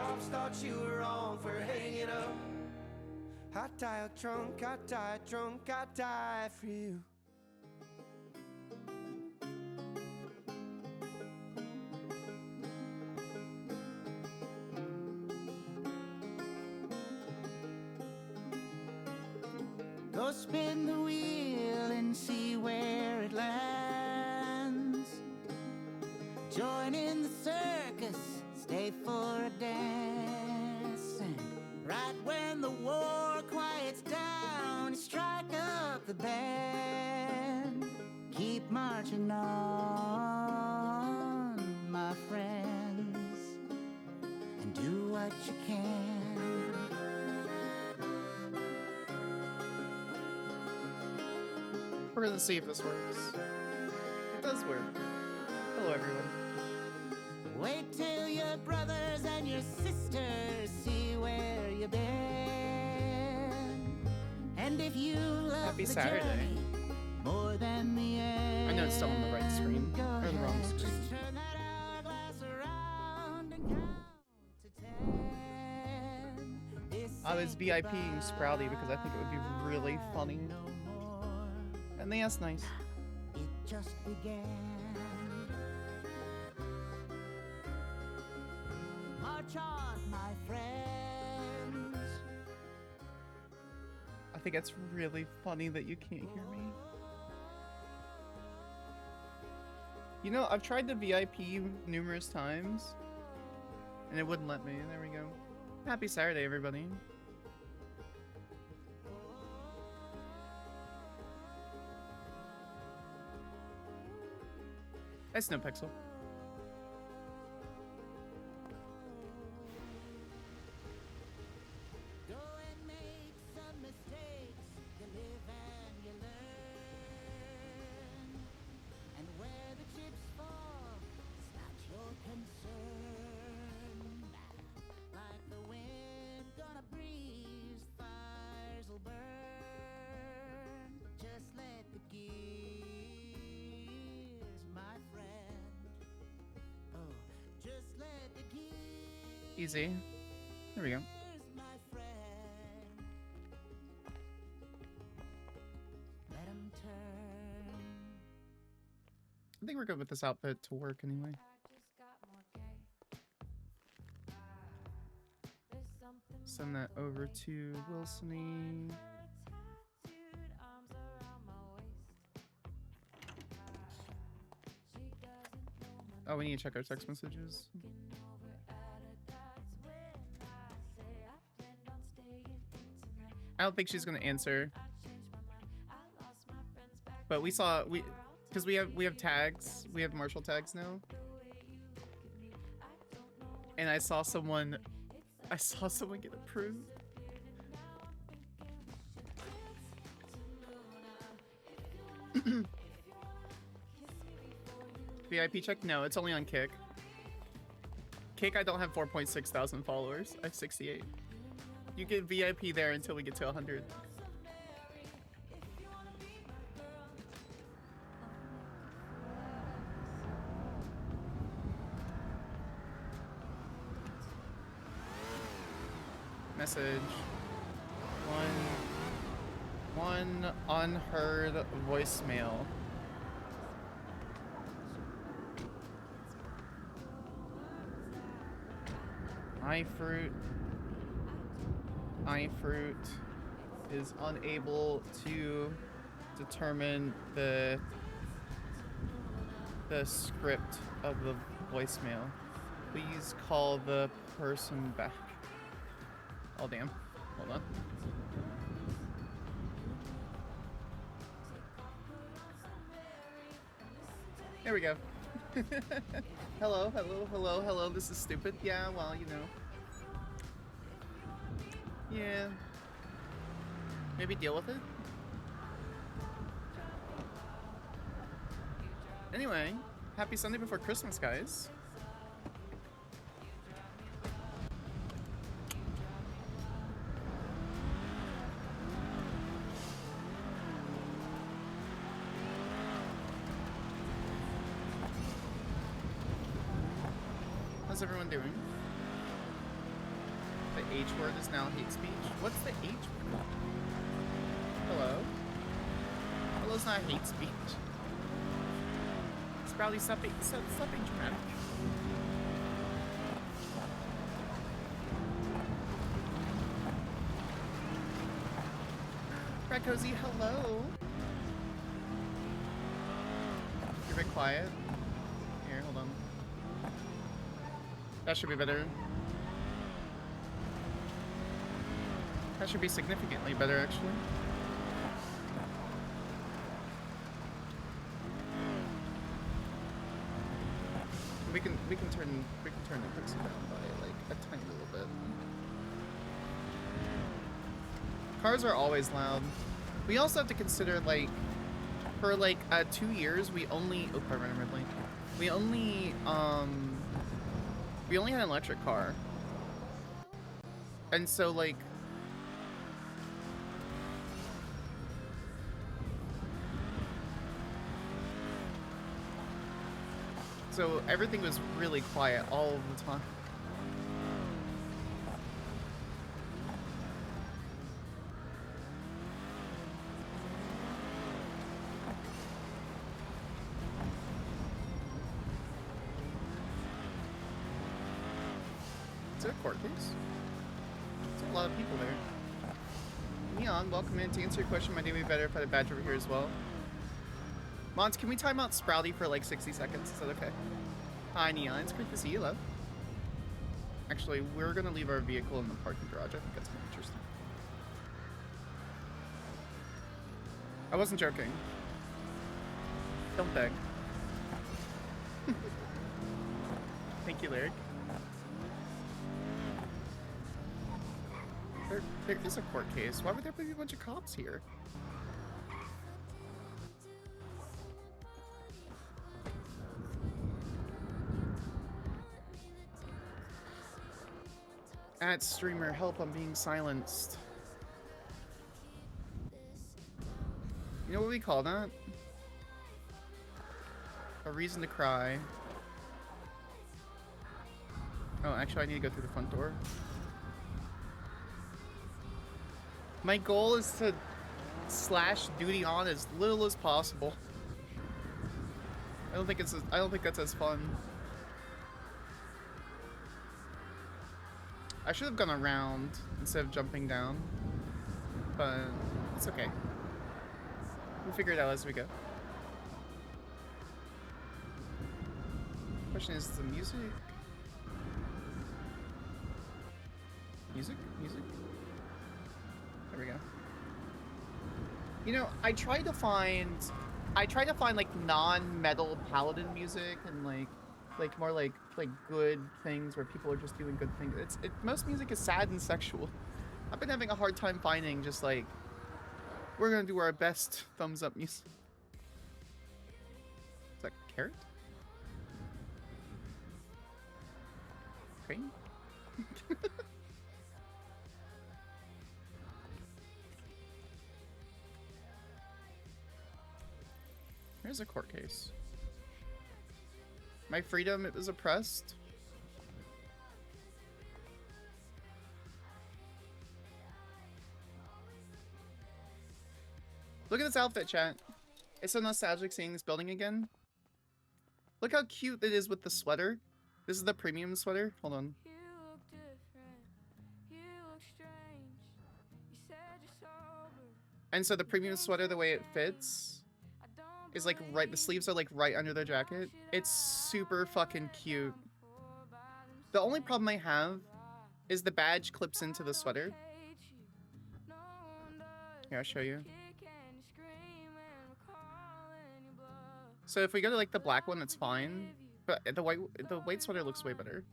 cops thought you were wrong for hanging up. I'd die a drunk, I'd die drunk, I'd die for you. Go spin the wheel and see where it lands. Join in the circus, stay for a dance. And right when the war quiets down, strike up the band. Keep marching on, my friends, and do what you can. We're gonna see if this works. It does work. Hello, everyone. Wait till your brothers and your sisters see where you've been. And if you love Happy the Saturday. journey more than the end, I know it's still on the right screen, go or the wrong ahead, screen. just turn that hourglass around and count to 10. This I was ain't VIPing Sprouty because I think it would be really goodbye funny. no more. And that's nice. It just began. March on, my friends. I think it's really funny that you can't hear me. You know, I've tried the VIP numerous times, and it wouldn't let me. There we go. Happy Saturday, everybody. That's NoPixel. Go and make some mistakes. You live and you learn. And where the chips fall, it's not your concern. Like the wind gonna breeze, fires will burn. Just let the gears, my friend. Oh, just let the gears. Easy. There we go. My friend, let 'em turn. I think we're good with this outfit to work anyway. Send that over to Wilsony. Oh, we need to check our text messages. I don't think she's gonna answer. But because we have tags, we have Marshall tags now. And I saw someone get approved. VIP check? No, it's only on Kick. Kick, I don't have 4.6 thousand followers. I have 68. You get VIP there until we get to 100. Message. One unheard voicemail. iFruit is unable to determine the script of the voicemail. Please call the person back. Oh damn. Hold on. There we go. Hello. This is stupid. Yeah, well, you know. Yeah. Maybe deal with it. Anyway, happy Sunday before Christmas, guys. How's everyone doing? The H word is now hate speech. What's the H word? Hello? Hello's not hate speech. It's probably something dramatic. Red Cozy, hello. You're a bit quiet. Here, hold on. That should be better. That should be significantly better, actually. We can turn the pixel down by like a tiny little bit. Cars are always loud. We also have to consider like for like 2 years we only we only had an electric car. And so like so everything was really quiet all the time. Is it a court case? There's a lot of people there. Neon, welcome in. To answer your question, my day would be better if I had a badge over here as well. Mons, can we time out Sprouty for like 60 seconds? Is that okay? Hi, Neon. It's great to see you, love. Actually, we're gonna leave our vehicle in the parking garage. I think that's more interesting. I wasn't joking. Don't beg. Thank you, Lyric. There is a court case. Why would there be a bunch of cops here? At streamer, help, I'm being silenced. You know what we call that? A reason to cry. Oh, actually I need to go through the front door. My goal is to slash duty on as little as possible. I don't think that's as fun. I should have gone around instead of jumping down, but it's okay. We'll figure it out as we go. Question is the music? Music? There we go. You know, I tried to find like non-metal paladin music and like more like good things where people are just doing good things. Most music is sad and sexual. I've been having a hard time finding just like we're gonna do our best thumbs up music. Is that carrot? Crane? Here's a court case. My freedom, it was oppressed. Look at this outfit, chat. It's so nostalgic seeing this building again. Look how cute it is with the sweater. This is the premium sweater. Hold on. You look different. You look strange. You said you're sober. And so the premium sweater, the way it fits is like right, the sleeves are like right under the jacket. It's super fucking cute. The only problem I have is the badge clips into the sweater. Here, I'll show you. So if we go to like the black one, it's fine. But the white sweater looks way better.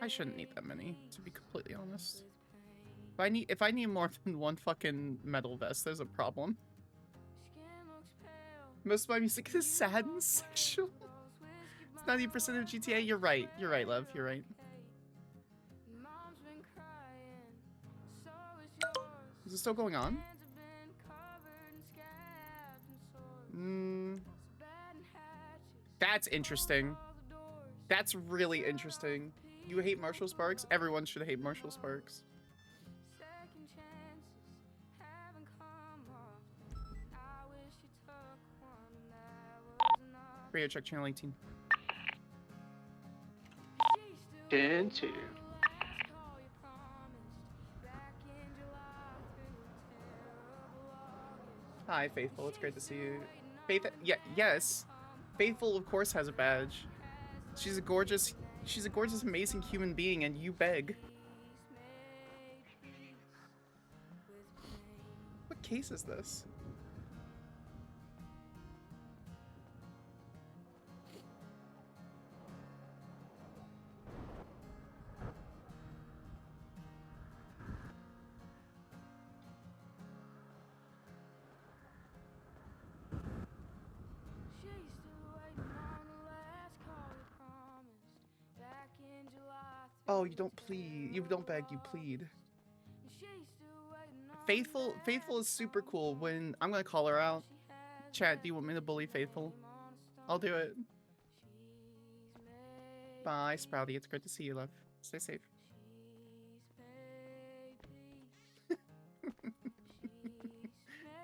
I shouldn't need that many, to be completely honest. If I need more than one fucking metal vest, there's a problem. Most of my music is sad and sexual. It's 90% of GTA. You're right. You're right, love. You're right. Mom's been crying, so is yours. Is it still going on? Hands have been covered in scabs and sores. Mm, So bad and hatches. that's interesting. All the doors. That's really interesting. You hate Marshall Sparks? Everyone should hate Marshall Sparks. Second chances haven't come often. I wish you took one and that was enough. Radio check channel 18. She's still Into. the last call you promised back in July through terrible August. Hi, Faithful. It's great to see you. Faith, yeah, yes. Faithful, of course, has a badge. She's a gorgeous, amazing human being, and you beg. What case is this? She's still waiting on the last call you promised back in July. Oh, you don't plead. You don't beg, you plead. She's still waiting on Faithful is super cool. When I'm gonna call her out. Chat, do you want me to bully Faithful? I'll do it. Bye, Sprouty. It's great to see you, love. Stay safe.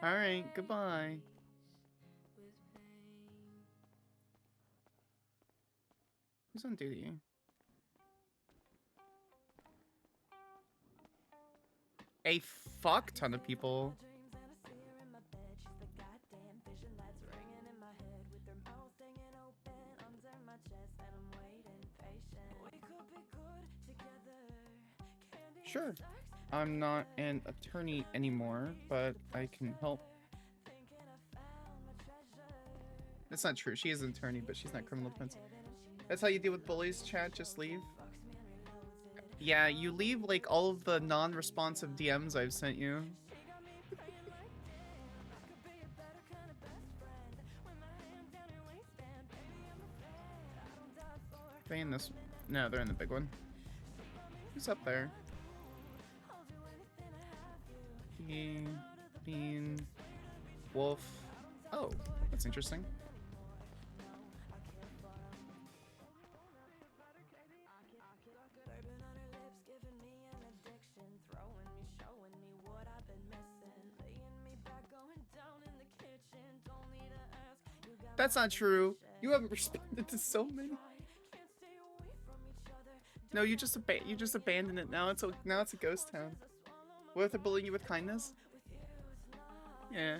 All right, goodbye. Who's on duty? A fuck ton of people. Sure. I'm not an attorney anymore, but I can help. That's not true. She is an attorney, but she's not criminal defense. That's how you deal with bullies, chat. Just leave. Yeah, you leave like all of the non-responsive DMs I've sent you. They in this? No, they're in the big one. Who's up there? Bean, Wolf. Oh, that's interesting. That's not true. You haven't responded to so many. No, you just abandoned it. Now it's a ghost town. What if they're bullying you with kindness? Yeah.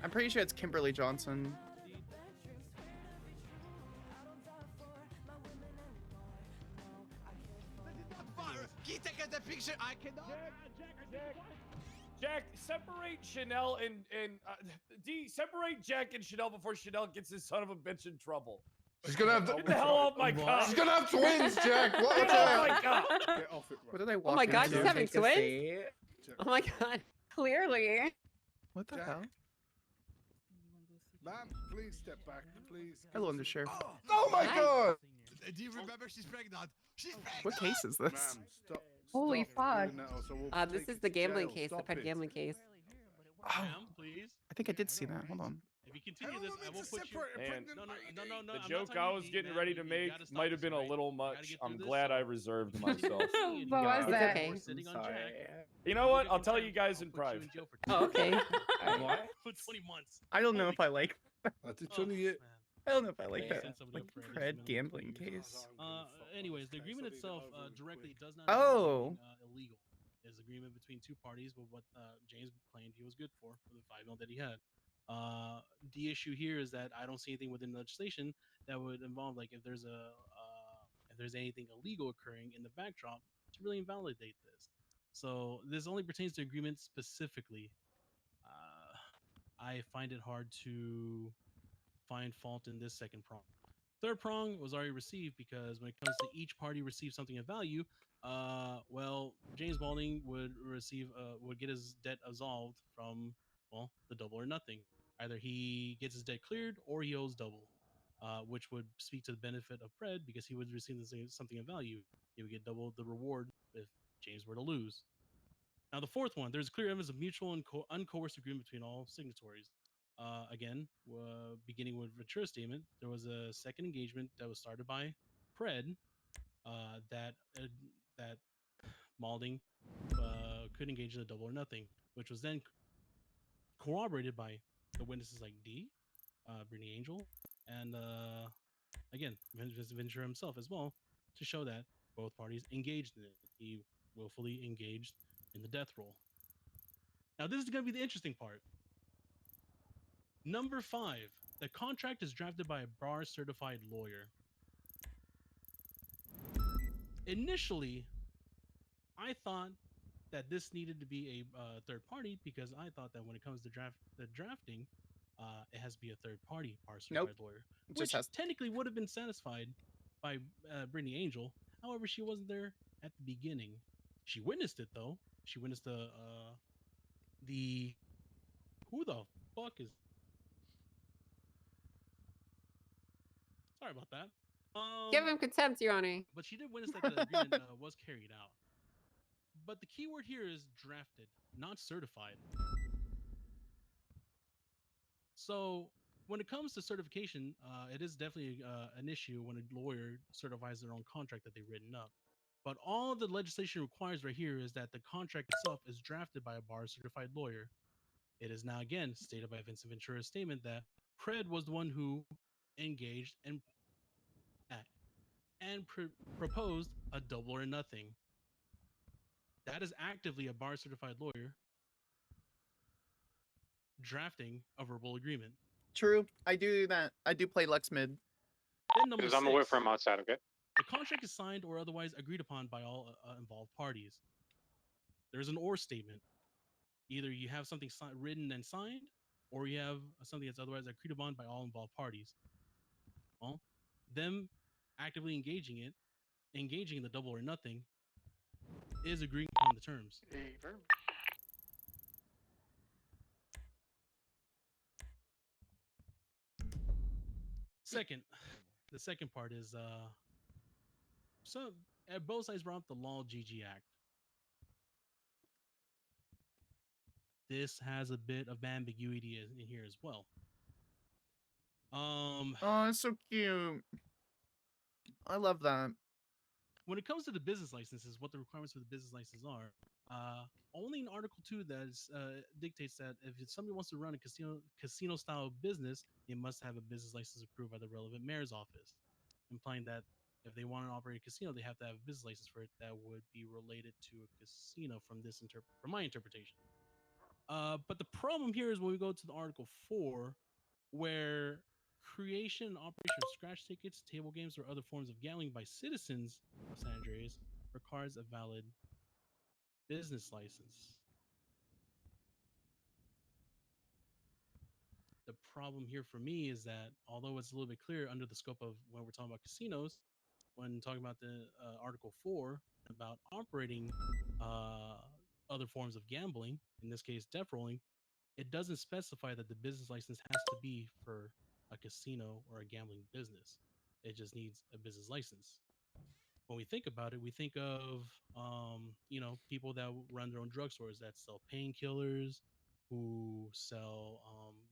I'm pretty sure it's Kimberly Johnson. Can you take the picture? I cannot. Jack, separate Chanel and separate Jack and Chanel before Chanel gets this son of a bitch in trouble. She's gonna have Get the hell off my god. She's gonna have twins, Jack. What Get the off hell? my god. Get off it, What did I walk Oh my god, into? she's having Take a twins? seat. Oh my god. Clearly. What the Jack. hell? Ma'am, please step back, please. Hello, Undersheriff. Oh my Hi. god! Do you remember she's pregnant? She's pregnant! What case is this? Ma'am, stop. Holy stop doing fuck. that, or so we'll This take is you the to gambling jail. case, the Stop pet it. gambling case. Oh, Please. I think I did see that. Hold on. If you continue How this, am I I will meant to put you. separate a Man, pregnant No, lady? I'm The not joke talking I to was you, getting man. ready to You make gotta stop might have this, been a right? little You gotta much. get I'm through glad this, I so- reserved myself. What was It's that? okay. Sitting on Jack. You know what? I'll tell you guys in private. Oh, okay. For 20 months. I don't know if I like. I did 28. I don't know if I like Yeah. that. Sense of Like the Fred Fred is gambling minimum case. Anyways, the agreement itself directly does not Oh. illegal. It's agreement between two parties, but what James claimed he was good for the 5 mil that he had. The issue here is that I don't see anything within legislation that would involve like if there's anything illegal occurring in the backdrop to really invalidate this. So this only pertains to agreements specifically. I find it hard to find fault in this second prong. Third prong was already received because when it comes to each party receive something of value, well, James Balding would get his debt absolved from the double or nothing. Either he gets his debt cleared or he owes double, which would speak to the benefit of Fred because he would receive something of value. He would get double the reward if James were to lose. Now, the fourth one, there's clear evidence of mutual and uncoerced agreement between all signatories. Again, beginning with Ventura's statement, there was a second engagement that was started by Pred that Malding could engage in the double or nothing, which was then corroborated by the witnesses like D, Brittany Angel, and again, Ventura himself as well, to show that both parties engaged in it. He willfully engaged in the death roll. Now, this is going to be the interesting part. Number 5, the contract is drafted by a bar certified lawyer. Initially, I thought that this needed to be a third party because I thought that when it comes to drafting, it has to be a third party bar certified lawyer, which technically would have been satisfied by Brittany Angel. However, she wasn't there at the beginning. She witnessed it though. She witnessed the who the fuck is. Sorry about that. Give him contempt, Your Honor. But she did witness that the agreement was carried out. But the key word here is drafted, not certified. So when it comes to certification, it is definitely an issue when a lawyer certifies their own contract that they've written up. But all the legislation requires right here is that the contract itself is drafted by a bar certified lawyer. It is now again stated by Vincent Ventura's statement that Pred was the one who engaged and proposed a double or nothing. That is actively a bar certified lawyer drafting a verbal agreement. True. I do that. I do play Lux mid. Then number 6, I'm away from outside, okay? the contract is signed or otherwise agreed upon by all involved parties. There's an or statement. Either you have something written and signed, or you have something that's otherwise agreed upon by all involved parties. Well, them actively engaging in the double or nothing, is agreeing upon the terms. Second, the second part is so both sides brought up the Law GG Act. This has a bit of ambiguity in here as well. Oh, it's so cute. I love that. When it comes to the business licenses, what the requirements for the business license are, only in Article 2 that dictates that if somebody wants to run a casino style business, they must have a business license approved by the relevant mayor's office, implying that if they want to operate a casino, they have to have a business license for it that would be related to a casino from my interpretation. But the problem here is when we go to the Article 4, where creation and operation of scratch tickets, table games, or other forms of gambling by citizens of San Andreas requires a valid business license. The problem here for me is that although it's a little bit clear under the scope of when we're talking about casinos, when talking about the Article 4 about operating other forms of gambling, in this case death rolling, it doesn't specify that the business license has to be for a casino or a gambling business. It just needs a business license. When we think about it, we think of people that run their own drugstores that sell painkillers, who sell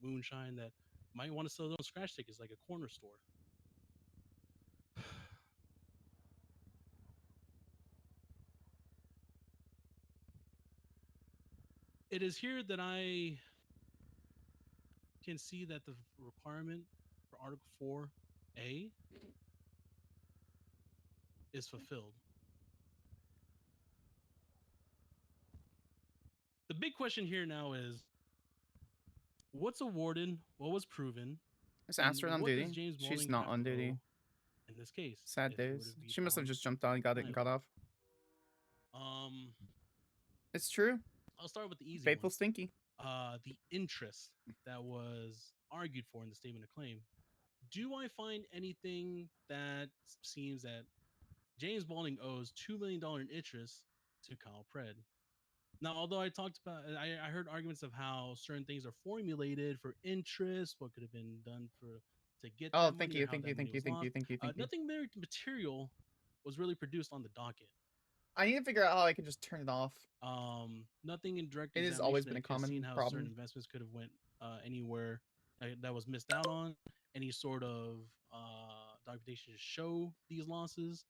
moonshine, that might want to sell their own scratch tickets like a corner store. It is here that I can see that the requirement for Article 4A is fulfilled. The big question here now is, what's awarded, what was proven? Is Astrid on duty? She's not on duty. In this case. Sad days. She must have just jumped on and got off. It's true. I'll start with the easy Faithful one. Stinky. the interest that was argued for in the statement of claim, do I find anything that seems that James Balding owes $2 million in interest to Kyle Pred? Now, although I heard arguments of how certain things are formulated for interest, what could have been done to get Oh, that thank money, you, or how thank that you, money thank you, was thank you, lost. thank you, thank you. Nothing very material was really produced on the docket. I need to figure out how I can just turn it off. Nothing in direct It has examination always that been a could have seen common how certain problem. investments could have went anywhere that was missed out on. Any sort of documentation to show these losses.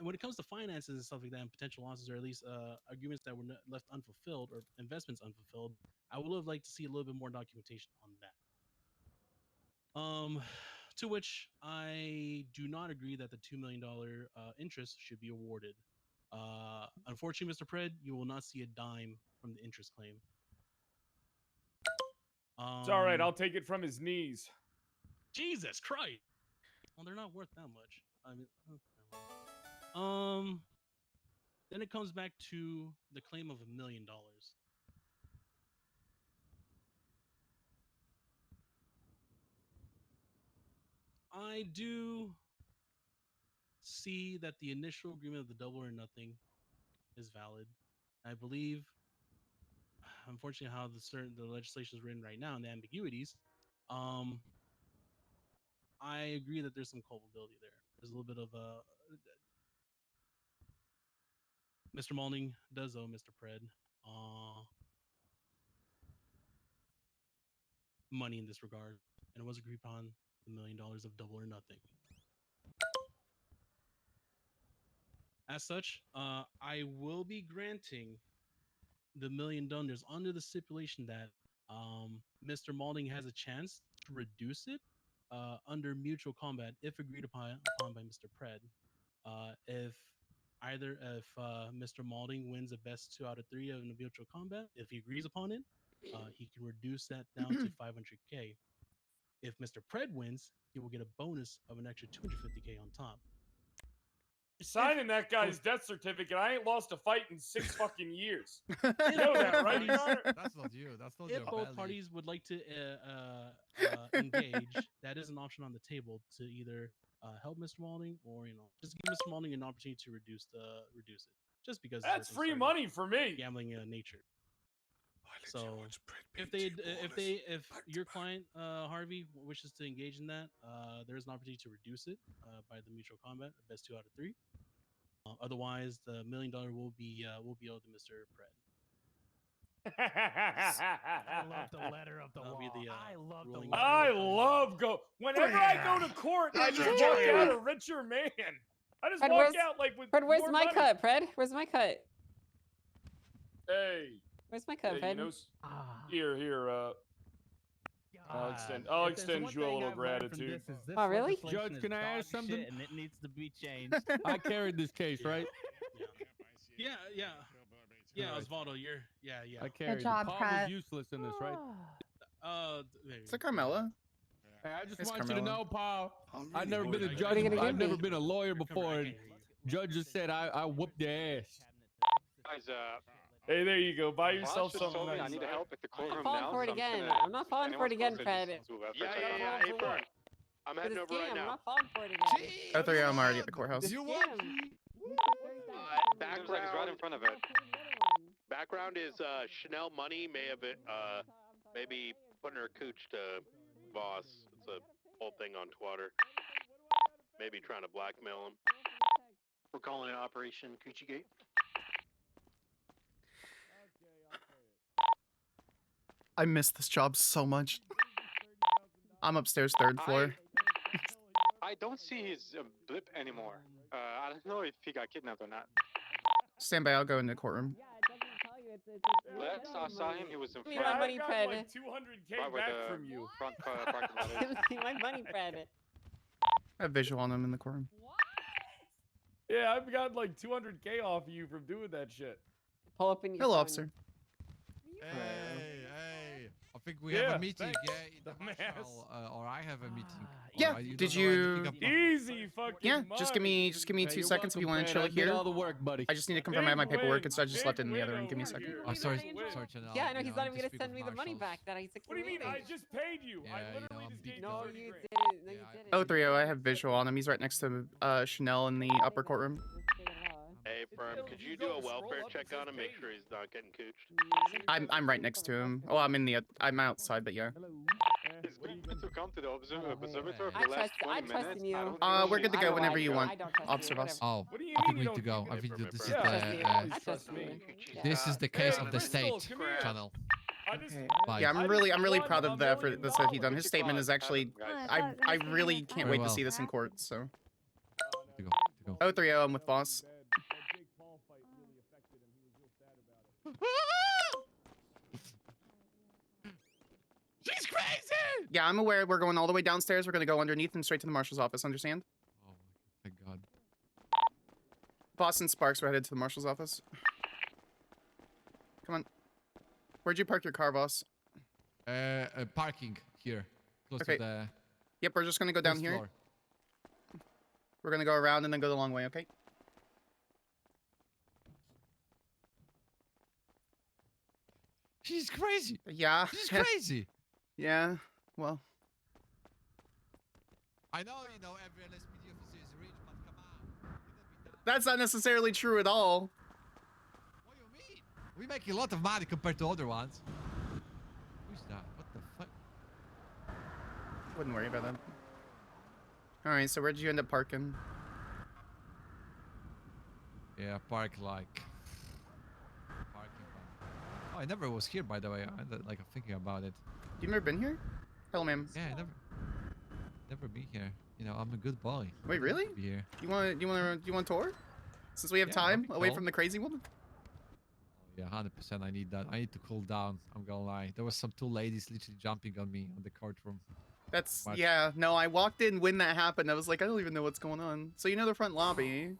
When it comes to finances and stuff like that, and potential losses, or at least arguments that were left unfulfilled or investments unfulfilled, I would have liked to see a little bit more documentation on that. To which I do not agree that the $2 million interest should be awarded. Unfortunately, Mr. Pred, you will not see a dime from the interest claim. It's all right. I'll take it from his knees. Jesus Christ. Well, they're not worth that much. I mean, then it comes back to the claim of $1 million. I do see that the initial agreement of the double or nothing is valid. I believe, unfortunately, how the legislation is written right now and the ambiguities, I agree that there's some culpability there. There's a little bit of Mr. Malding does owe Mr. Pred money in this regard, and it was agreed upon $1 million of double or nothing. As such, I will be granting the $1 million under the stipulation that Mr. Malding has a chance to reduce it under mutual combat if agreed upon by Mr. Pred. If Mr. Malding wins a best 2 out of 3 of the mutual combat, if he agrees upon it, he can reduce that down to 500K. If Mr. Pred wins, he will get a bonus of an extra 250K on top. Signing that guy's death certificate. I ain't lost a fight in 6 fucking years. You know that, right, Your Honor? That's not you. That's not If your both belly. parties would like to engage, that is an option on the table to either help Mr. Malding or just give Mr. Malding an opportunity to reduce it, just because That's free money for me. Gambling nature. So if your client Harvey wishes to engage in that, there's an opportunity to reduce it by the mutual combat, best 2 out of 3. Otherwise, the $1 million will be owed to Mr. Pred. I love the letter of the law. I love the letter. I love whenever I go to court, I just walk out a richer man. I just walk out like with Fred, where's more my money. cut, Fred? Where's my cut? Hey. Where's my cut, Hey, Fred? you know, here. I'll extend you a little gratitude. Oh, really? Judge, can I ask something? And it needs to be changed. I carried this case, right? Yeah, Osvaldo, I carried. Good job, Paul Pred. was useless in this, right? Is it Carmela? Hey, I just It's want you to Carmela. know, Paul. I've never really been a good. judge. What are you gonna I've give me? never been a lawyer before, and judge just said I whooped their ass. Guys, Hey, there you go. Buy yourself just something told me nice. I need help at the courtroom I'm falling now. for it so again. gonna- I'm not falling for it again, Fred. Yeah. Hey, Fern. I'm For heading this over right scam, I'm now. not falling for it again. Oh, 3 I'm already at the courthouse. You Scam. what? Background is right in front of it. Background is Chanel Money may have maybe putting her cooch to boss. It's a whole thing on Twitter. Maybe trying to blackmail him. We're calling it Operation Coochie Gate. I miss this job so much. I'm upstairs, 3rd floor. I don't see his blip anymore. I don't know if he got kidnapped or not. Stand by, I'll go in the courtroom. Yeah, it doesn't tell you. It's Last I saw him, he was in Give me front. my I money, got Fred. like 200K Right with back the from you. front parking lot. Give me my money, Fred. I have visual on them in the courtroom. Yeah, I've got like 200K off of you from doing that shit. Pull up in your Hello, phone. officer. Hey, think we have Yeah, a meeting. thanks, Yeah, in the dumbass. Marshal, or I have a meeting. Yeah, Or you did don't know anything you- about- Easy fucking Yeah, just give me money. 2 seconds if you want to chill I did here. all the work, buddy. I just need to confirm I have my Big paperwork, win, and so I just left it in the big other room. win Give me a over second. here. Oh, sorry, Win. sorry, Chanel. Yeah, I know you he's I not even need gonna speak send with me the money Marshals. back that I took. What do you mean? I leaving. just paid you. Yeah, I you know, literally I'm just big gave you No, 30 you grand. didn't. No, you Yeah, I- didn't. Oh, 30, I have visual on him. He's right next to Chanel in the upper courtroom. Hey, Firm, could you do a welfare check on him? Make sure he's not getting cooched. I'm right next to him. Well, I'm outside, but yeah. He's good to come to the observatory for I the last trust. 20 I trust minutes. in you. We're good to I go don't whenever like you you. want, I don't trust Officer you, Voss. Oh, What do you I mean think you we don't need to go. keep I it think from this is it, I trust you. the I trust you. this is the case of the state Come here. channel. I just, Okay. Bye. Yeah, I'm I really just proud won of the $1 effort million. that he done. His statement is actually, I really can't wait to see this in court. So, To go. 030, I'm with Voss. She's crazy! Yeah, I'm aware. We're going all the way downstairs. We're gonna go underneath and straight to the marshal's office. Understand? Oh, thank God. Voss and Sparks were headed to the marshal's office. Come on. Where'd you park your car, Voss? Parking here, close Okay. to the Yep, we're just gonna go down first here. floor. We're gonna go around and then go the long way. Okay. She's crazy. Yeah. She's crazy. Yeah. Well. I know, you know, every LSPD officer is rich, but come on. That's not necessarily true at all. What do you mean? We make a lot of money compared to other ones. Who's that? What the fuck? Wouldn't worry about that. Alright, so where'd you end up parking? Yeah, park like. Parking lot. Oh, I never was here, by the way. I'm thinking about it. You've never been here? Hello, ma'am. Yeah, I never been here. You know, I'm a good boy. Wait, really? To be here. You want a tour? Since we have Yeah, that'd time be away cool. from the crazy woman? Yeah, 100%. I need that. I need to cool down. I'm gonna lie. There was some two ladies literally jumping on me on the courtroom. That's Much. yeah. No, I walked in when that happened. I was like, I don't even know what's going on. So you know the front lobby,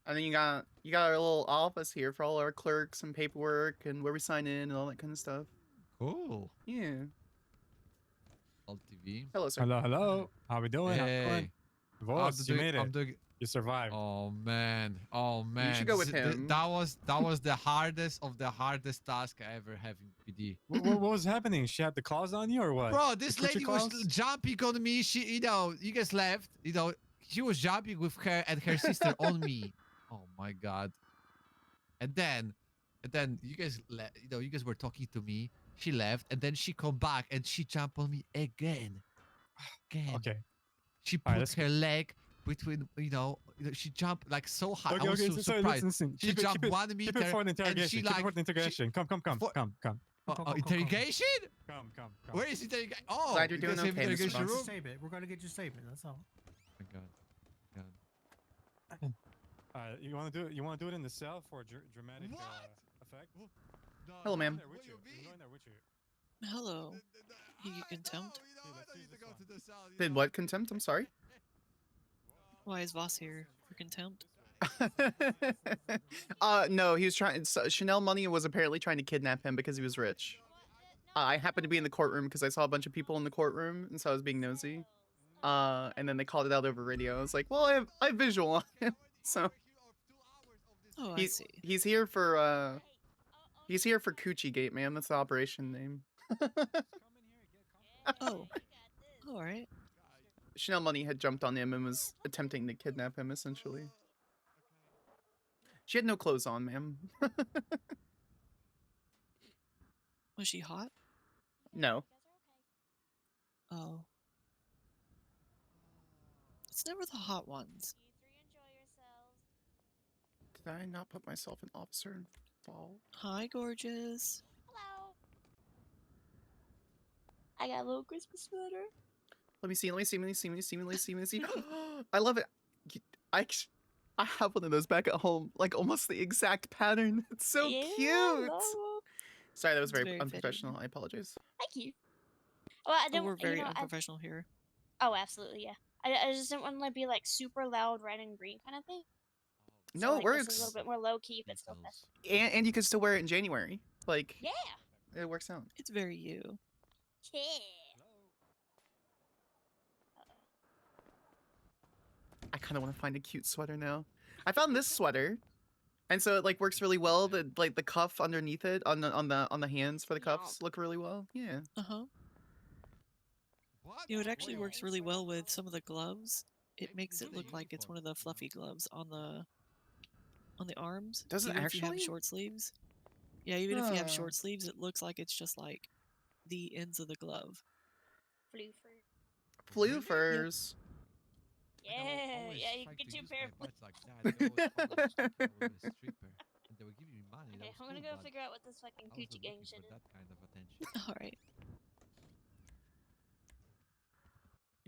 and then you got our little office here for all our clerks and paperwork and where we sign in and all that kind of stuff. Cool. Yeah. Alt TV. Hello, sir. Hello. How we doing? Hey. Voss, you made it. You survived. Oh man. Oh man. should go with Th- him. That was the hardest of the hardest task I ever have in PD. What was happening? She had the claws on you or what? Bro, this The coochie lady was claws? jumping on me. She, you know, you guys left. You know, she was jumping with her and her sister on me. Oh my god. And then you guys, you know, you guys were talking to me. She left, and then she come back and she jumped on me again. Okay. She All right, put let's her leg between, you know, she jumped like so high. Okay, I was okay, so sorry, surprised. listen. She jumped 1 meter. Keep it for an and interrogation. she Keep it like for an interrogation. Come. interrogation? Come. Where is interrogation? Oh, Glad you're doing you guys have okay, Mr. interrogation Voss. room? Statement. We're gonna get your statement. That's all. Oh my god. You want to do it? You want to do it in the cell for dramatic effect? Hello, ma'am. I'm going there with you. Hello. You contempt? Did what contempt? I'm sorry. Why is Voss here for contempt? No, he was trying. Chanel Money was apparently trying to kidnap him because he was rich. I happened to be in the courtroom because I saw a bunch of people in the courtroom, and so I was being nosy. And then they called it out over radio. I was like, well, I have visual on him, so. Oh, I see. He's here for Coochie Gate, man. That's the operation name. Oh. All right. Chanel Money had jumped on him and was attempting to kidnap him, essentially. She had no clothes on, ma'am. Was she hot? No. Oh. It's never the hot ones. Did I not put myself in officer involved? Hi, gorgeous. Hello. I got a little Christmas sweater. Let me see. I love it. I have one of those back at home, like almost the exact pattern. It's so Yeah, cute. no. Sorry, that was It's very very unprofessional. I apologize. Thank you. Well, I Oh, don't. we're very you know, unprofessional here. Oh, absolutely, yeah. I just didn't want to be like super loud, red and green kind of thing. No, so, it like, this is a works. little bit more low key, but still festive. And you can still wear it in January. Like, Yeah. It works out. It's very you. Yeah. I kind of want to find a cute sweater now. I found this sweater, and so it like works really well. The like the cuff underneath it on the hands for the cuffs look really well. Yeah. Uh-huh. You know, it actually works really well with some of the gloves. It makes it look like it's one of the fluffy gloves on the arms. Does it even if you have actually? short sleeves. Yeah, even if you have Huh. short sleeves, it looks like it's just like the ends of the glove. Floofer. Floofers. Yeah, yeah, you can get you a pair of like that. They always call them stripper with a stripper, and they would give you money. Okay, That was I'm gonna cool, go but figure out what this fucking I wasn't coochie gang looking shit for is. that kind of attention. All right.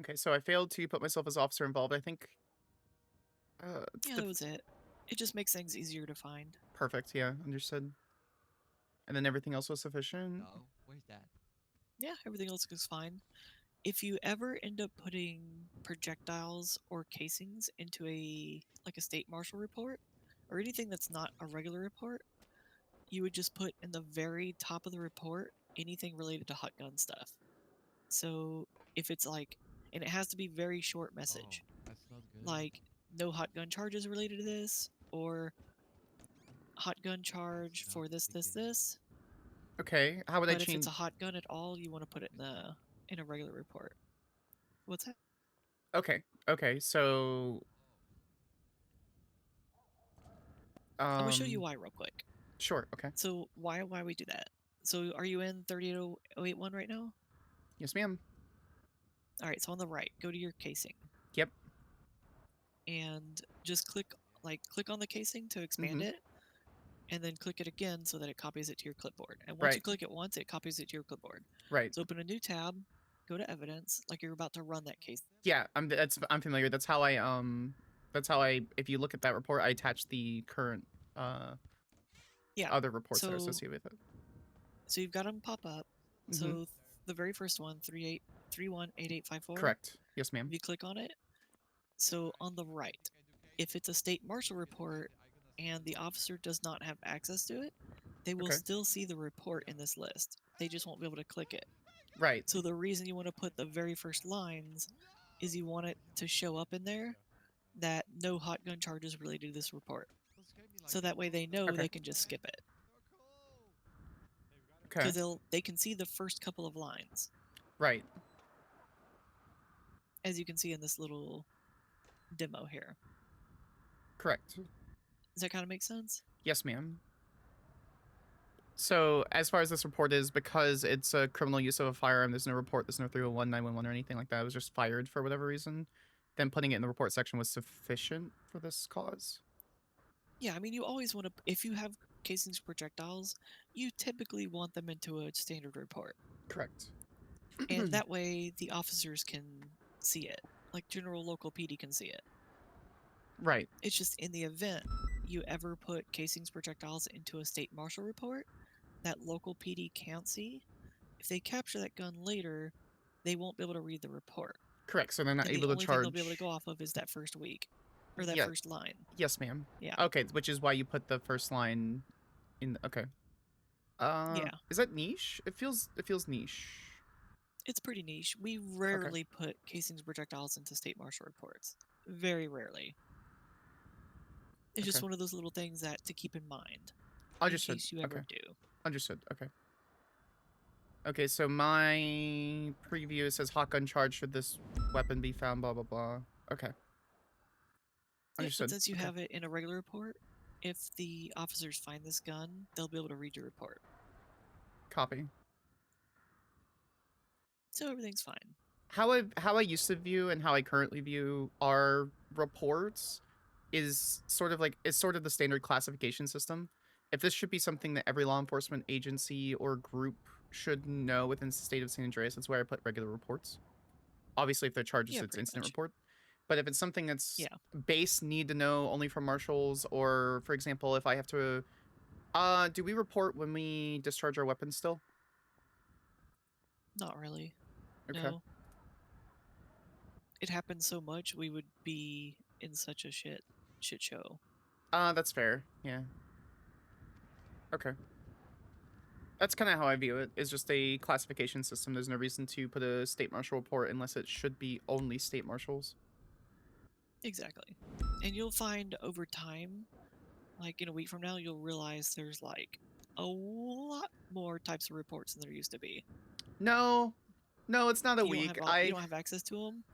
Okay, so I failed to put myself as officer involved. I think. Yeah, that was it. It just makes things easier to find. Perfect. Yeah, understood. And then everything else was sufficient. No, where's that? Yeah, everything else goes fine. If you ever end up putting projectiles or casings into a state marshal report or anything that's not a regular report, you would just put in the very top of the report anything related to hot gun stuff. So if it's like, and it has to be very short message, That's not good. like no hot gun charges related to this, or hot gun charge for this. Okay, how would I But if change? it's a hot gun at all, you want to put it in a regular report. What's that? Okay, okay, so. I'm gonna show you why real quick. Sure. Okay. So why we do that? So are you in 38081 right now? Yes, ma'am. All right. So on the right, go to your casing. Yep. And just click on the casing to expand Mhm. it, and then click it again so that it copies it to your clipboard. And once you Right. click it once, it copies it to your clipboard. Right. So open a new tab, go to evidence, like you're about to run that case. Yeah, I'm familiar. That's how I if you look at that report, I attach the current other reports that are so- associated with it. So you've got them pop up. Mhm. So the very first one, 38318854. Correct. Yes, ma'am. If you click on it, so on the right, if it's a state marshal report and the officer does not have access to it, they will Okay. still see the report in this list. They just won't be able to click it. Right. So the reason you want to put the very first lines is you want it to show up in there that no hot gun charges related to this report. So that way they know Okay. they can just skip it. Okay. Because they can see the first couple of lines. Right. As you can see in this little demo here. Correct. Does that kind of make sense? Yes, ma'am. So, as far as this report is, because it's a criminal use of a firearm, there's no report, there's no 301, 911, or anything like that. It was just fired for whatever reason. Then putting it in the report section was sufficient for this cause. Yeah, I mean, you always want to, if you have casings projectiles, you typically want them into a standard report. Correct. And that way the officers can see it. Like general local PD can see it. Right. It's just in the event you ever put casings projectiles into a state marshal report that local PD can't see, if they capture that gun later, they won't be able to read the report. Correct. So they're not And able the to only charge. thing they'll be able to go off of is that first week. Or that Yeah. first line. Yes, ma'am. Yeah. Okay, which is why you put the first line in. Okay. Yeah. Is that niche? It feels niche. It's pretty niche. We rarely put casings projectiles into state marshal reports. Very rarely. It's just Okay. one of those little things that to keep in mind. Understood. In case you ever Okay. do. Understood. Okay. Okay, so my preview says hot gun charge should this weapon be found, blah, blah, blah. Okay. Yeah, Understood. but since you Okay. have it in a regular report, if the officers find this gun, they'll be able to read your report. Copy. So everything's fine. How I used to view and how I currently view our reports is sort of the standard classification system. If this should be something that every law enforcement agency or group should know within the state of San Andreas, that's where I put regular reports. Obviously, if they're charges, Yeah, it's pretty incident much. report. But if it's something that's Yeah. base need to know only from marshals, or for example, if I have to, do we report when we discharge our weapons still? Not really. Okay. No. It happens so much, we would be in such a shit show. That's fair. Yeah. Okay. That's kind of how I view it. It's just a classification system. There's no reason to put a state marshal report unless it should be only state marshals. Exactly. And you'll find over time, like in a week from now, you'll realize there's like a lot more types of reports than there used to be. No, it's not a week. You don't have access to them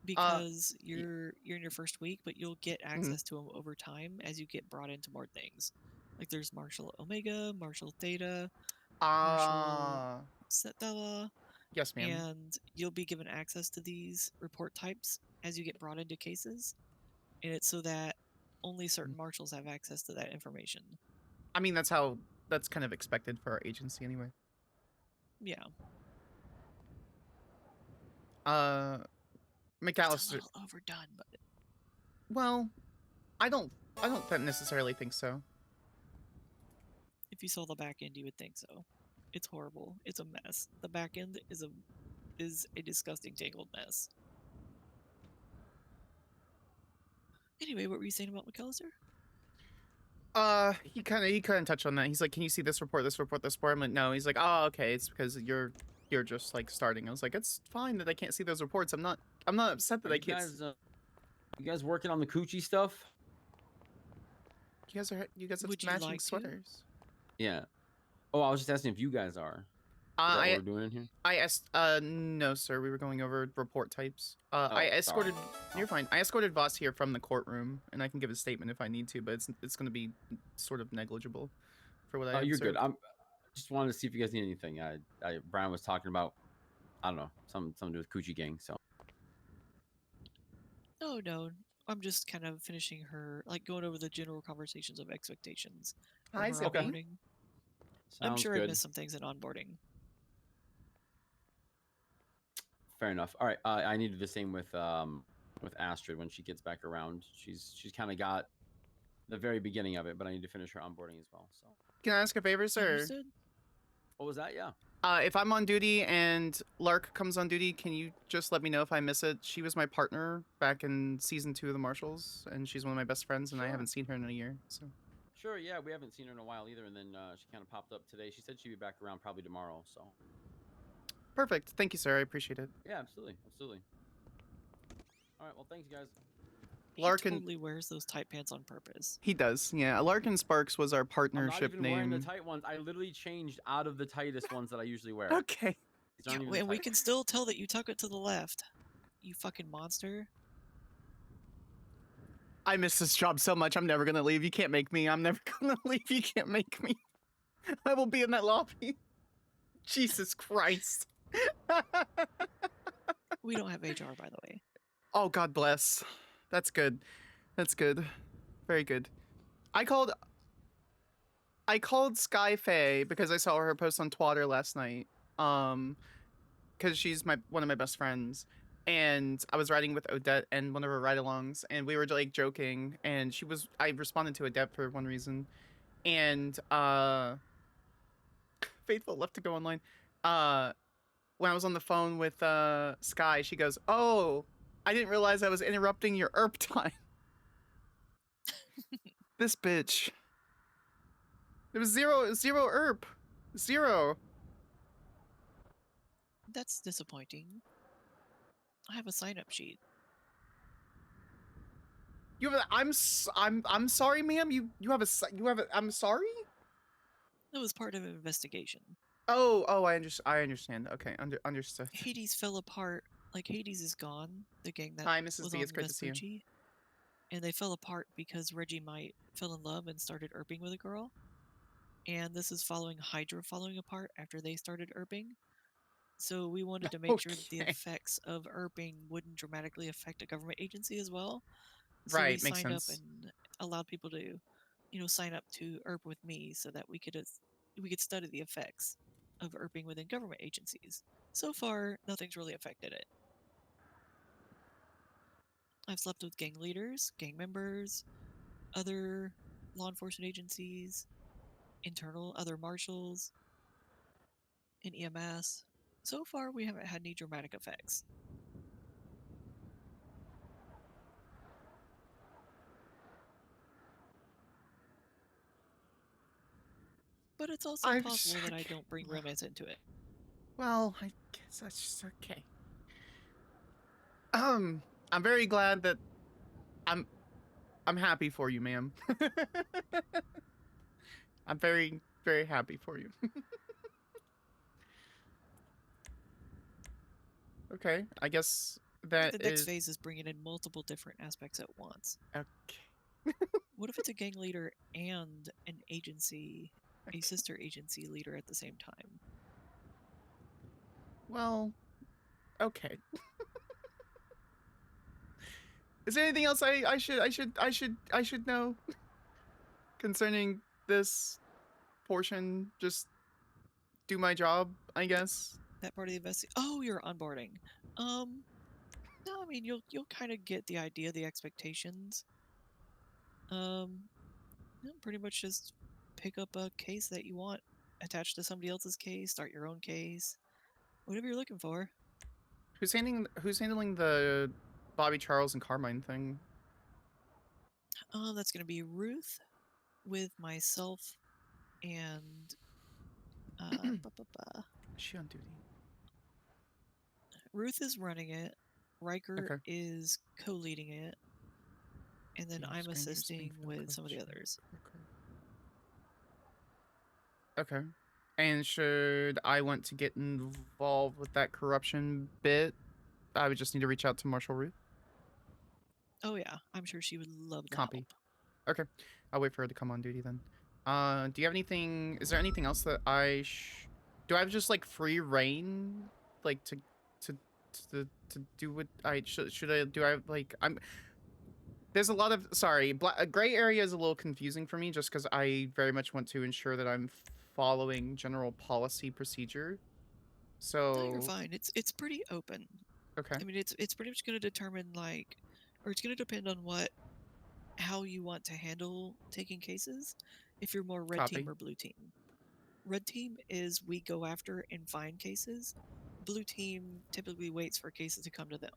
because you're in your first week, but you'll get access to them over time as you get brought into more things. Like there's Marshal Omega, Marshal Theta, Marshal Theta. Yes, ma'am. And you'll be given access to these report types as you get brought into cases. And it's so that only certain marshals have access to that information. I mean, that's kind of expected for our agency anyway. Yeah. McAllister. It's a little overdone, but well, I don't necessarily think so. If you saw the back end, you would think so. It's horrible. It's a mess. The back end is a disgusting tangled mess. Anyway, what were you saying about McAllister? He kind of touched on that. He's like, "Can you see this report, this report, this report?" I'm like, "No." He's like, "Oh, okay. It's because you're just like starting." I was like, "It's fine that I can't see those reports. I'm not upset that I can't." You guys working on the coochie stuff? You guys have matching sweaters. Yeah. Oh, I was just asking if you guys are. Is that what we're doing in here? No, sir. We were going over report types. I escorted. Sorry. You're fine. I escorted Voss here from the courtroom, and I can give a statement if I need to, but it's going to be sort of negligible for what I. Oh, you're good. observed. Just wanted to see if you guys need anything. Brian was talking about, I don't know, something to do with Coochie Gang. So. No. I'm just kind of finishing her, like going over the general conversations of expectations. Hi, her Zippy. onboarding. I'm Sounds sure I good. missed some things in onboarding. Fair enough. All right. I need to do the same with Astrid when she gets back around. She's kind of got the very beginning of it, but I need to finish her onboarding as well. So. Can I ask a favor, sir? Understood. What was that? Yeah. If I'm on duty and Lark comes on duty, can you just let me know if I miss it? She was my partner back in season 2 of the Marshals, and she's one of my best friends, and I haven't seen her in a year. So. Sure. Yeah, we haven't seen her in a while either, and then she kind of popped up today. She said she'd be back around probably tomorrow. So. Perfect. Thank you, sir. I appreciate it. Yeah, absolutely. All right. Well, thanks, guys. Larkin totally wears those tight pants on purpose. He does. Yeah. Larkin Sparks was our partnership I'm not even wearing name. the tight ones. I literally changed out of the tightest ones that I usually wear. Okay. These aren't even And we tight. can still tell that you tuck it to the left. You fucking monster. I miss this job so much. I'm never gonna leave. You can't make me. I'm never gonna leave. You can't make me. I will be in that lobby. Jesus Christ. We don't have HR, by the way. Oh, God bless. That's good. That's good. Very good. I called Sky Faye because I saw her post on Twitter last night. Because she's one of my best friends. And I was riding with Odette and one of her ride-alongs, and we were like joking, and I responded to Odette for one reason. And Faithful left to go online. When I was on the phone with Sky, she goes, "Oh, I didn't realize I was interrupting your ERP time." This bitch. There was zero ERP. Zero. That's disappointing. I have a sign-up sheet. You have I'm sorry, ma'am. You have a I'm sorry? It was part of an investigation. Oh, I understand. Okay, understood. Hades fell apart. Like, Hades is gone. The gang that Hi, Mrs. was B. on It's great to see you. Vespucci. And they fell apart because Reggie Might fell in love and started erping with a girl. And this is following Hydra falling apart after they started erping. So we wanted to make sure that the effects of erping wouldn't dramatically affect a government agency as well. So Right, we makes signed sense. up and allowed people to, sign up to erp with me so that we could study the effects of erping within government agencies. So far, nothing's really affected it. I've slept with gang leaders, gang members, other law enforcement agencies, other marshals, and EMS. So far, we haven't had any dramatic effects. But But it's also I'm possible that I okay. don't bring romance into it. Well, I guess that's just okay. I'm very glad that I'm happy for you, ma'am. I'm very, very happy for you. Okay, I guess that The next is phase is bringing in multiple different aspects at once. okay. What if it's a gang leader and an agency, a sister agency leader at the same time? Well, okay. Is there anything else I should know concerning this portion? Just do my job, I guess. That part of the investigation. Oh, you're onboarding. No, I mean you'll kind of get the idea, the expectations. Pretty much just pick up a case that you want attached to somebody else's case, start your own case, whatever you're looking for. Who's handling the Bobby Charles and Carmine thing? That's gonna be Ruth with myself and Is she on duty? Ruth is running it. Riker Okay. is co-leading it, and then James I'm Granger, assisting Springfield, with some of the Coach, others. Okay. And should I want to get involved with that corruption bit, I would just need to reach out to Marshal Ruth. Oh yeah, I'm sure she would love the Copy. help. Okay. I'll wait for her to come on duty then. Do you have anything? Is there anything else that do I have just like free reign, like to do what I should I do? I like There's a lot of gray area is a little confusing for me just because I very much want to ensure that I'm following general policy procedure. So No, you're fine. It's pretty open. Okay. I mean, it's pretty much going to determine it's going to depend on how you want to handle taking cases. If you're more red team Copy. or blue team. Red team is we go after and find cases. Blue team typically waits for cases to come to them.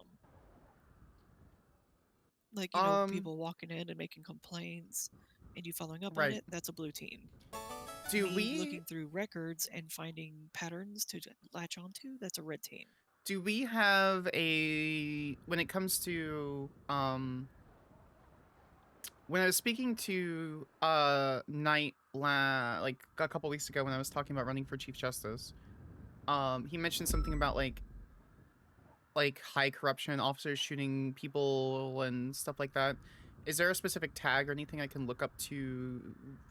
Like, people walking in and making complaints and you following up on it, that's a blue team. Do Me looking through records and finding patterns to latch onto, that's a red team. Do we have when it comes to when I was speaking to Knight like a couple weeks ago when I was talking about running for Chief Justice, he mentioned something about like high corruption officers shooting people and stuff like that. Is there a specific tag or anything I can look up to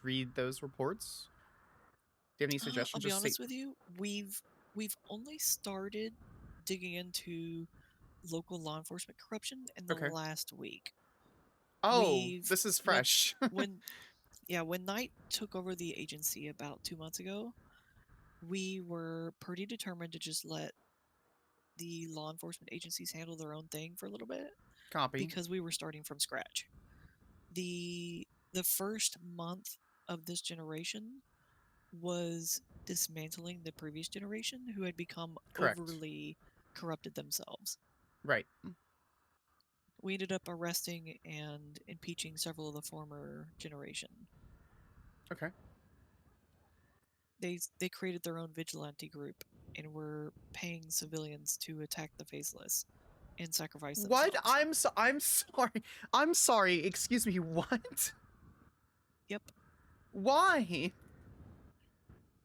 read those reports? Do you have any suggestions? I'll be honest with you, we've only started digging into local law enforcement corruption in the last week. Oh, this is fresh. when Knight took over the agency about 2 months ago, we were pretty determined to just let the law enforcement agencies handle their own thing for a little bit. Copy. Because we were starting from scratch. The first month of this generation was dismantling the previous generation who had become overly corrupted themselves. Right. We ended up arresting and impeaching several of the former generation. Okay. They created their own vigilante group and were paying civilians to attack the faceless and sacrifice themselves. What? I'm sorry. I'm sorry. Excuse me. What? Yep. Why?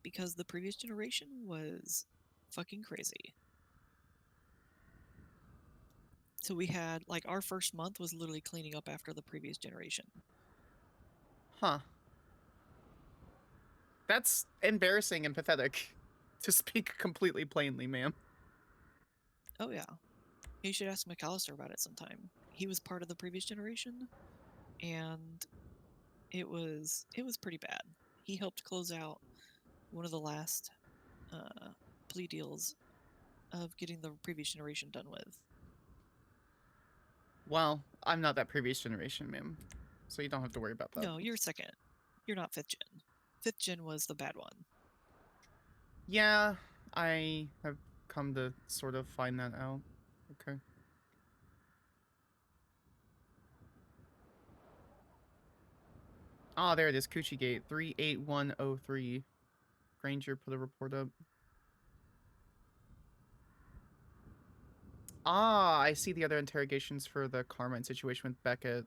Because the previous generation was fucking crazy. So we had, our first month was literally cleaning up after the previous generation. Huh. That's embarrassing and pathetic, to speak completely plainly, ma'am. Oh, yeah. You should ask McAllister about it sometime. He was part of the previous generation, and it was pretty bad. He helped close out one of the last plea deals of getting the previous generation done with. Well, I'm not that previous generation, ma'am, so you don't have to worry about that. No, you're second. You're not 5th gen. 5th gen was the bad one. Yeah, I have come to sort of find that out. Okay. Ah, there it is. Coochie Gate 38103. Granger put a report up. Ah, I see the other interrogations for the Carmine situation with Beckett.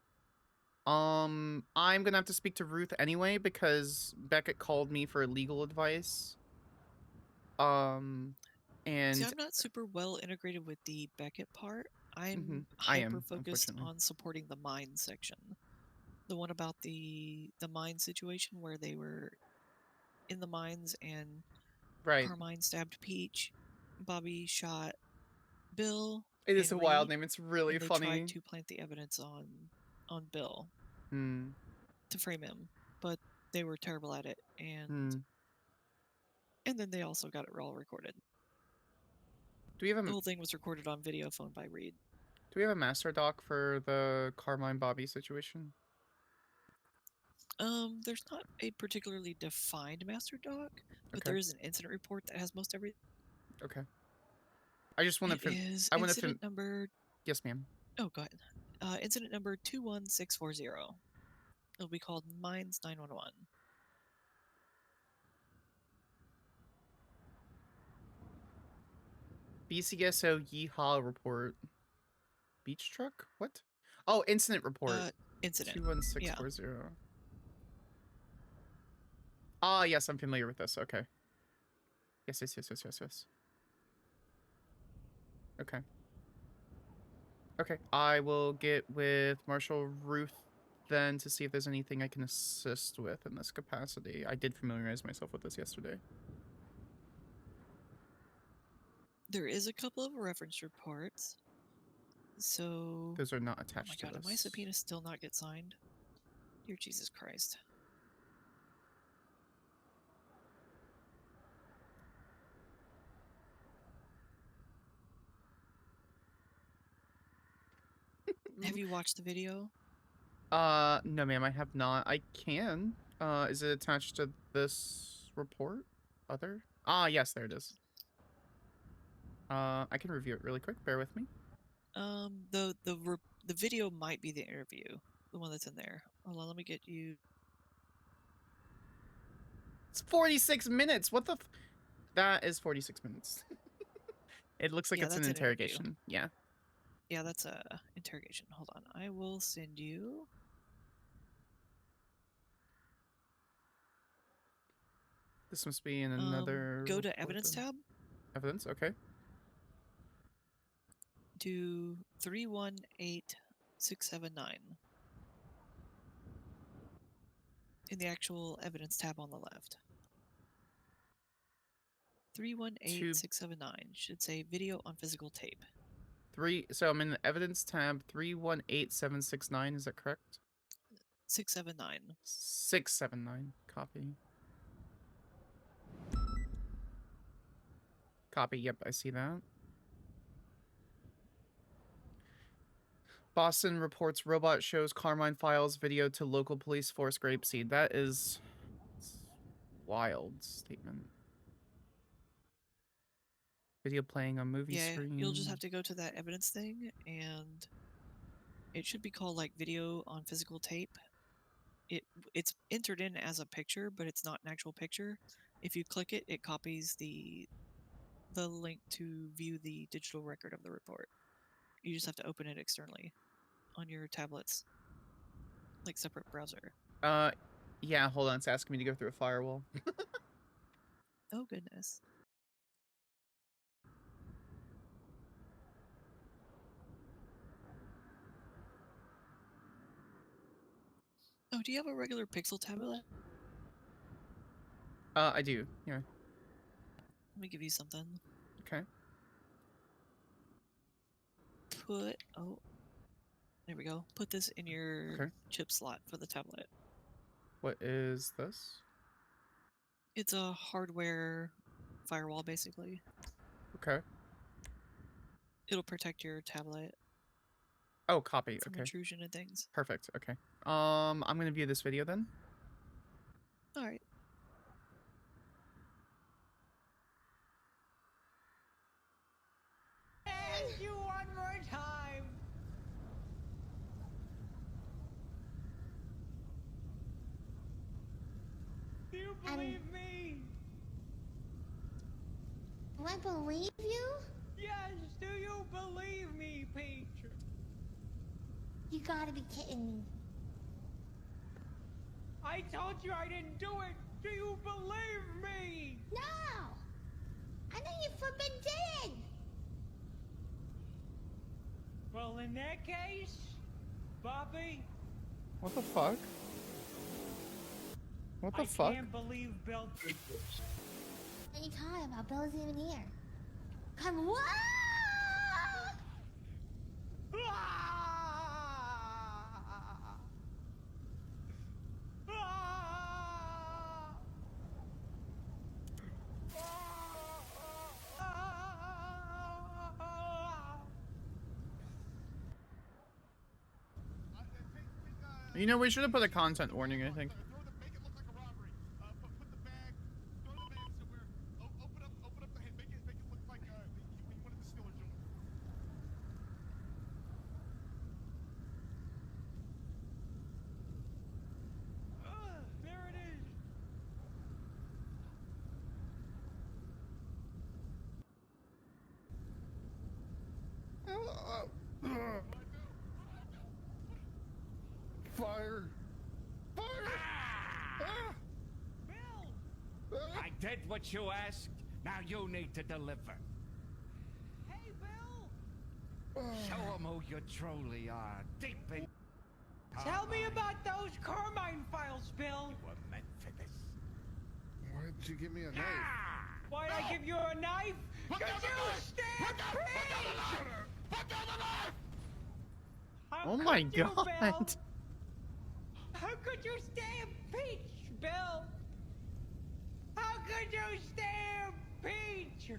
I'm gonna have to speak to Ruth anyway because Beckett called me for legal advice. And See, I'm not super well integrated with the Beckett part. I'm I am, hyper focused unfortunately. on supporting the mine section. The one about the mine situation where they were in the mines and Right. Carmine stabbed Peach, Bobby shot Bill. It is a wild Henry, name. It's really and they funny. tried to plant the evidence on Bill to frame him, but they were terrible at it, and then they also got it all recorded. Do we have the whole thing was recorded on video phone by Reed. Do we have a master doc for the Carmine Bobby situation? There's not a particularly defined master doc, but Okay. there is an incident report that has most everything. Okay. I just want to. Is I want to. incident number. Yes, ma'am. Oh, go ahead. Incident number 21640. It'll be called Mines 911. BCSO Yeehaw report. Beach truck? What? Oh, incident report. Incident. 21640. Ah, yes, I'm familiar with this. Okay. Yes. Okay. Okay. I will get with Marshal Ruth then to see if there's anything I can assist with in this capacity. I did familiarize myself with this yesterday. There is a couple of reference reports. So those are not attached to this. Oh my god, did my subpoena still not get signed? Dear Jesus Christ. Have you watched the video? No ma'am, I have not. I can. Is it attached to this report? Other? Ah, yes, there it is. I can review it really quick. Bear with me. The video might be the interview, the one that's in there. Hold on, let me get you. It's 46 minutes. What the? That is 46 minutes. It looks like it's an interrogation. Yeah. Yeah, that's a interrogation. Hold on, I will send you. This must be in another. Go to evidence tab. Evidence, okay. Do 318679 in the actual evidence tab on the left. 318679 should say video on physical tape. So I'm in the evidence tab 318769. Is that correct? 679. 679. Copy. Copy. Yep, I see that. Boston reports robot shows Carmine files video to local police force Grapeseed. That is wild statement. Video playing on movie screen. You'll just have to go to that evidence thing, and it should be called like video on physical tape. It's entered in as a picture, but it's not an actual picture. If you click it, it copies the link to view the digital record of the report. You just have to open it externally on your tablets, like separate browser. Yeah, hold on. It's asking me to go through a firewall. Oh, goodness. Oh, do you have a regular Pixel tablet? I do, yeah. Let me give you something. Okay. There we go. Put this in your chip slot for the tablet. What is this? It's a hardware firewall, basically. Okay. It'll protect your tablet. Oh, copy. From intrusion and things. Perfect. Okay. I'm gonna view this video then. All right. Ask you one more time. Do you believe me? I believe you? Yes, do you believe me, Peach? You gotta be kidding me. I told you I didn't do it. Do you believe me? No! I know you flippin' did! Well, in that case, Bobby, What the fuck? What the I fuck? can't believe Bill did this. What are you talking about? Bill's even here. Come what? You know, we should have put a content warning, I think. There it is. Fire! Fire! I did what you asked. Now you need to deliver. Hey, Bill! Show them who you truly are. Deep in. Tell me about those Carmine files, Bill. You were meant for this. Why did you give me a knife? Why'd I give you a knife? Cause you stabbed Peach! Put down the knife! How Oh my could you, Bill? god. How could you stab Peach, Bill? How could you stab Peach?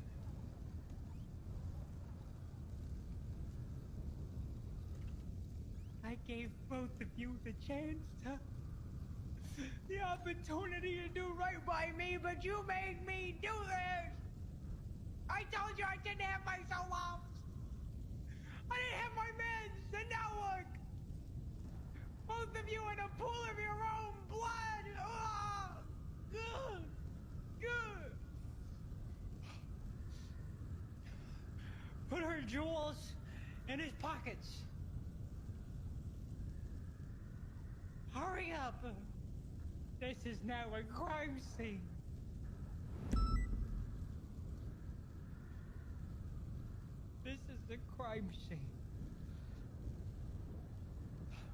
I gave both of you the chance to, the opportunity to do right by me, but you made me do this. I told you I didn't have my soul. I didn't have my meds, and now look. Both of you in a pool of your own blood. Oh, good. Good. Put her jewels in his pockets. Hurry up. This is now a crime scene. This is the crime scene.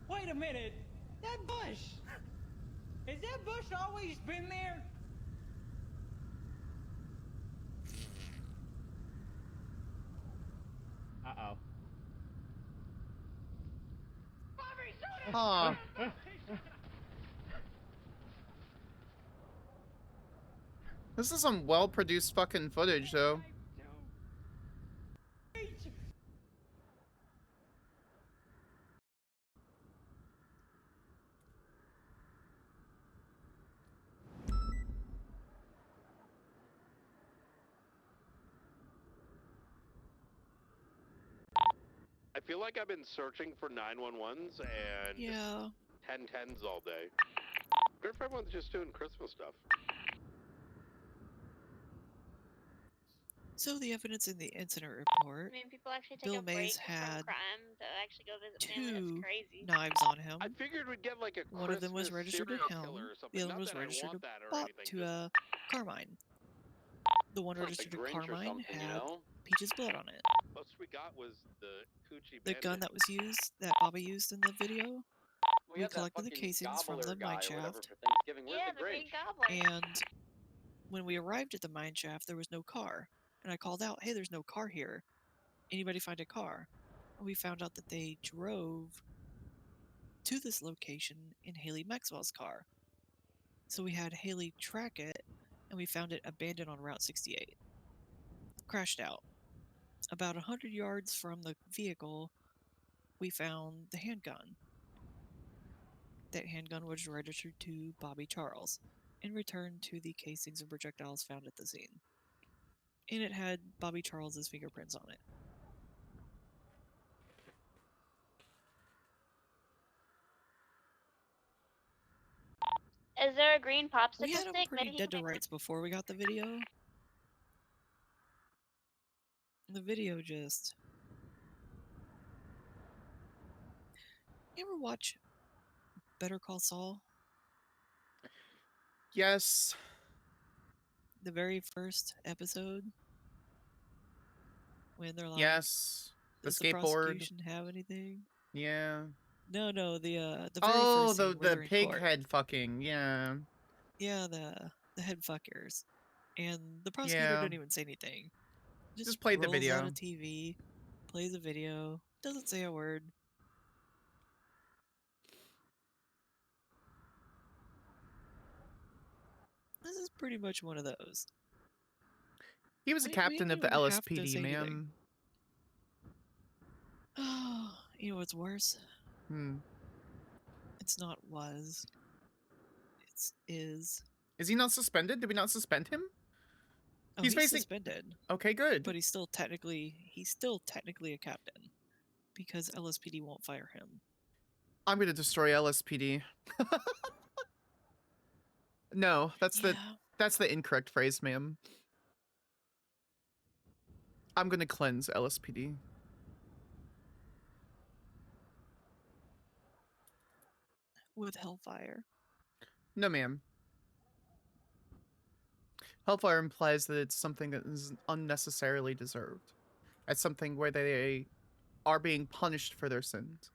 Wait a minute. That bush. Has that bush always been there? Uh-oh. Huh. This is some well-produced fucking footage, though. I feel like I've been searching for 911s and Yeah. 1010s all day. What if everyone's just doing Christmas stuff? So the evidence in the incident report, I mean, people actually take Bill a break Mays from had crime to actually go visit family. That's two crazy. knives on him. I figured we'd get like a One of them was Christmas registered to serial him. killer or something. The other Not one was that I registered want that or to, anything. to just Carmine. The one like the registered to Grinch or Carmine something, you had know? Peach's blood on it. Most we got was the coochie The gun bandit. that was used, that Bobby used in the video, we had that collected the fucking casings from gobbler the guy mine or whatever shaft. for Thanksgiving. Where's Yeah, the the Green Grinch? Goblin. And when we arrived at the mine shaft, there was no car. And I called out, hey, there's no car here. Anybody find a car? And we found out that they drove to this location in Haley Maxwell's car. So we had Haley track it, and we found it abandoned on Route 68. Crashed out. About 100 yards from the vehicle, we found the handgun. That handgun was registered to Bobby Charles, in return to the casings and projectiles found at the scene. And it had Bobby Charles's fingerprints on it. Is there a green popsicle We had him stick? pretty Maybe he dead can to make rights before we got the video. The video just. You ever watch Better Call Saul? Yes. The very first episode? When they're like, Yes. The does the skateboard. prosecution have anything? Yeah. No, the very Oh, first scene where the they're in pig court. head fucking. Yeah. Yeah, the head fuckers. And the prosecutor Yeah. didn't even say anything. Just played the rolls video. out a TV, plays a video, doesn't say a word. This is pretty much one of those. He was a We captain didn't of the even have to LSPD, say anything. man. Oh, you know what's worse? Hmm. It's not was. It's is. Is he not suspended? Did we not suspend him? Oh, He's facing- suspended. Okay, good. But he's still technically a captain because LSPD won't fire him. I'm gonna destroy LSPD. No, that's the incorrect phrase, ma'am. I'm gonna cleanse LSPD. With Hellfire. No, ma'am. Hellfire implies that it's something that is unnecessarily deserved. It's something where they are being punished for their sins.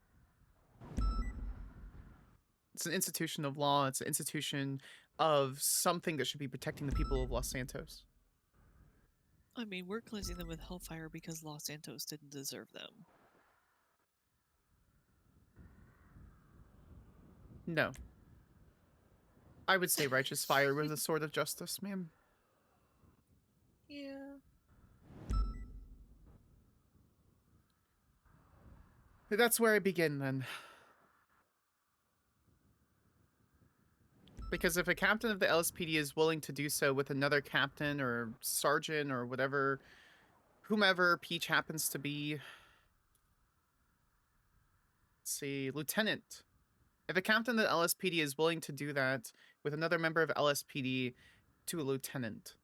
It's an institution of law. It's an institution of something that should be protecting the people of Los Santos. I mean, we're cleansing them with Hellfire because Los Santos didn't deserve them. No. I would say righteous fire with the sword of justice, ma'am. Yeah. That's where I begin, then. Because if a captain of the LSPD is willing to do so with another captain or sergeant or whatever, whomever Peach happens to be, let's see, lieutenant. If a captain of the LSPD is willing to do that with another member of LSPD to a lieutenant,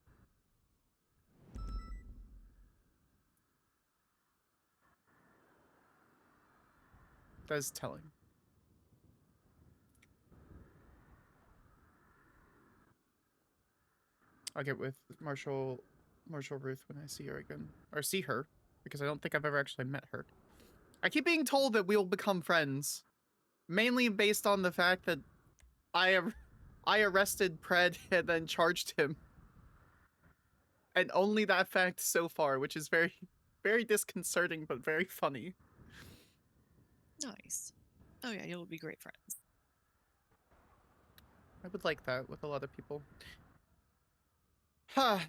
that is telling. I'll get with Marshal Ruth when I see her again. Or see her, because I don't think I've ever actually met her. I keep being told that we'll become friends. Mainly based on the fact that I arrested Pred and then charged him. And only that fact so far, which is very, very disconcerting, but very funny. Nice. Oh yeah, you'll be great friends. I would like that with a lot of people. Huh.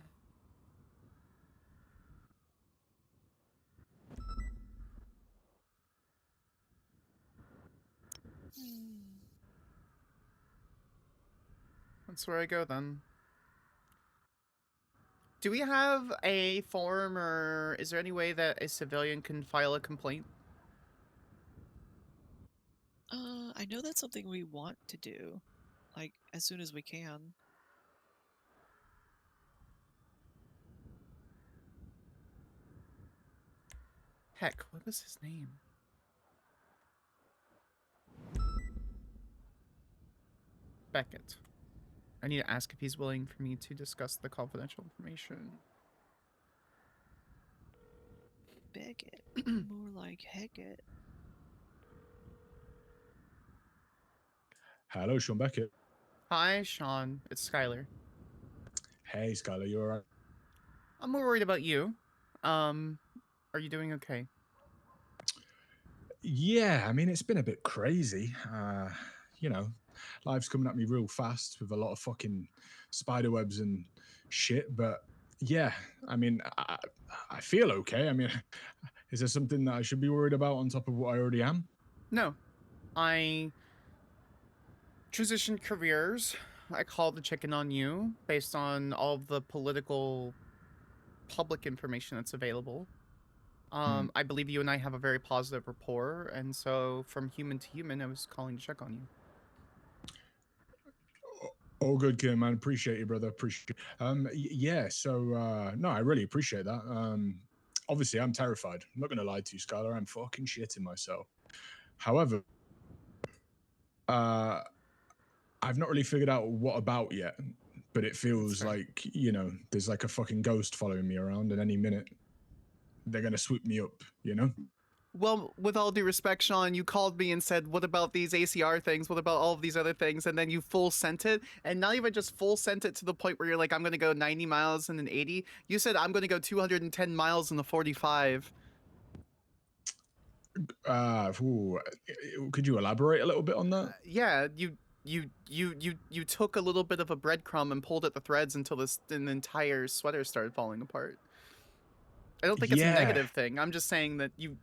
That's where I go then. Do we have a form, or is there any way that a civilian can file a complaint? I know that's something we want to do, like, as soon as we can. Heck, what was his name? Beckett. I need to ask if he's willing for me to discuss the confidential information. Beckett. More like Heckett. Hello, Sean Beckett. Hi, Sean. It's Skyler. Hey, Skyler, you alright? I'm more worried about you. Are you doing okay? Yeah, I mean, it's been a bit crazy. You know, life's coming at me real fast with a lot of fucking spider webs and shit. But yeah, I mean, I feel okay. I mean, is there something that I should be worried about on top of what I already am? No. I transitioned careers. I called to check in on you based on all of the political public information that's available. I believe you and I have a very positive rapport, and so from human to human, I was calling to check on you. Oh, good, Kim, man. Appreciate you, brother. Appreciate you. Yeah, so, no, I really appreciate that. obviously I'm terrified. I'm not going to lie to you, Skyler. I'm fucking shitting myself. However, I've not really figured out what about yet, but it feels like, you know, there's like a fucking ghost following me around, and any minute they're going to swoop me up, you know? Well, with all due respect, Sean, you called me and said, what about these ACR things? What about all of these other things? And then you full sent it, and not even just full sent it to the point where you're like, I'm going to go 90 miles in an 80. You said, I'm going to go 210 miles in the 45. Could you elaborate a little bit on that? Yeah, you took a little bit of a breadcrumb and pulled at the threads until an entire sweater started falling apart. I don't think it's a negative thing. I'm just saying that you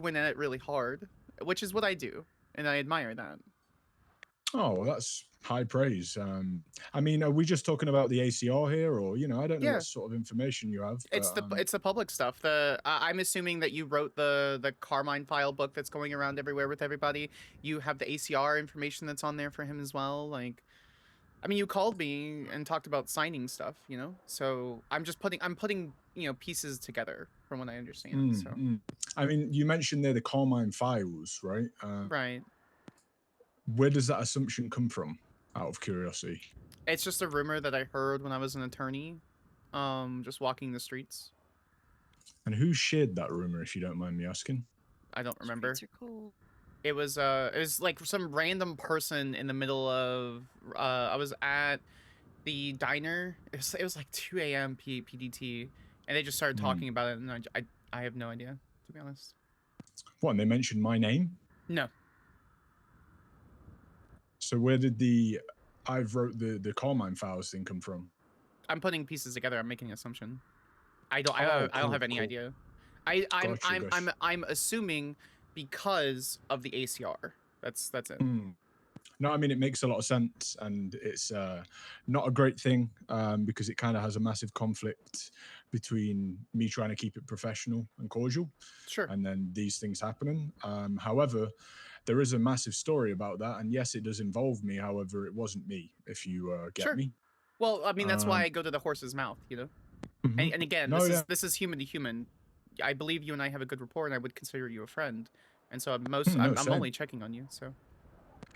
went at it really hard, which is what I do, and I admire that. Oh, well, that's high praise. I mean, are we just talking about the ACR here, or, you know, I don't know what sort of information you have. But, It's the public stuff. I'm assuming that you wrote the Carmine file book that's going around everywhere with everybody. You have the ACR information that's on there for him as well. Like, I mean, you called me and talked about signing stuff, you know. So I'm putting you know, pieces together from what I understand. I mean, you mentioned there the Carmine files, right? Right. Where does that assumption come from, out of curiosity? It's just a rumor that I heard when I was an attorney, just walking the streets. And who shared that rumor, if you don't mind me asking? I don't remember. Streets are cool. It was like some random person in the middle of I was at the diner. It was like 2 a.m. PDT, and they just started talking about it, and I have no idea, to be honest. What, and they mentioned my name? No. So where did I've wrote the Carmine files thing come from? I'm putting pieces together. I'm making an assumption. I don't have any idea. I'm assuming because of the ACR. That's it. No, I mean, it makes a lot of sense, and it's not a great thing because it kind of has a massive conflict between me trying to keep it professional and cordial, and then these things happening. However, there is a massive story about that, and yes, it does involve me. However, it wasn't me, if you get me. Well, I mean, that's why I go to the horse's mouth, you know. And again, this is human to human. I believe you and I have a good rapport, and I would consider you a friend. And so I'm only checking on you. So.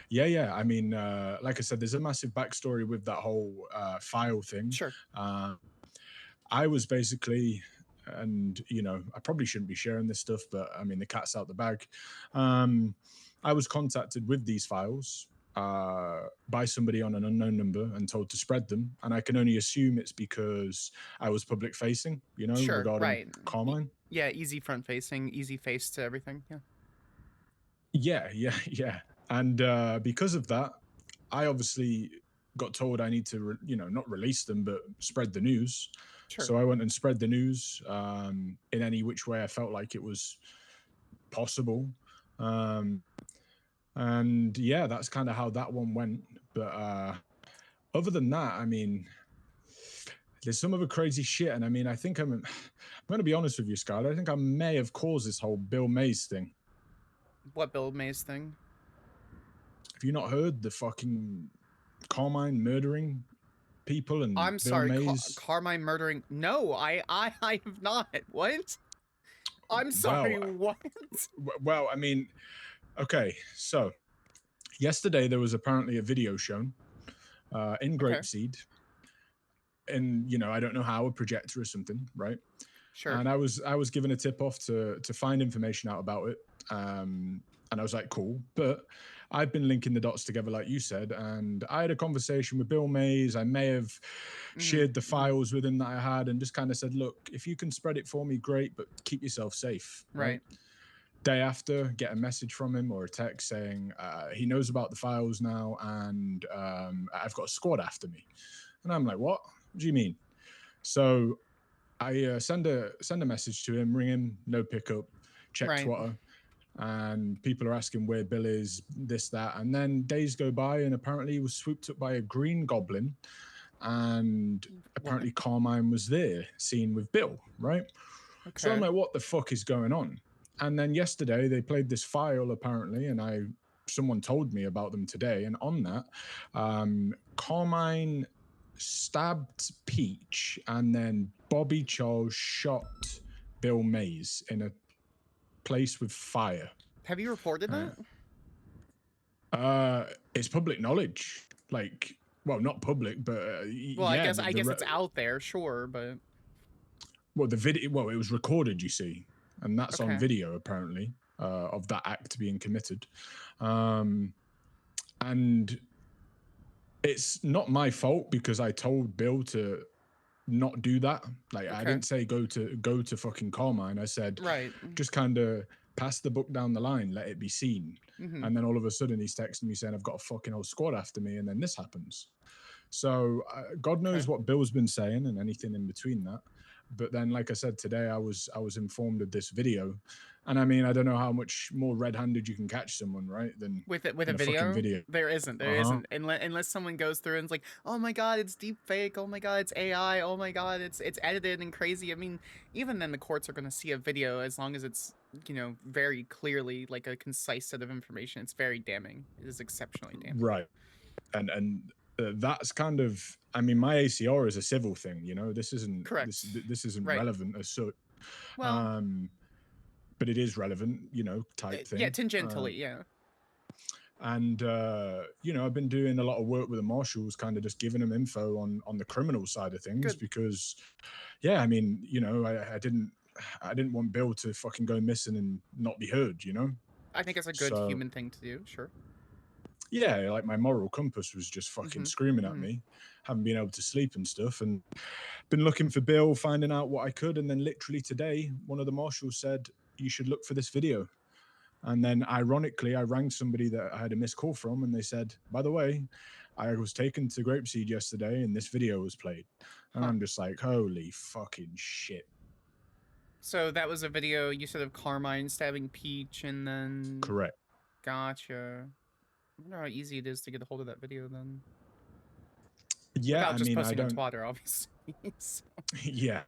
Yeah. I mean, like I said, there's a massive backstory with that whole file thing. I was basically, and you know, I probably shouldn't be sharing this stuff, but I mean, the cat's out the bag. I was contacted with these files by somebody on an unknown number and told to spread them, and I can only assume it's because I was public facing, you know, regarding Carmine. Yeah, easy front facing, easy face to everything. Yeah. And because of that, I obviously got told I need to, you know, not release them, but spread the news. So I went and spread the news in any which way I felt like it was possible. And yeah, that's kind of how that one went. But other than that, I mean, there's some other crazy shit. And I mean, I think I'm going to be honest with you, Skyler. I think I may have caused this whole Bill Mays thing. What Bill Mays thing? Have you not heard the fucking Carmine murdering people and I'm Bill sorry, Mays? Carmine murdering? No, I have not. What? I'm sorry, what? Well, I mean, okay, so yesterday there was apparently a video shown in Grapeseed, and you know, I don't know how, a projector or something, right? And I was given a tip off to find information out about it, and I was like, cool, but I've been linking the dots together, like you said, and I had a conversation with Bill Mays. I may have shared the files with him that I had and just kind of said, look, if you can spread it for me, great, but keep yourself safe. Right. Day after, get a message from him or a text saying he knows about the files now, and I've got a squad after me. And I'm like, what do you mean? So I send a message to him, ring him, no pickup, check Twitter. And people are asking where Bill is, this, that. And then days go by, and apparently he was swooped up by a green goblin. And apparently Carmine was there, seen with Bill, right? So I'm like, what the fuck is going on? And then yesterday they played this file, apparently, and someone told me about them today. And on that, Carmine stabbed Peach, and then Bobby Charles shot Bill Mays in a place with fire. Have you reported that? It's public knowledge. Like, well, not public, but Well, yeah. I guess it's out there, sure, but well, the video. Well, it was recorded, you see, and that's on Okay. video apparently of that act being committed, and it's not my fault because I told Bill to not do that. Like, I Okay. didn't say go to fucking Carmine. I said Right. just kind of pass the book down the line, let it be seen. Mhm. And then all of a sudden he's texting me saying I've got a fucking whole squad after me, and then this happens. So God knows what Bill's been saying and anything in between that. But then, like I said today, I was informed of this video, and I mean, I don't know how much more red-handed you can catch someone, right? Than with a fucking video? There isn't. Uh-huh. Unless someone goes through and it's like, oh my god, it's deep fake. Oh my god, it's AI. Oh my god, it's edited and crazy. I mean, even then, the courts are gonna see a video as long as it's, you know, very clearly like a concise set of information. It's very damning. It is exceptionally damning. Right. And that's kind of, I mean, my ACR is a civil thing, you know. This isn't Correct. This isn't Right. relevant as such. Well- But it is relevant, you know, type thing. Yeah, tangentially, yeah. And you know, I've been doing a lot of work with the Marshals, kind of just giving them info on the criminal side of things. Good. Because yeah, I mean, you know, I didn't want Bill to fucking go missing and not be heard, you know. I think it's a good So- human thing to do. Sure. Yeah, like my moral compass was just fucking screaming at mhm. me. Haven't been able to sleep and stuff, and been looking for Bill, finding out what I could, and then literally today, one of the Marshals said you should look for this video. And then ironically, I rang somebody that I had a missed call from, and they said, by the way, I was taken to Grapeseed yesterday and this video was played. And I'm just like, holy fucking shit. So that was a video you said of Carmine stabbing Peach, and then Correct. Gotcha. I wonder how easy it is to get a hold of that video then. Yeah, Without I just mean, I posting on don't. Twitter, obviously. So- Yeah.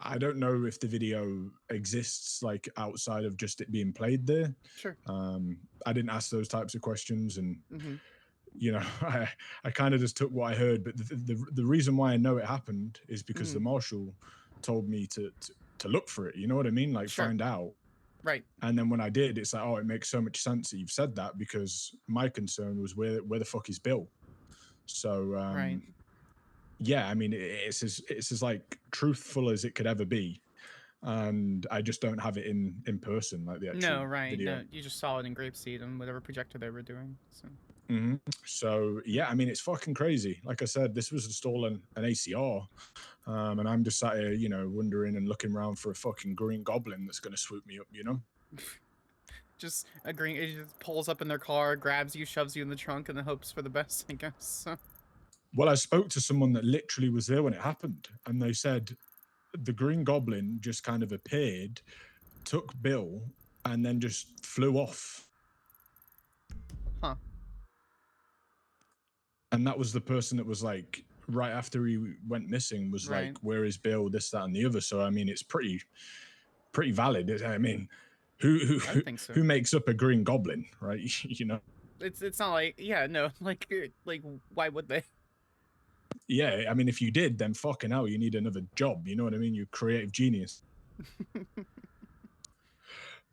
I don't know if the video exists like outside of just it being played there. Sure. I didn't ask those types of questions, and Mhm. you know, I kind of just took what I heard. But the reason why I know it happened is because the marshal told me to look for it. You know what I mean? Like Sure. find out. Right. And then when I did, it's like, oh, it makes so much sense that you've said that, because my concern was where the fuck is Bill? So Right. yeah, I mean, it's as like truthful as it could ever be, and I just don't have it in person, like the actual No, right. video. No, you just saw it in Grapeseed and whatever projector they were doing. So So yeah, I mean, it's fucking crazy. Like I said, this was installed an ACR, and I'm just sat here, you know, wondering and looking around for a fucking green goblin that's gonna swoop me up, you know. just agreeing, it just pulls up in their car, grabs you, shoves you in the trunk, and then hopes for the best, I guess. So. Well, I spoke to someone that literally was there when it happened, and they said the green goblin just kind of appeared, took Bill, and then just flew off. Huh. And that was the person that was like, right after he went missing, was Right. like, where is Bill, this, that, and the other. So I mean, it's pretty valid. I mean, who I think so. who makes up a green goblin, right? You know. It's not like, yeah, no, like why would they? Yeah, I mean, if you did, then fucking hell, you need another job. You know what I mean? You creative genius.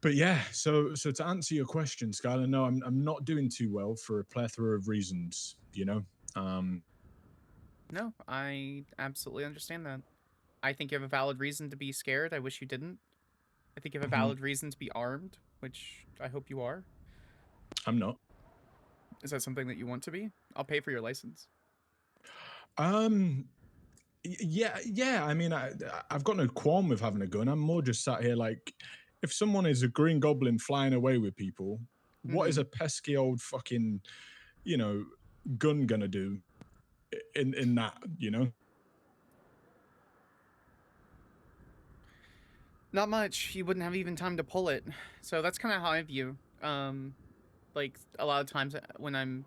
But yeah, so to answer your question, Skyler, no, I'm not doing too well for a plethora of reasons. You know. No, I absolutely understand that. I think you have a valid reason to be scared. I wish you didn't. I think you have a valid reason to be armed, which I hope you are. I'm not. Is that something that you want to be? I'll pay for your license. Yeah. I mean, I've got no qualm with having a gun. I'm more just sat here like, if someone is a green goblin flying away with people, what is a pesky old fucking, you know, gun gonna do in that, you know? Not much. You wouldn't have even time to pull it. So that's kind of how I view. Like a lot of times when I'm,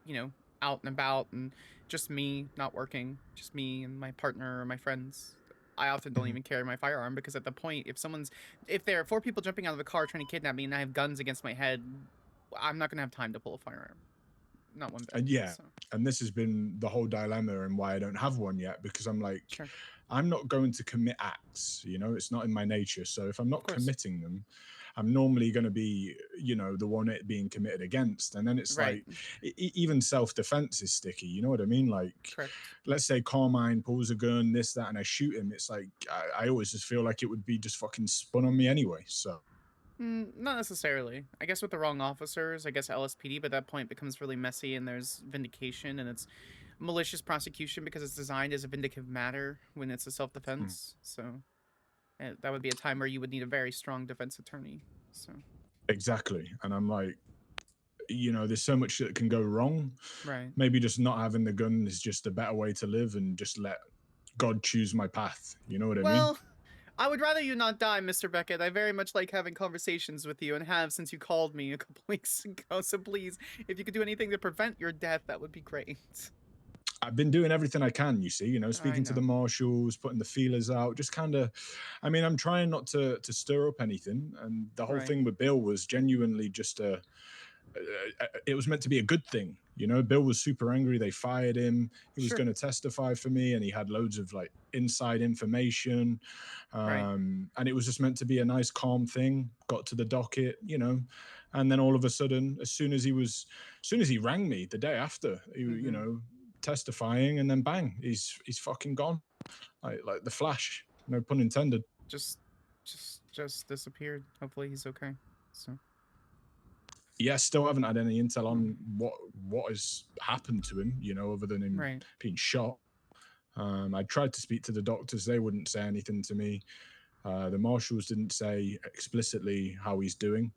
you know, out and about and just me not working, just me and my partner or my friends, I often don't even carry my firearm, because at the point, if there are 4 people jumping out of the car trying to kidnap me and I have guns against my head, I'm not gonna have time to pull a firearm. Not one bit. And yeah, so. and this has been the whole dilemma and why I don't have one yet, because I'm like, Sure. I'm not going to commit acts. You know, it's not in my nature. So if I'm not course. committing them, I'm normally going to be, you know, the one it being committed against. And then it's Right. like, even self-defense is sticky. You know what I mean? Like, Correct. let's say Carmine pulls a gun, this, that, and I shoot him. It's like, I always just feel like it would be just fucking spun on me anyway. So. Not necessarily. I guess with the wrong officers, I guess LSPD, but at that point it becomes really messy and there's vindication and it's malicious prosecution because it's designed as a vindicative matter when it's a self-defense. So that would be a time where you would need a very strong defense attorney. So Exactly. And I'm like, you know, there's so much that can go wrong. Right. Maybe just not having the gun is just a better way to live and just let God choose my path. You know what I mean? Well, I would rather you not die, Mr. Beckett. I very much like having conversations with you and have since you called me a couple weeks ago. So please, if you could do anything to prevent your death, that would be great. I've been doing everything I can, you see, you know, speaking to the know. marshals, putting the feelers out, just kind of, I mean, I'm trying not to stir up anything. And the whole Right. thing with Bill was genuinely just it was meant to be a good thing. You know, Bill was super angry. They fired him. He was Sure. going to testify for me and he had loads of like inside information. And it was just meant to be a nice, calm thing. Got to the docket, you know, and then all of a sudden, as soon as he rang me the day after, you know, testifying, and then bang, he's fucking gone. Like the Flash, no pun intended. Just disappeared. Hopefully he's okay. So. Yeah, still haven't had any intel on what has happened to him, you know, other than him being shot. I tried to speak to the doctors. They wouldn't say anything to me. The marshals didn't say explicitly how he's doing.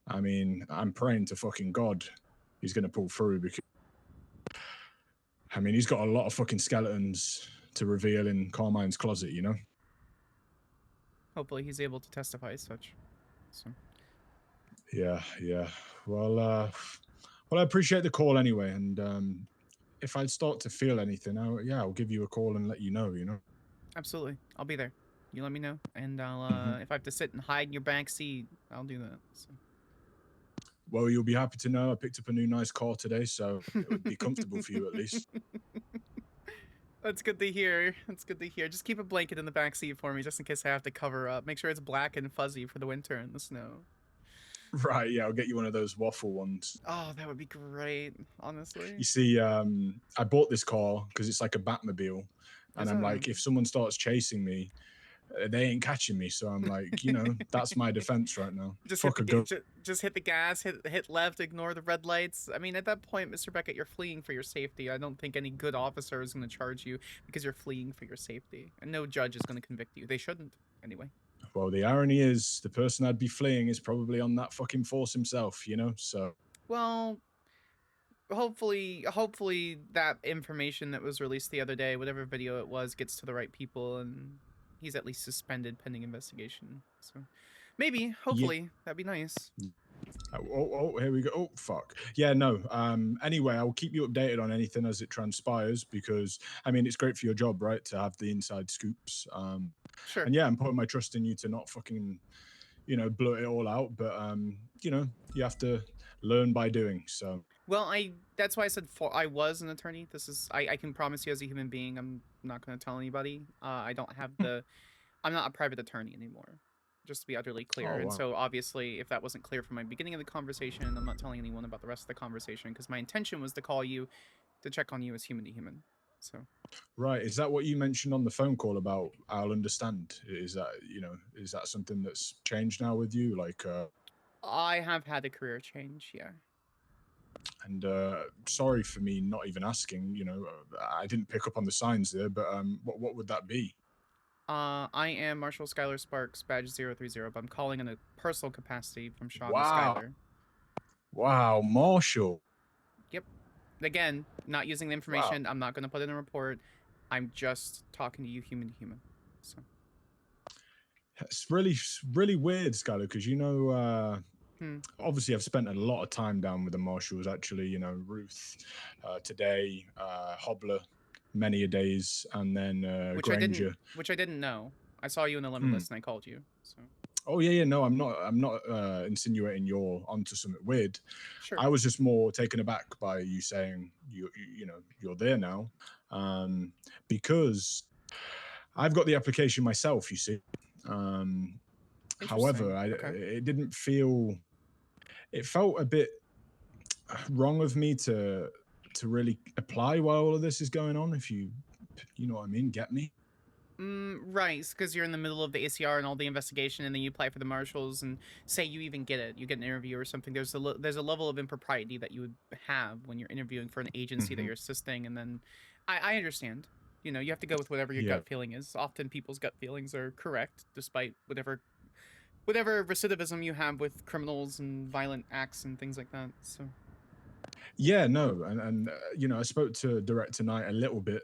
I mean, I'm praying to fucking God he's going to pull through because, I mean, he's got a lot of fucking skeletons to reveal in Carmine's closet, you know? Hopefully he's able to testify as such. So. Yeah. Well, I appreciate the call anyway. And if I start to feel anything, I'll give you a call and let you know, you know? Absolutely. I'll be there. You let me know. And I'll, if I have to sit and hide in your back seat, I'll do that. So. Well, you'll be happy to know I picked up a new nice car today, so it would be comfortable for you at least. That's good to hear. That's good to hear. Just keep a blanket in the back seat for me, just in case I have to cover up. Make sure it's black and fuzzy for the winter and the snow. Right, yeah, I'll get you one of those waffle ones. Oh, that would be great, honestly. You see, I bought this car because it's like a Batmobile, and I'm like, if someone starts chasing me, they ain't catching me. So I'm like, you know, that's my defense right now. Just Fuck hit a the just hit the gas, hit left, ignore the red lights. I mean, at that point, Mr. Beckett, you're fleeing for your safety. I don't think any good officer is going to charge you because you're fleeing for your safety, and no judge is going to convict you. They shouldn't, anyway. Well, the irony is, the person I'd be fleeing is probably on that fucking force himself, you know. So. Well, hopefully that information that was released the other day, whatever video it was, gets to the right people and he's at least suspended pending investigation. So maybe, hopefully, that'd be nice. Oh, here we go. Oh, fuck. Yeah, no. Anyway, I will keep you updated on anything as it transpires because, I mean, it's great for your job, right? To have the inside scoops. Sure. And yeah, I'm putting my trust in you to not fucking, you know, blow it all out. But, you know, you have to learn by doing. So. Well, that's why I said I was an attorney. This is, I can promise you as a human being, I'm not going to tell anybody. I don't have I'm not a private attorney anymore, just to be utterly clear. And so obviously, if that wasn't clear from my beginning of the conversation, I'm not telling anyone about the rest of the conversation because my intention was to call you to check on you as human to human. So. Right. Is that what you mentioned on the phone call about I'll understand? Is that, you know, is that something that's changed now with you? Like, I have had a career change, yeah. And sorry for me not even asking, you know, I didn't pick up on the signs there, but what would that be? I am Marshal Skyler Sparks, badge 030, but I'm calling in a personal capacity from Sean Wow. and Skyler. Wow, Marshal. Yep. Again, not using the information. I'm not going to put it in a report. I'm just talking to you human to human. So. It's really weird, Skyler, because, you know, obviously I've spent a lot of time down with the Marshals, actually, you know, Ruth, today, Hobbler, many a days, and then Granger. Which I didn't know. I saw you in the limit list and I called you. So. Oh yeah, no, I'm not insinuating you're onto something weird. Sure. I was just more taken aback by you saying you know you're there now, because I've got the application myself, you see. However, it didn't feel. It felt a bit wrong of me to really apply while all of this is going on. If you know what I mean, get me? Right, because you're in the middle of the ACR and all the investigation, and then you apply for the Marshals, and say you even get it, you get an interview or something. There's a level of impropriety that you would have when you're interviewing for an agency that you're assisting, and then I understand. You know, you have to go with whatever your gut feeling is. Often people's gut feelings are correct, despite whatever recidivism you have with criminals and violent acts and things like that. So. Yeah, no, and you know, I spoke to Director Knight a little bit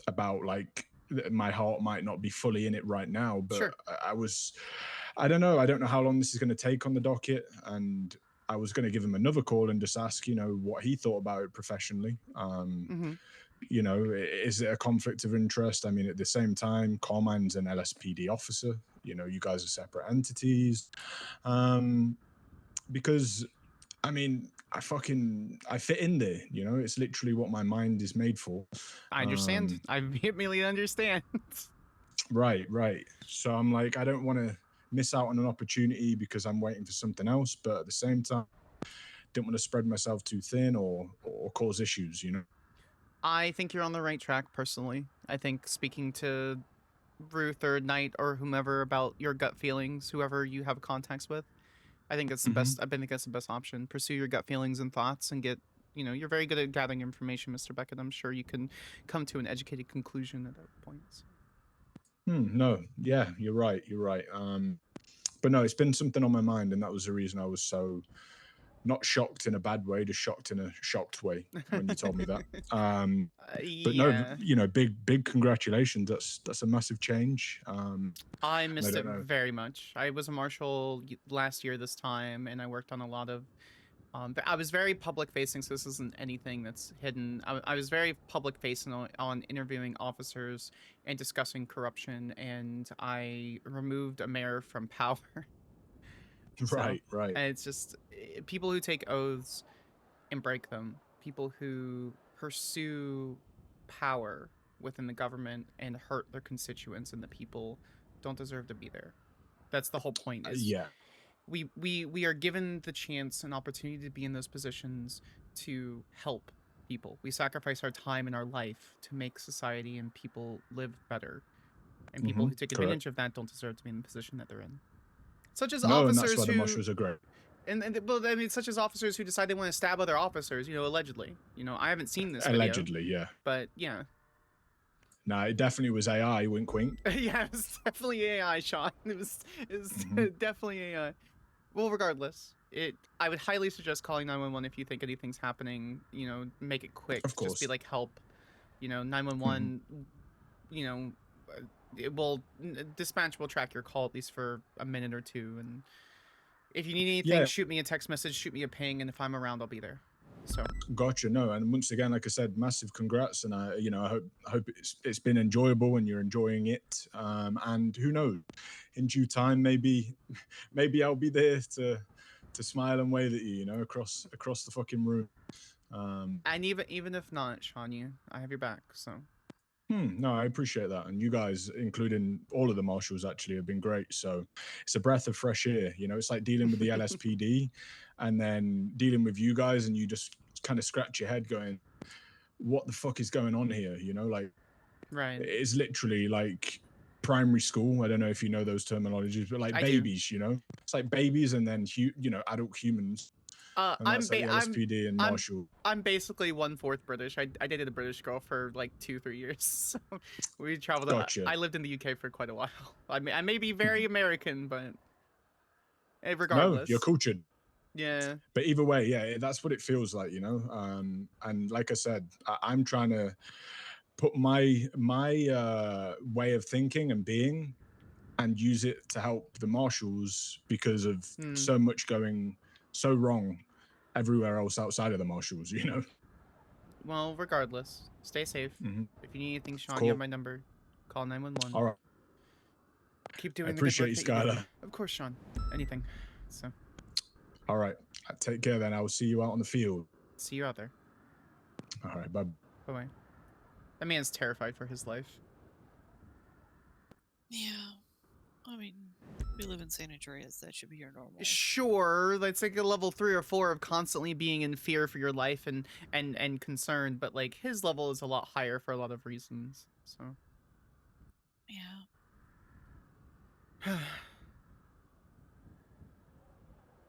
about like my heart might not be fully in it right now, but I don't know how long this is going to take on the docket, and I was going to give him another call and just ask, you know, what he thought about it professionally. You know, is it a conflict of interest? I mean, at the same time, Carmine's an LSPD officer. You know, you guys are separate entities. Because, I mean, I fit in there. You know, it's literally what my mind is made for. I understand. I immediately understand. Right. So I'm like, I don't want to miss out on an opportunity because I'm waiting for something else. But at the same time, didn't want to spread myself too thin or cause issues, you know? I think you're on the right track, personally. I think speaking to Ruth or Knight or whomever about your gut feelings, whoever you have contacts with, I think that's the best. I think that's the best option. Pursue your gut feelings and thoughts, and get. You know, you're very good at gathering information, Mr. Beckett. I'm sure you can come to an educated conclusion at that point. No, yeah, you're right. But no, it's been something on my mind, and that was the reason I was so not shocked in a bad way, just shocked in a shocked way when you told me that. But no, you know, big congratulations. That's a massive change. I missed it very much. I was a marshal last year this time, and I worked on a lot of. I was very public facing, so this isn't anything that's hidden. I was very public facing on interviewing officers and discussing corruption, and I removed a mayor from power. Right. And it's just people who take oaths and break them, people who pursue power within the government and hurt their constituents and the people don't deserve to be there. That's the whole point. We are given the chance and opportunity to be in those positions to help people. We sacrifice our time and our life to make society and people live better. And people who take advantage of that don't deserve to be in the position that they're in. Such as officers and that's why the Marshals are great. Well, I mean, such as officers who decide they want to stab other officers, you know, allegedly. You know, I haven't seen this allegedly, video, yeah. But, yeah. No, it definitely was AI, wink, wink. Yeah, it was definitely AI, Sean. It was definitely AI. Well, regardless, I would highly suggest calling 911 if you think anything's happening. You know, make it quick. Of course. Just be like, help. You know, 911, you know, dispatch will track your call at least for a minute or two. And if you need anything, shoot me a text message, shoot me a ping, and if I'm around, I'll be there. So. Gotcha. No, and once again, like I said, massive congrats, and I hope it's been enjoyable and you're enjoying it. And who knows, in due time, maybe I'll be there to smile and wave at you, you know, across the fucking room. And even if not, Sean, I have your back. So. No, I appreciate that, and you guys, including all of the Marshals, actually have been great. So it's a breath of fresh air. You know, it's like dealing with the LSPD, and then dealing with you guys, and you just kind of scratch your head, going, "What the fuck is going on here?" You know, like, right? It's literally like primary school. I don't know if you know those terminologies, but like babies. You know, it's like babies, and then adult humans. I'm LSPD and Marshal. I'm basically 1/4 British. I dated a British girl for like 2-3 years. So we traveled. Gotcha. I lived in the UK for quite a while. I may be very American, but regardless. No, you're cultured. Yeah. But either way, yeah, that's what it feels like, you know. And like I said, I'm trying to put my way of thinking and being, and use it to help the Marshals because of so much going so wrong everywhere else outside of the Marshals, you know. Well, regardless, stay safe. If you need anything, Sean, Cool. you have my number. Call 911. All right. Keep doing I the appreciate good you, work that Skyler. do. Of course, Sean. Anything. So. All right. Take care then. I will see you out on the field. See you out there. All right. Bye. Bye-bye. That man's terrified for his life. We live in San Andreas. That should be your normal. Sure, that's like a level 3 or 4 of constantly being in fear for your life and concerned, but like his level is a lot higher for a lot of reasons. So Yeah.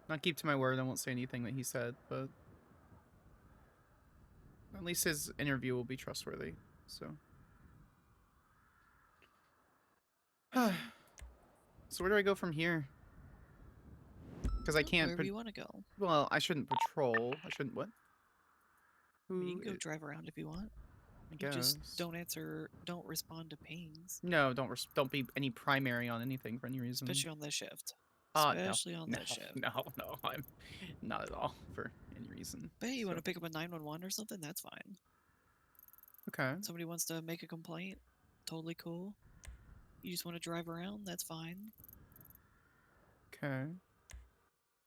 Not keep to my word. I won't say anything that he said, but at least his interview will be trustworthy. So. So where do I go from here? Because I can't. Wherever you want to go. Well, I shouldn't patrol. I shouldn't what? You can go drive around if you want. I You just guess. don't respond to pings. No, don't be any primary on anything for any reason. Especially on this shift. No. Especially on this shift. No, I'm not at all for any reason. But hey, you want to pick up a 911 or something? That's fine. Okay. Somebody wants to make a complaint? Totally cool. You just want to drive around? That's fine. Okay.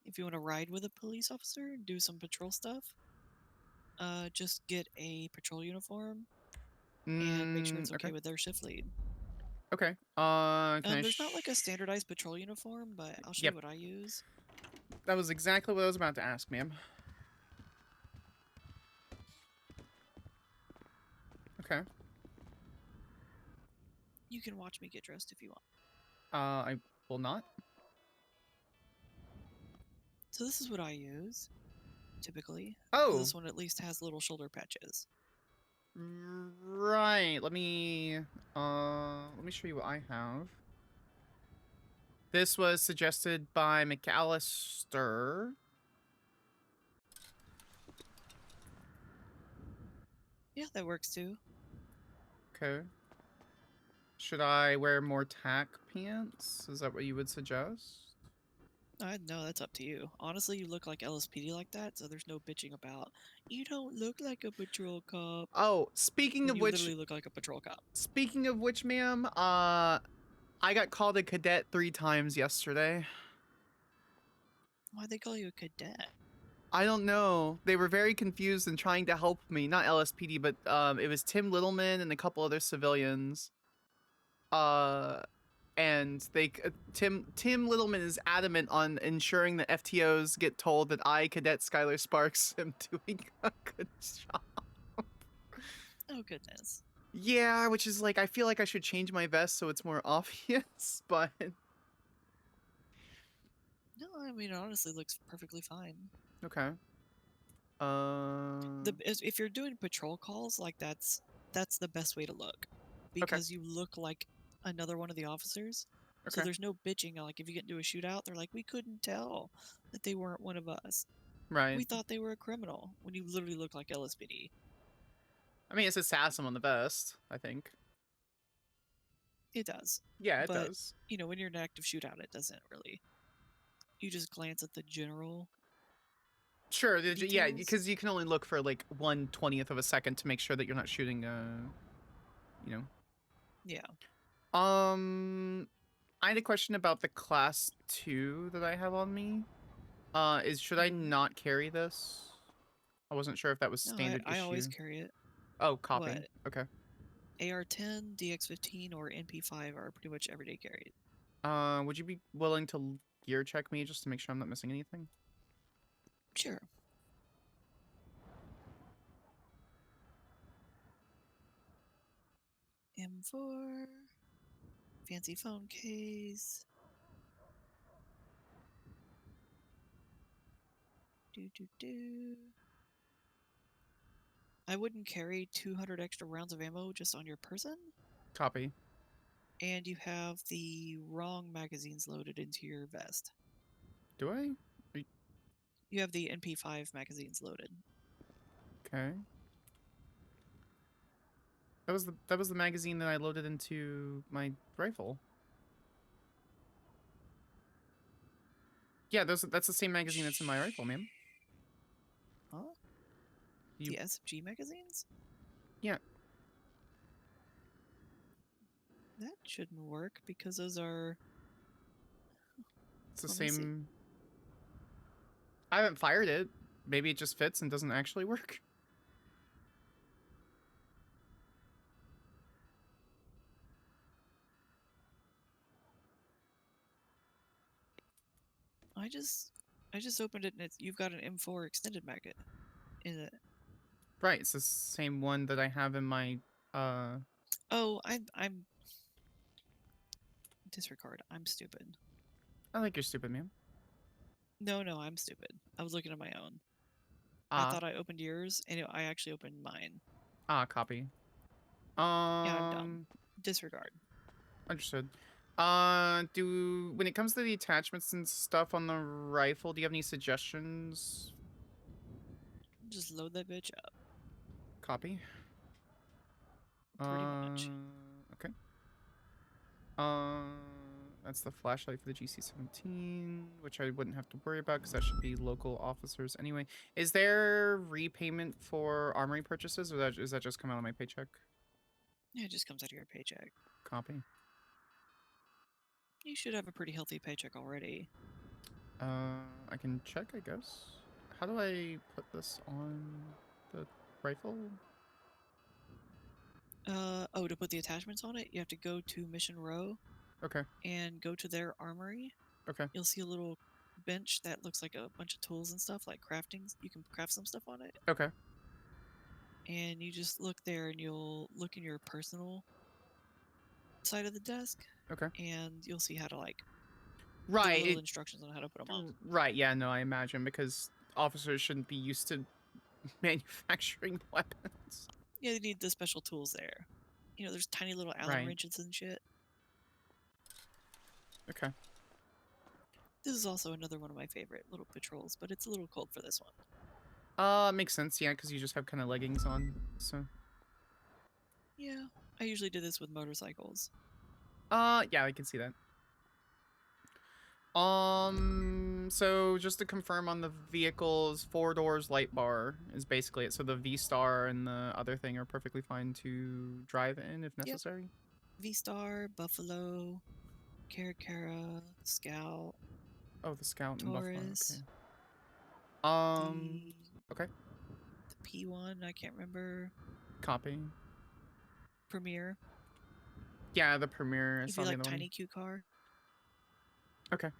If you want to ride with a police officer, do some patrol stuff, just get a patrol uniform and make sure it's okay with their shift lead. Okay. There's not like a standardized patrol uniform, but I'll show you what I use. That was exactly what I was about to ask, ma'am. Okay. You can watch me get dressed if you want. I will not. So this is what I use, typically. Oh. This one at least has little shoulder patches. Right. Let me show you what I have. This was suggested by McAllister. Yeah, that works too. Okay. Should I wear more tack pants? Is that what you would suggest? No, that's up to you. Honestly, you look like LSPD like that, so there's no bitching about, you don't look like a patrol cop. Oh, speaking of which... You literally look like a patrol cop. Speaking of which, ma'am, I got called a cadet 3 times yesterday. Why'd they call you a cadet? I don't know. They were very confused and trying to help me. Not LSPD, but it was Tim Littleman and a couple other civilians. And Tim Littleman is adamant on ensuring that FTOs get told that I, Cadet Skyler Sparks, am doing a good job. Oh, goodness. Yeah, which is like, I feel like I should change my vest so it's more obvious, but... No, I mean, it honestly looks perfectly fine. Okay. If you're doing patrol calls, like that's the best way to look. Because you look like another one of the officers. So there's no bitching. Like, if you get into a shootout, they're like, we couldn't tell that they weren't one of us. Right. We thought they were a criminal, when you literally look like LSPD. I mean, it says SASM on the vest, I think. It does. Yeah, it but, does. You know, when you're in an active shootout, it doesn't really. You just glance at the general. Sure, yeah, because you can only look for like 1/20th of a second to make sure that you're not shooting, you know. Yeah. I had a question about the class 2 that I have on me. Should I not carry this? I wasn't sure if that was standard issue. I always carry it. Oh, copy. What? Okay. AR-10, DX-15, or NP5 are pretty much everyday carried. Would you be willing to gear check me just to make sure I'm not missing anything? Sure. M4. Fancy phone case. I wouldn't carry 200 extra rounds of ammo just on your person. Copy. And you have the wrong magazines loaded into your vest. Do I? You have the NP5 magazines loaded. Okay. That was the magazine that I loaded into my rifle. Yeah, that's the same magazine that's in my rifle, ma'am. Huh? The SMG magazines? Yeah. That shouldn't work because those are... It's the same... I haven't fired it. Maybe it just fits and doesn't actually work. I just opened it and you've got an M4 extended magnet in it. Right, it's the same one that I have in my Oh, I'm disregard. I'm stupid. I think you're stupid, man. No, I'm stupid. I was looking at my own. Ah. I thought I opened yours, and I actually opened mine. Ah, copy. Yeah, I'm dumb. Disregard. Understood. When it comes to the attachments and stuff on the rifle, do you have any suggestions? Just load that bitch up. Copy. Pretty much. Okay. That's the flashlight for the GC-17, which I wouldn't have to worry about because that should be local officers anyway. Is there repayment for armory purchases, or does that just come out of my paycheck? Yeah, it just comes out of your paycheck. Copy. You should have a pretty healthy paycheck already. I can check, I guess. How do I put this on the rifle? Oh, to put the attachments on it, you have to go to Mission Row. Okay. And go to their armory. Okay. You'll see a little bench that looks like a bunch of tools and stuff, like crafting. You can craft some stuff on it. Okay. And you just look there, and you'll look in your personal side of the desk. Okay. And you'll see how to right little instructions on how to put them on. Right. Yeah. No, I imagine because officers shouldn't be used to manufacturing weapons. Yeah, they need the special tools there. You know, there's tiny little Allen wrenches and shit. Okay. This is also another one of my favorite little patrols, but it's a little cold for this one. Makes sense, yeah, because you just have kind of leggings on, so. Yeah, I usually do this with motorcycles. Yeah, I can see that. So just to confirm on the vehicles, 4 doors, light bar is basically it. So the V-Star and the other thing are perfectly fine to drive in if necessary? Yep. V-Star, Buffalo, Caracara, Scout. Oh, the Scout and Buffalo, Taurus. okay. Okay. The P1, I can't remember. Copy. Premier. Yeah, the Premier. If you like tiny cute car. Okay.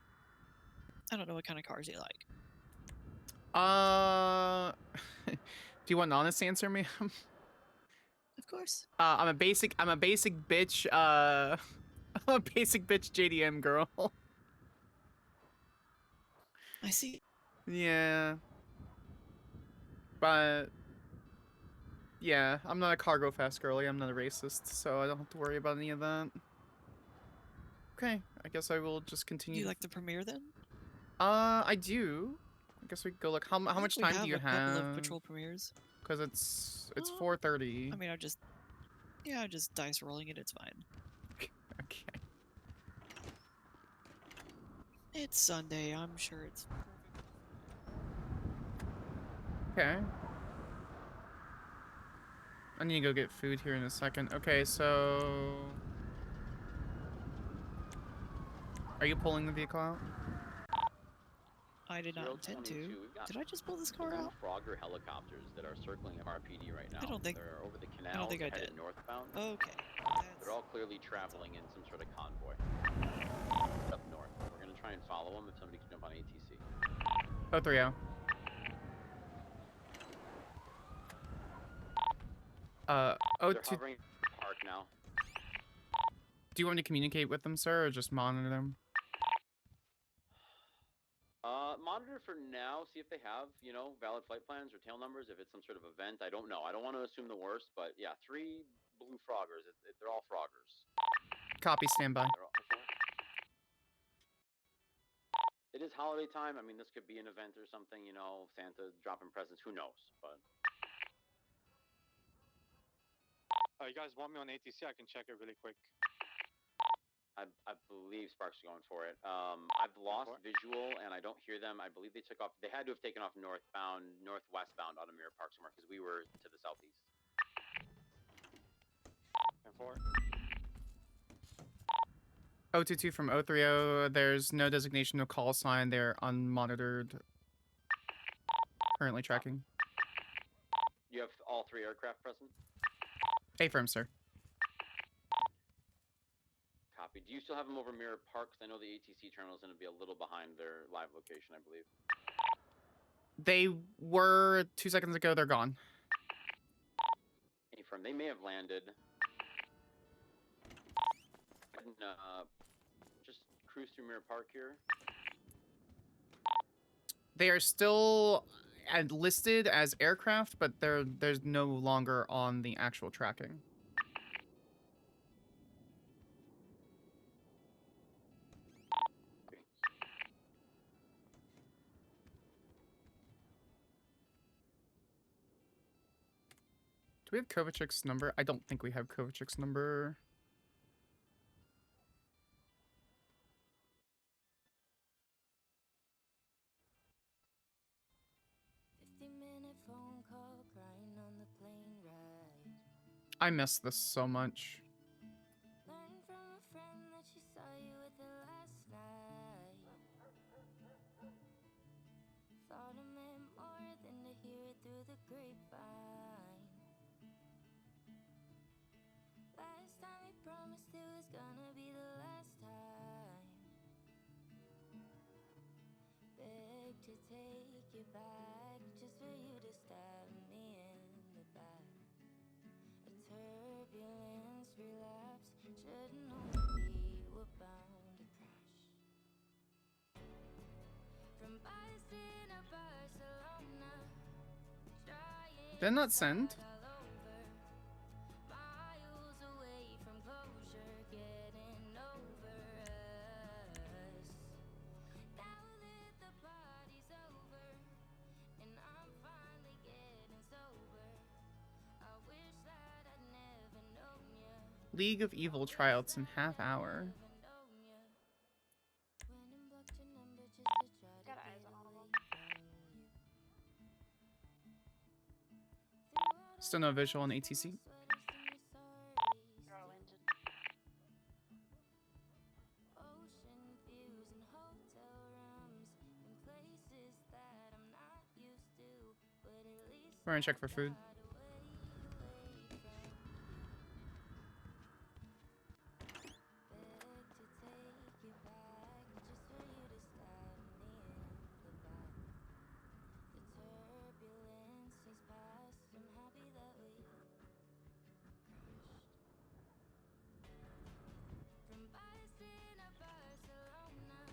I don't know what kind of cars you like. Do you want an honest answer, ma'am? Of course. I'm a basic bitch, I'm a basic bitch JDM girl. I see. Yeah. But yeah, I'm not a cargo fast girly, I'm not a racist, so I don't have to worry about any of that. Okay, I guess I will just continue. Do you like the Premier then? I do. I guess we could go look. How much time do you have? We have a couple of patrol premieres. Because it's 4:30. I mean, I just dice rolling it. It's fine. Okay. It's Sunday. I'm sure it's perfect. Okay. I need to go get food here in a second. Okay, so are you pulling the vehicle out? I did not intend to. Did I just pull this car out? Frogger helicopters that are circling RPD right now. I don't think. They're over the canal. I don't think I headed did. Northbound. Okay. They're all clearly traveling in some sort of convoy up north. We're gonna try and follow them if somebody can jump on ATC. 030. They're hovering park now. Do you want me to communicate with them, sir, or just monitor them? Monitor for now, see if they have, valid flight plans or tail numbers, if it's some sort of event. I don't know. I don't want to assume the worst, but yeah, 3 blue froggers. They're all froggers. Copy, standby. It is holiday time. I mean, this could be an event or something, Santa dropping presents. Who knows? But You guys want me on ATC? I can check it really quick. I believe Sparks is going for it. I've lost visual and I don't hear them. I believe they took off. They had to have taken off northwestbound out of Mirror Park somewhere because we were to the southeast. 10-4. 022 from 030. There's no designation, no call sign. They're unmonitored. Currently tracking. You have all 3 aircraft present? Affirm, sir. Copy. Copy. Do you still have them over Mirror Park? 'Cause I know the ATC terminal is going to be a little behind their live location, I believe. They were 2 seconds ago. They're gone. From they may have landed. And, just cruise through Mirror Park here. They are still listed as aircraft, but there's no longer on the actual tracking. Do we have Kovacic's number? I don't think we have Kovacic's number. Phone call, crying on the plane ride. I miss this so much. Learned from a friend that she saw you with her last night. Thought it meant more than to hear it through the grapevine. Last time he promised it was gonna be the last time. Beg to take you back, just for you to stab me in the back. A turbulence relapse, should've known we were bound to crash. From Boston to Barcelona, trying Did not send. miles away from closure, getting over us. Now that the party's over, and I'm finally getting sober, I wish that I'd never known you. League of Evil tryouts in half hour. Got eyes on all of them. Still no visual on ATC. They're all engine. Ocean views and hotel rooms in places that I'm not used to, but at least We're gonna check for food.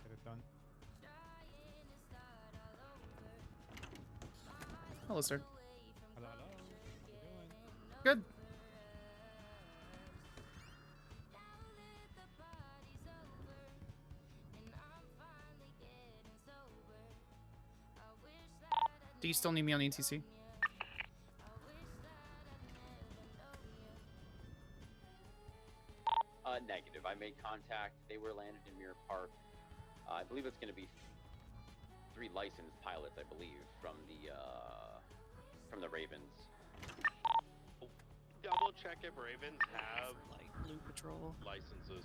Get it done. Hello, sir. Hello, hello. How you doing? Good. Do you still need me on ATC? Negative. I made contact. They were landed in Mirror Park. I believe it's going to be 3 licensed pilots, I believe, from the Ravens. Double check if Ravens have like Blue Patrol licenses.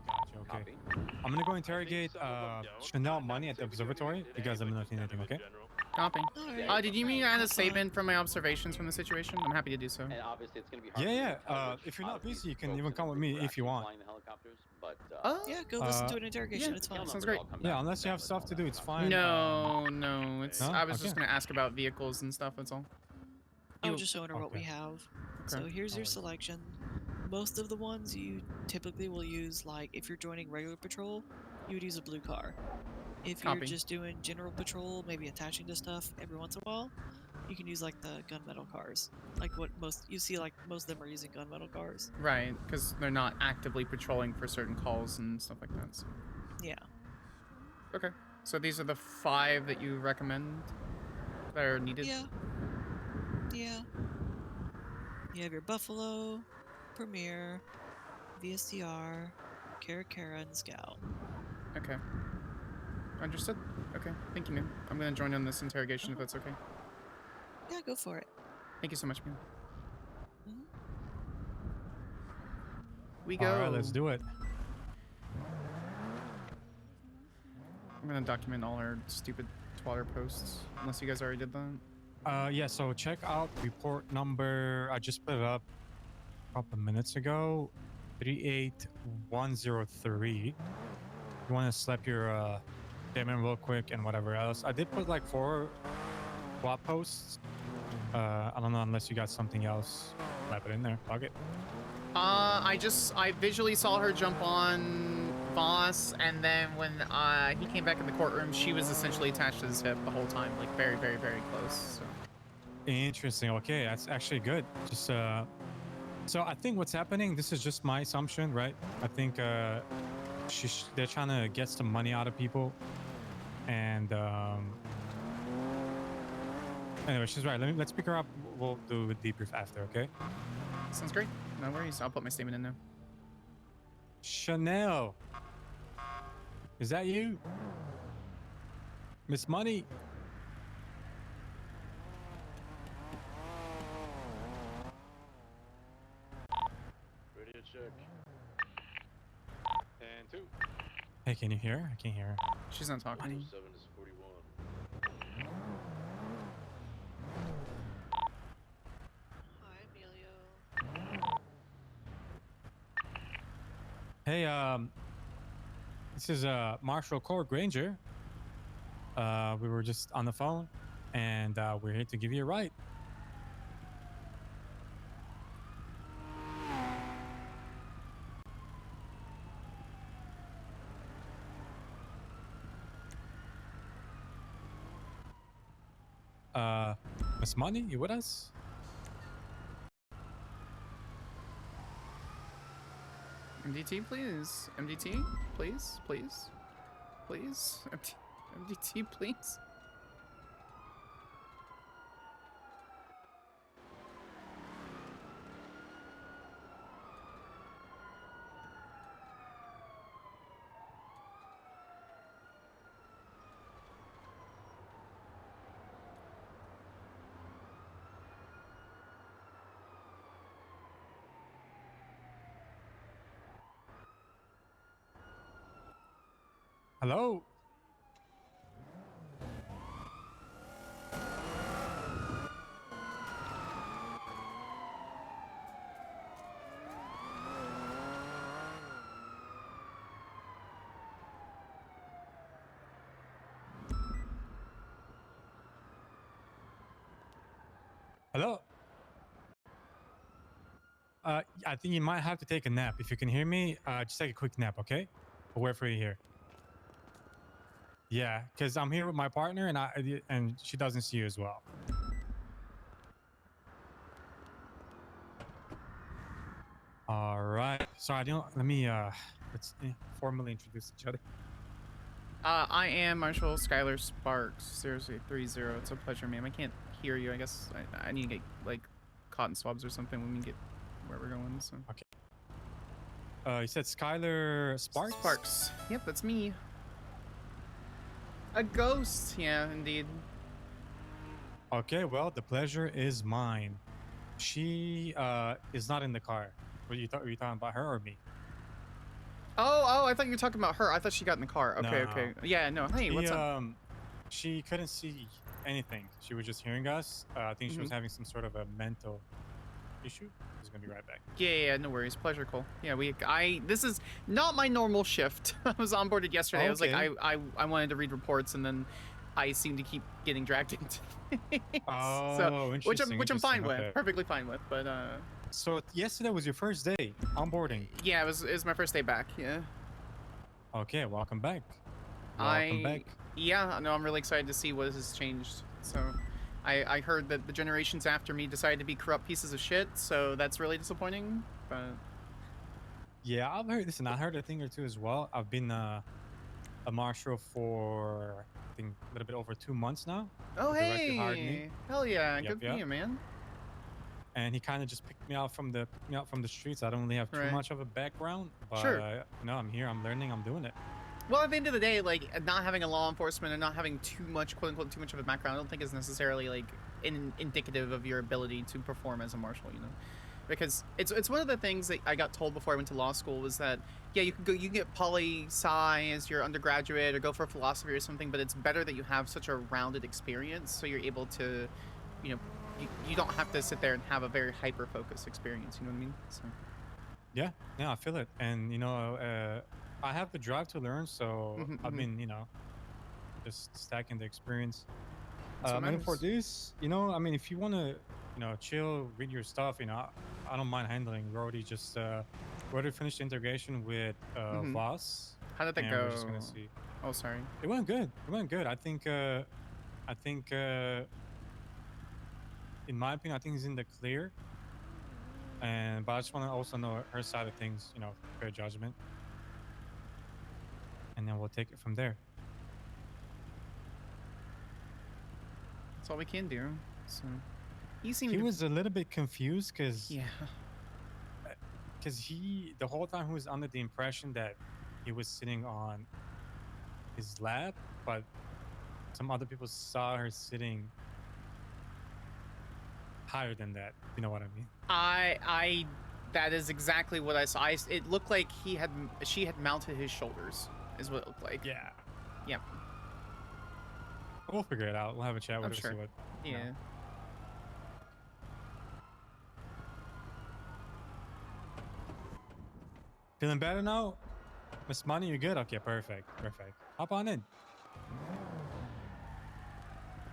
Gotcha, okay. I'm gonna go interrogate Chanel Money at the observatory because I'm not seeing anything, okay? Copy. Did you mean to add a statement from my observations from the situation? I'm happy to do so. And obviously, it's going to be hard. Yeah. If you're not busy, you can even come with me if you want. Flying the helicopters, but yeah, go listen to an interrogation. Yeah, It's fine. sounds great. Yeah, unless you have stuff to do, it's fine. No, no. It's. No? I was just Okay. gonna ask about vehicles and stuff. That's all. I'm just showing her what we have. So Okay. here's your selection. Most of the ones you typically will use, like if you're joining regular patrol, you would use a blue car. If you're Copy. just doing general patrol, maybe attaching to stuff every once in a while, you can use like the gunmetal cars. Like what most you see, like most of them are using gunmetal cars. Right, because they're not actively patrolling for certain calls and stuff like that. So. Yeah. Okay. So these are the 5 that you recommend that are needed. Yeah. Yeah. You have your Buffalo, Premier, VSTR, Cara, and Scout. Okay. Understood. Okay. Thank you, ma'am. I'm gonna join on this interrogation if that's okay. Yeah, go for it. Thank you so much, ma'am. Mhm. We go. All right, let's do it. I'm gonna document all our stupid Twitter posts, unless you guys already did that. Yeah, so check out report number. I just put it up a couple of minutes ago. 38103. You want to slap your payment real quick and whatever else. I did put like 4 swap posts. I don't know unless you got something else. Slap it in there. Fuck it. I visually saw her jump on Voss, and then when he came back in the courtroom, she was essentially attached to his hip the whole time, like very, very, very close. So. Interesting. Okay, that's actually good. Just so I think what's happening. This is just my assumption, right? I think they're trying to get some money out of people, and anyway, she's right. Let's pick her up. We'll do a debrief after. Okay. Sounds great. No worries. I'll put my statement in there. Chanel. Is that you? Miss Money? Ready to check. And 2. Hey, can you hear her? I can't hear her. She's not talking. 7 is 41. Hey, this is Marshal Core Granger. We were just on the phone, and we're here to give you a ride. Miss Money, you with us? MDT, please. MDT, please, please, please. MDT, please. Hello? Hello? I think you might have to take a nap. If you can hear me, just take a quick nap, okay? I'll wait for you here. Yeah, because I'm here with my partner, and she doesn't see you as well. All right. Sorry, let me let's formally introduce each other. I am Marshal Skyler Sparks 0030. It's a pleasure, ma'am. I can't hear you. I guess I need to get like cotton swabs or something when we get where we're going. So. Okay. You said Skyler Sparks? Sparks. Yep, that's me. A ghost. Yeah, indeed. Okay, well, the pleasure is mine. She is not in the car. Were you talking about her or me? Oh, I thought you were talking about her. I thought she got in the car. Okay, No. okay. Yeah, no. Hey, what's up? She couldn't see anything. She was just hearing us. I think she was having some sort of a mental issue. She's gonna be right back. Yeah, no worries. Pleasure, Cole. Yeah, this is not my normal shift. I was onboarded yesterday. I was like, I wanted to read reports, and then I seem to keep getting dragged into things. Oh, So, which I'm fine with, okay. perfectly fine with. But so yesterday was your first day onboarding. yeah, it was my first day back. Yeah. Okay, welcome back. Welcome back. Yeah, no, I'm really excited to see what has changed. So, I heard that the generations after me decided to be corrupt pieces of shit. So that's really disappointing. But yeah, I've heard. Listen, I heard a thing or two as well. I've been a marshal for I think a little bit over 2 months now. oh The director hired me. hey, hell yeah, Yep, good for yep. you, man. And he kind of just picked me out from the streets. I don't really have too Right. much of a background, but Sure. no, I'm here. I'm learning. I'm doing it. Well, at the end of the day, like, not having a law enforcement and not having too much, quote unquote, too much of a background, I don't think is necessarily like indicative of your ability to perform as a marshal. You know, because it's one of the things that I got told before I went to law school was that yeah, you can get poli-sci as your undergraduate or go for philosophy or something, but it's better that you have such a rounded experience so you're able to, you know, you don't have to sit there and have a very hyper-focused experience. You know what I mean? So. Yeah, I feel it, and you know, I have the drive to learn, so I've been, you know, just stacking the experience. That's what And for matters. this, you know, I mean, if you want to, you know, chill, read your stuff, you know, I don't mind handling. We already just we already finished the integration with Voss. How did that and go? We're just gonna see. Oh, sorry. It went good. It went good. I think. In my opinion, I think he's in the clear. But I just want to also know her side of things, you know, fair judgment, and then we'll take it from there. That's all we can do. So he was a little bit confused because yeah, he the whole time he was under the impression that he was sitting on his lap, but some other people saw her sitting higher than that. You know what I mean? I that is exactly what I saw. It looked like she had mounted his shoulders, is what it looked like. Yeah. Yeah. We'll figure it out. We'll have a chat with I'm her. sure. See what. Yeah. You know. Feeling better now? Miss Money, you good? Okay, perfect. Hop on in.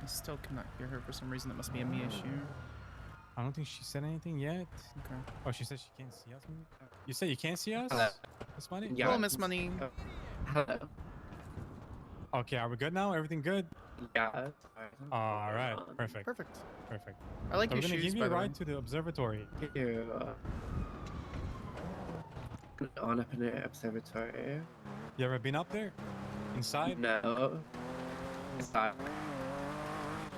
I still cannot hear her for some reason. That must be a me issue. I don't think she said anything yet. Okay. Oh, she said she can't see us? Maybe? You said you can't see us? Hello. Miss Money? Hello, Miss Money. Hello. Okay, are we good now? Everything good? Yeah. All right, perfect. Perfect. I like so your we're gonna shoes, give you by a the way. ride to the observatory. You on up in the observatory? You ever been up there? Inside? No. Inside.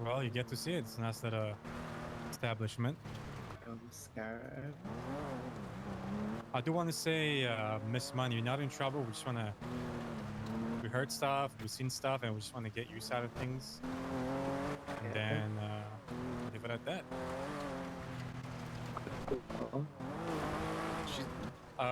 Well, you get to see it. It's a nice little establishment. I'm scared. I do want to say, Miss Money, you're not in trouble. We just want to... We heard stuff, we've seen stuff, and we just want to get your side of things. And then leave it at that.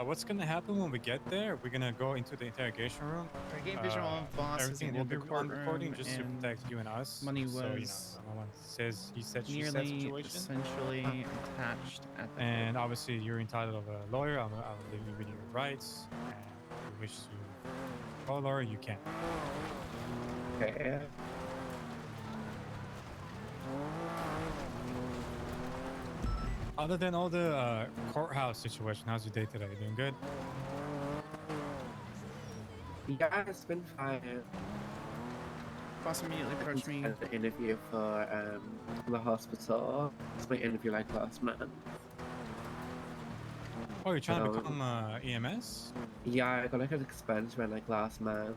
What's going to happen when we get there? We're going to go into the interrogation room. I gained visual on Voss as Everything he will be entered the on recording courtroom, just to and protect you and us. Money So, you know, was no one says he said, she said nearly situation. essentially attached at the And obviously, you're entitled of a lawyer. I'll leave you with your rights. And if you wish to call a lawyer, you can. Okay. Other than all the courthouse situation, how's your day today? Doing good? Yeah, it's been fine. Boss immediately approached me. Had the interview for the hospital. It's my interview like last month. Oh, you're trying to become EMS? Yeah, I got like an expansion like last month.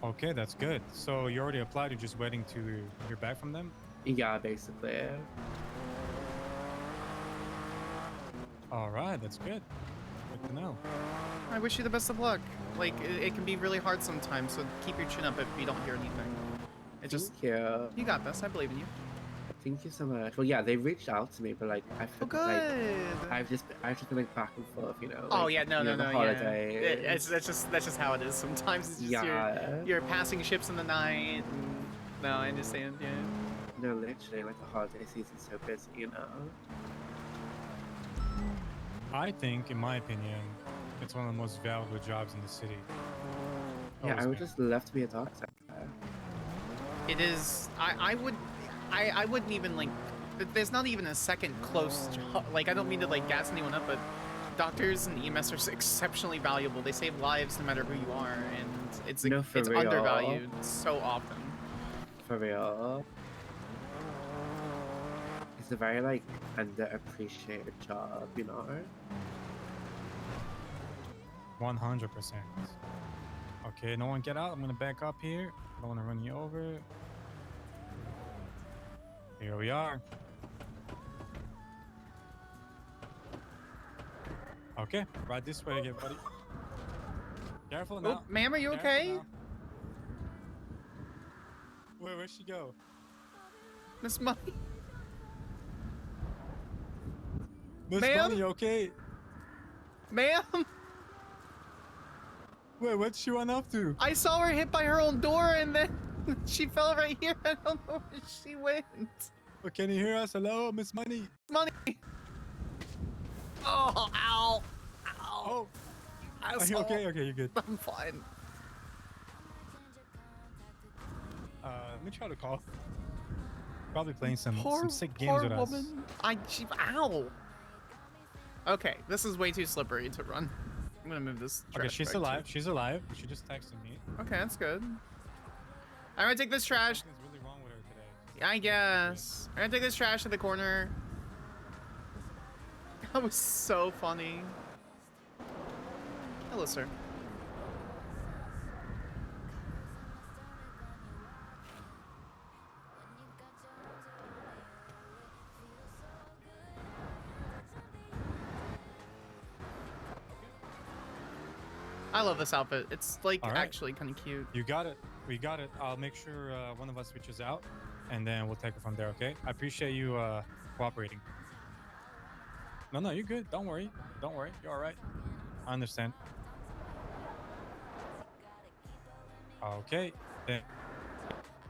Okay, that's good. So you already applied, you're just waiting to hear back from them? Yeah, basically. All right, that's good. Good to know. I wish you the best of luck. Like, it can be really hard sometimes, so keep your chin up if you don't hear anything. It just... Thank you. You got this, I believe in you. Thank you so much. Well, yeah, they reached out to me, but like, I feel like I've just been like back and forth, you know. Oh like, yeah, no, you know, no, the no, holidays. yeah. That's just how it is. Sometimes it's just Yeah. you're passing ships in the night. And, no, I understand. Yeah. No, literally, like the holiday season's so busy, you know. I think, in my opinion, it's one of the most valuable jobs in the city. Yeah, Always I would been. just love to be a doctor. It is. I wouldn't even like. There's not even a second close job. Like, I don't mean to like gas anyone up, but doctors and EMS are exceptionally valuable. They save lives no matter who you are, and it's No, for it's real. undervalued so often. For real. It's a very like underappreciated job, you know. 100%. Okay, no one get out. I'm gonna back up here. I don't want to run you over. Here we are. Okay, right this way again, buddy. Careful now. Oh, ma'am, are you Careful okay? now. Where'd she go? Miss Money. Miss Ma'am? Money, okay? Ma'am? Wait, what'd she run up to? I saw her hit by her own door, and then she fell right here. I don't know where she went. Oh, can you hear us? Hello, Miss Money? Money. Oh, ow! Ow! Are you okay? Okay, you're good. I'm fine. Let me try to call. Probably playing some sick games poor with us. woman. Ow! Okay, this is way too slippery to run. I'm gonna move this. Okay, trash she's bag alive. too. She's alive. She just texted me. Okay, that's good. I'm gonna take this trash. Something's really wrong with her today. I guess. I'm gonna take this trash to the corner. That was so funny. Hello, sir. I love this outfit. It's like All right. actually kind of cute. You got it. We got it. I'll make sure one of us reaches out, and then we'll take it from there. Okay? I appreciate you cooperating. No, you're good. Don't worry. Don't worry. You're all right. I understand. Okay. Then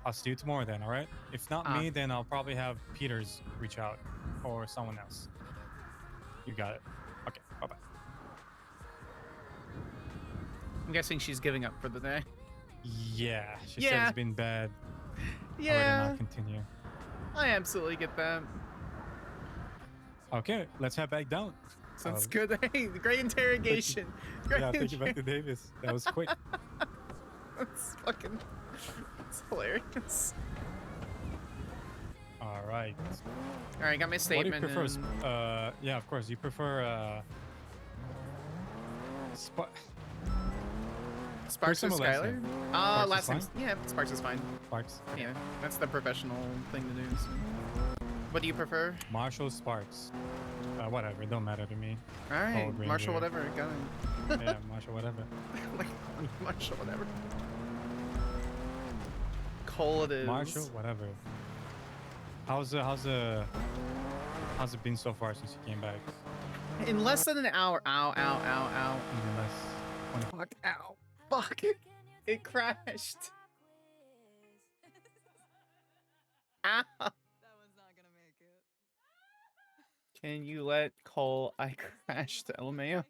I'll see you tomorrow then. All right? If not me, then I'll probably have Peters reach out or someone else. You got it. Okay. Bye bye. I'm guessing she's giving up for the day. Yeah. She said it's been bad. I Yeah. would not continue. I absolutely get that. Okay, let's head back down. Sounds good. Hey, great interrogation. Great Yeah, take you back to Davis. That was quick. That's fucking. It's hilarious. All right. All right, got my statement. What do you prefer? and- Yeah, of course. You prefer Sparks or First name or last Skyler? name? Last Sparks is name. Yeah, Sparks is fine. Sparks. Yeah, that's the professional thing to do. So. What do you prefer? Marshall Sparks. Whatever. It don't matter to me. All right, Gold Marshall, Ranger. whatever. Got it. Yeah, Marshall, whatever. Marshall, whatever. Cole it is. Marshall, whatever. How's it been so far since you came back? In less than an hour. Ow, ow, ow, ow. Even less. Fuck, ow. Fuck. It crashed. Ow. Can you let Cole? I crashed, LMAO.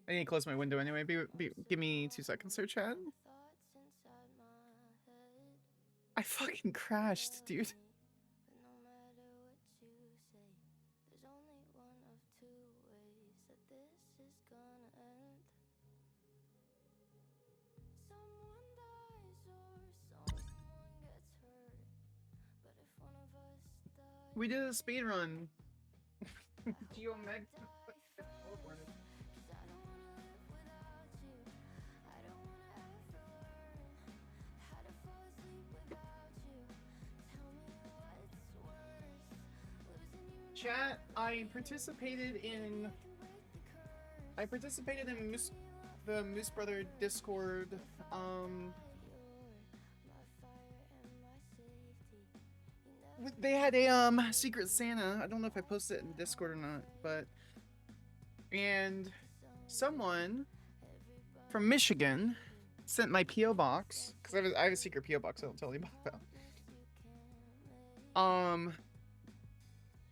I need to close my window anyway. Give me 2 seconds there, chat. I fucking crashed, dude. We did a speed run. Geomeg. Chat, I participated in the Moose Brother Discord. They had a Secret Santa. I don't know if I posted it in Discord or not, and someone from Michigan sent my PO box because I have a secret PO box I don't tell anybody about.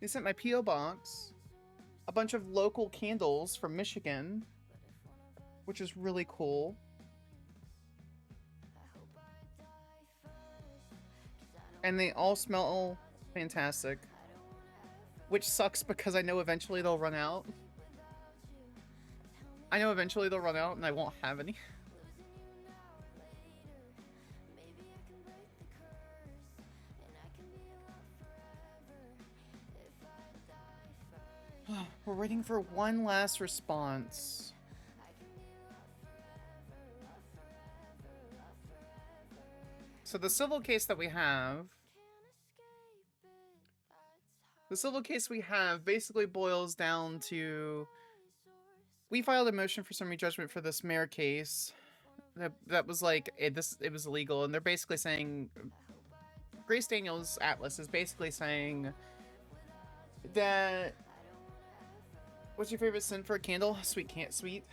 They sent my PO box a bunch of local candles from Michigan, which is really cool. And they all smell fantastic, which sucks because I know eventually they'll run out. I know eventually they'll run out and I won't have any. We're waiting for one last response. So the civil case that we have... The civil case we have basically boils down to... We filed a motion for summary judgment for this mayor case. That was like, it was illegal, and they're basically saying... Grace Daniels Atlas is basically saying that... What's your favorite scent for a candle? Sweet.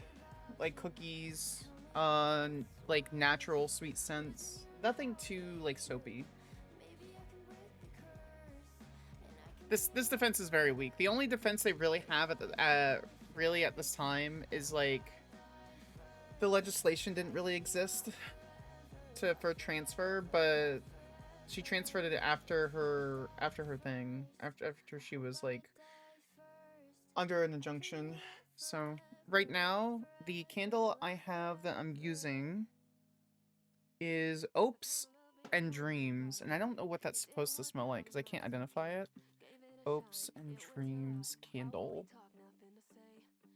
Like cookies, like natural sweet scents. Nothing too, like, soapy. This defense is very weak. The only defense they really have at the really at this time is like the legislation didn't really exist for transfer, but she transferred it after her thing after she was like under an injunction. So right now the candle I have that I'm using is Opes and Dreams, and I don't know what that's supposed to smell like because I can't identify it. Opes and Dreams candle.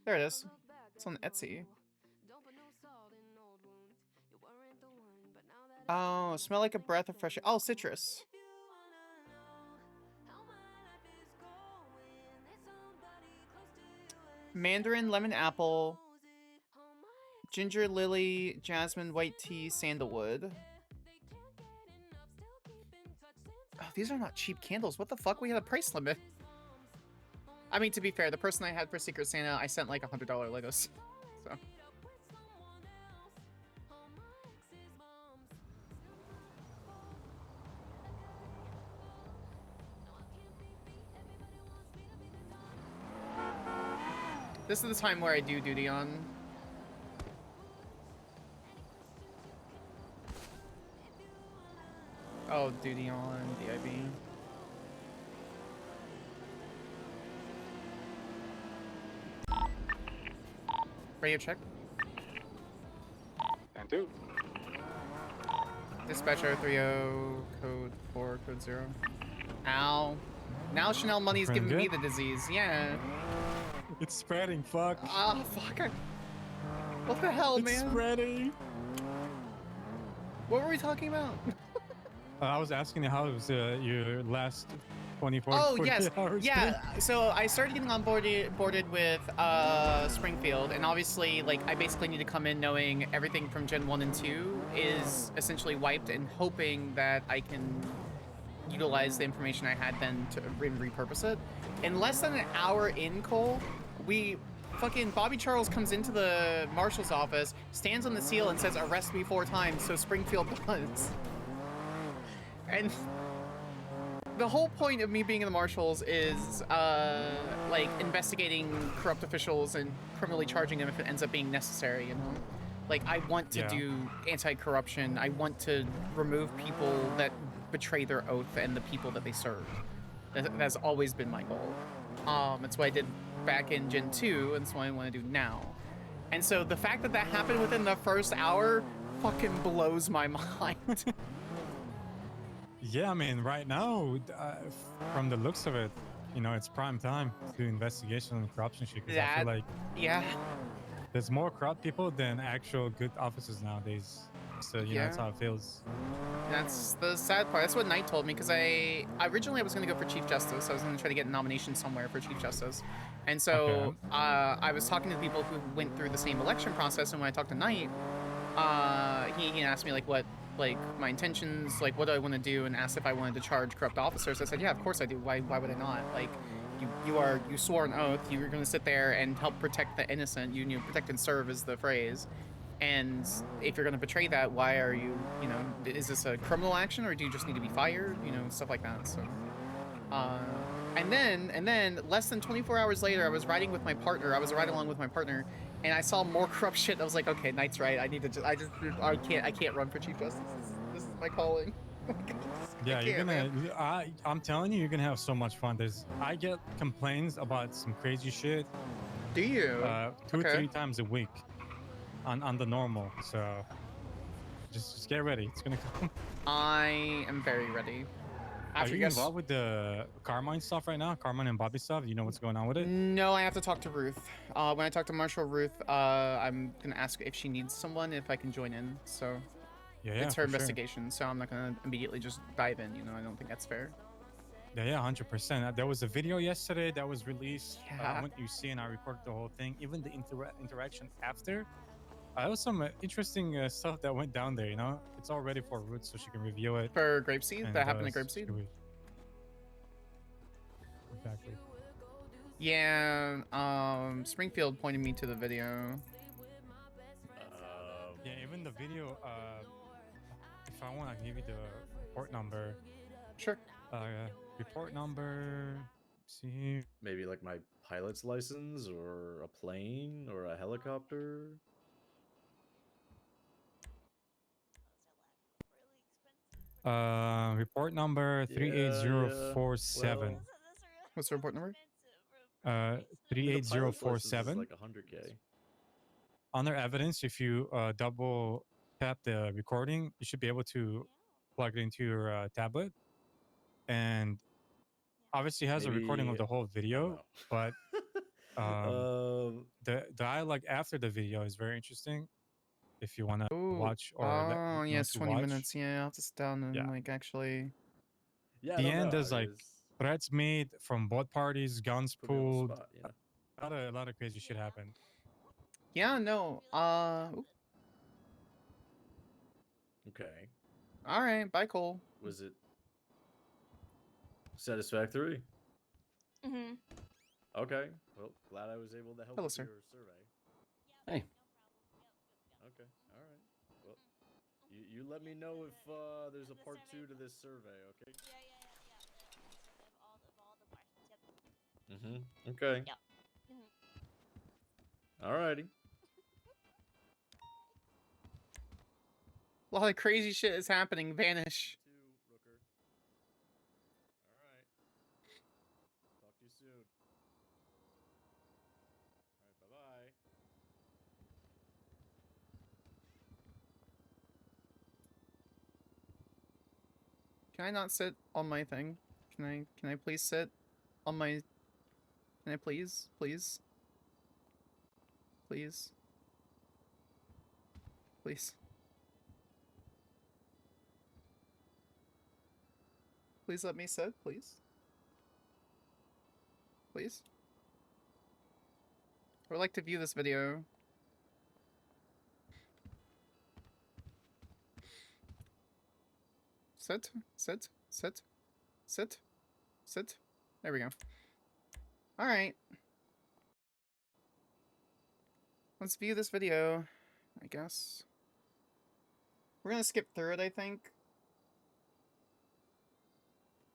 There it is. It's on Etsy. Oh, smell like a breath of fresh. Oh, citrus. Mandarin, lemon, apple, ginger, lily, jasmine, white tea, sandalwood. Oh, these are not cheap candles. What the fuck? We had a price limit. I mean, to be fair, the person I had for Secret Santa, I sent like $100 Legos. So. This is the time where I do duty on. Oh, duty on DIB. Radio check. And 2. Dispatcher 30, code 4, code 0. Ow. Now Chanel Money's giving me the disease. Yeah. It's spreading, fuck. Oh, fuck. What the hell, man? It's spreading. What were we talking about? I was asking you how was your last 24 Oh, yes. hours. Yeah, so I started getting on boarded with Springfield, and obviously, like, I basically need to come in knowing everything from Gen 1 and 2 is essentially wiped and hoping that I can utilize the information I had then to repurpose it. In less than an hour in, Cole, fucking Bobby Charles comes into the Marshals office, stands on the seal and says, "Arrest me 4 times," so Springfield does. And the whole point of me being in the Marshals is, like, investigating corrupt officials and criminally charging them if it ends up being necessary, you know? Like, I want to do anti-corruption. I want to remove people that betray their oath and the people that they serve. That's always been my goal. That's what I did back in Gen 2, and that's what I want to do now. And so the fact that that happened within the first hour fucking blows my mind. Yeah, I mean, right now, from the looks of it, you know, it's prime time to do investigation on corruption shit. 'Cause I feel like there's more corrupt people than actual good officers nowadays. So, you know, that's how it feels. That's the sad part. That's what Knight told me, because originally I was going to go for Chief Justice. I was going to try to get a nomination somewhere for Chief Justice. And so I was talking to people who went through the same election process, and when I talked to Knight, he asked me, like, what, like, my intentions, like, what do I want to do, and asked if I wanted to charge corrupt officers. I said, yeah, of course I do. Why would I not? Like, you swore an oath. You were going to sit there and help protect the innocent. You protect and serve is the phrase. And if you're going to betray that, why are you, you know, is this a criminal action, or do you just need to be fired? You know, stuff like that. So, and then less than 24 hours later, I was riding with my partner. I was riding along with my partner, and I saw more corrupt shit. I was like, okay, Knight's right. I need to I can't run for Chief Justice. This is my calling. Yeah, I'm telling you, you're gonna have so much fun. I get complaints about some crazy shit. Do you? 2 or 3 times a week. On the normal, so just get ready. It's gonna come. I am very ready. Are you involved with the Carmine stuff right now? Carmine and Bobby stuff? You know what's going on with it? No, I have to talk to Ruth. When I talk to Marshal Ruth, I'm gonna ask if she needs someone, if I can join in. So it's her investigation, so I'm not gonna immediately just dive in. You know, I don't think that's fair. Yeah, 100%. There was a video yesterday that was released. I went to UC and I recorded the whole thing. Even the interaction after. There was some interesting stuff that went down there, you know? It's all ready for Ruth so she can review it. For Grapeseed? That happened at Grapeseed? Exactly. Yeah, Springfield pointed me to the video. Yeah, even the video, if I want, I can give you the report number. Sure. Report number See, maybe like my pilot's license or a plane or a helicopter. Report number 38047. well, What's the report number? the pilot's license is 38047. like 100K. On their evidence, if you double tap the recording, you should be able to plug it into your tablet, and obviously it has a recording of Maybe- the whole video. But Um, the dialogue after the video is very interesting. If you want to watch or Oh, yeah, it's to 20 watch. minutes. Yeah, I'll have to sit down and Yeah. like actually. Yeah, I The don't end know, is like threats made from both parties, guns Put me on the pulled. spot, you know? A lot of crazy shit happened. Yeah, no. Okay. All right. Bye, Cole. Was it satisfactory? Mm-hmm. Okay. Well, glad I was able to help Hello, with sir. your survey. Hey. Okay. All right. Well, you let me know if there's a part 2 to this survey, okay? Mm-hmm. Okay. Yep. Alrighty. A lot of crazy shit is happening. Vanish. Alright. Talk to you soon. Alright, bye-bye. Can I not sit on my thing? Can I please sit on my? Can I please? Please? Please? Please? Please let me sit, please? Please? I would like to view this video. Sit, sit, sit, sit, sit. There we go. Alright. Let's view this video, I guess. We're gonna skip through it, I think.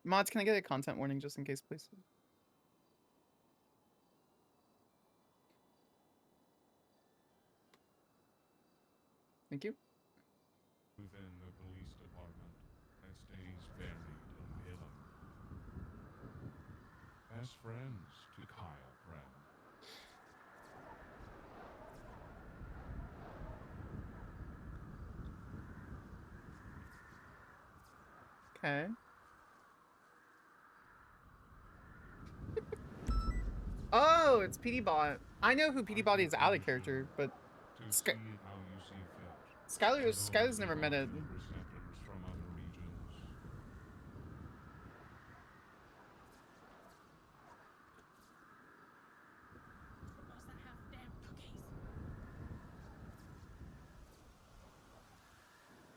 Mods, can I get a content warning just in case, please? Thank you. Within the police department, it stays buried in Pillar. Best friends to Kyle Prem. Okay. Oh, it's PD Bot. I know who PD Bot is out of character, but See how you see fit. Skyler's never met it. Receptors from other regions.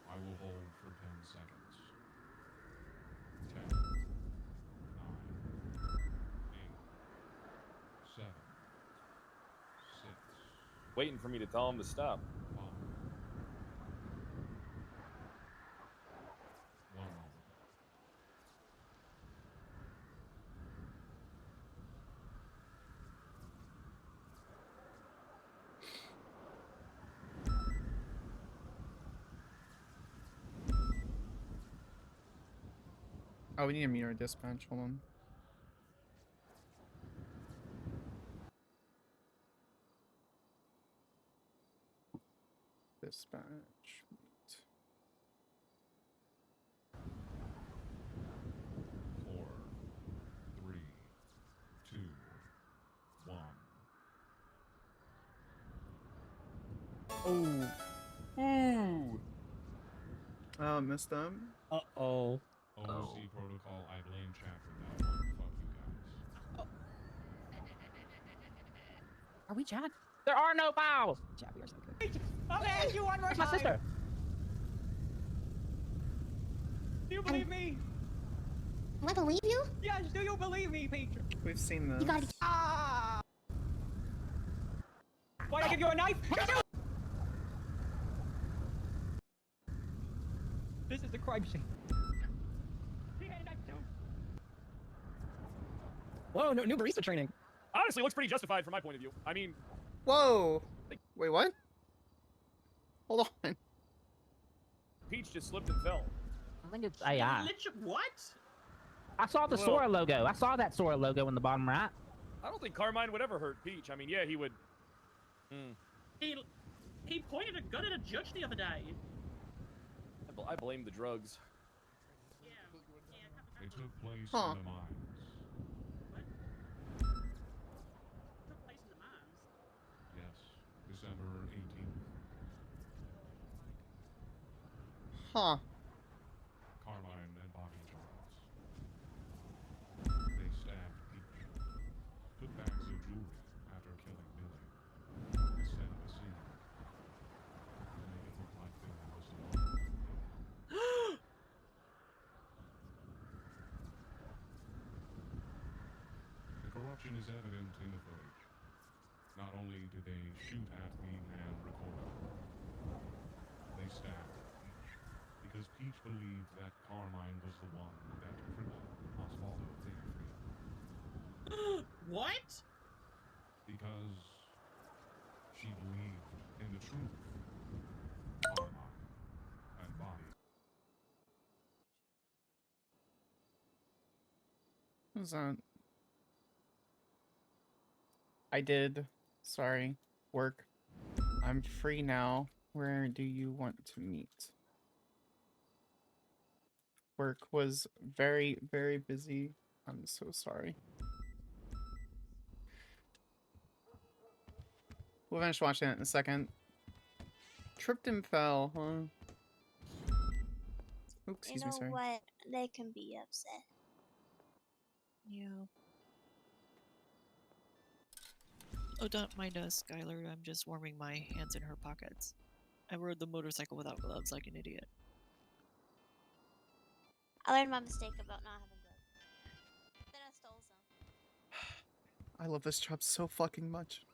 I will hold for 10 seconds. 10, 9, 8, 7, 6. Waiting for me to tell him to stop. 1 moment. Oh, we need to meet our dispatch. Hold on. Dispatch. Meet. 4, 3, 2, 1. Oh. Ooh. Oh, missed them. Uh-oh. OC protocol, I blame chat for that one. Fuck you guys. Are we Chad? There are no bows. Chad, we are so good. I'm gonna ask you one more Where's my time. sister? Do you believe me? Do I believe you? Yes, do you believe me, Peter? We've seen this. You gotta. Ah! Why I give you a knife? This is the crime scene. He had a knife too. Whoa, no, new barista training. Honestly, looks pretty justified from my point of view. I mean, Whoa. Wait, what? Hold on. Peach just slipped and fell. I think it's AI. What? I saw the Well- Sora logo. I saw that Sora logo in the bottom right. I don't think Carmine would ever hurt Peach. I mean, yeah, he would. He pointed a gun at a judge the other day. I blame the drugs. They took place Huh. in the mines. Took place in the mines. Yes, December 18th. Huh. Carmine and Bobby Charles. They stabbed Peach. Took bags of jewelry after killing Billy. They set up a scene. To make it look like Billy was the one who did it. The corruption is evident in the footage. Not only did they shoot at the man recording, they stabbed Peach because Peach believed that Carmine was the one that crippled Osvaldo Theofree. What? Because she believed in the truth. Carmine and Bobby. What's that? I did. Sorry. Work. I'm free now. Where do you want to meet? Work was very, very busy. I'm so sorry. We'll finish watching it in a second. Tripped and fell, huh? Oops, excuse You me, know sorry. what? They can be upset. Yeah. Oh, don't mind us, Skyler. I'm just warming my hands in her pockets. I rode the motorcycle without gloves like an idiot. I learned my mistake about not having gloves. Then I stole some. I love this job so fucking much.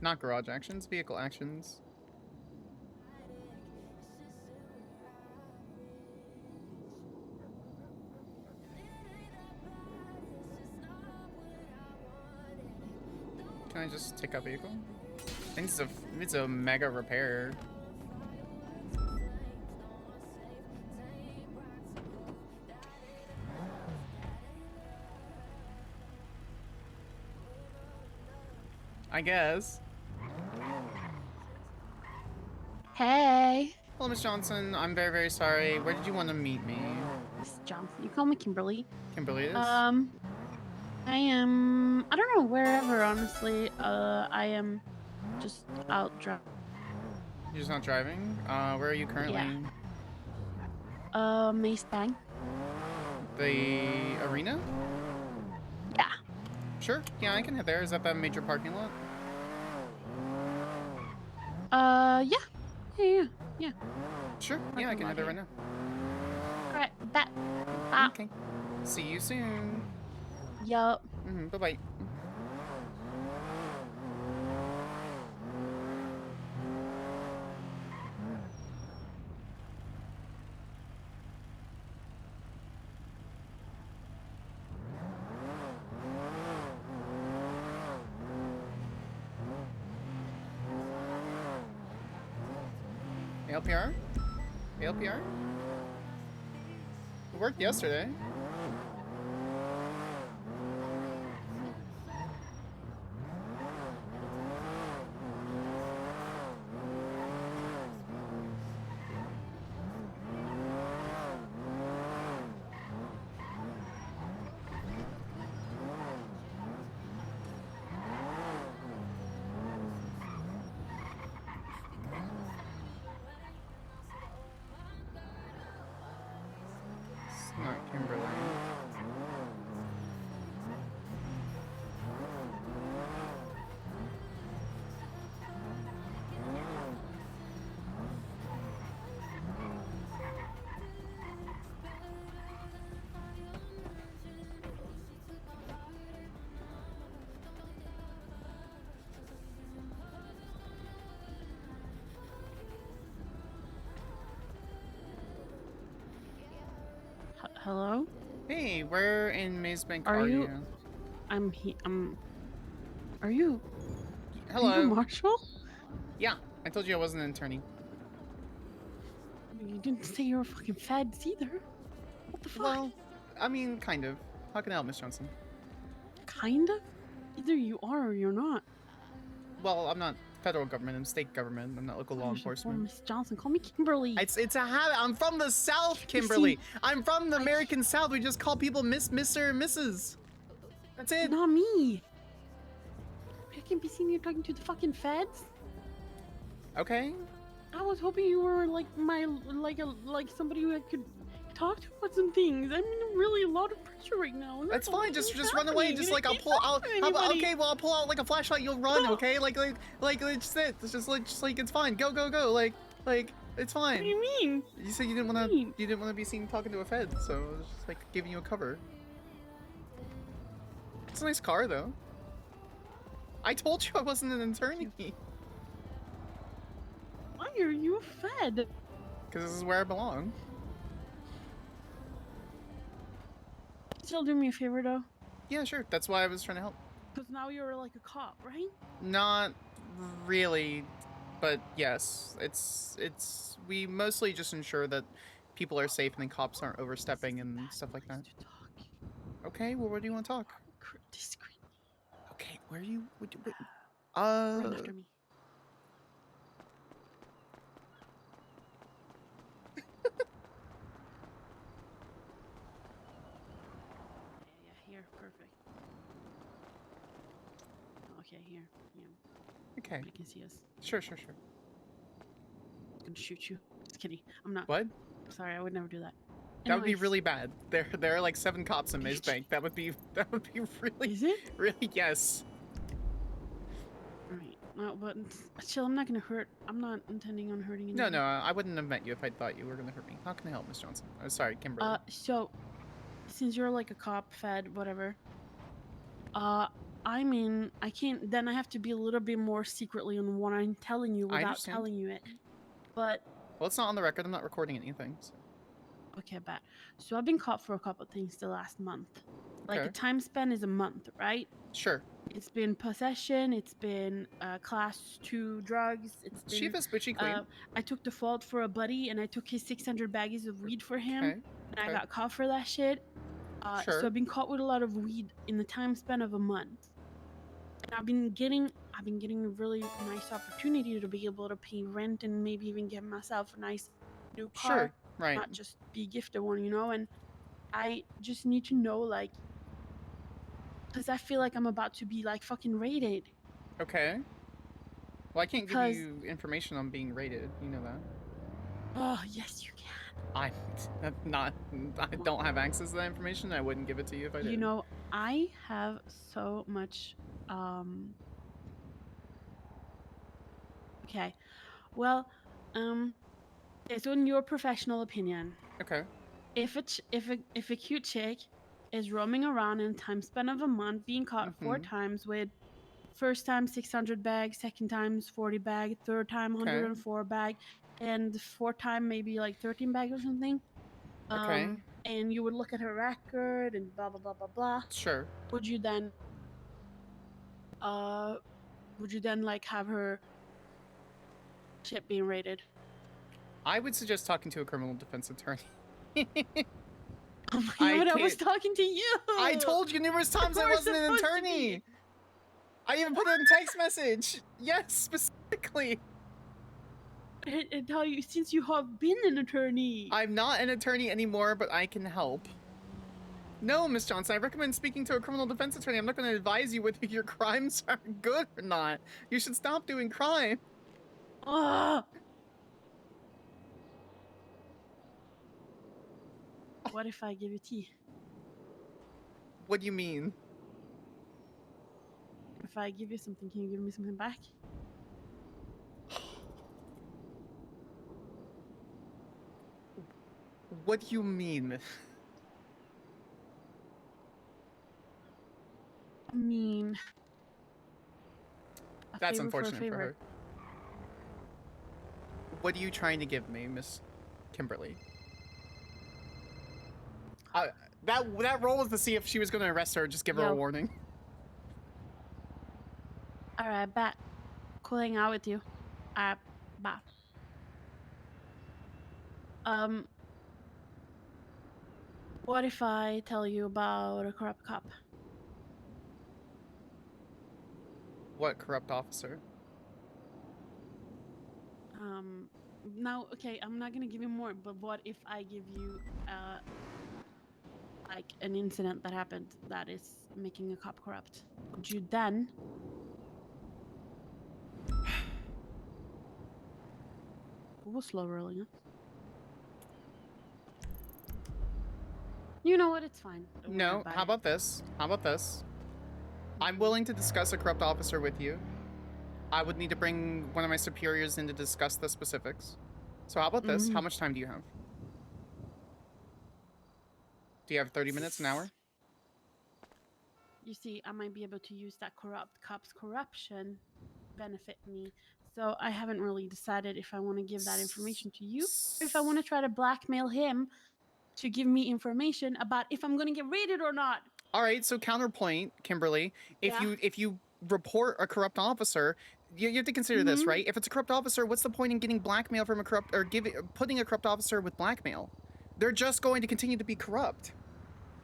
Not garage actions, vehicle actions. Can I just take a vehicle? I think it's a mega repair. I guess. Hey. Hello, Miss Johnson. I'm very, very sorry. Where did you want to meet me? Miss Johnson. You call me Kimberly. Kimberly is? I am, I don't know, wherever, honestly. I am just out driving. You're just not driving? Where are you currently? Yeah. Mace Bang. The arena? Yeah. Sure. Yeah, I can head there. Is that major parking lot? Yeah. Yeah. Sure. Yeah, I can head there right now. Alright, bye. Okay. See you soon. Yup. Bye-bye. ALPR? ALPR? It worked yesterday. It's not Kimberly. Hello? Hey, where in Mazebank Are are you- you? Are you? Hello. Are you Marshall? Yeah, I told you I wasn't an attorney. You didn't say you were fucking feds either. What the fuck? Well, I mean, kind of. How can I help, Miss Johnson? Kind of? Either you are or you're not. Well, I'm not federal government. I'm state government. I'm not local law You should call enforcement. Miss Johnson. Call me Kimberly. It's a habit. I'm from the South, Kimberly. I'm from the American South. We just call people Miss, Mr., and Mrs. That's it. Not me. I can be seen here talking to the fucking feds. Okay. I was hoping you were like somebody who I could talk to about some things. I'm in really a lot of pressure right now. That's fine. Just run away. Just like I'll pull out. Okay, well I'll pull out like a flashlight. You'll run. Okay, like it's it. It's just like it's fine. Go. Like it's fine. What do you mean? You said you didn't want to be seen talking to a fed, so I was just like giving you a cover. It's a nice car though. I told you I wasn't an attorney. Why are you a fed? Because this is where I belong. Still do me a favor though. Yeah, sure. That's why I was trying to help. Because now you're like a cop, right? Not really, but yes. It's we mostly just ensure that people are safe and the cops aren't overstepping and stuff like that. Okay, well, where do you want to talk? Discreetly. Okay, where are you? Run after me. Yeah, here, perfect. Okay, here. Yeah. Okay. I can see us. Sure. I'm gonna shoot you. Just kidding. I'm not. What? Sorry, I would never do that. That would be Anyways. really bad. There are like 7 cops in Mazebank. That would be really. Is it? Really, yes. Alright. No, but chill. I'm not gonna hurt. I'm not intending on hurting anyone. No, I wouldn't have met you if I thought you were gonna hurt me. How can I help, Miss Johnson? I'm sorry, Kimberly. So, since you're like a cop, fed, whatever. I can't. Then I have to be a little bit more secretly on what I'm telling you I without understand. telling you it. But Well, it's not on the record. I'm not recording anything. So. okay, bad. So I've been caught for a couple of things the last month. Like Okay. the time span is a month, right? Sure. It's been possession. It's been class 2 drugs. It's been. Chief is bitchy clean. I took the fault for a buddy, and I took his 600 baggies of weed for him, Okay. and I got caught for that shit. Sure. So I've been caught with a lot of weed in the time span of a month. And I've been getting a really nice opportunity to be able to pay rent and maybe even get myself a nice new car. Sure. Right. Not just be gifted one, you know. And I just need to know, like, because I feel like I'm about to be like fucking raided. Okay. Well, I can't give 'Cause- you information on being raided. You know that. Oh yes, you can. I don't have access to that information. I wouldn't give it to you if I did. You know, I have so much. Okay, well, it's in your professional opinion. Okay. If a cute chick is roaming around in a time span of a month, being caught 4 Mhm. times with first time 600 bag, second time 40 bag, third time 104 bag, and the fourth time maybe like 13 bag or something. Okay. And you would look at her record and blah blah blah blah blah. Sure. Would you then like have her shit being rated? I would suggest talking to a criminal defense attorney. Oh my god, I was can't- talking to you. I told you numerous times I We're wasn't an supposed to attorney. I even put it in text message. Yes, specifically. And tell you since you have been an attorney. I'm not an attorney anymore, but I can help. No, Miss Johnson, I recommend speaking to a criminal defense attorney. I'm not going to advise you whether your crimes are good or not. You should stop doing crime. Ah. What if I give you tea? What do you mean? If I give you something, can you give me something back? What do you mean? I mean, a That's favor unfortunate for a for her. favor. What are you trying to give me, Miss Kimberly? That roll was to see if she was going to arrest her or just give her a Yo. warning. All right, bet. Cool hanging out with you. Bye. What if I tell you about a corrupt cop? What corrupt officer? Now, okay, I'm not gonna give you more, but what if I give you, like an incident that happened that is making a cop corrupt? Would you then? We'll slow rolling it. You know what? It's fine. Don't worry No, about how it. about this? How about this? I'm willing to discuss a corrupt officer with you. I would need to bring one of my superiors in to discuss the specifics. So how about this? How much time do you have? Do you have 30 minutes, an hour? You see, I might be able to use that corrupt cop's corruption benefit me. So I haven't really decided if I want to give that information to you, or if I want to try to blackmail him to give me information about if I'm going to get raided or not. All right, so counterpoint, Kimberly, if you report a corrupt officer, you have to consider this, right? If it's a corrupt officer, what's the point in getting blackmail from a corrupt or putting a corrupt officer with blackmail? They're just going to continue to be corrupt.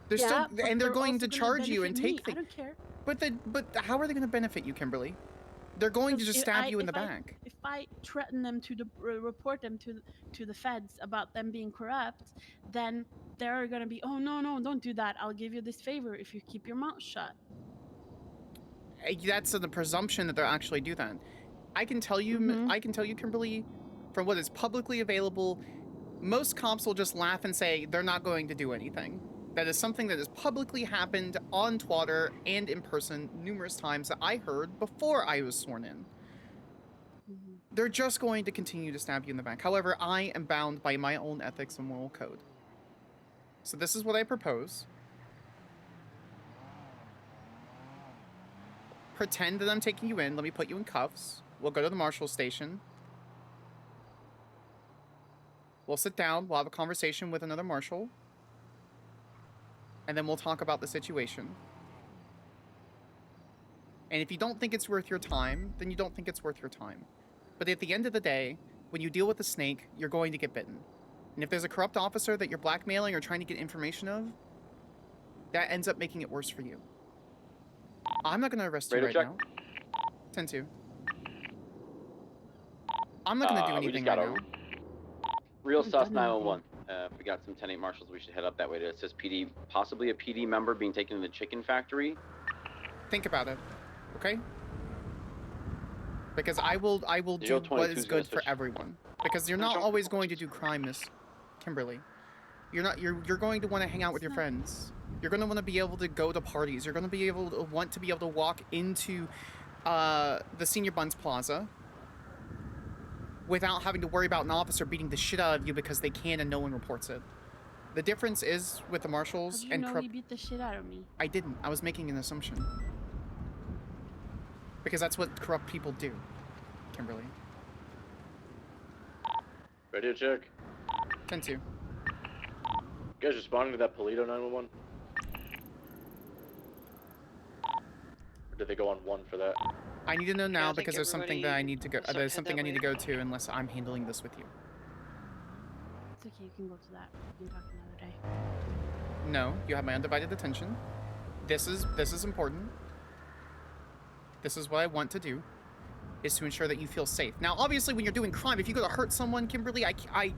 They're still, and they're going to charge you and take things. I don't care. But how are they going to benefit you, Kimberly? They're going to just stab you in the back. If I threaten them to report them to the feds about them being corrupt, then they're gonna be, oh no, don't do that. I'll give you this favor if you keep your mouth shut. That's the presumption that they'll actually do that. I can tell you, Kimberly, from what is publicly available, most cops will just laugh and say they're not going to do anything. That is something that has publicly happened on Twitter and in person numerous times that I heard before I was sworn in. They're just going to continue to stab you in the back. However, I am bound by my own ethics and moral code. So this is what I propose. Pretend that I'm taking you in. Let me put you in cuffs. We'll go to the Marshals station. We'll sit down. We'll have a conversation with another Marshal. And then we'll talk about the situation. And if you don't think it's worth your time, then you don't think it's worth your time. But at the end of the day, when you deal with a snake, you're going to get bitten. And if there's a corrupt officer that you're blackmailing or trying to get information of, that ends up making it worse for you. I'm not going to arrest you right now. 10-2. I'm not going to do anything right now. Real sus 911. If we got some 10-8 marshals, we should head up that way to assist PD. Possibly a PD member being taken to the chicken factory. Think about it, okay? Because I will do what is good for everyone. Because you're not always going to do crime, Miss Kimberly. You're going to want to hang out with your friends. You're going to want to be able to go to parties. You're going to be able to walk into the Senior Buns Plaza without having to worry about an officer beating the shit out of you because they can and no one reports it. The difference is with the Marshals and corrupt... he beat the shit out of me? I didn't. I was making an assumption. Because that's what corrupt people do, Kimberly. Radio check. 10-2. You guys responding to that Polito 911? Or did they go on 1 for that? I need to know now because there's something that I need to go. There's something I need to go to unless I'm handling this with you. It's okay. You can go to that. We can talk another day. No, you have my undivided attention. This is important. This is what I want to do, is to ensure that you feel safe. Now, obviously, when you're doing crime, if you go to hurt someone, Kimberly, my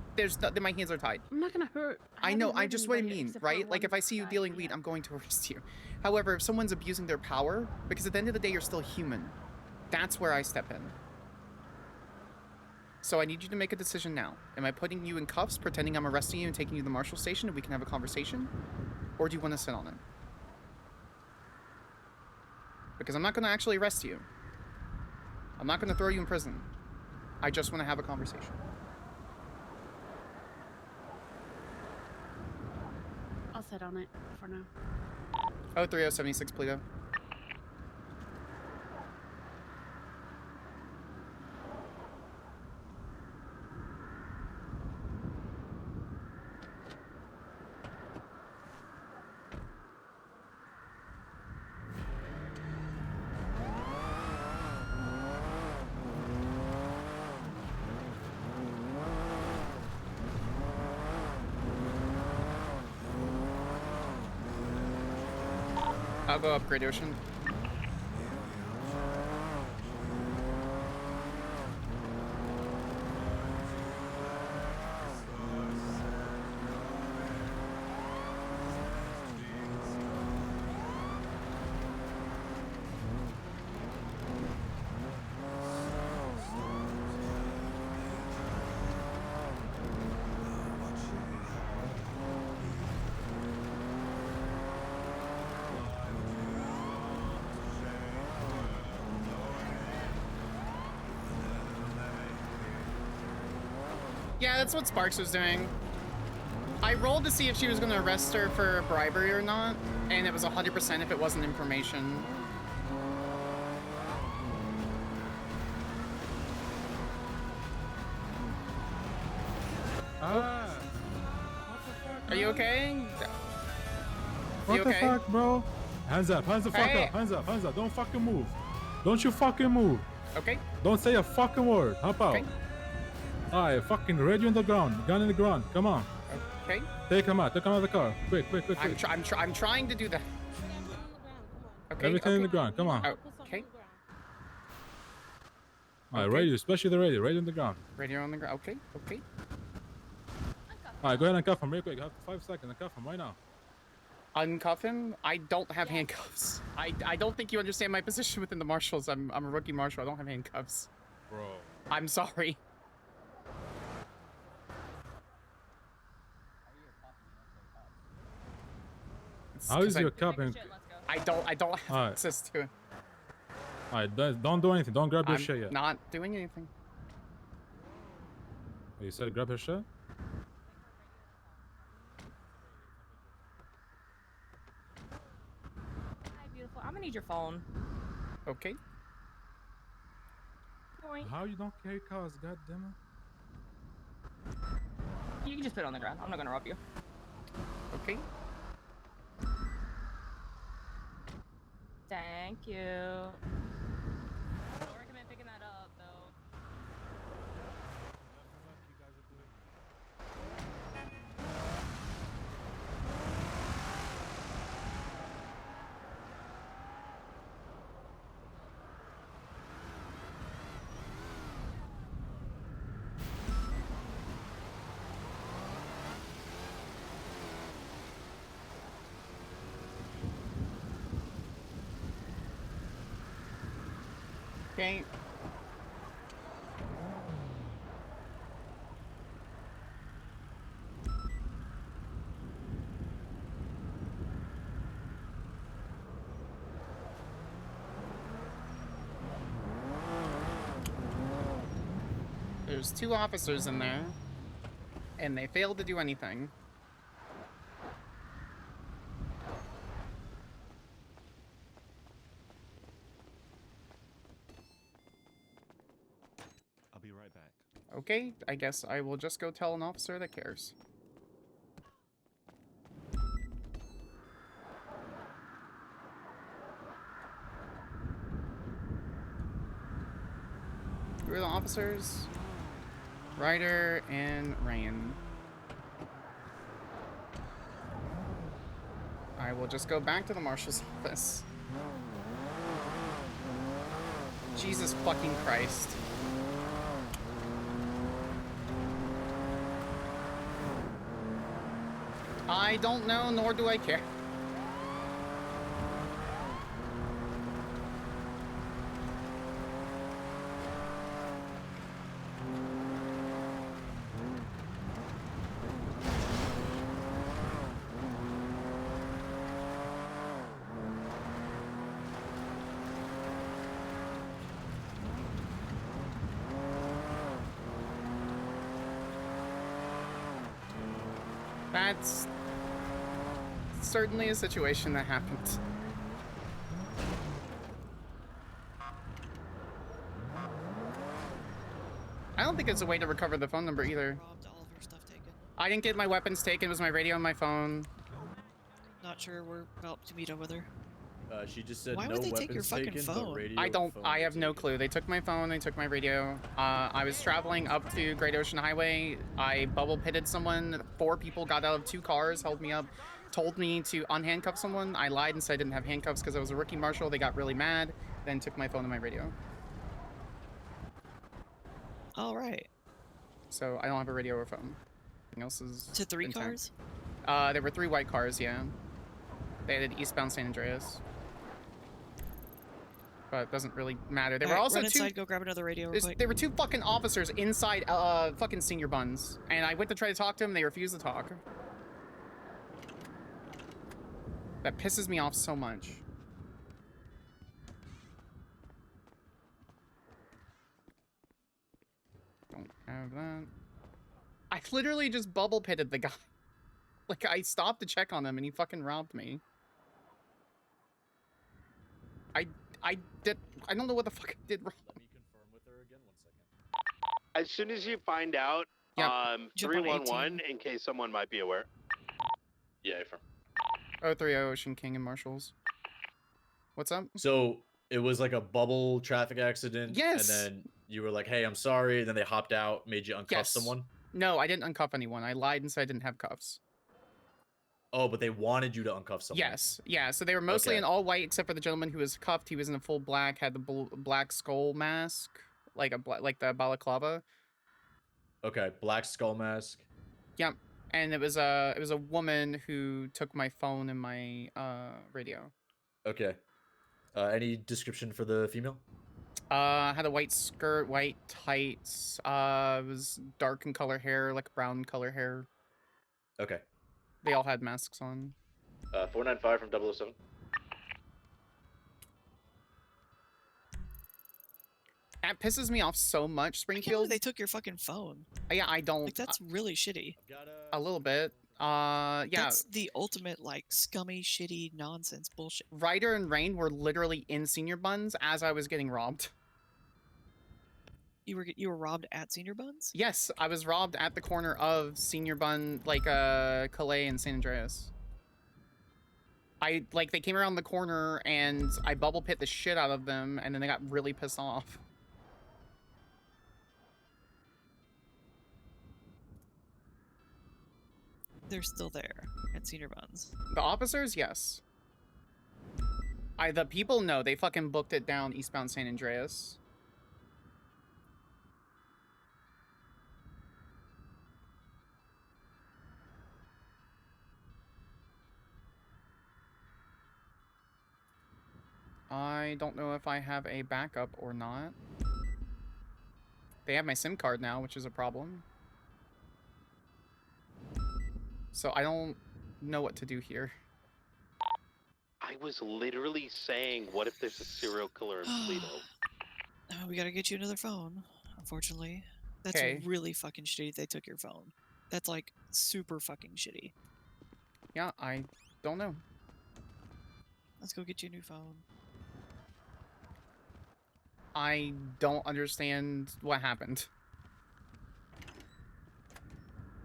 hands are tied. I'm not gonna hurt. I know. I just what I mean, right? Like if I see you dealing weed, I'm going to arrest you. However, if someone's abusing their power, because at the end of the day, you're still human. That's where I step in. So I need you to make a decision now. Am I putting you in cuffs, pretending I'm arresting you and taking you to the Marshal station and we can have a conversation? Or do you want to sit on it? Because I'm not going to actually arrest you. I'm not going to throw you in prison. I just want to have a conversation. I'll sit on it for now. 03076, Polito. I'll go up Great Ocean. Yeah, that's what Sparks was doing. I rolled to see if she was going to arrest her for bribery or not, and it was 100% if it wasn't information. Ah. Are you okay? What You the okay? fuck, bro? Hands up, hands the fuck Hey. up, hands up, hands up. Don't fucking move. Don't you fucking move. Okay. Don't say a fucking word. Hop out. Okay. Alright, fucking radio on the ground. Gun in the ground. Come on. Okay. Take him out. Take him out of the car. Quick, quick, quick, quick. I'm trying to do that. Okay. Everything in the ground. Come on. Okay. Alright, Okay. radio, especially the radio. Radio on the ground. Radio on the ground. Okay. Okay. Alright, go ahead and cuff him real quick. You have 5 seconds. Cuff him right now. Uncuff him? I don't have handcuffs. I don't think you understand my position within the Marshals. I'm a rookie Marshal. I don't have handcuffs. Bro. I'm sorry. How is your cup? I don't have Alright. access to it. Alright, don't do anything. Don't grab your I'm shit yet. not doing anything. You said grab your shit? Hi, beautiful. I'm gonna need your phone. Okay. How you don't carry cars, goddammit? You can just put it on the ground. I'm not gonna rob you. Okay. Thank you. I don't recommend picking that up, though. Okay. There's 2 officers in there, and they failed to do anything. I'll be right back. Okay, I guess I will just go tell an officer that cares. Who are the officers? Ryder and Rain. I will just go back to the Marshal's office. Jesus fucking Christ. I don't know, nor do I care. That's certainly a situation that happened. I don't think it's a way to recover the phone number either. I didn't get my weapons taken. It was my radio and my phone. Not sure we're about to meet up with her. She just said Why no would they take your weapons fucking taken, but phone? radio, I don't. phone I were have no clue. They took my phone. They took my radio. I was traveling up to Great Ocean Highway. I bubble pitted someone. 4 people got out of 2 cars, held me up. told me to unhandcuff someone. I lied and said I didn't have handcuffs because I was a rookie marshal. They got really mad, then took my phone and my radio. All right. So I don't have a radio or phone. Everything else is To 3 intact. cars? There were 3 white cars, yeah. They headed eastbound San Andreas. But it doesn't really matter. There were Alright, also run 2... inside, go grab another radio real quick. There were 2 fucking officers inside fucking senior buns. And I went to try to talk to them, they refused to talk. That pisses me off so much. Don't have that. I literally just bubble pitted the guy. Like, I stopped to check on him and he fucking robbed me. I don't know what the fuck I did wrong. Let me confirm with her again. 1 second. As soon as you find out, Yep. Jump on 311 in case someone might be aware. Yeah, from. 030 Ocean King and Marshals. What's up? So it was like a bubble traffic accident. Yes. And then you were like, "Hey, I'm sorry." And then they hopped out, made you uncuff Yes. someone. No, I didn't uncuff anyone. I lied and said I didn't have cuffs. Oh, but they wanted you to uncuff someone. Yes. Yeah, so they were mostly Okay. in all white except for the gentleman who was cuffed. He was in a full black, had the black skull mask, like like the balaclava. Okay, black skull mask. Yep. And it was a woman who took my phone and my radio. Okay. Any description for the female? Had a white skirt, white tights. It was dark in color hair, like brown color hair. Okay. They all had masks on. 495 from 007. That pisses me off so much, I can't Springfield. believe they took your fucking phone. Yeah, I don't. Like, that's really shitty. A little bit. Yeah. That's the ultimate, like, scummy, shitty, nonsense bullshit. Ryder and Rain were literally in senior buns as I was getting robbed. You were robbed at Senior Buns? Yes, I was robbed at the corner of Senior Bun, like, Calais and San Andreas. They came around the corner and I bubble pit the shit out of them and then they got really pissed off. They're still there at Senior Buns. The officers, yes. The people, no. They fucking booked it down eastbound San Andreas. I don't know if I have a backup or not. They have my SIM card now, which is a problem. So I don't know what to do here. I was literally saying, what if there's a serial killer in Toledo? We gotta get you another phone, unfortunately. That's 'Kay. really fucking shitty they took your phone. That's, like, super fucking shitty. Yeah, I don't know. Let's go get you a new phone. I don't understand what happened.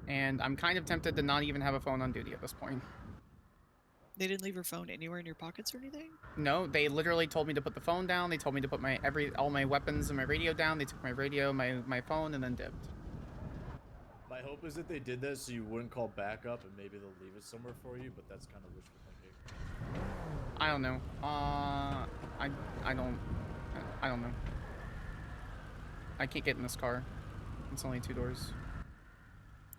And I'm kind of tempted to not even have a phone on duty at this point. They didn't leave your phone anywhere in your pockets or anything? No, they literally told me to put the phone down. They told me to put all my weapons and my radio down. They took my radio, my phone, and then dipped. My hope is that they did that so you wouldn't call backup and maybe they'll leave it somewhere for you, but that's kind of wishful thinking. I don't know. I don't know. I can't get in this car. It's only 2 doors.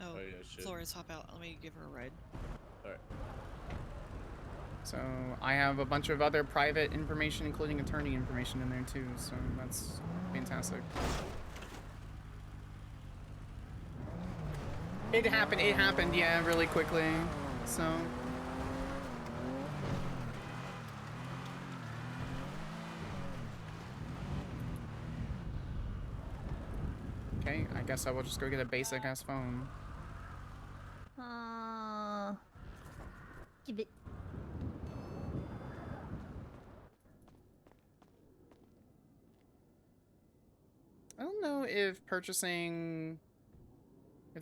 Oh, yeah, shit. Flores, hop out. Let me give her a ride. Alright. So I have a bunch of other private information, including attorney information in there too, so that's fantastic. It happened, yeah, really quickly, so. Okay, I guess I will just go get a basic ass phone. Give it. I don't know if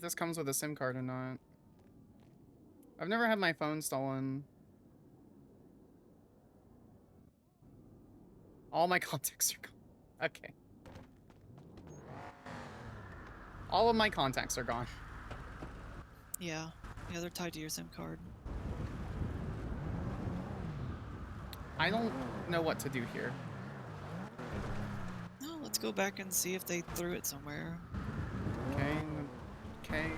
this comes with a SIM card or not. I've never had my phone stolen. All my contacts are gone. Okay. All of my contacts are gone. Yeah. Yeah, they're tied to your SIM card. I don't know what to do here. No, let's go back and see if they threw it somewhere. Okay. Okay.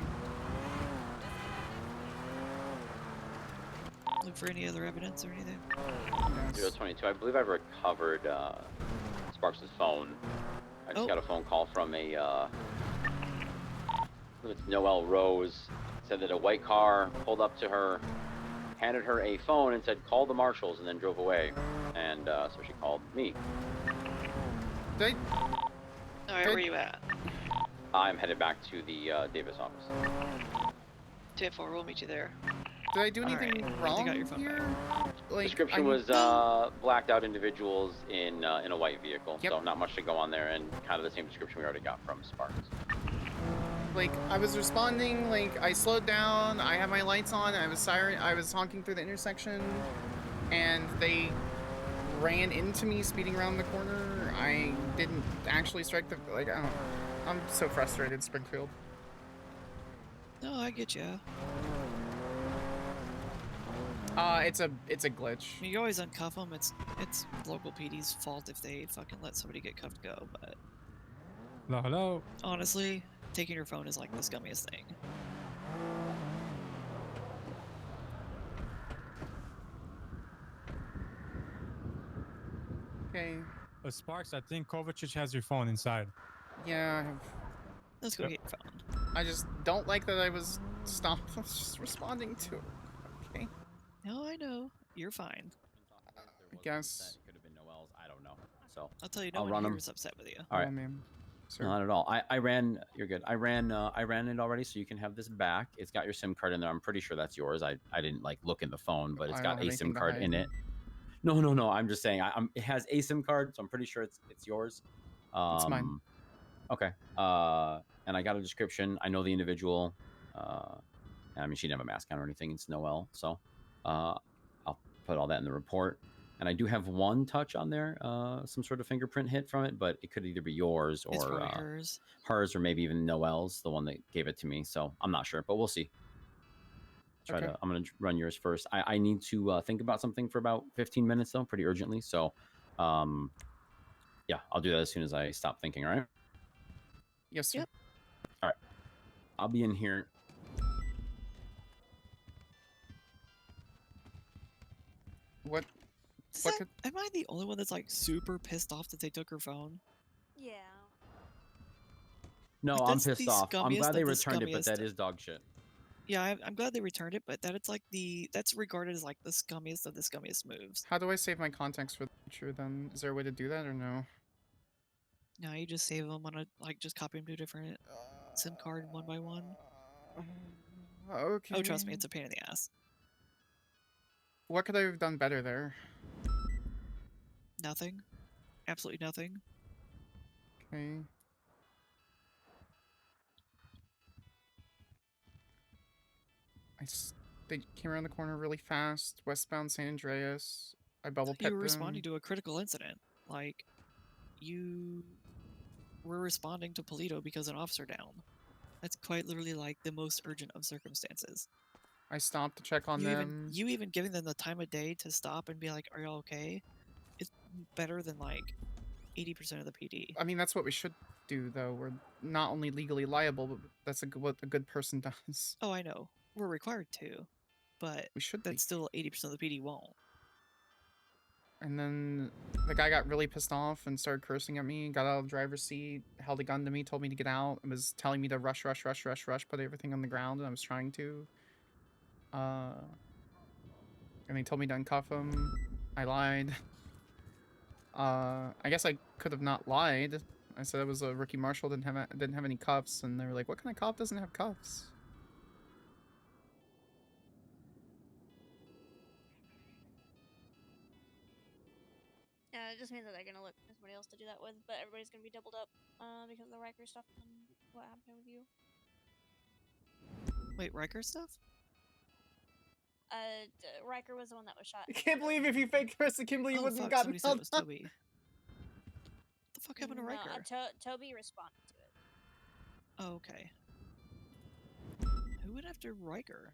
Look for any other evidence or anything. 022. I believe I've recovered Sparks' phone. I just got a phone call from a. I believe it's Noelle Rose. Said that a white car pulled up to her, handed her a phone, and said, "Call the Marshals," and then drove away. And so she called me. Did Alright, where you at? I'm headed back to the Davis office. 284, we'll meet you there. Did I do anything wrong got your phone here? Like, Description was blacked out individuals in a white vehicle, so not much to go on there, and kind of the same description we already got from Sparks. Like, I was responding, like, I slowed down, I had my lights on, I was honking through the intersection, and they ran into me speeding around the corner. I didn't actually strike the, like, I don't, I'm so frustrated, Springfield. No, I get you. It's a glitch. You always uncuff them. It's local PD's fault if they fucking let somebody get cuffed go, but... Hello? Honestly, taking your phone is like the scummiest thing. Okay. Sparks, I think Kovacic has your phone inside. Yeah, I have... Let's go get your phone. I just don't like that I was stopped. I was just responding to it. Okay. No, I know. You're fine. I guess. It could have been Noelle's. I don't know. So I'll tell you, no I'll one run here them. is upset with you. All right. Oh, man. No, not at all. I ran. You're good. I ran it already, so you can have this back. It's got your SIM card in there. I'm pretty sure that's yours. I didn't like look in the phone, but it's I got don't a have SIM anything to card hide. in it. No. I'm just saying. It has a SIM card, so I'm pretty sure it's yours. It's mine. Okay. And I got a description. I know the individual. I mean, she didn't have a mask on or anything. It's Noelle, so I'll put all that in the report. And I do have one touch on there, some sort of fingerprint hit from it, but it could either be yours It's or probably hers, or maybe even Noelle's, the one that gave it to me. So I'm not sure, but we'll see. Okay. I'm gonna run yours first. I need to think about something for about 15 minutes though, pretty urgently. So, yeah, I'll do that as soon as I stop thinking. All right. Yes, sir. Yep. All right. I'll be in here. Am I the only one that's like super pissed off that they took her phone? Yeah. No, Like, I'm that's pissed the off. I'm scummiest glad they of the returned it, but that scummiest. is dog shit. Yeah, I'm glad they returned it, but that's like that's regarded as like the scummiest of the scummiest moves. How do I save my contacts for the future then? Is there a way to do that or no? No, you just save them on just copy them to a different SIM card one by one. Okay. Oh, trust me, it's a pain in the ass. What could I have done better there? Nothing. Absolutely nothing. Okay. They came around the corner really fast, westbound San Andreas. I bubble pet You them. were responding to a critical incident. Like, you were responding to Polito because an officer down. That's quite literally like the most urgent of circumstances. I stopped to check on them. You even giving them the time of day to stop and be like, "Are you okay?" It's better than like 80% of the PD. I mean, that's what we should do, though. We're not only legally liable, but that's what a good person does. Oh, I know. We're required to, but we should. That's still 80% of the PD won't. And then the guy got really pissed off and started cursing at me, got out of the driver's seat, held a gun to me, told me to get out, and was telling me to rush, put everything on the ground, and I was trying to. And he told me to uncuff him. I lied. I guess I could have not lied. I said it was a rookie marshal, didn't have any cuffs, and they were like, "What kind of cop doesn't have cuffs?" Yeah, it just means that they're gonna look for somebody else to do that with, but everybody's gonna be doubled up because of the Riker stuff and what happened with you. Wait, Riker stuff? Riker was the one that was shot. I can't believe if you faked Krista Kimberly, you wouldn't have gotten somebody said it was held up. Toby. What the fuck happened to Riker? Toby responded to it. Oh, okay. Who went after Riker?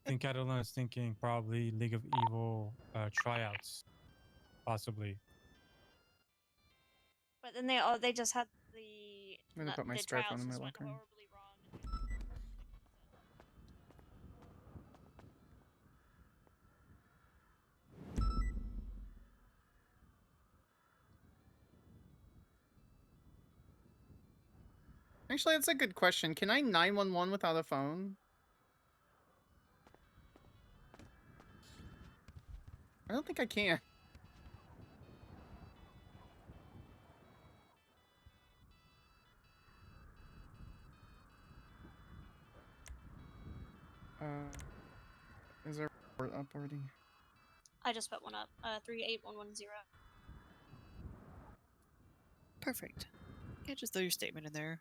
think Catalan is thinking probably League of Evil tryouts, possibly. But then they just had the I'm gonna put my the stripe tryouts on in my just went locker. horribly wrong. Actually, that's a good question. Can I 911 without a phone? I don't think I can. Is there a report up already? I just put one up. 38110. Perfect. Yeah, just throw your statement in there.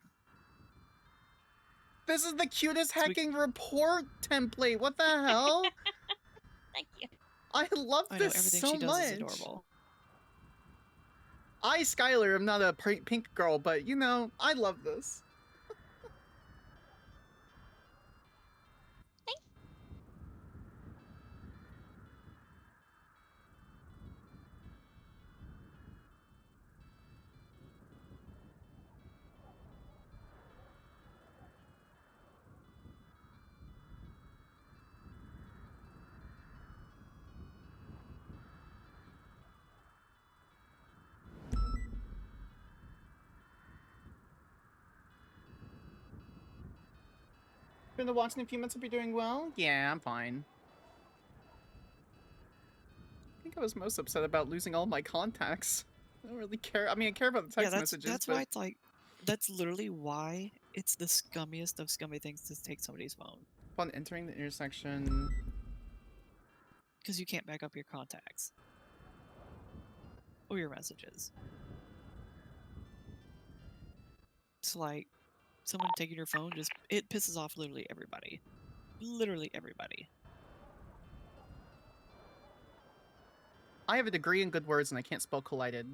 This is the cutest hacking report template. What the hell? Thank you. I love I know this everything so she does much. is adorable. I, Skyler, am not a pink girl, but you know, I love this. Been to watching a few months. Hope you're doing well. Yeah, I'm fine. I think I was most upset about losing all my contacts. I don't really care. I mean, I care about the text messages. That's but... why it's like, that's literally why it's the scummiest of scummy things to take somebody's phone. Upon entering the intersection, because you can't back up your contacts or your messages. It's like someone taking your phone it pisses off literally everybody. Literally everybody. I have a degree in good words and I can't spell collided.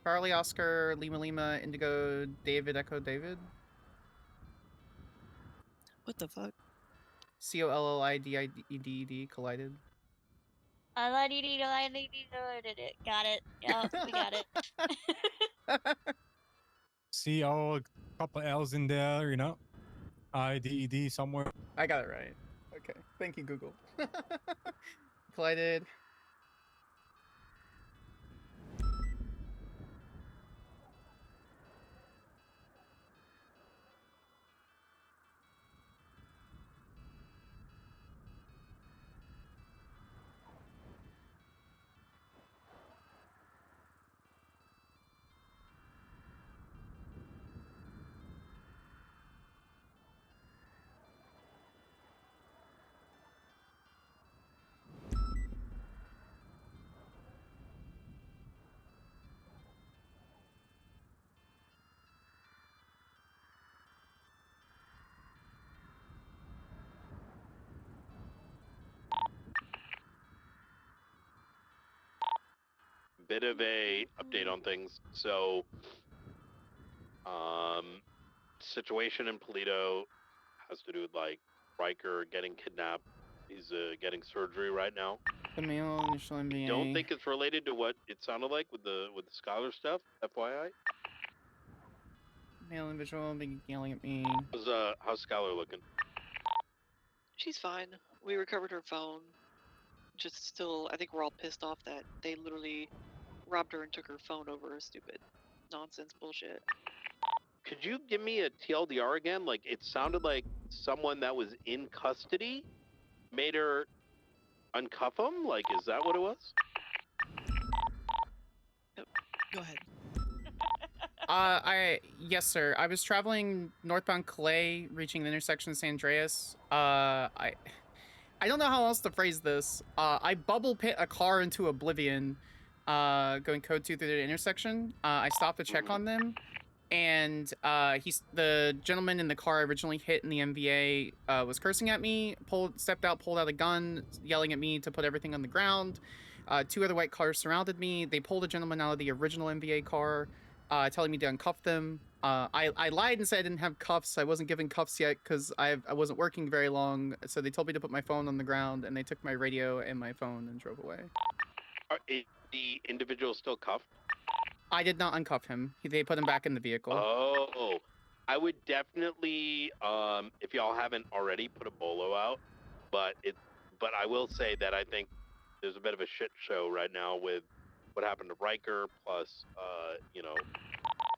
Charlie, Oscar, Lima Lima, Indigo, David, Echo, David. What the fuck? COLLIDIDED, collided. Got it. Yeah, we got it. See a couple L's in there, you know? IDED somewhere. I got it right. Okay. Thank you, Google. Collided. Bit of a update on things. So, situation in Polito has to do with like Riker getting kidnapped. He's getting surgery right now. The male initial MBA. Don't think it's related to what it sounded like with the Skyler stuff. FYI. Male individual been yelling at me. How's Skyler looking? She's fine. We recovered her phone. Just still, I think we're all pissed off that they literally robbed her and took her phone over stupid nonsense bullshit. Could you give me a TLDR again? Like, it sounded like someone that was in custody made her uncuff him? Like, is that what it was? Yep. Go ahead. Yes, sir. I was traveling northbound Calais, reaching the intersection of San Andreas. I don't know how else to phrase this. I bubble pit a car into oblivion, going code 2 through the intersection. I stopped to check on them, and the gentleman in the car I originally hit in the MVA was cursing at me, stepped out, pulled out a gun, yelling at me to put everything on the ground. 2 other white cars surrounded me. They pulled a gentleman out of the original MVA car, telling me to uncuff them. I lied and said I didn't have cuffs. I wasn't given cuffs yet because I wasn't working very long. So they told me to put my phone on the ground, and they took my radio and my phone and drove away. Is the individual still cuffed? I did not uncuff him. They put him back in the vehicle. Oh, I would definitely, if y'all haven't already, put a bolo out. But I will say that I think there's a bit of a shit show right now with what happened to Riker. Plus, you know,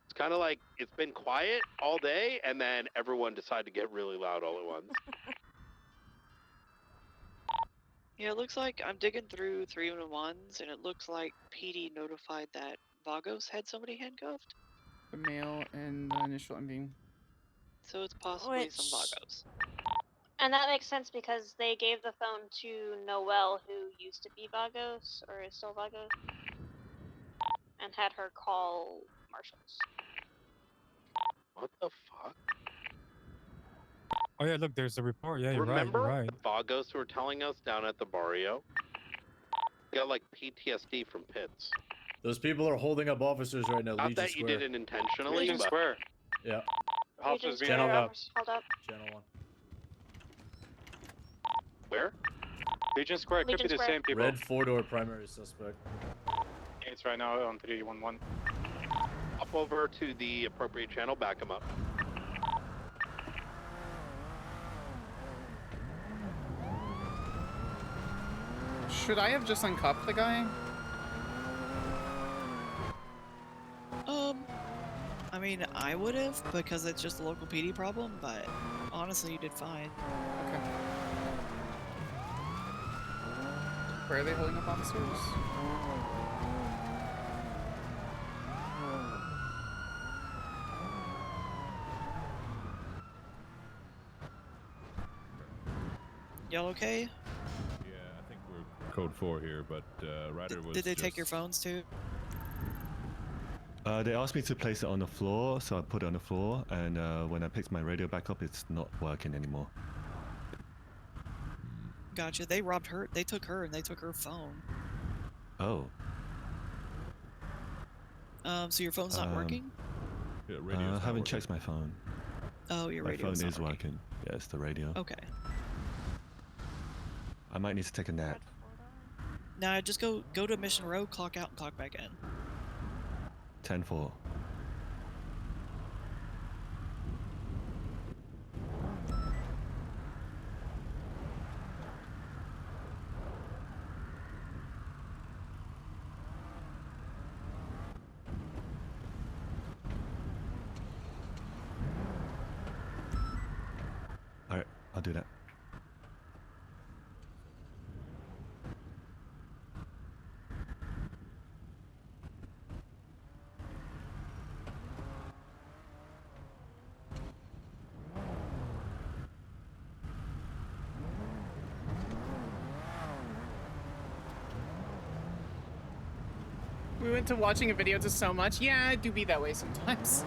it's kind of like it's been quiet all day, and then everyone decided to get really loud all at once. Yeah, it looks like I'm digging through 311s, and it looks like PD notified that Vagos had somebody handcuffed. The male and the initial ending. So it's possibly some Which- Vagos. And that makes sense because they gave the phone to Noelle, who used to be Vagos, or is still Vagos, and had her call Marshals. What the fuck? Oh yeah, look, there's a report. Yeah, you're Remember right. You're right. the Vagos who were telling us down at the barrio? Got like PTSD from pits. Those people are holding up officers right now. Not Legion that you Square. did it intentionally, Legion but... Square. Yeah. Officers being Channel held up. up. Hold up. Channel 1. Where? Legion Square could Legion be the Square. same people. Red 4-door primary suspect. It's right now on 311. Up over to the appropriate channel, back them up. Should I have just uncuffed the guy? I mean, I would have because it's just a local PD problem, but honestly, you did fine. Okay. Where are they holding up officers? Y'all okay? Yeah, I think we're code 4 here, but Ryder was. Did they take your just- phones too? They asked me to place it on the floor, so I put it on the floor, and when I picked my radio back up, it's not working anymore. Gotcha. They robbed her. They took her, and they took her phone. Oh. So your phone's not working? Yeah, I haven't checked my phone. Oh, your My radio's phone not is working. Yeah, it's the radio. Okay. I might need to take a nap. Now just go to Mission Row, clock out, and clock back in. 10-4. Alright, I'll do that. We went to watching a video to so much. Yeah, I do be that way sometimes.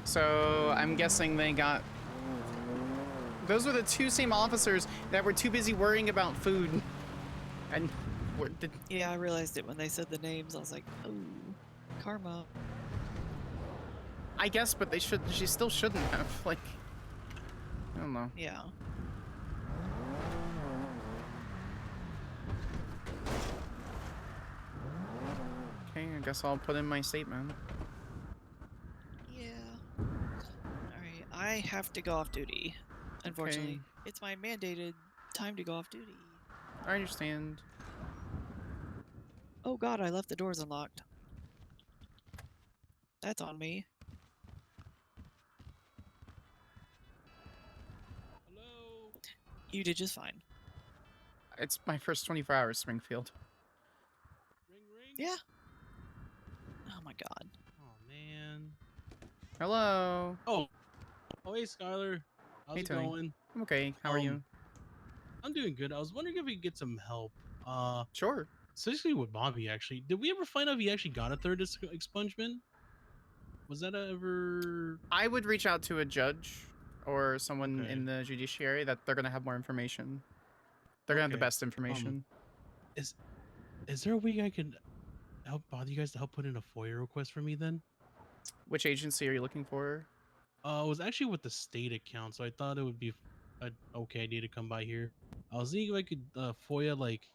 So I'm guessing they got. Those were the two same officers that were too busy worrying about food, and Yeah, I realized it when they said the names. I was like, oh, karma. I guess, but they should. She still shouldn't have. Like, I don't know. Yeah. Okay, I guess I'll put in my statement. Yeah. Alright, I have to go off duty. Unfortunately. Okay. It's my mandated time to go off duty. I understand. Oh god, I left the doors unlocked. That's on me. Hello? You did just fine. It's my first 24 hours, Springfield. Yeah. Oh my god. Oh, man. Hello. Oh, hey, Skyler. How's Hey, it Tony. going? I'm okay. How are you? I'm doing good. I was wondering if we could get some help. Sure. Especially with Bobby, actually. Did we ever find out if he actually got a third expungement? Was that ever... I would reach out to a judge or someone in the judiciary that they're gonna have more information. They're gonna have the best information. Is there a way I can help bother you guys to help put in a FOIA request for me then? Which agency are you looking for? It was actually with the state account, so I thought it would be an okay idea to come by here. I was thinking if I could FOIA like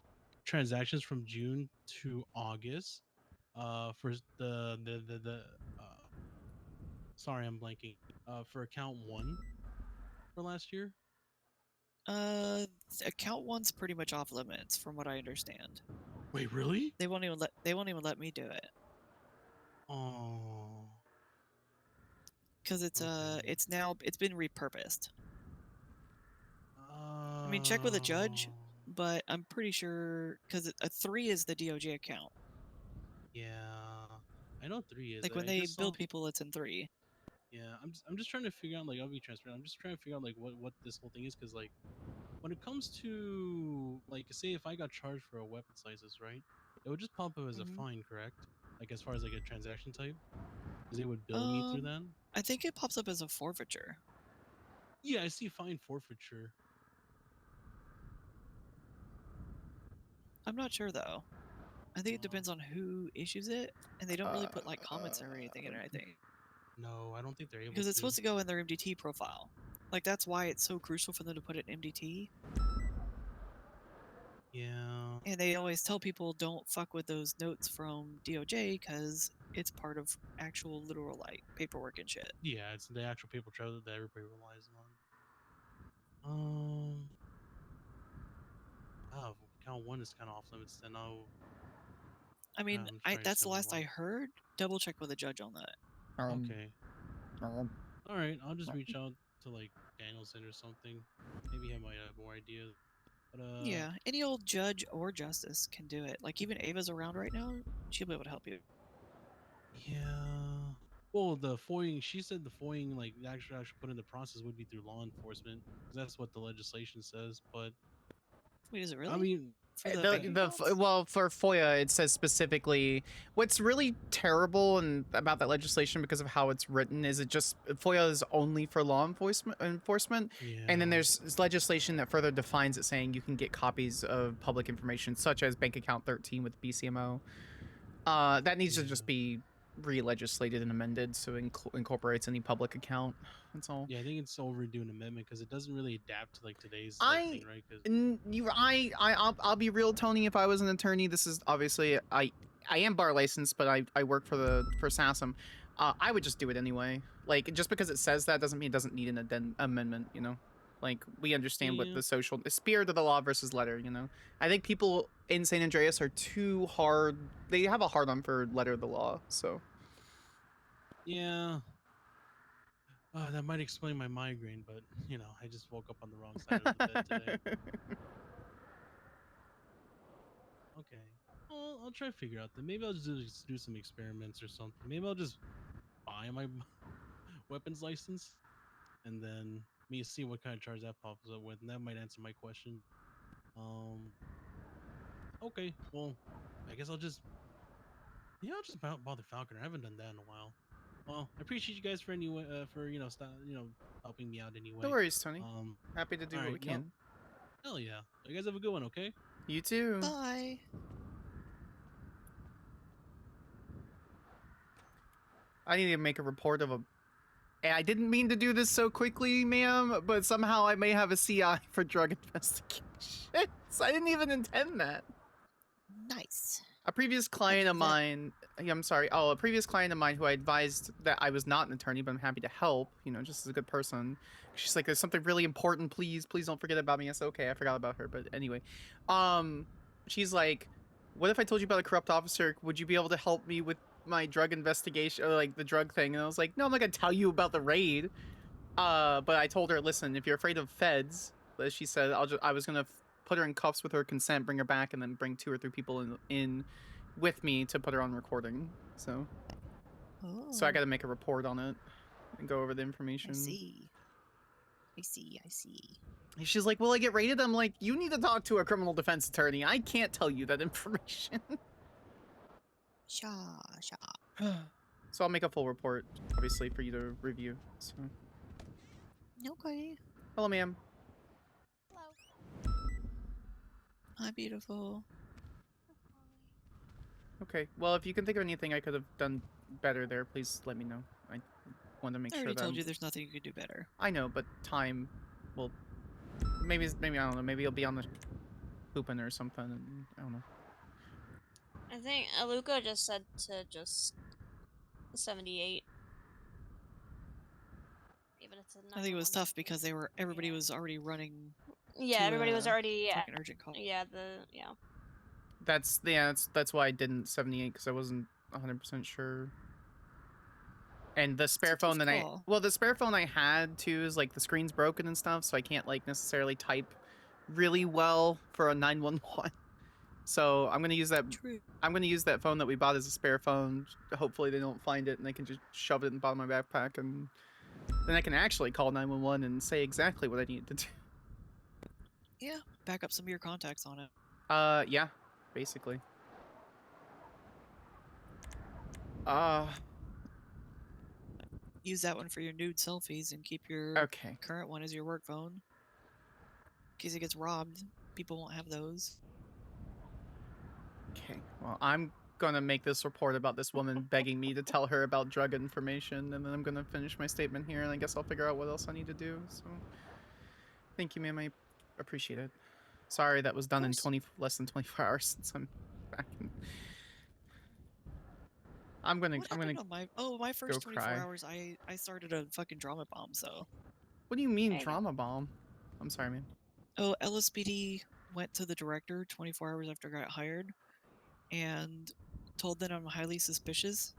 transactions from June to August, for sorry, I'm blanking. For account 1 for last year. Account 1's pretty much off limits, from what I understand. Wait, really? They won't even let me do it. Oh. Because it's it's been repurposed. I mean, check with a judge, but I'm pretty sure because a 3 is the DOJ account. Yeah, I know 3 is. Like when I they just bill saw- people, it's in 3. Yeah, I'm just trying to figure out, like, I'll be transparent. I'm just trying to figure out like what this whole thing is, because like when it comes to, like, say if I got charged for a weapons license, right? It would just pop up as a fine, correct? Like as far as like a transaction type, because they would bill me through that. I think it pops up as a forfeiture. Yeah, I see fine forfeiture. I'm not sure though. I think it depends on who issues it, and they don't really put like comments or anything in it. I think No, I don't think they're able because to. it's supposed to go in their MDT profile. Like that's why it's so crucial for them to put it in MDT. Yeah. And they always tell people don't fuck with those notes from DOJ because it's part of actual literal like paperwork and shit. Yeah, it's the actual paper trail that everybody relies on. Oh, count 1 is kind of off limits. Then I mean, I'm trying to that's see the what last I heard. Double check with a judge on that. Okay. All right, I'll just reach out to like Danielson or something. Maybe he might have more ideas. But Yeah, any old judge or justice can do it. Like even Ava's around right now; she'll be able to help you. Yeah. Well, the FOIAing, she said the FOIAing, like actually put in the process would be through law enforcement, because that's what the legislation says. But wait, is it really? I mean, For the well, for FOIA, it says specifically. What's really terrible about that legislation, because of how it's written, is it just FOIA is only for law enforcement, and then there's legislation that further defines it, saying you can get copies of public information, such as bank account 13 with BCMO. That needs to just be re-legislated and amended so it incorporates any public account. That's all. Yeah, I think it's overdue an amendment because it doesn't really adapt to like today's thing, right? 'Cause I'll be real, Tony. If I was an attorney, this is obviously I am bar licensed, but I work for SASM. I would just do it anyway. Like, just because it says that doesn't mean it doesn't need an amendment, you know? Like, we understand what the spirit of the law versus letter, you know? I think people in San Andreas are too hard. They have a hard on for letter of the law, so. Yeah. That might explain my migraine, but you know, I just woke up on the wrong side of the bed today. Okay. Well, I'll try to figure out that. Maybe I'll just do some experiments or something. Maybe I'll just buy my weapons license and then see what kind of charge that pops up with, and that might answer my question. Okay. Well, I guess I'll just bother Falconer. I haven't done that in a while. Well, I appreciate you guys for helping me out anyway. No worries, Tony. Happy to do what we can. Hell yeah. You guys have a good one, okay? You too. Bye. I need to make a report of I didn't mean to do this so quickly, ma'am, but somehow I may have a CI for drug investigation. I didn't even intend that. Nice. A previous client of mine, I'm sorry. Oh, a previous client of mine who I advised that I was not an attorney, but I'm happy to help, you know, just as a good person. She's like, there's something really important. Please don't forget about me. I said, okay, I forgot about her. But anyway, she's like, what if I told you about a corrupt officer? Would you be able to help me with my drug investigation, or like the drug thing? And I was like, no, I'm not going to tell you about the raid. But I told her, listen, if you're afraid of feds, as she said, I was going to put her in cuffs with her consent, bring her back, and then bring 2 or 3 people in with me to put her on recording. So I got to make a report on it and go over the information. I see. And she's like, will I get raided? I'm like, you need to talk to a criminal defense attorney. I can't tell you that information. Sha. So I'll make a full report, obviously, for you to review. So. Okay. Hello, ma'am. Hi, beautiful. Okay. Well, if you can think of anything I could have done better there, please let me know. I want to make I sure already that told you there's nothing you could do better. I know, but time. Well, maybe I don't know. Maybe you'll be on the pooping or something. And I don't know. I think Aluka just said to just 78. Even it's a I think it was 911. tough because everybody was already running. Yeah, to everybody was a already fucking urgent call. Yeah, That's why I didn't 78 because I wasn't 100% sure. And the spare phone that the spare phone I had too is like the screen's broken and stuff, so I can't like necessarily type really well for a 911. So I'm gonna use that. True. I'm gonna use that phone that we bought as a spare phone. Hopefully they don't find it and they can just shove it in the bottom of my backpack, and then I can actually call 911 and say exactly what I need to do. Yeah, back up some of your contacts on it. Yeah, basically. Use that one for your nude selfies and keep your current one as your work phone. In case it gets robbed, people won't have those. Okay, well, I'm gonna make this report about this woman begging me to tell her about drug information, and then I'm gonna finish my statement here, and I guess I'll figure out what else I need to do, so... Thank you, ma'am, I appreciate it. Sorry that was done in less than 24 hours since I'm back in... I'm gonna my first 24 cry. hours, I started a fucking drama bomb, so... What do you mean, drama bomb? I'm sorry, man. Oh, LSPD went to the director 24 hours after I got hired and told them I'm highly suspicious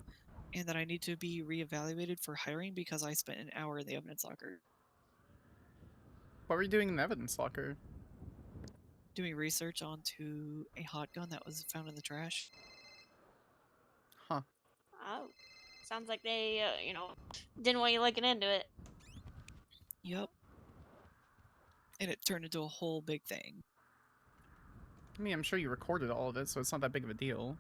and that I need to be reevaluated for hiring because I spent an hour in the evidence locker. What were you doing in the evidence locker? Doing research onto a hot gun that was found in the trash. Huh. Oh, sounds like they, didn't want you looking into it. Yep. And it turned into a whole big thing. I mean, I'm sure you recorded all of it, so it's not that big of a deal.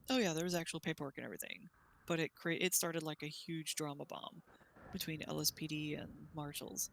Oh yeah, there was actual paperwork and everything. But it started like a huge drama bomb between LSPD and Marshals.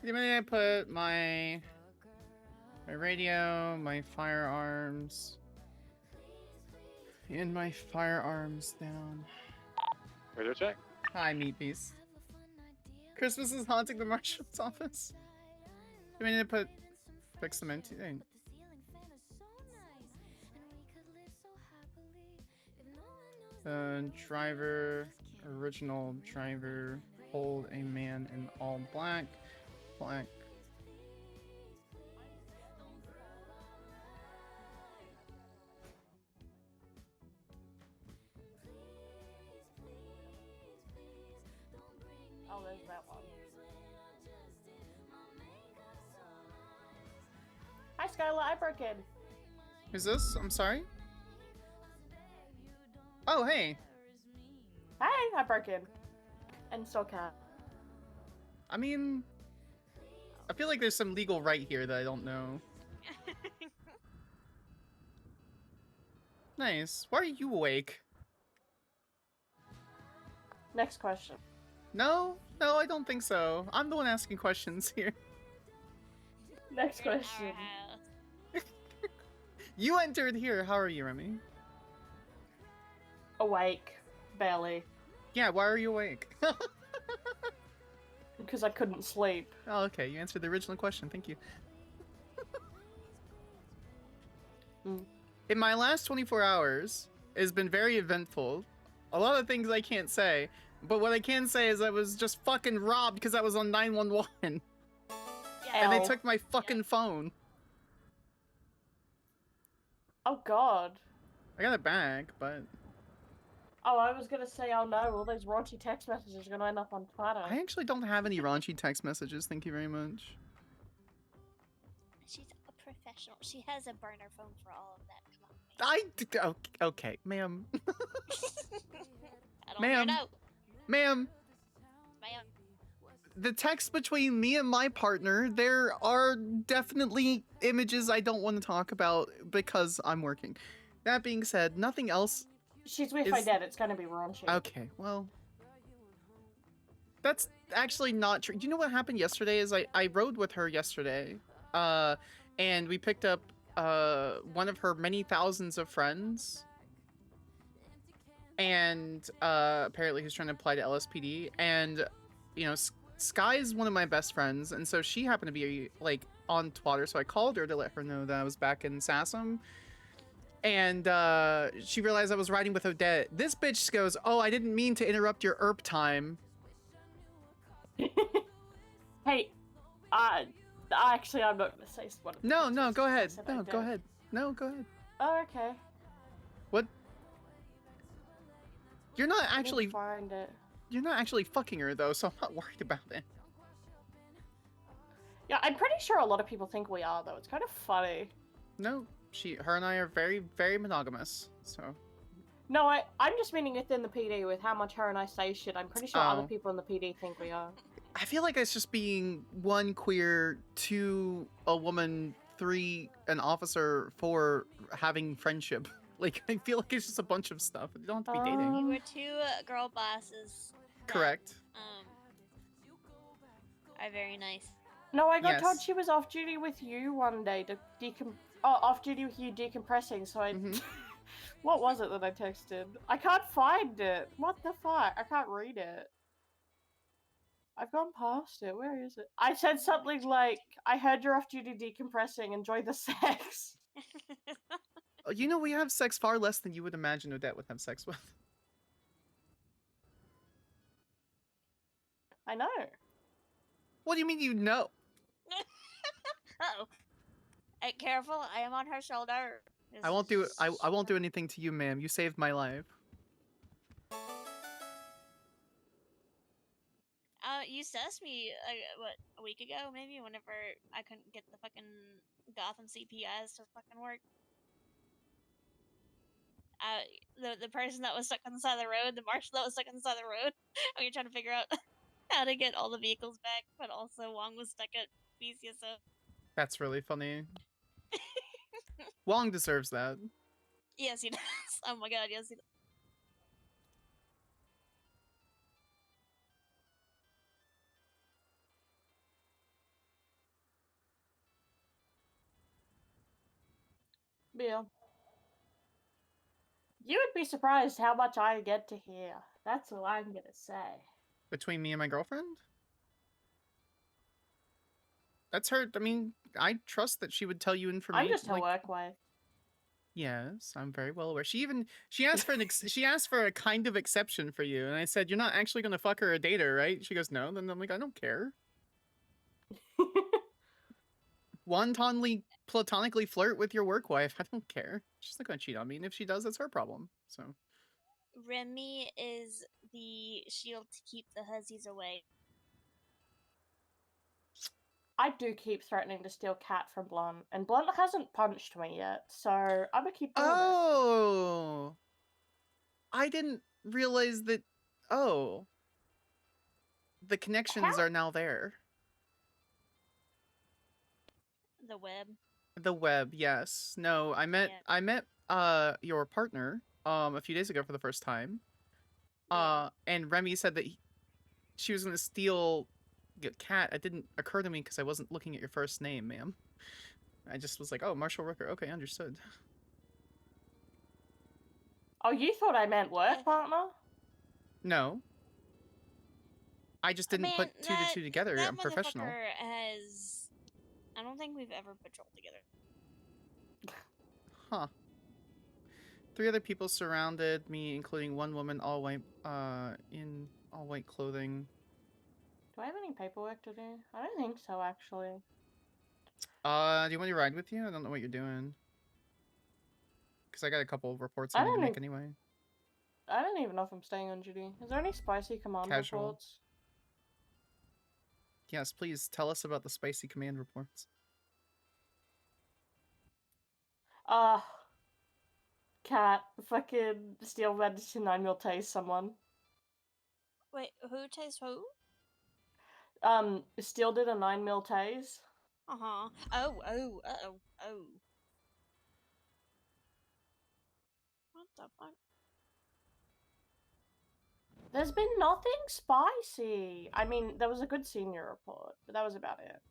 You mean I put my radio, my firearms, and my firearms down. Radio check. Hi, Meat Beast. Christmas is haunting the Marshals office. You mean to fix them into? Original driver, hold a man in all black. Oh, there's that one. Hi, Skyler. I broke in. Who's this? I'm sorry? Oh, hey. Hey, I broke in. And so can. I mean, I feel like there's some legal right here that I don't know. Nice. Why are you awake? Next question. No, I don't think so. I'm the one asking questions here. Next question. You entered here. How are you, Remy? Awake. Barely. Yeah, why are you awake? Because I couldn't sleep. Oh, okay. You answered the original question. Thank you. In my last 24 hours, it's been very eventful. A lot of things I can't say, but what I can say is I was just fucking robbed because I was on 911. And they took my fucking phone. Oh god. I got it back, but... Oh, I was gonna say, oh no, all those raunchy text messages are gonna end up on Twitter. I actually don't have any raunchy text messages, thank you very much. She's a professional. She has a burner phone for all of that. Come on. Okay, ma'am. I don't hear no. Ma'am. Ma'am. The text between me and my partner, there are definitely images I don't want to talk about because I'm working. That being said, nothing else. She's with my dad, it's gonna be raunchy. Okay, well. That's actually not true. Do you know what happened yesterday is I rode with her yesterday. And we picked up one of her many thousands of friends. And apparently he's trying to apply to LSPD. And, you know, Sky is one of my best friends. And so she happened to be, like, on Twitter. So I called her to let her know that I was back in Sassam. And she realized I was riding with Odette. This bitch goes, oh, I didn't mean to interrupt your ERP time. Hey, actually, I'm not gonna say what. No, go ahead. No, go ahead. No, go ahead. Oh, okay. What? You're not actually. Find it. You're not actually fucking her though, so I'm not worried about it. Yeah, I'm pretty sure a lot of people think we are though. It's kind of funny. No, her and I are very, very monogamous. So. No, I'm just meaning within the PD with how much her and I say shit. I'm pretty sure other people in the PD think we are. I feel like it's just being 1 queer, 2 a woman, 3 an officer, 4 having friendship. Like, I feel like it's just a bunch of stuff. You don't have to be dating. You were 2 girl bosses. Correct. Are very nice. No, I got told she was off duty with you one day to off duty with you decompressing. So I, what was it that I texted? I can't find it. What the fuck? I can't read it. I've gone past it. Where is it? I said something like, "I heard you're off duty decompressing. Enjoy the sex." You know, we have sex far less than you would imagine Odette would have sex with. I know. What do you mean you know? Uh-oh. Hey, careful, I am on her shoulder. I won't do I won't do anything to you, ma'am. You saved my life. You sussed me, what, a week ago, maybe, whenever I couldn't get the fucking Gotham CPS to fucking work. The person that was stuck on the side of the road, the marshal that was stuck on the side of the road, and we were trying to figure out how to get all the vehicles back, but also Wong was stuck at BCSO. That's really funny. Wong deserves that. Yes, he does. Oh my god, yes, he does. Yeah. You would be surprised how much I get to hear. That's all I'm gonna say. Between me and my girlfriend? That's her. I mean, I trust that she would tell you information. I'm just her work wife. Yes, I'm very well aware. She asked for she asked for a kind of exception for you, and I said, "You're not actually gonna fuck her or date her, right?" She goes, "No." Then I'm like, "I don't care." Wantonly, platonically flirt with your work wife. I don't care. She's not gonna cheat on me, and if she does, that's her problem. So. Remy is the shield to keep the hussies away. I do keep threatening to steal Cat from Blunt, and Blunt hasn't punched me yet, so I'm gonna keep doing it. Oh, I didn't realize that. Oh, the connections are now there. The web. The web, yes. No, I met your partner a few days ago for the first time. And Remy said that she was gonna steal Cat. It didn't occur to me because I wasn't looking at your first name, ma'am. I just was like, oh, Marshall Rooker. Okay, understood. Oh, you thought I meant work partner? No. I just didn't put two to two together. That I'm professional. motherfucker has. I don't think we've ever patrolled together. Huh. 3 other people surrounded me, including one woman, all white, in all white clothing. Do I have any paperwork to do? I don't think so, actually. Do you want me to ride with you? I don't know what you're doing. Because I got a couple of reports I need to make anyway. I don't even know if I'm staying on duty. Is there any spicy command Casual. reports? Yes, please tell us about the spicy command reports. Cat, fucking Steel managed to 9mm tase someone. Wait, who tastes who? Steel did a 9mm tase. Oh. What the fuck? There's been nothing spicy. I mean, there was a good senior report, but that was about it.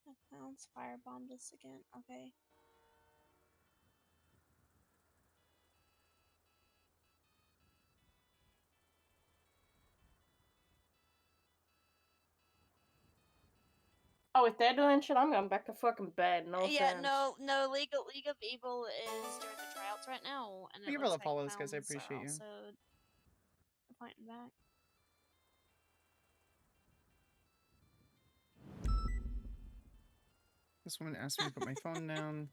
The hounds firebombed us again. Okay. Oh, if they're doing shit, I'm going back to fucking bed. No Yeah, offense. no. League of Evil is doing the tryouts right now, and Thank you for the follows, guys. I appreciate you. So, pointing back. This woman asked me to put my phone down.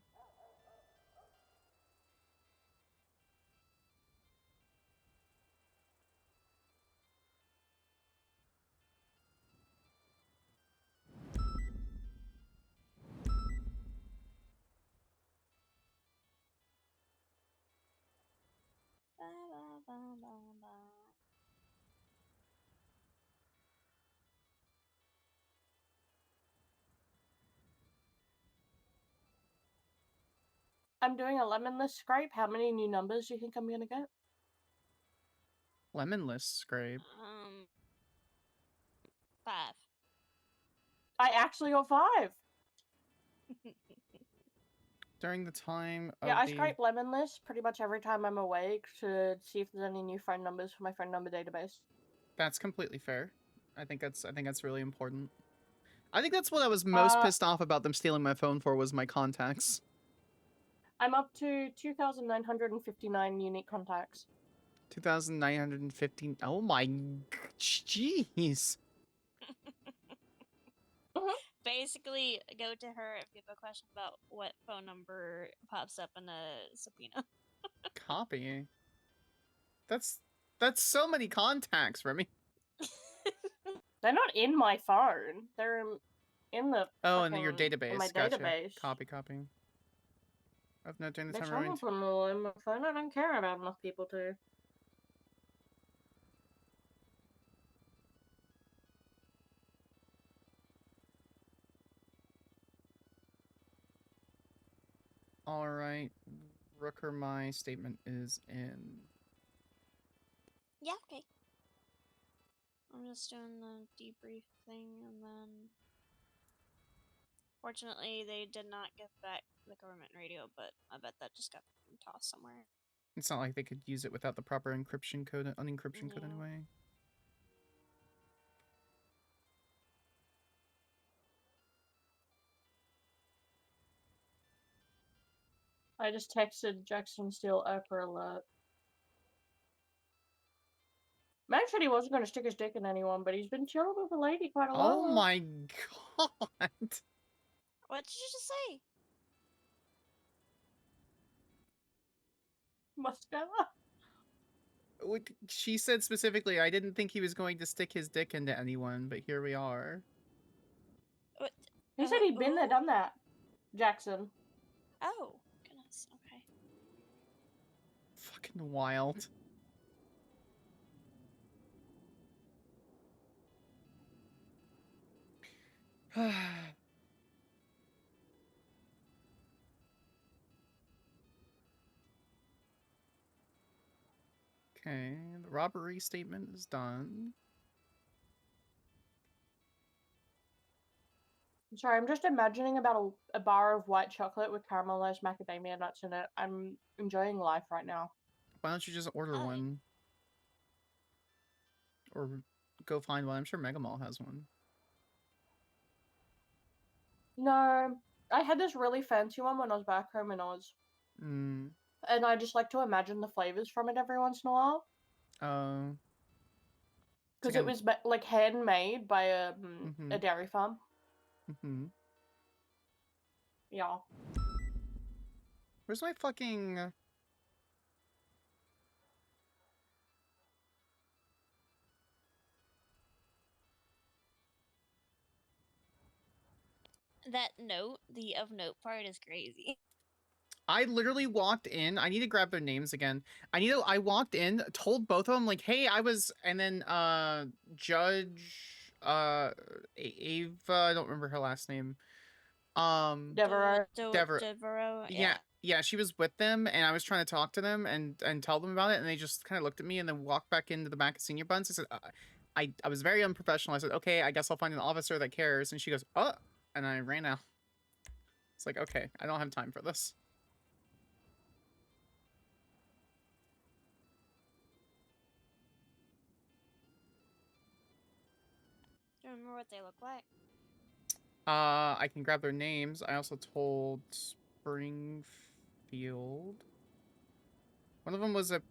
I'm doing a lemonless scrape. How many new numbers do you think I'm gonna get? Lemonless scrape. 5. I actually got 5. During the time of Yeah, I scrape lemonless pretty much every time I'm awake to see if there's any new phone numbers for my phone number database. That's completely fair. I think that's really important. I think that's what I was most pissed off about them stealing my phone for was my contacts. I'm up to 2,959 unique contacts. 2,915. Oh my, jeez. Basically, go to her if you have a question about what phone number pops up in a subpoena. Copy. That's so many contacts, Remy. They're not in my phone. They're in the in your database. In my Gotcha. database. Copy. I've not during the Bitch, time I'm around. not putting them all in my phone. I don't care about enough people to. All right, Rooker, my statement is in. Yeah, okay. I'm just doing the debrief thing, and then Fortunately, they did not give back the government radio, but I bet that just got tossed somewhere. It's not like they could use it without the proper encryption code, unencryption code anyway. I just texted Jackson Steele Oprah alert. Max said he wasn't going to stick his dick in anyone, but he's been chilling with a lady quite a lot. Oh my god! What did you just say? Muscala? She said specifically, I didn't think he was going to stick his dick into anyone, but here we are. What? He said he'd been there, done that. Jackson. Oh, goodness. Okay. Fucking wild. Okay, the robbery statement is done. I'm sorry, I'm just imagining about a bar of white chocolate with caramelized macadamia nuts in it. I'm enjoying life right now. Why don't you just order one? Or go find one. I'm sure Mega Mall has one. No, I had this really fancy one when I was back home in Oz. Mm. And I just like to imagine the flavors from it every once in a while. Oh. Because it was like handmade by a dairy farm. Mm-hmm. Yeah. Where's my fucking... That note, the of note part is crazy. I literally walked in. I need to grab their names again. I walked in, told both of them, like, hey, I was, and then, Judge, Ava, I don't remember her last name. Devereaux. Devereaux, yeah. Yeah, she was with them, and I was trying to talk to them and tell them about it, and they just kind of looked at me and then walked back into the back of Senior Buns. I said, I was very unprofessional. I said, okay, I guess I'll find an officer that cares. And she goes, oh, and I ran out. It's like, okay, I don't have time for this. Do you remember what they look like? I can grab their names. I also told Springfield. One of them was it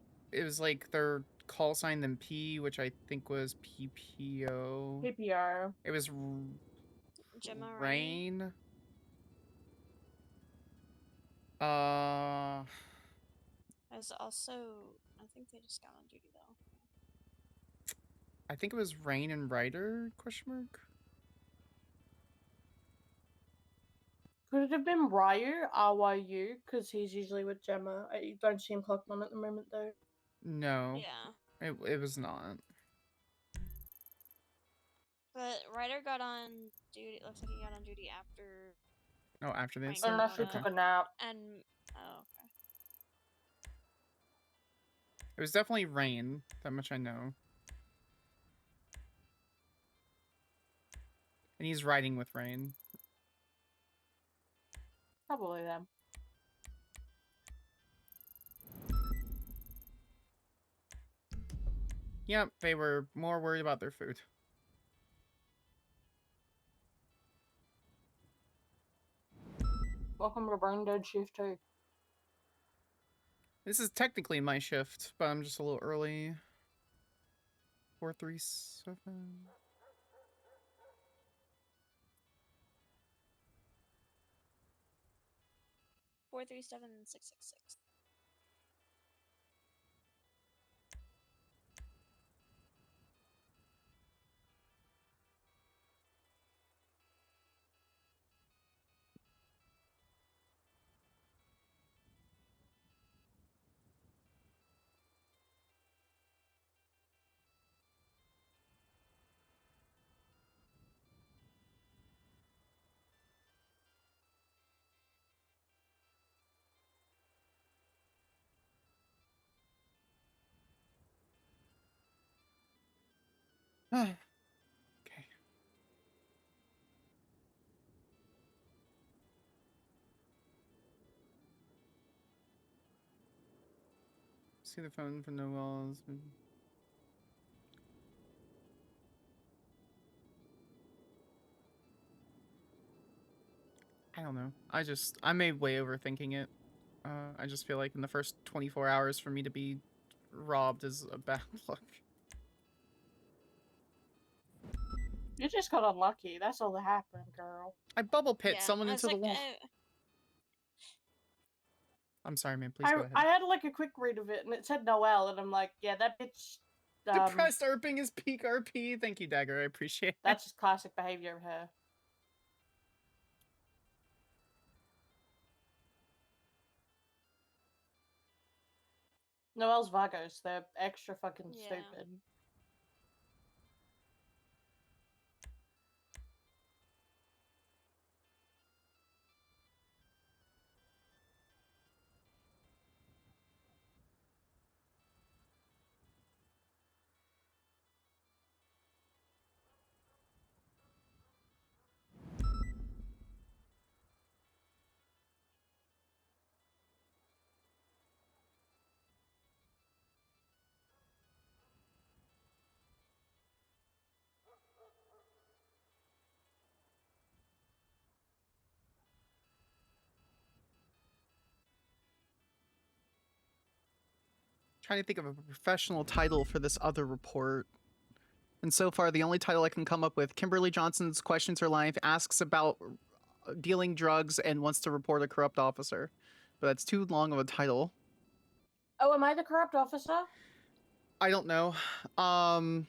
was like their call sign then P, which I think was PPO. PPR. It was Gemma Rain. There's also, I think they just got on duty though. I think it was Rain and Ryder, question mark? Could it have been Ryu, RYU, because he's usually with Gemma. I don't see him clocked on at the moment, though. No. Yeah. It was not. But Ryder got on duty, it looks like he got on duty after... Oh, after the incident? Unless he took a nap. And, oh, okay. It was definitely Rain. That much I know. And he's riding with Rain. Probably them. Yep, they were more worried about their food. Welcome to Brain Dead Shift 2. This is technically my shift, but I'm just a little early. 437. 437-666. Okay. See the phone for Noel's. I don't know. I may way overthinking it. I just feel like in the first 24 hours for me to be robbed is a bad look. You just got unlucky. That's all that happened, girl. I bubble pit Yeah, someone I into was the like, wall. I'm sorry, man. Please go ahead. I had like a quick read of it, and it said Noelle, and I'm like, yeah, that bitch. Depressed erping is peak RP. Thank you, Dagger. I appreciate it. That's just classic behavior of her. Noelle's Vagos, they're extra fucking stupid. Trying to think of a professional title for this other report. And so far, the only title I can come up with, Kimberly Johnson's questions her life, asks about dealing drugs, and wants to report a corrupt officer. But that's too long of a title. Oh, am I the corrupt officer? I don't know. I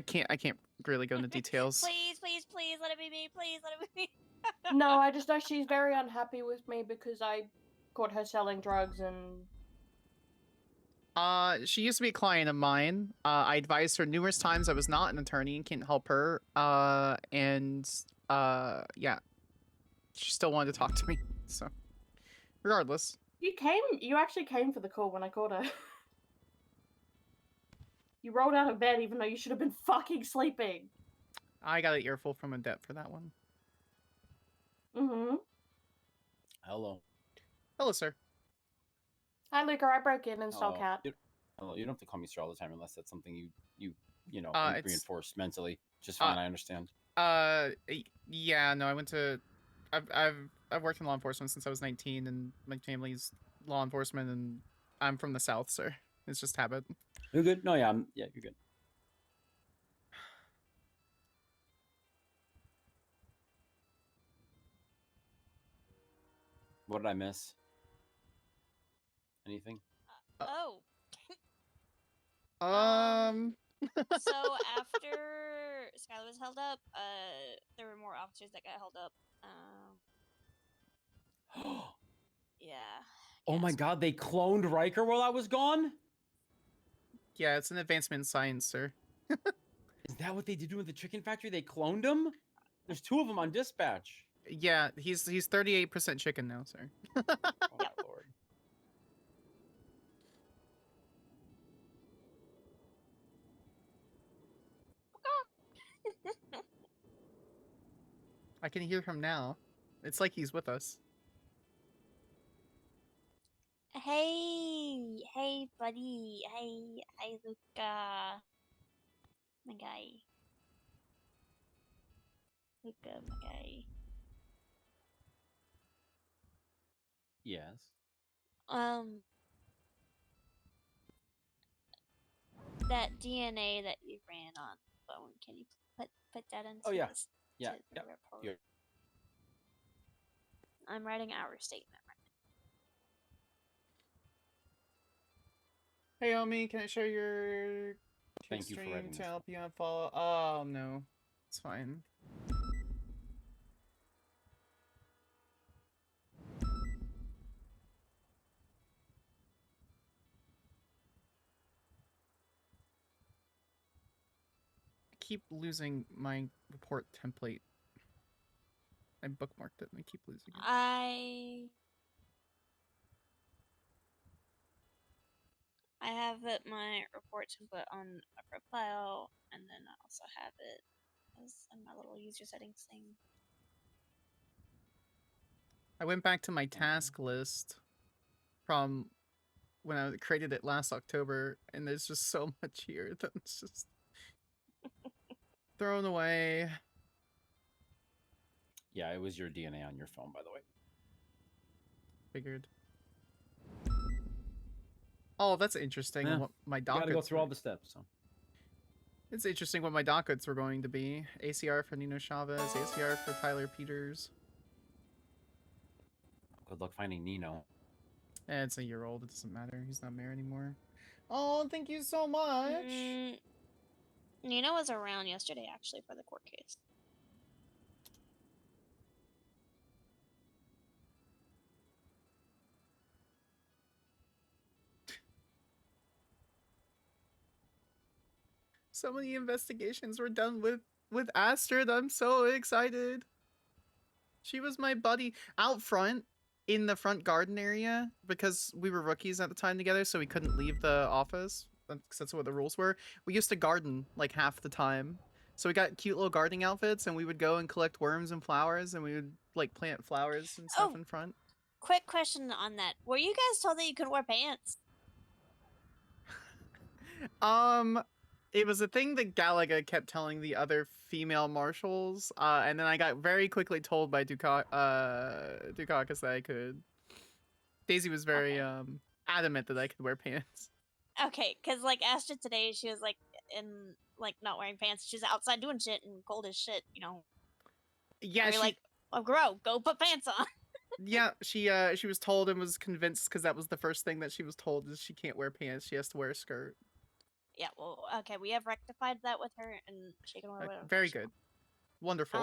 can't really go into details. please, please, please, let it be me. Please, let it be me. No, I just know she's very unhappy with me because I caught her selling drugs and... She used to be a client of mine. I advised her numerous times I was not an attorney and can't help her. Yeah. She still wanted to talk to me, so. Regardless. You actually came for the call when I called her. You rolled out of bed even though you should have been fucking sleeping. I got an earful from Adet for that one. Mm-hmm. Hello. Hello, sir. Hi, Luca. I broke in and stole Hello. cat. Hello. You don't have to call me sir all the time unless that's something you It's- reinforce mentally. Just fine. I understand. Yeah, no, I went to... I've worked in law enforcement since I was 19, and my family's law enforcement, and I'm from the South, sir. It's just habit. You're good. No, yeah, you're good. What did I miss? Anything? Oh. So after Skyler was held up, there were more officers that got held up. Yeah. Oh my God! They cloned Riker while I was gone. Yeah, it's an advancement in science, sir. Is that what they did with the chicken factory? They cloned him. There's 2 of them on dispatch. Yeah, he's 38% chicken now, sir. Oh my Lord. I can hear him now. It's like he's with us. Hey, buddy. Hey, Luca. My guy. Luca, my guy. Yes. That DNA that you ran on phone, can you put that into Oh yeah. this, Yeah. to the Yeah. report? Here. I'm writing our statement Hey, Omi, can I share your Thank you for stream writing to this. help you unfollow? Oh, no. It's fine. I keep losing my report template. I bookmarked it and I keep losing it. I have my report template on a profile, and then I also have it as in my little user settings thing. I went back to my task list from when I created it last October, and there's just so much here that it's just thrown away. Yeah, it was your DNA on your phone, by the way. Figured. Oh, that's interesting. Yeah. What my You gotta dockets go through were- all the steps. So. It's interesting what my dockets were going to be. ACR for Nino Chavez, ACR for Tyler Peters. Good luck finding Nino. It's a year old. It doesn't matter. He's not mayor anymore. Oh, thank you so much. Nina was around yesterday, actually, for the court case. So many investigations were done with Astrid. I'm so excited. She was my buddy out front in the front garden area because we were rookies at the time together, so we couldn't leave the office. That's what the rules were. We used to garden like half the time. So we got cute little gardening outfits, and we would go and collect worms and flowers, and we would like plant flowers and stuff in front. Quick question on that. Were you guys told that you couldn't wear pants? It was a thing that Galaga kept telling the other female marshals, and then I got very quickly told by Dukakis that I could. Daisy was very adamant that I could wear pants. Okay, because like Astrid today, she was like like not wearing pants. She's outside doing shit and cold as shit, you know. Yeah, And you're like, oh, go put pants on. Yeah, she was told and was convinced because that was the first thing that she was told is she can't wear pants. She has to wear a skirt. Yeah, well, okay, we have rectified that with her, and she can wear whatever. Very good, wonderful.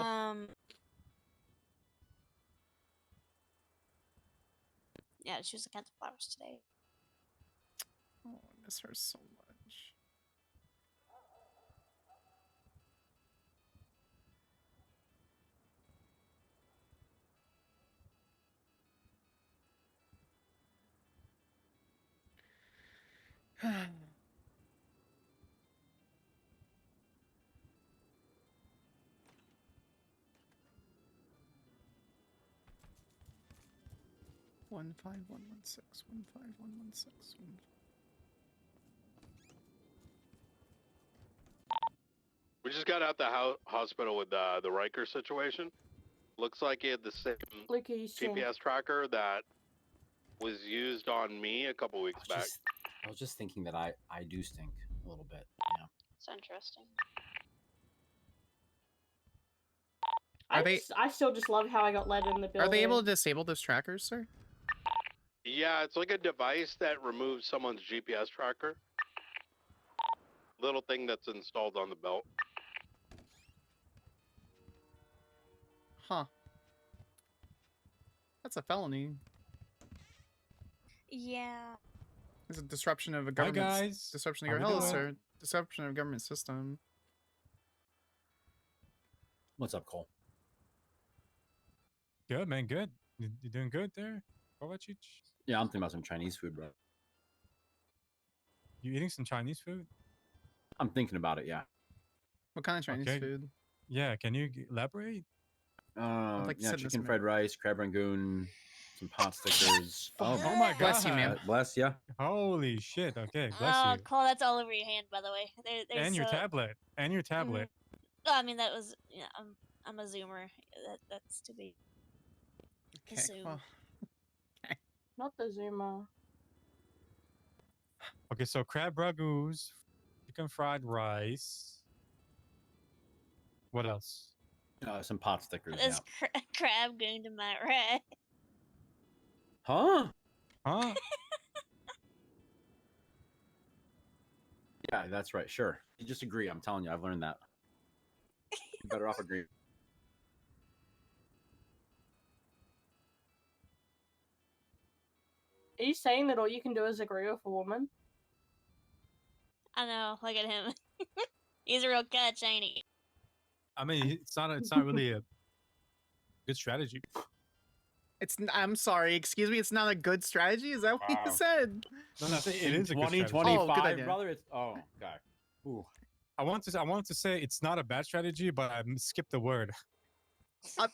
Yeah, she was against flowers today. Oh, I miss her so much. One 5116 15116. We just got out the hospital with the Riker situation. Looks like he had the same GPS tracker that was used on me a couple weeks back. I was just thinking that I do stink a little bit. Yeah. It's interesting. I still just love how I got let in the building. Are they able to disable those trackers, sir? Yeah, it's like a device that removes someone's GPS tracker. Little thing that's installed on the belt. Huh. That's a felony. Yeah. It's a disruption of a government. guys. Disruption of How your we health, doing? sir. Disruption of a government system. What's up, Cole? Good, man. Good. You doing good there, Kovacic? Yeah, I'm thinking about some Chinese food, bro. You eating some Chinese food? I'm thinking about it. Yeah. What kind of Chinese Okay. food? Yeah. Can you elaborate? like to Yeah, sit in this chicken fried rice, crab rangoon, some pot stickers. Oh my God. Bless you, man. Bless ya. Holy shit. Okay. Bless Oh, you. Cole, that's all over your hand, by the way. There's And your tablet. And your tablet. I mean, that was. Yeah, I'm a zoomer. That's to be. Okay, Zoom. well, Not the Zuma. Okay, so crab ragoos, chicken fried rice. What else? Some pot stickers. There's crab goon to my right. Huh? Huh? Yeah, that's right. Sure. You just agree. I'm telling you, I've learned that. You're better off agreeing. Are you saying that all you can do is agree with a woman? I know. Look at him. He's a real catch, ain't he? I mean, it's not really a good strategy. I'm sorry, excuse me, it's not a good strategy? Is that what you said? No, it is a good strategy. 2025, brother. It's okay. Ooh. I want to say it's not a bad strategy, but I skipped the word. Oh,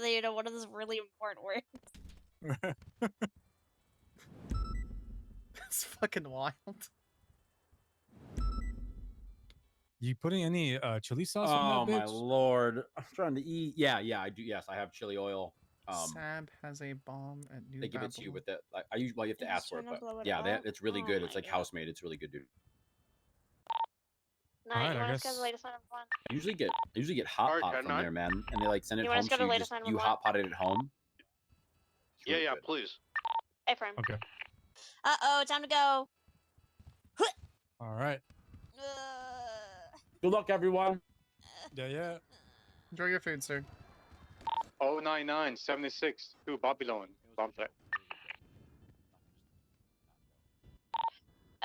you know, one of those really important words. That's fucking wild. You putting any chili sauce on Oh that my bitch? lord! I'm trying to eat. Yeah, I do. Yes, I have chili oil. Sab has a bomb at New They give it to you Babylon. with that. I usually well, you have to He's ask for it, trying but to blow it yeah, up? it's really Oh good. It's my like God. house made. It's really good, dude. Night, Alright, you I want us to go to the guess- latest 911? I usually get hot Alright, pot 10-9. from there, man, and they like send it You want us home to go to to you. latest Just you 911? hot pot it at home. It's really good. Please. Hey, friend. Okay. Uh-oh, time to go. All right. Good luck, everyone. Yeah. Enjoy your food, sir. 09976 to Babylon. Bomb threat.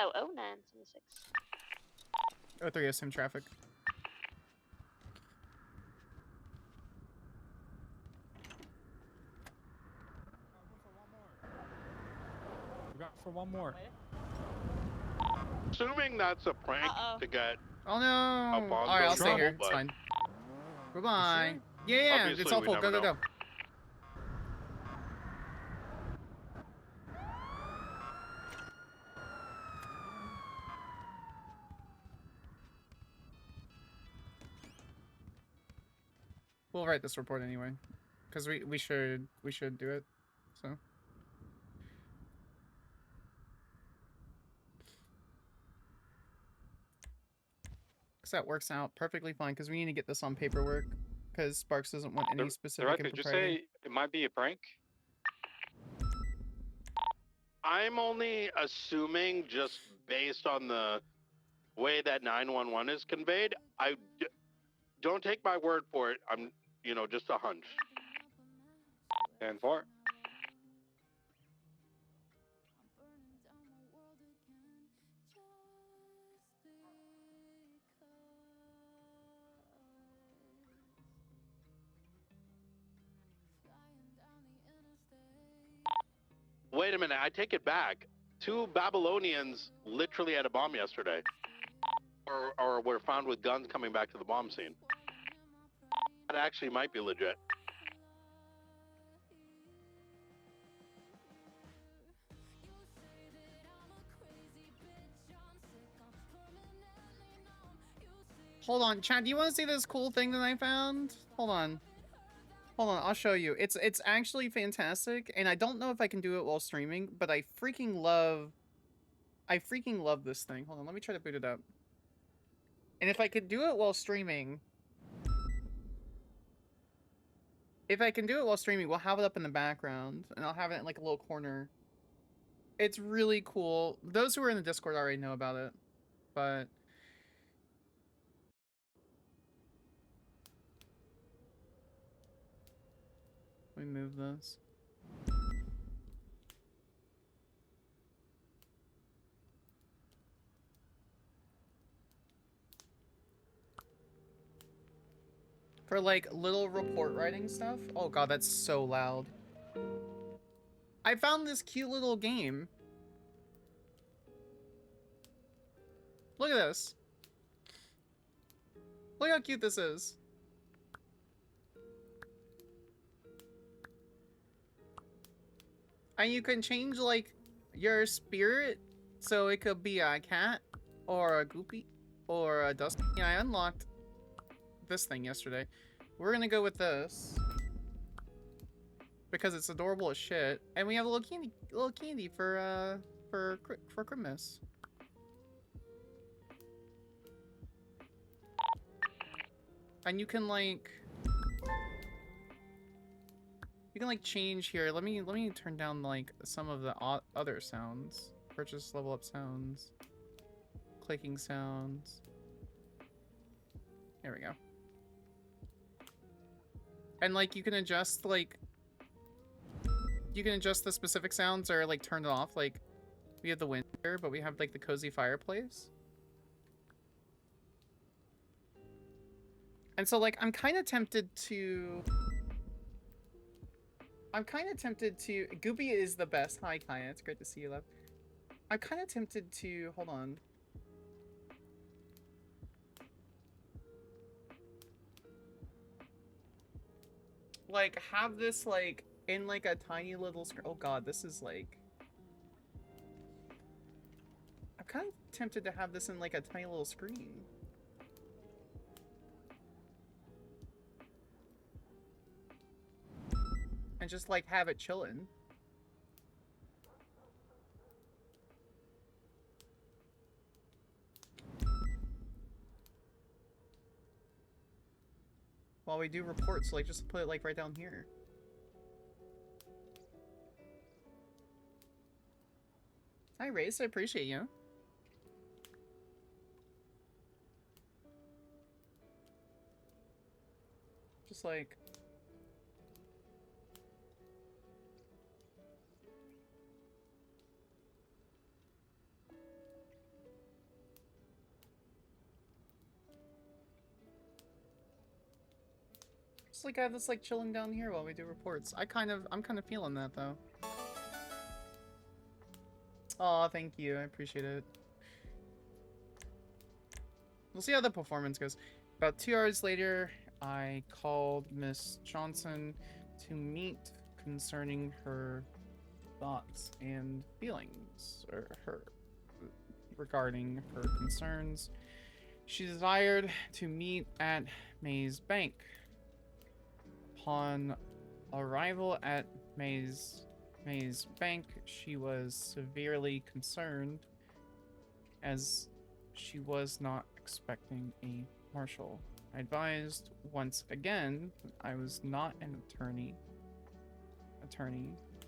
Oh, 0976. 03, assume traffic. We got for one more. Assuming that's a prank to get. Oh no! A bomb Alright, I'll goes stay off, here. It's but fine. Goodbye. Yeah, Obviously, it's all we full. never Go, go, know. go. We'll write this report anyway, because we should do it. So. Because that works out perfectly fine. Because we need to get this on paperwork. Because Sparks doesn't want any specific Director, did you say it might be a prank? I'm only assuming, just based on the way that 911 is conveyed. Don't take my word for it. I'm, just a hunch. 10-4. Wait a minute, I take it back. 2 Babylonians literally had a bomb yesterday. Or were found with guns coming back to the bomb scene. That actually might be legit. Hold on, Chad, do you want to see this cool thing that I found? Hold on. Hold on, I'll show you. It's actually fantastic, and I don't know if I can do it while streaming, but I freaking love this thing. Hold on, let me try to boot it up. And if I could do it while streaming... If I can do it while streaming, we'll have it up in the background, and I'll have it in like a little corner. It's really cool. Those who are in the Discord already know about it, but... Let me move this. For like little report writing stuff. Oh god, that's so loud. I found this cute little game. Look at this. Look how cute this is. And you can change like your spirit so it could be a cat or a goopy or a dusty. I unlocked this thing yesterday. We're gonna go with this because it's adorable as shit, and we have a little candy for Christmas. And you can like change here. Let me turn down like some of the other sounds. Purchase level up sounds, clicking sounds. There we go. And like you can adjust the specific sounds or like turn it off. Like we have the wind here, but we have like the cozy fireplace. And so like I'm kind of tempted to Goopy is the best. Hi Kaya, it's great to see you, love. I'm kind of tempted to hold on. Like have this like in like a tiny little screen. Oh god, this is like tempted to have this in like a tiny little screen. And just like have it chilling. While we do reports, like just put it like right down here. Hi, Race. I appreciate you. Just like... Just like have this like chilling down here while we do reports. I'm kind of feeling that though. Aw, thank you. I appreciate it. We'll see how the performance goes. About 2 hours later, I called Miss Johnson to meet concerning her thoughts and feelings, or regarding her concerns. She desired to meet at May's bank. Upon arrival at May's bank, she was severely concerned as she was not expecting a marshal. I advised once again I was not an attorney,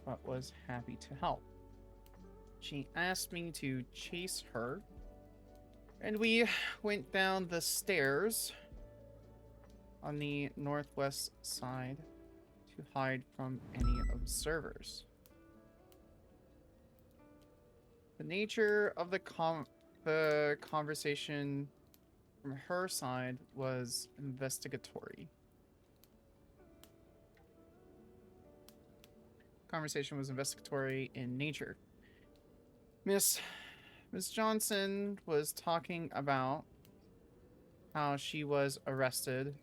but was happy to help. She asked me to chase her, and we went down the stairs on the northwest side to hide from any observers. The nature of the conversation from her side was investigatory. Conversation was investigatory in nature. Miss Johnson was talking about how she was arrested,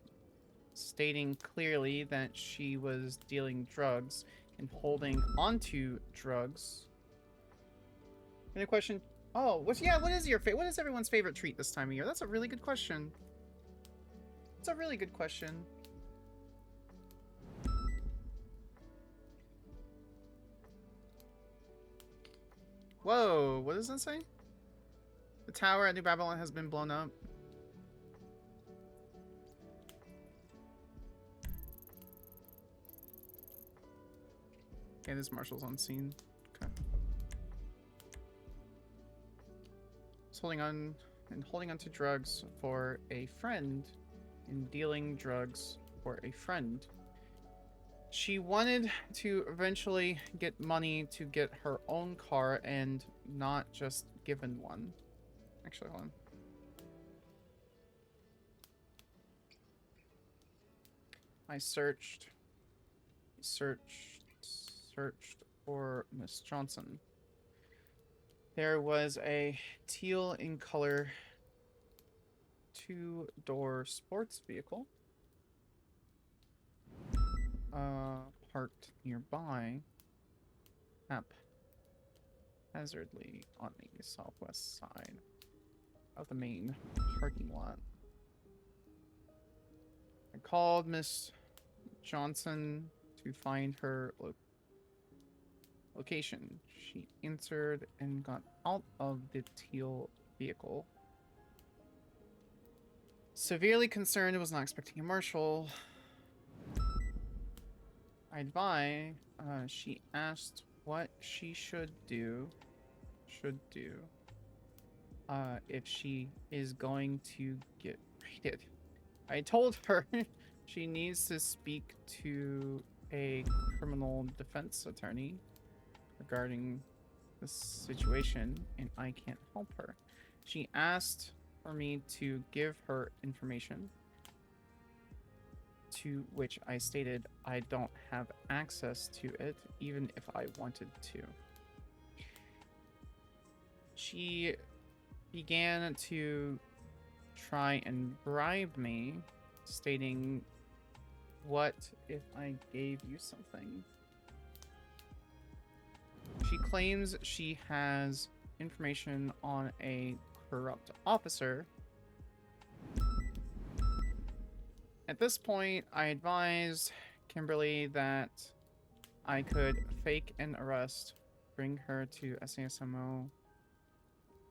stating clearly that she was dealing drugs and holding onto drugs. And the question, oh, what is everyone's favorite treat this time of year? That's a really good question. It's a really good question. Whoa, what does that say? The tower at New Babylon has been blown up. Okay, this Marshall's on scene. Okay. He's holding on to drugs for a friend and dealing drugs for a friend. She wanted to eventually get money to get her own car and not just given one. Actually, hold on. I searched for Miss Johnson. There was a teal in color 2-door sports vehicle parked nearby, haphazardly on the southwest side of the main parking lot. I called Miss Johnson to find her location. She answered and got out of the teal vehicle. Severely concerned, was not expecting a marshal. I advise, she asked what she should do if she is going to get raided. I told her she needs to speak to a criminal defense attorney regarding this situation, and I can't help her. She asked for me to give her information, to which I stated I don't have access to it, even if I wanted to. She began to try and bribe me, stating, "What if I gave you something?" She claims she has information on a corrupt officer. At this point, I advised Kimberly that I could fake an arrest, bring her to SASMO,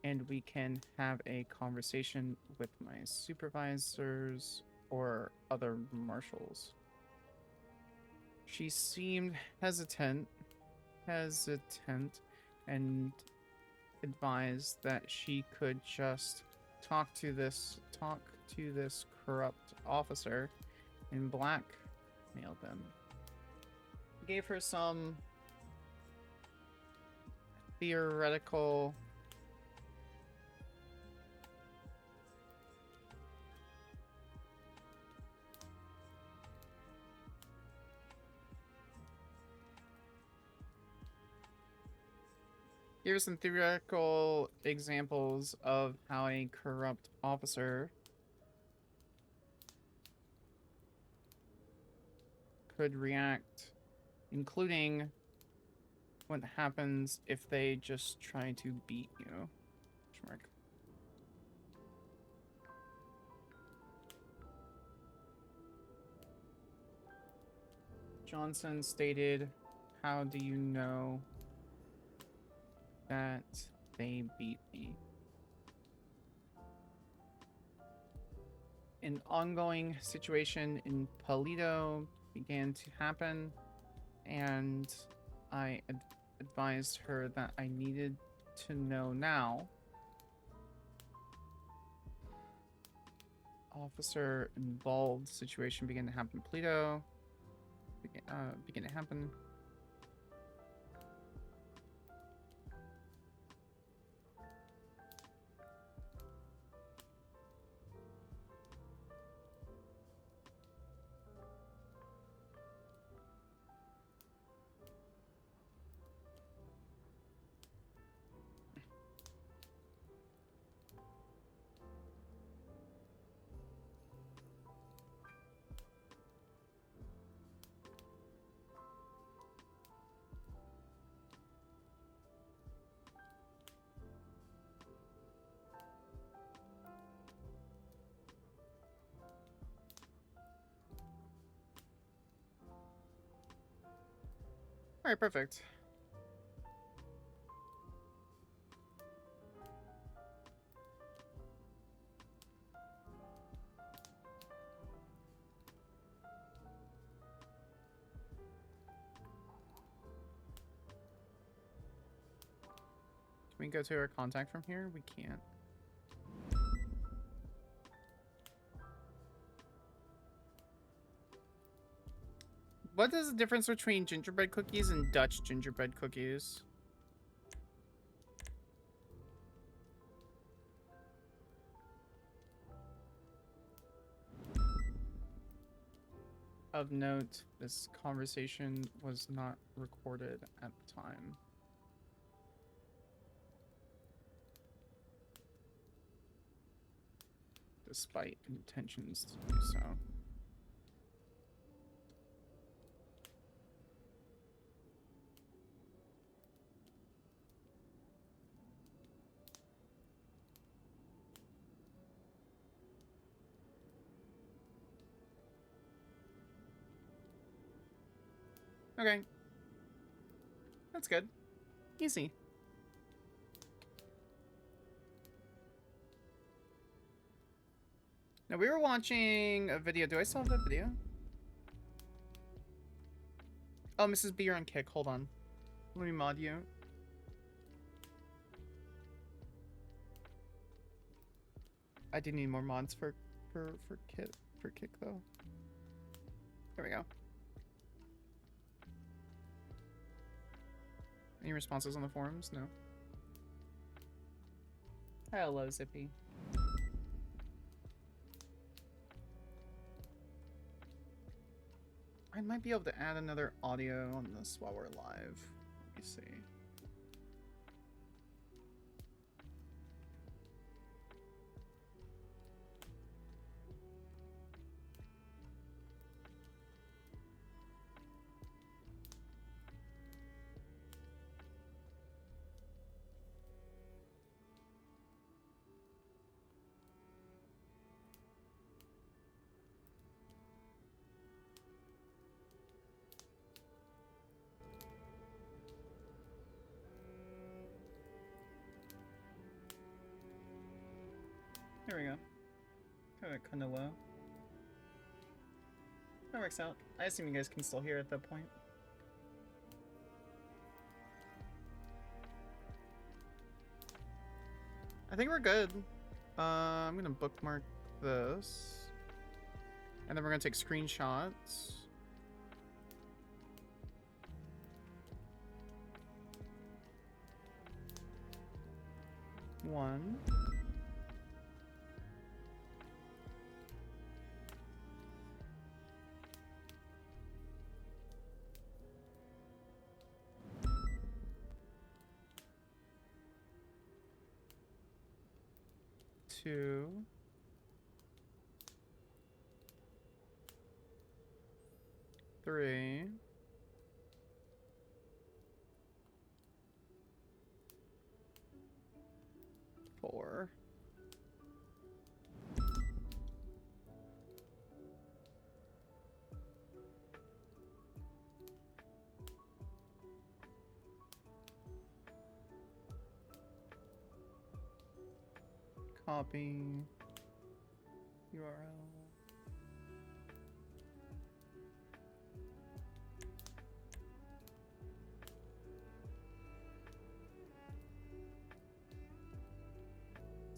and we can have a conversation with my supervisors or other marshals. She seemed hesitant, and advised that she could just talk to this corrupt officer and blackmail them. Gave her some theoretical Here are some theoretical examples of how a corrupt officer could react, including what happens if they just try to beat you. Johnson stated, "How do you know that they beat me?" An ongoing situation in Polito began to happen, and I advised her that I needed to know now. Officer involved situation began to happen in Polito. Began to happen. All right, perfect. Can we go to our contact from here? We can't. What is the difference between gingerbread cookies and Dutch gingerbread cookies? Of note, this conversation was not recorded at the time. Despite intentions to do so. Okay. That's good. Easy. Now, we were watching a video. Do I still have that video? Oh, Mrs. B, you're on kick. Hold on. Let me mod you. I do need more mods for kick though. There we go. Any responses on the forums? No. Hello, Zippy. I might be able to add another audio on this while we're live. Let me see. There we go. Kind of low. That works out. I assume you guys can still hear at that point. I think we're good. I'm gonna bookmark this. And then we're gonna take screenshots. One. Two. Three. Four. Copy URL.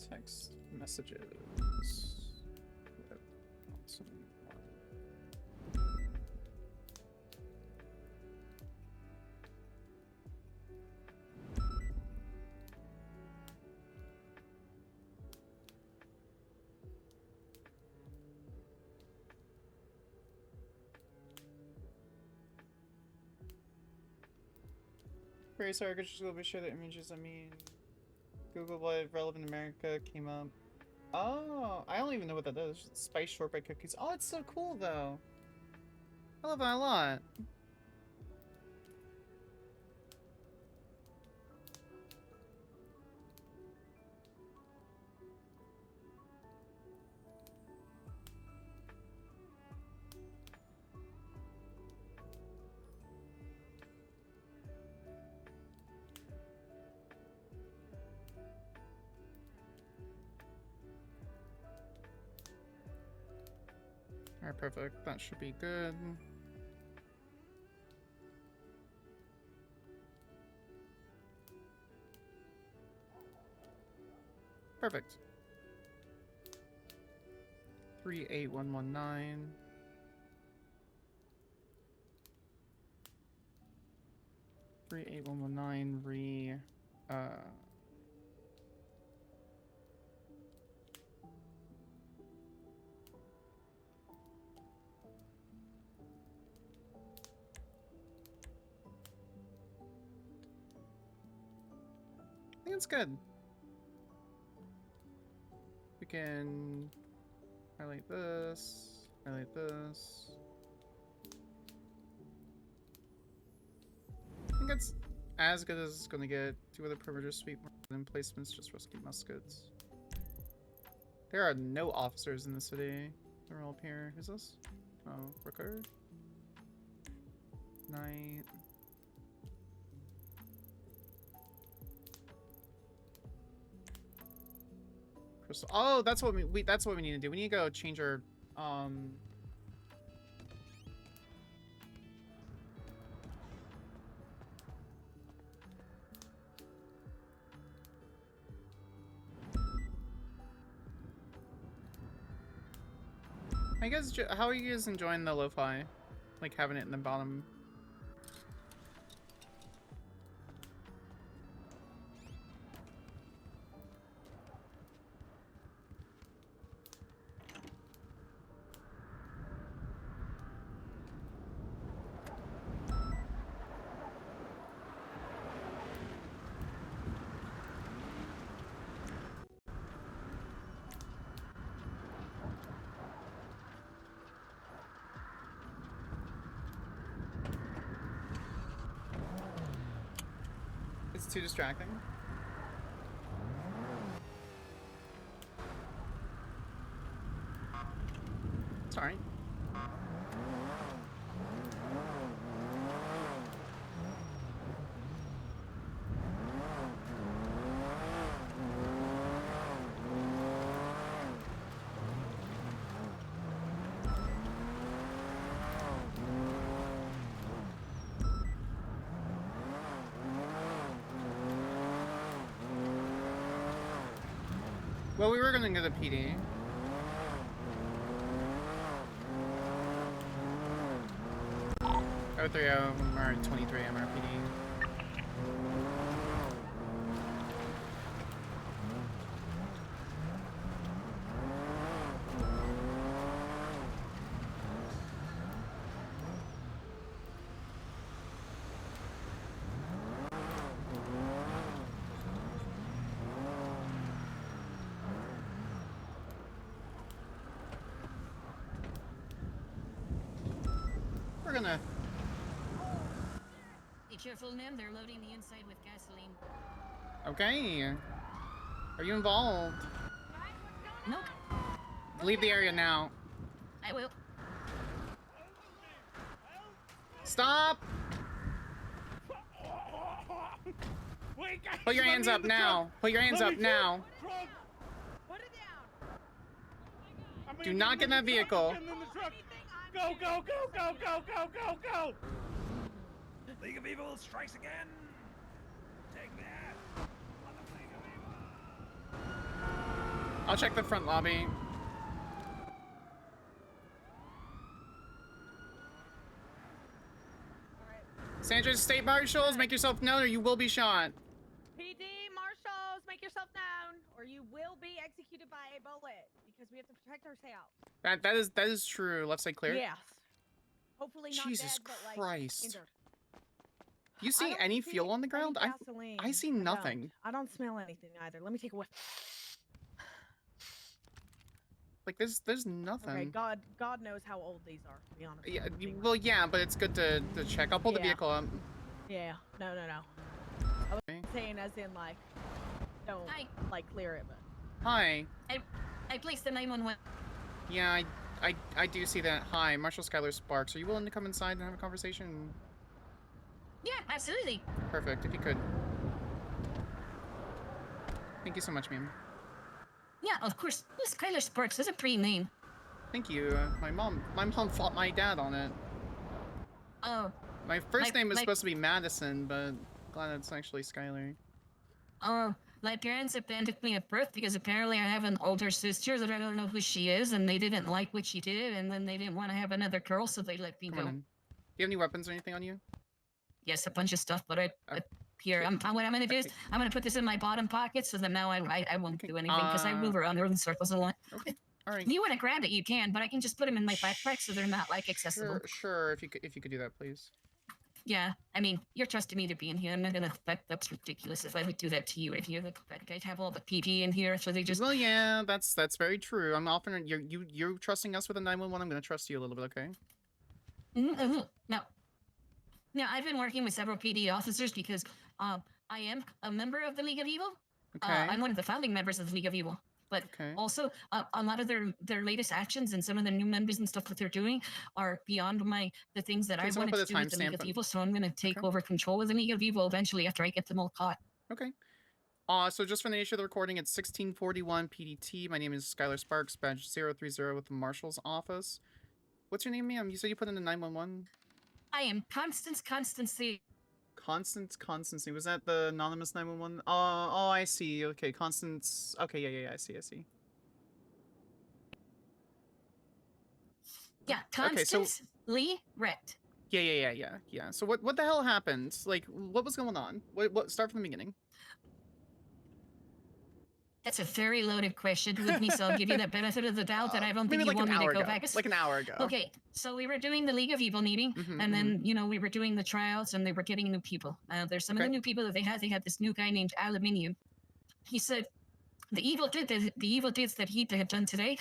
Text messages. Awesome. Very sorry, could you just go share the images? I mean, Google what relevant America came up. Oh, I don't even know what that is. Spice shortbread cookies. Oh, it's so cool though. I love that a lot. Alright, perfect. That should be good. Perfect. 38119. I think it's good. We can highlight this, highlight this. I think it's as good as it's gonna get. Two other perimeter sweep emplacements, just rescue muskets. There are no officers in the city. They're all up here. Who's this? Oh, Rooker. Knight. Crystal. Oh, that's what we that's what we need to do. We need to go change our how are you guys enjoying the lo-fi? Like having it in the bottom. It's too distracting. It's alright. Well, we were gonna go to PD. Oh, 30 or 23 MRPD. We're gonna. Be careful, man. They're loading the inside with gasoline. Okay. Are you involved? Nope. Leave the area now. I will. Stop! Put your hands up now. Put your hands up now. Do not get in that vehicle. Go, go, go, go, go, go, go, go! League of Evil strikes again! Take that! I'll check the front lobby. San Andreas State Marshals, make yourself known or you will be shot. PD Marshals, make yourself known, or you will be executed by a bullet because we have to protect ourselves. That is true. Left side clear. Yes. Hopefully not Jesus dead, but like Christ. injured. Do you see don't any fuel on the ground? any gasoline. I see don't. nothing. I don't smell anything either. Let me take a whiff. Like there's nothing. Okay, God knows how old these are, to be honest. Yeah, well, yeah, but it's good to check. I'll pull the Yeah. vehicle up. Yeah, no. I was saying as in like, don't like clear it, but. Hi. I placed the 911. Yeah, I do see that. Hi, Marshal Skyler Sparks. Are you willing to come inside and have a conversation? Yeah, absolutely. Perfect, if you could. Thank you so much, ma'am. Yeah, of course. Skyler Sparks is a pretty name. Thank you. My mom fought my dad on it. Oh. My first name was supposed to be Madison, but glad it's actually Skyler. Oh, my parents abandoned me at birth because apparently I have an older sister that I don't know who she is, and they didn't like what she did, and then they didn't want to have another girl, so they let me Come go. on in. Do you have any weapons or anything on you? Yes, a bunch of stuff, but here, what I'm gonna do is I'm gonna put this in my bottom pocket, so that now I won't do anything because I move around in circles a lot. Okay. All right. If you want to grab it, you can, but I can just put them in my backpack so they're not like accessible. Sure. If you could do that, please. Yeah, I mean, you're trusting me to be in here. I'm not gonna. That's ridiculous. If I would do that to you, if you guys have all the PP in here, so they just. Well, yeah, that's very true. I'm offering you're trusting us with a 911. I'm gonna trust you a little bit, okay? Now, I've been working with several PD officers because I am a member of the League of Evil. Okay. I'm one of the founding members of the League of Evil. But also, a lot of their latest actions and some of the new members and stuff that they're doing are beyond the things that I wanted to do with the League of Evil. So I'm going to take over control of the League of Evil eventually after I get them all caught. Okay. So just for the nature of the recording, it's 1641 PDT. My name is Skyler Sparks, badge 030 with the Marshals office. What's your name, ma'am? You said you put in the 911? I am Constance Constancy. Constance Constancy. Was that the anonymous 911? Oh, I see. Okay, Constance. Okay, yeah, I see. Yeah, Constance Lee Rhett. Yeah. So what the hell happened? Like, what was going on? What? Start from the beginning. That's a very loaded question with me, so I'll give you the benefit of the doubt that I don't think you want me to go back. Like an hour ago. Okay, so we were doing the League of Evil meeting, and then, we were doing the trials, and they were getting new people. There's some of the new people that they had. They had this new guy named Aluminium. He said the evil deeds that he had done today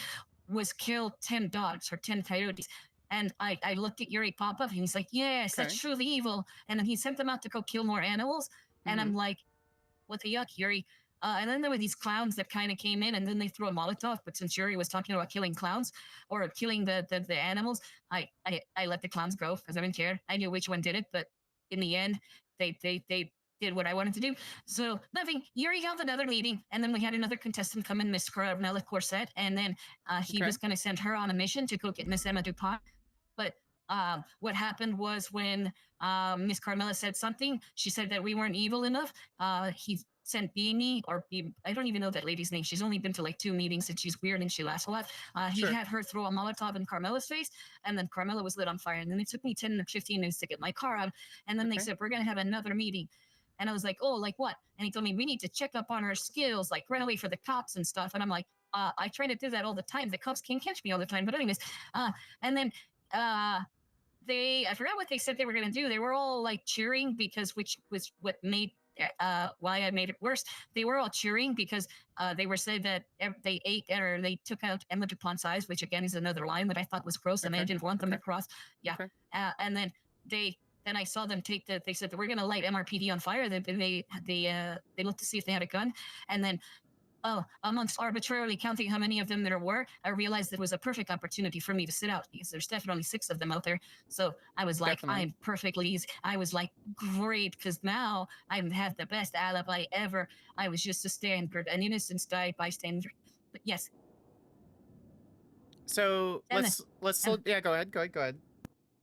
was kill 10 dogs or 10 coyotes. And I looked at Yuri Popov, and he's like, yes, that's truly evil. And then he sent them out to go kill more animals. And I'm like, what the yuck, Yuri? And then there were these clowns that kind of came in, and then they threw a Molotov. But since Yuri was talking about killing clowns or killing the animals, I let the clowns go because I didn't care. I knew which one did it, but in the end, they did what I wanted to do. So nothing. Yuri held another meeting, and then we had another contestant come in, Miss Cornella Corset, and then he was going to send her on a mission to go get Miss Emma DuPont. But what happened was when Miss Carmela said something, she said that we weren't evil enough. He sent Beanie, I don't even know that lady's name. She's only been to like 2 meetings and she's weird and she laughs a lot. He had her throw a Molotov in Carmela's face, and then Carmela was lit on fire. And then it took me 10 to 15 minutes to get my car out. And then they said, we're going to have another meeting. And I was like, oh, like what? And he told me, we need to check up on our skills, like run away for the cops and stuff. And I'm like, I try to do that all the time. The cops can't catch me all the time. But anyways, and then I forgot what they said they were going to do. They were all like cheering because, which was what made why I made it worse. They were all cheering because they were saying that they ate or they took out Emma DuPont's eyes, which again is another line that I thought was gross and I didn't want them to cross. Yeah. And then then I saw them take they said that we're going to light MRPD on fire. They looked to see if they had a gun. And then, amongst arbitrarily counting how many of them there were, I realized it was a perfect opportunity for me to sit out because there's definitely 6 of them out there. So I was like, I'm perfectly easy. I was like, great, because now I have the best alibi ever. I was just a standard, an innocent bystander. But yes. So let's yeah, go ahead.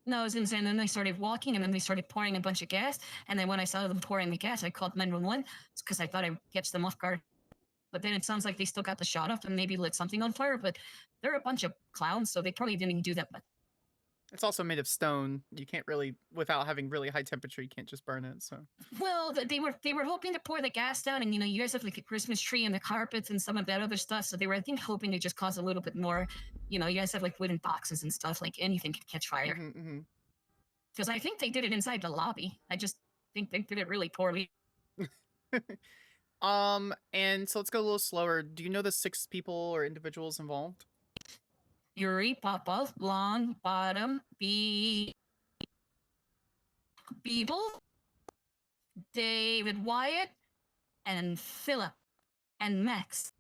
No, I was going to say, and then they started walking, and then they started pouring a bunch of gas. And then when I saw them pouring the gas, I called 911 because I thought I'd catch them off guard. But then it sounds like they still got the shot off and maybe lit something on fire. But they're a bunch of clowns, so they probably didn't even do that. But it's also made of stone. You can't really, without having really high temperature, you can't just burn it. So well, they were hoping to pour the gas down, and you guys have like a Christmas tree and the carpets and some of that other stuff. So they were, I think, hoping to just cause a little bit more. You guys have like wooden boxes and stuff. Like anything could catch fire. Because I think they did it inside the lobby. I just think they did it really poorly. And so let's go a little slower. Do you know the 6 people or individuals involved? Yuri, Popov, Long, Bottom, Beeble, David Wyatt, and Philip, and Max.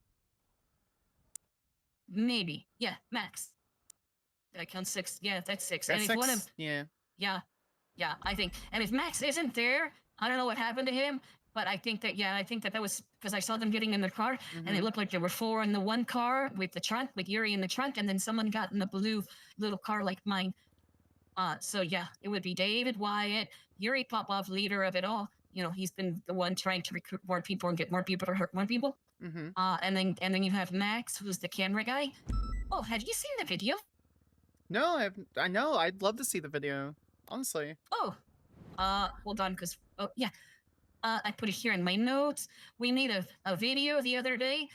Maybe. Yeah, Max. Did I count 6? Yeah, that's 6. That's and 6? If one of Yeah, I think. And if Max isn't there, I don't know what happened to him, but I think that was because I saw them getting in the car, and it looked like there were 4 in the one car with the trunk, with Yuri in the trunk, and then someone got in the blue little car like mine. So yeah, it would be David Wyatt, Yuri Popov, leader of it all. He's been the one trying to recruit more people and get more people to hurt more people. And then you have Max, who's the camera guy. Oh, have you seen the video? No, I know. I'd love to see the video, honestly. Oh, hold on, because yeah. I put it here in my notes. We made a video the other day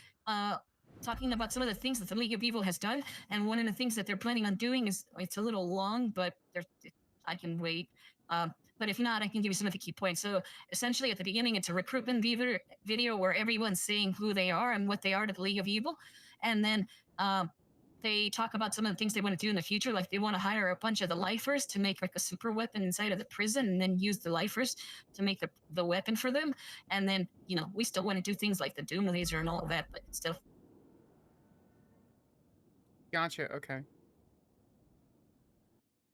talking about some of the things that the League of Evil has done. And one of the things that they're planning on doing is, it's a little long, but I can wait. But if not, I can give you some of the key points. So essentially at the beginning, it's a recruitment video where everyone's saying who they are and what they are to the League of Evil. And then they talk about some of the things they want to do in the future. Like they want to hire a bunch of the lifers to make like a super weapon inside of the prison and then use the lifers to make the weapon for them. And then, we still want to do things like the Doom laser and all of that, but still. Gotcha, okay.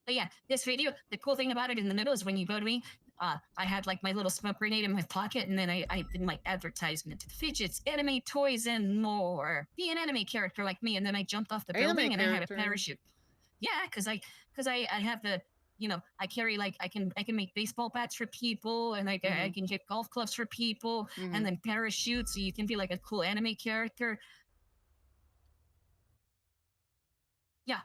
But yeah, this video, the cool thing about it in the middle is when you go to me, I had like my little smoke grenade in my pocket, and then I did my advertisement: fidgets, anime toys, and more. Be an anime character like me, and then I jumped off the building and I had a parachute. Yeah, because I have the, I carry like I can make baseball bats for people, and I can get golf clubs for people, and then parachutes, so you can be like a cool anime character. Yeah.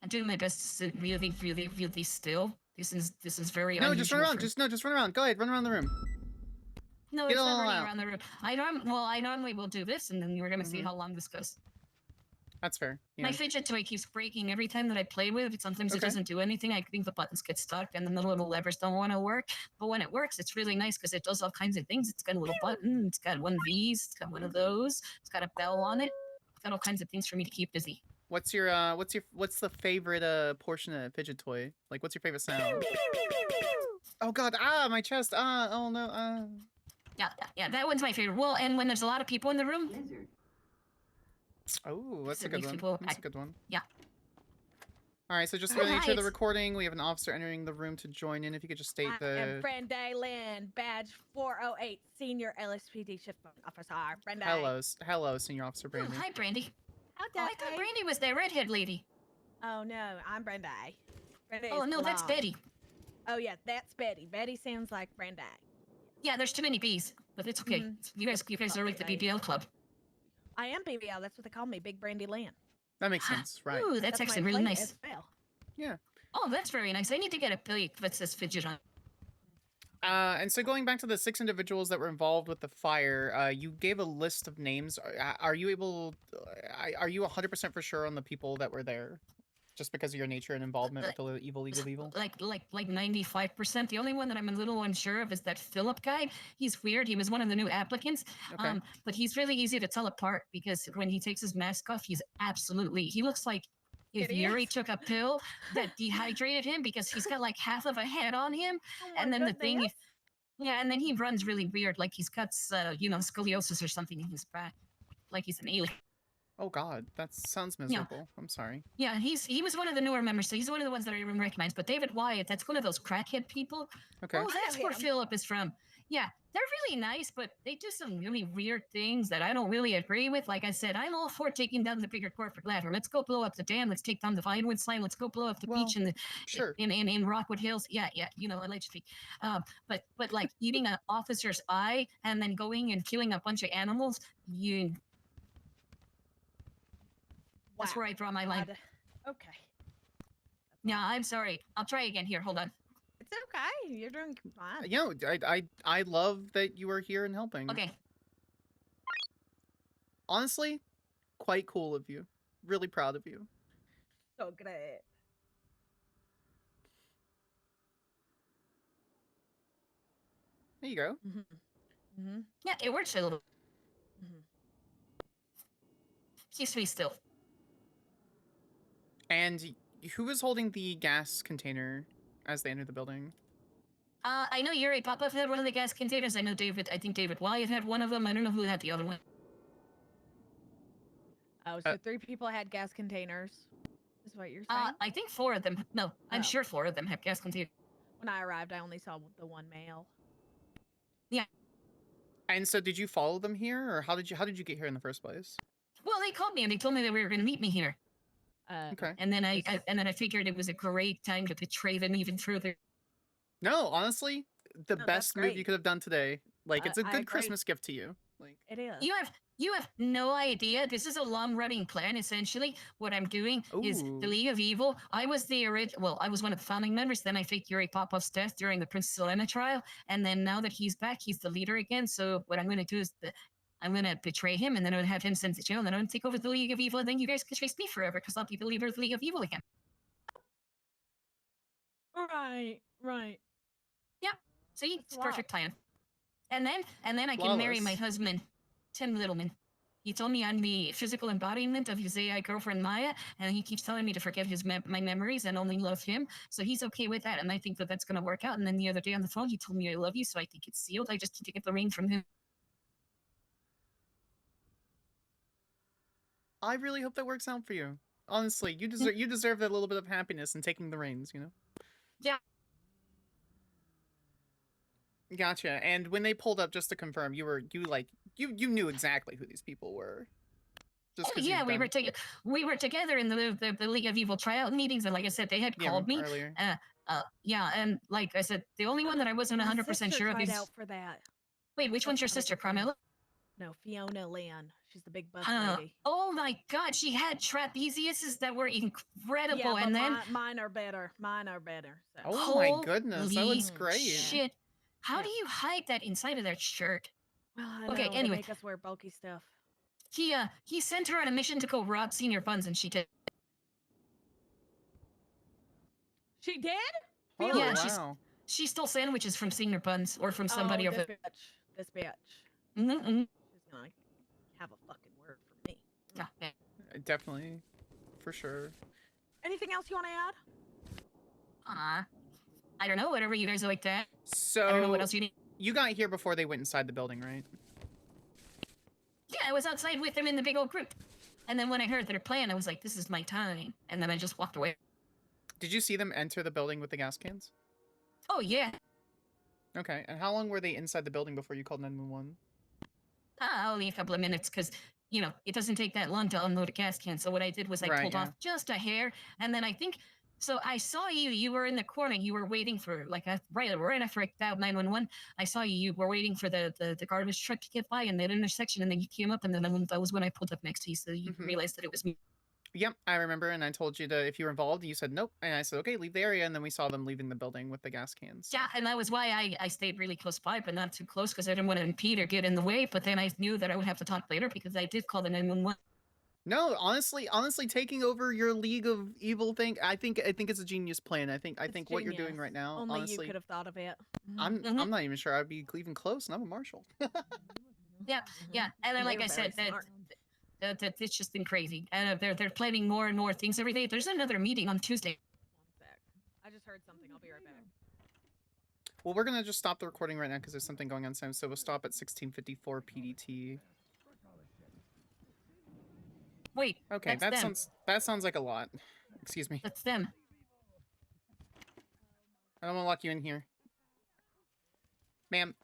I'm doing my best to sit really, really, really still. This is very unusual. Just run around. Just run around. Go ahead, run around the room. No, it's not running around the room. I normally will do this, and then we're gonna see how long this goes. That's fair. My fidget toy keeps breaking every time that I play with it. Sometimes it doesn't do anything. I think the buttons get stuck, and then the little levers don't want to work. But when it works, it's really nice because it does all kinds of things. It's got a little button. It's got one of these. It's got one of those. It's got a bell on it. It's got all kinds of things for me to keep busy. What's the favorite portion of fidget toy? Like, what's your favorite sound? Oh God! My chest! Oh no! Yeah. That one's my favorite. Well, and when there's a lot of people in the room. Oh, that's a good one. That's a good one. Yeah. All right, so just really to the recording, we have an officer entering the room to join in. If you could just state I am Brenda Lynn, badge 408, senior LSPD shift officer. Brenda. Hello, senior officer Brandy. Hi, Brandy. Oh, I thought Brandy was that redhead lady. Oh no, I'm Brandy. Brandy Oh is no, that's blonde. Betty. Oh yeah, that's Betty. Betty sounds like Brandy. Yeah, there's too many B's, but it's okay. You guys are with the BBL club. I am BBL. That's what they call me, Big Brandy Lynn. That makes sense, right? Ooh, that's my actually really plate nice. as well. Yeah. Oh, that's very nice. I need to get a plate that says fidget on. And so going back to the 6 individuals that were involved with the fire, you gave a list of names. Are you able? Are you 100% for sure on the people that were there? Just because of your nature and involvement with the evil League of Evil? Like 95%. The only one that I'm a little unsure of is that Philip guy. He's weird. He was one of the new applicants. Okay. But he's really easy to tell apart because when he takes his mask off, he looks like if Yuri took a pill that dehydrated him because he's got like half of a head on him. And then the thing, and then he runs really weird, like he's got, scoliosis or something in his back, like he's an alien. Oh God, that sounds miserable. I'm sorry. Yeah, he was one of the newer members, so he's one of the ones that I even recognize. But David Wyatt, that's one of those crackhead people. Okay. Oh, that's where Philip is from. Yeah, they're really nice, but they do some really weird things that I don't really agree with. Like I said, I'm all for taking down the bigger corporate ladder. Let's go blow up the dam. Let's take down the Vinewood sign. Let's go blow up the beach in the in Rockwood Hills. Yeah, allegedly. But like eating an officer's eye and then going and killing a bunch of animals, that's where I draw my line. Okay. Yeah, I'm sorry. I'll try again. Here, hold on. It's okay. You're doing fine. Yeah, I love that you are here and helping. Okay. Honestly, quite cool of you. Really proud of you. So great. There you go. Yeah, it works a little. Keeps me still. And who was holding the gas container as they entered the building? I know Yuri Popov had one of the gas containers. I think David Wyatt had one of them. I don't know who had the other one. Oh, so 3 people had gas containers. Is what you're saying? I think 4 of them. No, I'm sure 4 of them have gas containers. When I arrived, I only saw the one male. Yeah. And so did you follow them here, or how did you get here in the first place? Well, they called me and they told me that we were going to meet me here. Okay. And then I figured it was a great time to betray them even further. No, honestly, the best move you could have done today. Like, it's a I good agree. Christmas gift to you. Like, it is. You have no idea. This is a long-running plan. Essentially, what I'm doing is the League of Evil. I was I was one of the founding members. Then I faked Yuri Popov's death during the Princess Elena trial, and then now that he's back, he's the leader again. So what I'm going to do is I'm going to betray him, and then I'm going to have him sent to jail, and then I'm going to take over the League of Evil, and then you guys can chase me forever, because I'll be the leader of the League of Evil again. Right. Yeah. See? It's a perfect plan. And then I can marry my husband, Tim Littleman. He told me I'm the physical embodiment of his AI girlfriend, Maya, and he keeps telling me to forget my memories and only love him. So he's okay with that, and I think that that's going to work out. And then the other day on the phone, he told me I love you, so I think it's sealed. I just need to get the ring from him. I really hope that works out for you. Honestly, you deserve that little bit of happiness in taking the reins, you know? Yeah. Gotcha. And when they pulled up, just to confirm, you knew exactly who these people were. Just yeah, we were together in the League of Evil tryout meetings, and like I said, they had called me earlier. Yeah, and like I said, the only one that I wasn't 100% sure of is out for that. Wait, which one's your sister, Carmela? No, Fiona Lynn. She's the big buff lady. Oh my God, she had trapeziuses that were incredible, Yeah, and then mine are better. So. Oh my goodness, that looks great. Shit, how do you hide that inside of that shirt? Well, I Okay, know, they anyway, make us wear bulky stuff. he sent her on a mission to go rob senior buns, and she did. She did? Oh, yeah, wow. she stole sandwiches from senior buns or from somebody over. This bitch. Mm-hmm. She's gonna have a fucking word for me. Yeah. Definitely, for sure. Anything else you want to add? I don't know. Whatever you guys like that. So I don't know what else you need. You got here before they went inside the building, right? Yeah, I was outside with them in the big old group, and then when I heard their plan, I was like, "This is my time," and then I just walked away. Did you see them enter the building with the gas cans? Oh yeah. Okay, and how long were they inside the building before you called 911? Only a couple of minutes, because you know, it doesn't take that long to unload a gas can. So what I did was I pulled off just a hair, and then I think. So I saw you. You were in the corner. You were waiting for right after I dialed 911. I saw you. You were waiting for the garbage truck to get by in that intersection, and then you came up, and then that was when I pulled up next to you. So you realized that it was me. Yep, I remember, and I told you to if you were involved. You said nope, and I said okay, leave the area, and then we saw them leaving the building with the gas cans. Yeah, and that was why I stayed really close by, but not too close because I didn't want to impede or get in the way. But then I knew that I would have to talk later because I did call the 911. No, honestly, taking over your League of Evil thing, I think it's a genius plan. I think what you're doing right now, Only honestly, you could have thought of it. I'm not even sure I'd be even close, and I'm a marshal. Yeah, and then like I said, that it's just been crazy, and they're planning more and more things every day. There's another meeting on Tuesday. I just heard something. I'll be right back. Well, we're gonna just stop the recording right now because there's something going on, Sam. So we'll stop at 16:54 PDT. Wait. Okay, that sounds like a lot. Excuse me. That's them. I don't want to lock you in here, ma'am.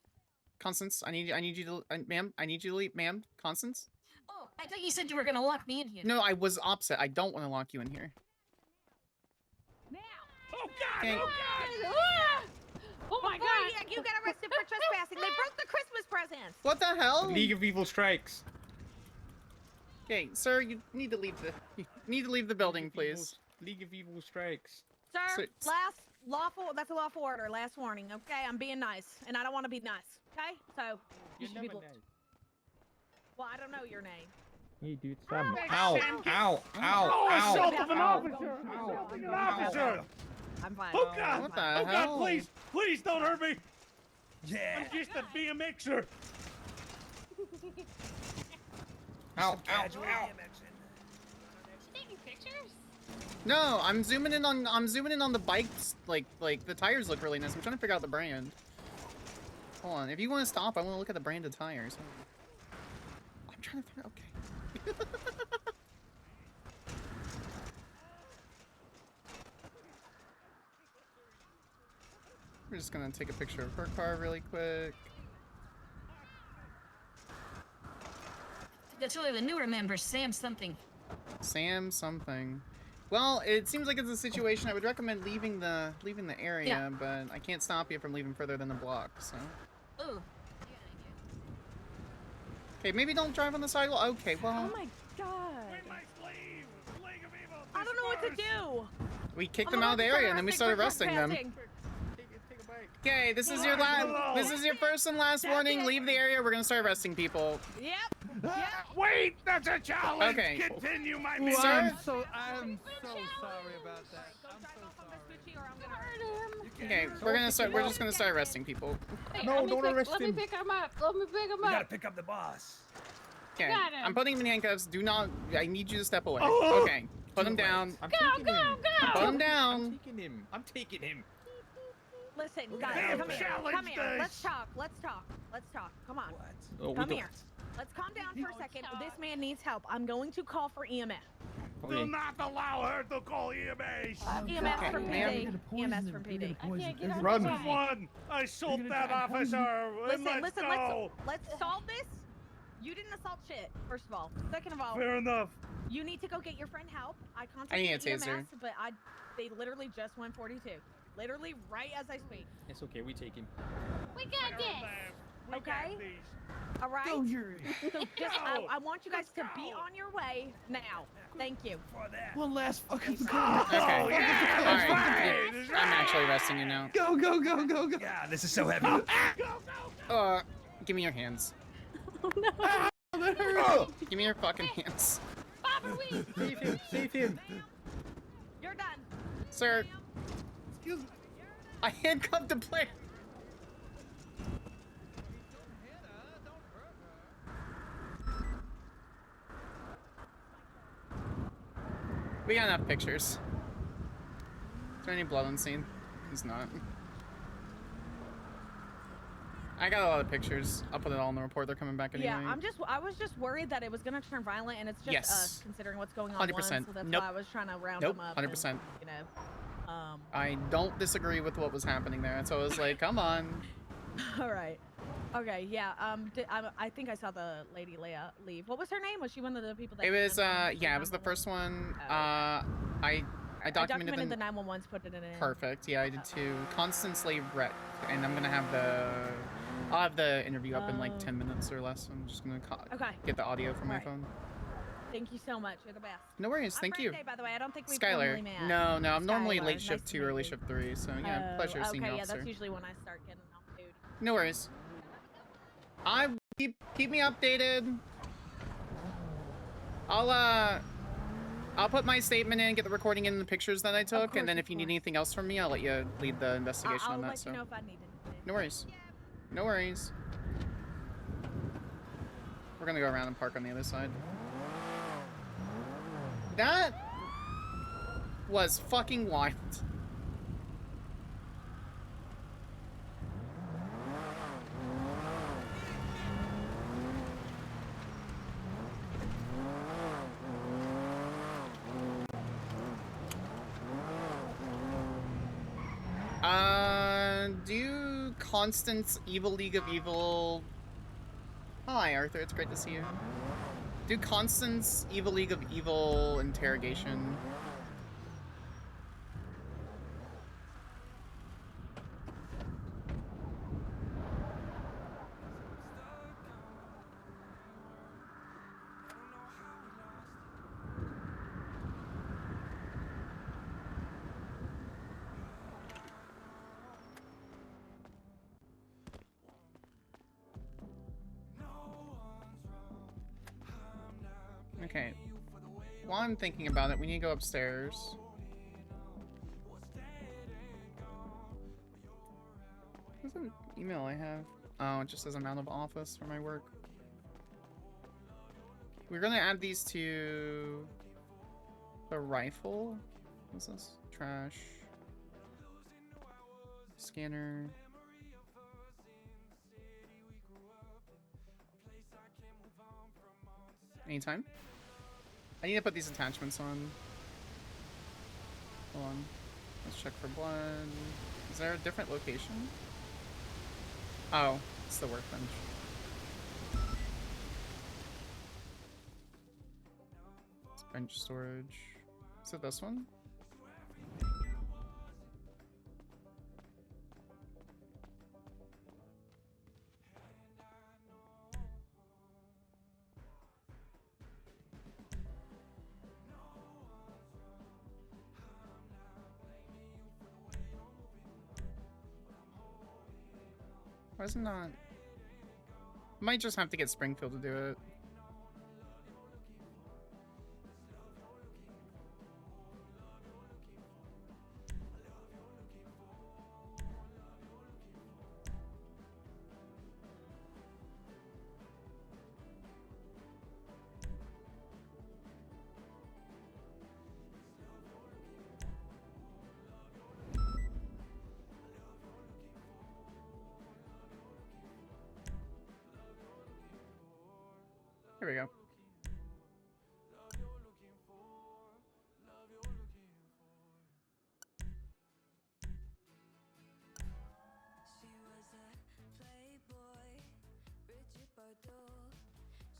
Constance, I need you to, ma'am. I need you to leave, ma'am. Constance. Oh, I thought you said you were gonna lock me in here. No, I was opposite. I don't want to lock you in here. Now. Oh God! Okay. Oh God! Oh my God! You got arrested for trespassing. They broke the Christmas presents. What the hell? League of Evil strikes. Okay, sir, you need to leave the building, please. League of Evil strikes. Sir, that's a lawful order. Last warning, okay? I'm being nice, and I don't want to be nice, okay? So, you should be blocked. Well, I don't know your name. Hey, dude, stop. Ow, ow, ow, Oh, ow, assault of an ow, officer! ow, Assault of an ow, officer! I'm fine. Oh God! What the Oh hell? God! Please don't hurt me! Yeah. I'm just a BMXer. Ow, ow, ow. No, I'm zooming in on the bikes. Like the tires look really nice. I'm trying to figure out the brand. Hold on. If you want to stop, I want to look at the brand of tires. I'm trying to figure. Okay. We're just gonna take a picture of her car really quick. That's really the newer members, Sam something. Sam something. Well, it seems like it's a situation I would recommend leaving the area, but I can't stop you from leaving further than the block, so. Ooh. Okay, maybe don't drive on the sidewalk. Okay, well. Oh my God. I don't know what to do. We kicked them out of the area and then we started arresting them. Okay, this is your first and last warning. Leave the area. We're gonna start arresting people. Yep. Wait, that's a challenge. Okay. Continue, my Ooh, man. sir? I'm so sorry about that. I'm so sorry. Okay, we're just gonna start arresting people. No, don't arrest him. Let me pick him up. We gotta pick up the boss. Okay, Got him. I'm putting him in handcuffs. Do not. I need you to step away. Oh! Okay, put him down. I'm Go, taking go, him. go. Put him down. I'm taking him. I'm taking him. Listen, Damn, guys, come here. challenge Come here. this. Let's talk. Let's talk. Let's talk. Come on. Oh, Come here. Let's calm down for a second. This man needs help. I'm going to call for EMS. Do not allow her to call EMS. EMS from PD. EMS from PD. Run. One. Assault that officer. Let's go. Let's solve this. You didn't assault shit, first of all. Second of all, Fair enough. you need to go get your friend help. I I need contacted a taser. EMS, but they literally just went 42. Literally right as I speak. It's okay. We take him. We got this. Okay? All right? Go, Yuri. So just, I want you guys to be on your way now. Thank you. One last fucking Okay. All right. I'm actually arresting you now. Go, go, go, go, go. Yeah, this is so heavy. Give me your hands. Oh no. Oh. Give me your fucking hands. Bobber Wee. Save him. Save him. You're done. Sir. Excuse me. I handcuffed the player. We got enough pictures. Is there any blood on scene? There's not. I got a lot of pictures. I'll put it all in the report. They're coming back anyway. Yeah, I was just worried that it was gonna turn violent, and it's just Yes. us considering what's going on. 100%. So that's Nope. why I was trying to round Nope. them up. 100%. And, you know, I don't disagree with what was happening there. So I was like, come on. all right. Okay, yeah. I think I saw the lady Leia leave. What was her name? Was she one of the people that? It was did yeah, it was the first one. Oh, yeah. I I documented the 911s, put it in. Perfect. Yeah, I did too. Constant slave wreck, and I'm gonna have I'll have the interview up in like 10 minutes or less. I'm just gonna get the audio from my phone. Thank you so much. You're the best. No worries. Thank you. By the way, I don't think we've Skyler. formally met. No, I'm normally Skyler, late shift nice 2, to meet early you. shift 3. So yeah, pleasure seeing you, Okay, yeah, officer. that's usually when I start getting off duty. No worries. I keep me updated. I'll put my statement in, get the recording in, the pictures that I took, and then if you need anything else from me, I'll let you lead the investigation on that. I'll let you know if I need anything. No worries. No worries. We're gonna go around and park on the other side. That was fucking wild. Do Constance Evil League of Evil... Hi, Arthur, it's great to see you. Do Constance Evil League of Evil interrogation. Okay. While I'm thinking about it, we need to go upstairs. What's an email I have? Oh, it just says I'm out of office for my work. We're gonna add these to the rifle. What's this? Trash. Scanner. Anytime? I need to put these attachments on. Hold on. Let's check for blood. Is there a different location? Oh, it's the workbench. It's bench storage. Is it this one? Why is it not? Might just have to get Springfield to do it. Here we go.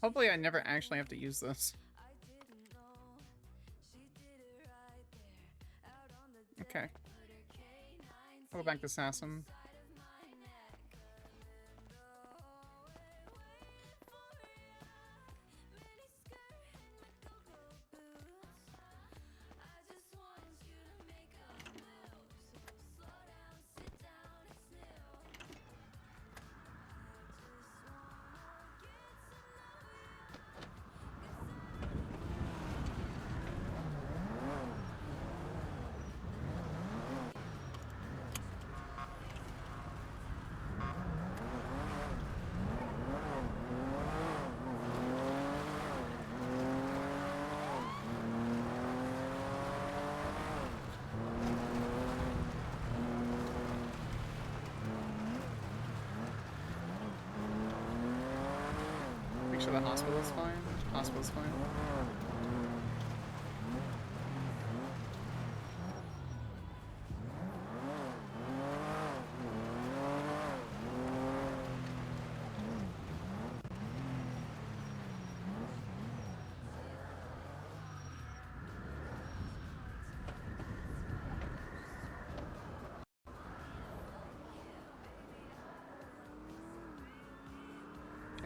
Hopefully I never actually have to use this. Okay. I'll go back to Sassum. Make sure the hospital's fine. Hospital's fine.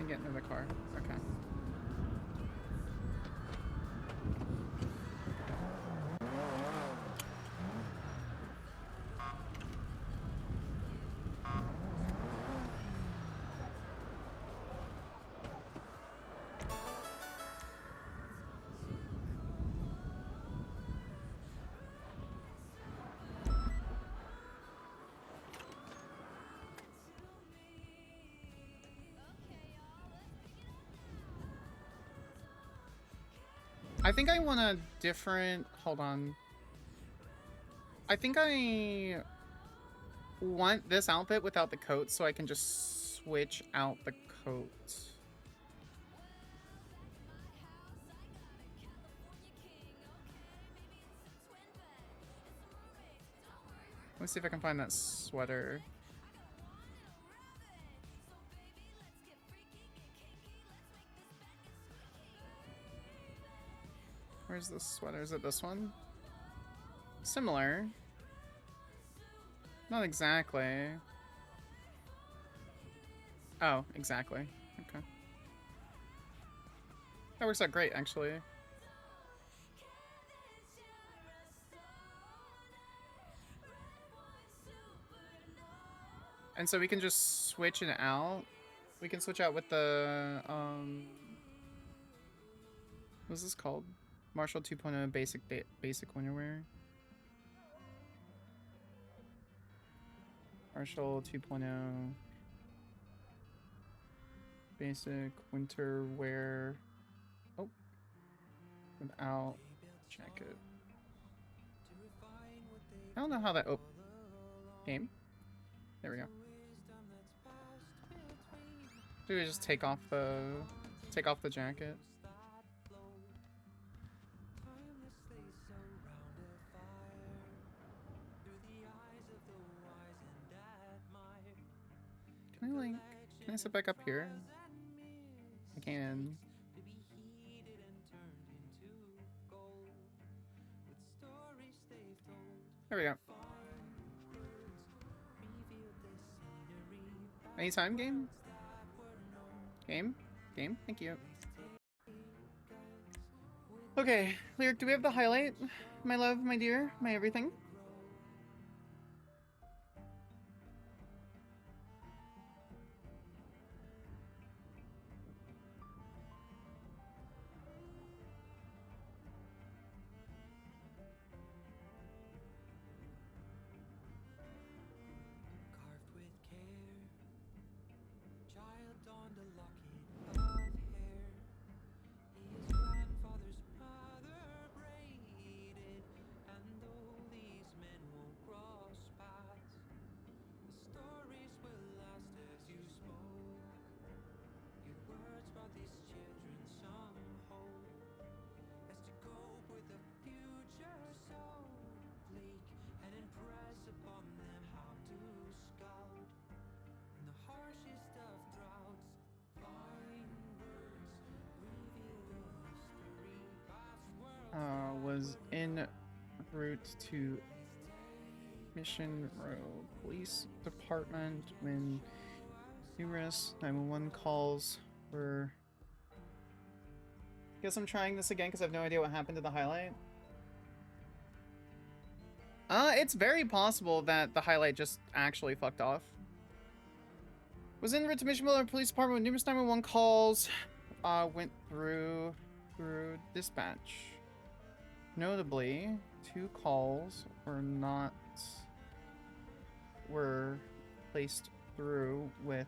And get into the car. Okay. I think I want a different... Hold on. I think I want this outfit without the coat so I can just switch out the coat. Let's see if I can find that sweater. Where's the sweater? Is it this one? Similar. Not exactly. Oh, exactly. Okay. That works out great, actually. And so we can just switch it out. We can switch out with the, what's this called? Marshall 2.0 basic winterwear. Marshall 2.0 basic winter wear. Oh, without jacket. I don't know how that. Oh, game. There we go. Do we just take off the jacket? Can I sit back up here? I can. There we go. Anytime, game? Game? Game? Thank you. Okay, Lyric, do we have the highlight? My love, my dear, my everything? Was en route to Mission Row Police Department when numerous 911 calls were... Guess I'm trying this again because I have no idea what happened to the highlight. It's very possible that the highlight just actually fucked off. Was en route to Mission Row Police Department when numerous 911 calls went through dispatch. Notably, 2 calls were placed through with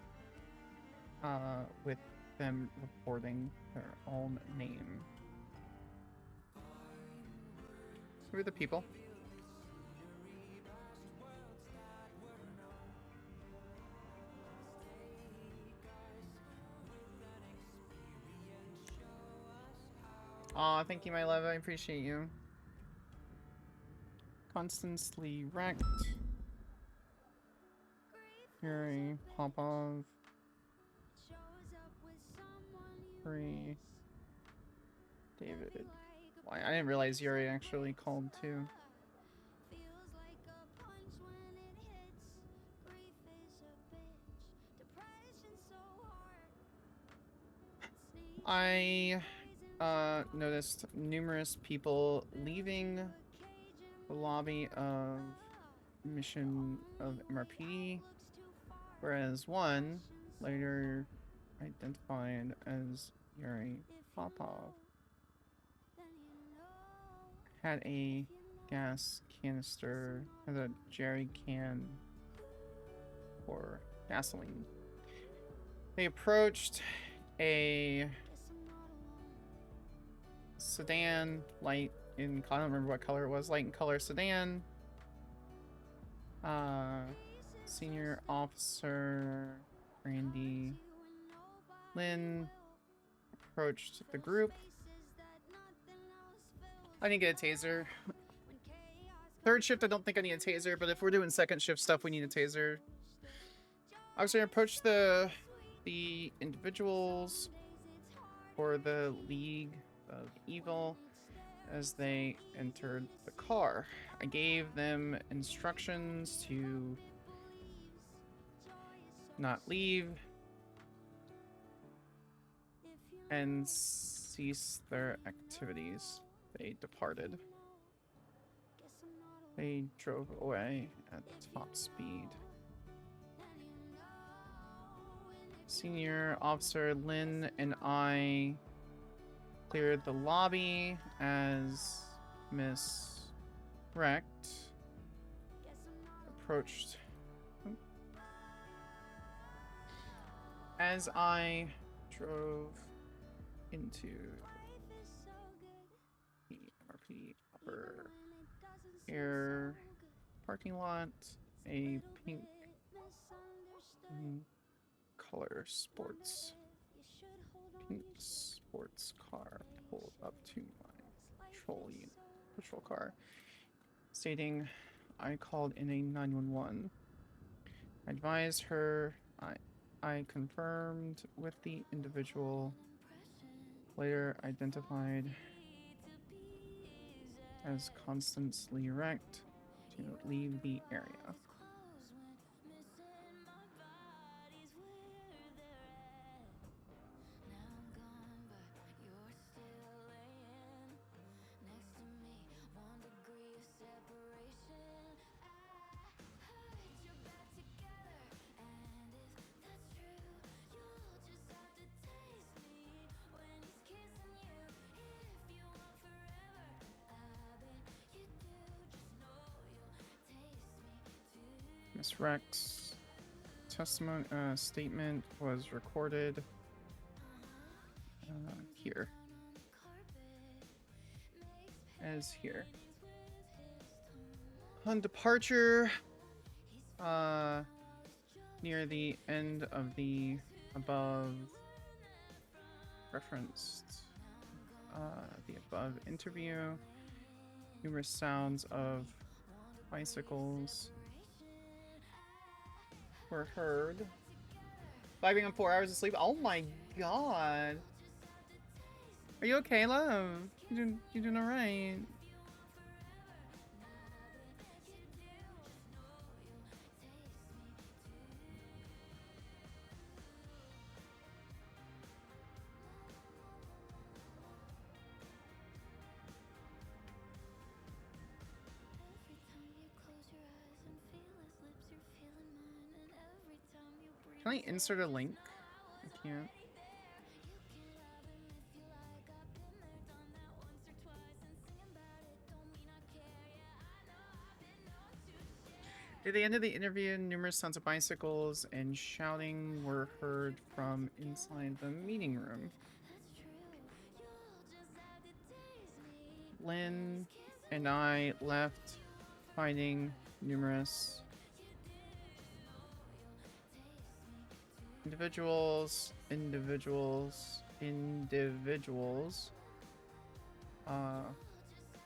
them reporting their own name. Who are the people? Aw, thank you, my love. I appreciate you. Constantly wrecked. Yuri, Popov. Yuri. David. Why? I didn't realize Yuri actually called too. I noticed numerous people leaving the lobby of mission of MRP, whereas one later identified as Yuri Popov had a gas canister, had a jerry can for gasoline. They approached a sedan, light in, I don't remember what color it was, light in color sedan. Senior officer Randy Lynn approached the group. I didn't get a taser. Third shift, I don't think I need a taser, but if we're doing second shift stuff, we need a taser. I was going to approach the individuals or the League of Evil as they entered the car. I gave them instructions to not leave and cease their activities. They departed. They drove away at top speed. Senior Officer Lynn and I cleared the lobby as Miss Wrecked approached. As I drove into the MRP upper air parking lot, a pink color pink sports car pulled up to my patrol car, stating I called in a 911. I advised her I confirmed with the individual, later identified as Constance Lee Wrecked, to leave the area. Miss Rex testimony statement was recorded here. As here. On departure, near the end of the above referenced, the above interview, numerous sounds of bicycles were heard. Vibing on 4 hours of sleep. Oh my god. Are you okay, love? You doing alright? Can I insert a link? I can't. At the end of the interview, numerous sounds of bicycles and shouting were heard from inside the meeting room. Lynn and I left, finding numerous individuals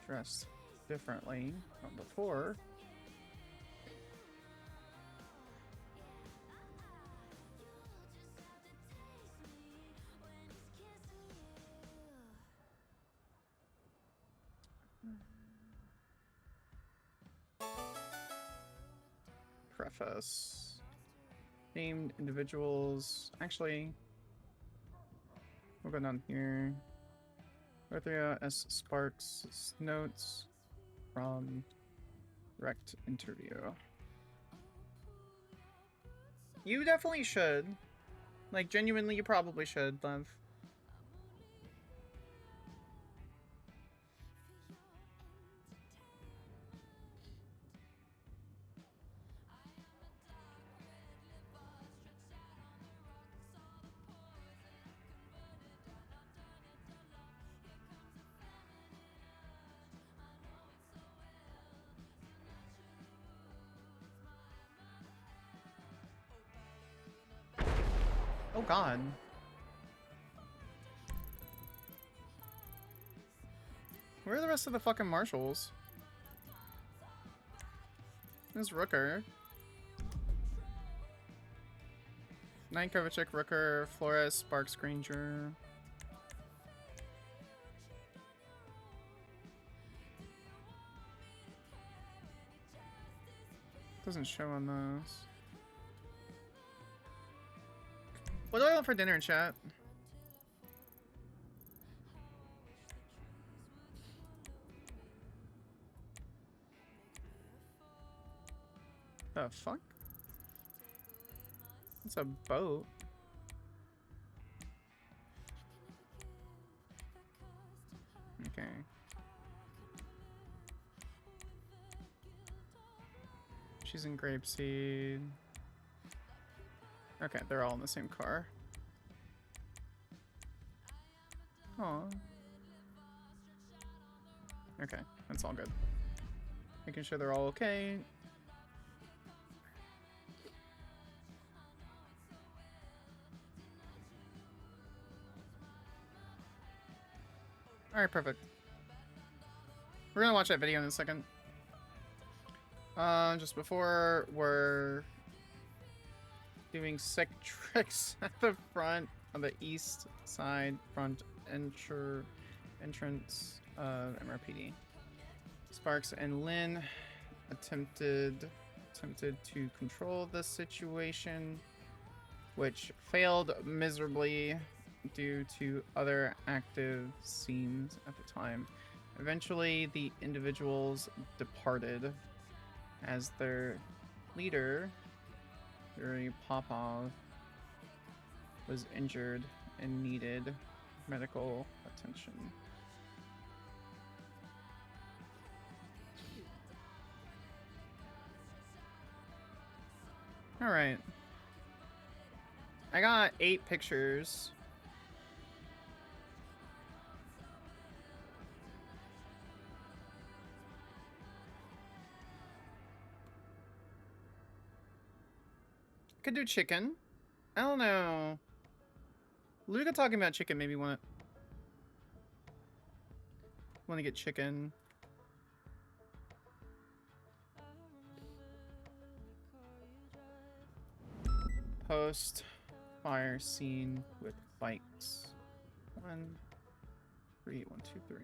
dressed differently from before. Preface. Named individuals. Actually, We'll go down here. Arthria S. Sparks notes from Rect interview. You definitely should. Like, genuinely, you probably should, love. Oh god. Where are the rest of the fucking marshals? There's Rooker. Knight, Kovacic, Rooker, Flores, Sparks, Granger. Doesn't show on those. What do I want for dinner, chat? The fuck? It's a boat. Okay. She's in grapeseed. Okay, they're all in the same car. Aw. Okay, that's all good. Making sure they're all okay. Alright, perfect. We're gonna watch that video in a second. Just before, we're doing sick tricks at the front on the east side front entrance of MRPD. Sparks and Lynn attempted to control the situation, which failed miserably due to other active scenes at the time. Eventually, the individuals departed as their leader, Yuri Popov, was injured and needed medical attention. Alright. I got 8 pictures. Could do chicken. I don't know. Luca talking about chicken made me want to get chicken. Post fire scene with bikes. 1, 3, 1, 2, 3.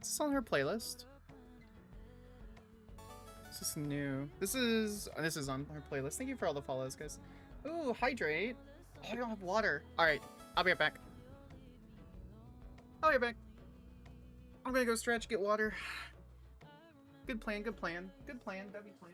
Is this on her playlist? This is new. This is on her playlist. Thank you for all the follows, guys. Ooh, hydrate. Oh, I don't have water. Alright, I'll be right back. I'll be right back. I'm gonna go stretch, get water. Good plan, good plan. Good plan, W plan.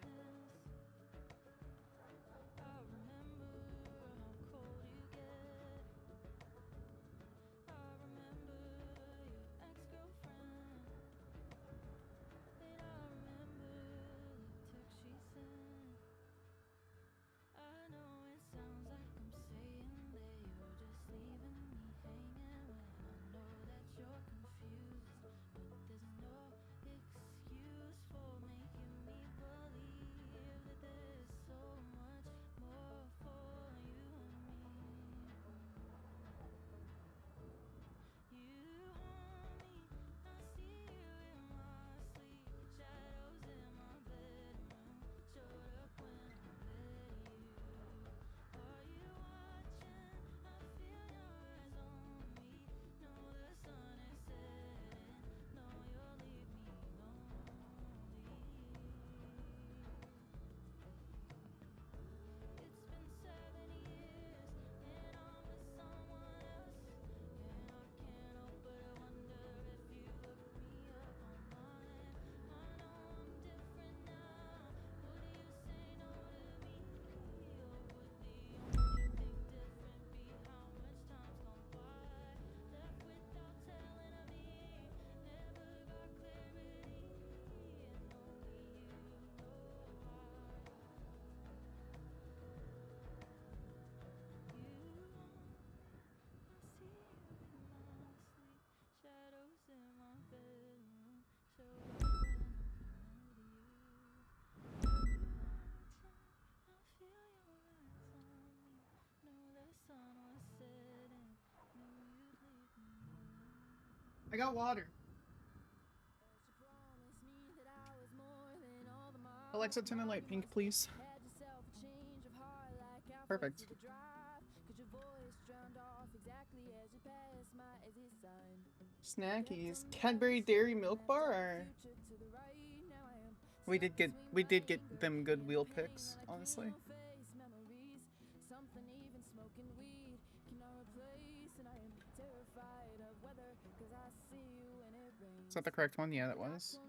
I got water. Alexa, turn the light pink, please. Perfect. Snackies. Cadbury Dairy Milk Bar? Or... we did get them good wheel picks, honestly. Is that the correct one? Yeah, that was.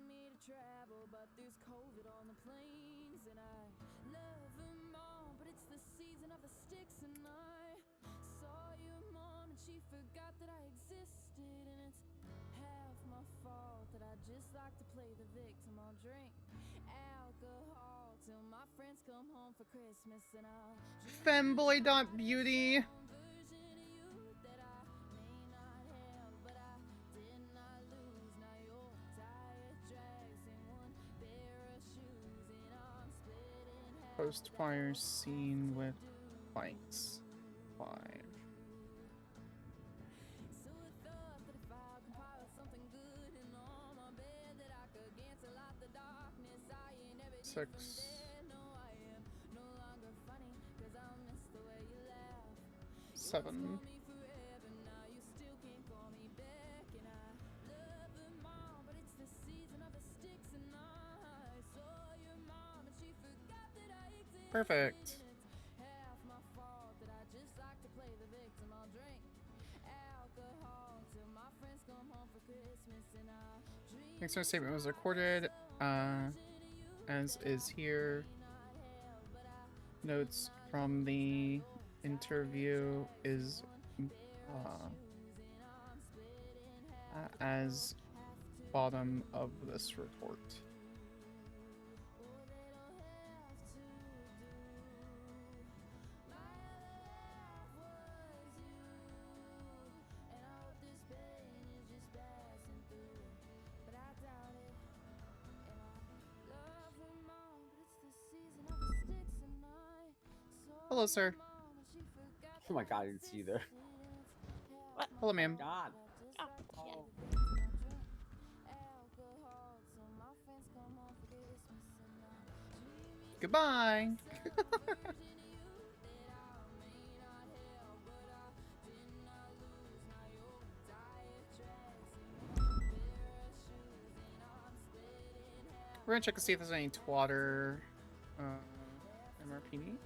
Femboy.beauty. Post-fire scene with bikes. 5. 6. 7. 'Perfect. Next one statement was recorded, as is here. Notes from the interview is as bottom of this report. Hello, sir. Oh my god, I didn't see you there. What? Hello, ma'am. God. Oh, Goodbye. We're gonna check to see if there's any twatter MRPD.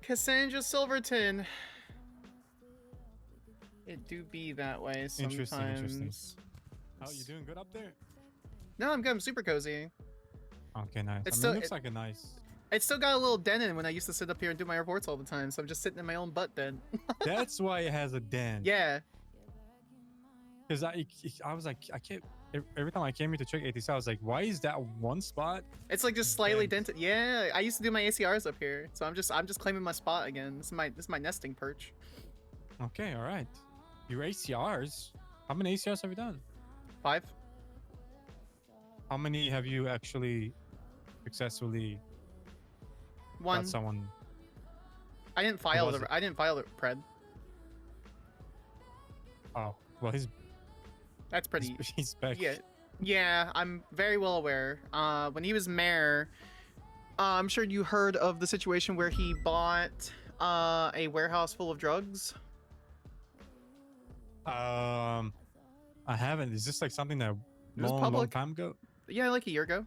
Cassandra Silverton. It do be that way sometimes. Interesting. Oh, you doing good up there? No, I'm good. I'm super cozy. Okay, nice. It's I mean, still, it looks like a nice. It still got a little dent in it when I used to sit up here and do my reports all the time, so I'm just sitting in my own butt then. That's why it has a dent. Yeah. Because I was like, I can't. Every time I came here to check ATC, I was like, why is that one spot? It's like just slightly dented. Yeah, I used to do my ACRs up here, so I'm just claiming my spot again. This is my nesting perch. Okay, all right. Your ACRs. How many ACRs have you done? 5. How many have you actually successfully 1. got someone? I didn't file the pred. Oh, well, that's pretty. He's back. Yeah, I'm very well aware. When he was mayor, I'm sure you heard of the situation where he bought a warehouse full of drugs. I haven't. Is this like something that It was long public. time ago? Yeah, like a year ago.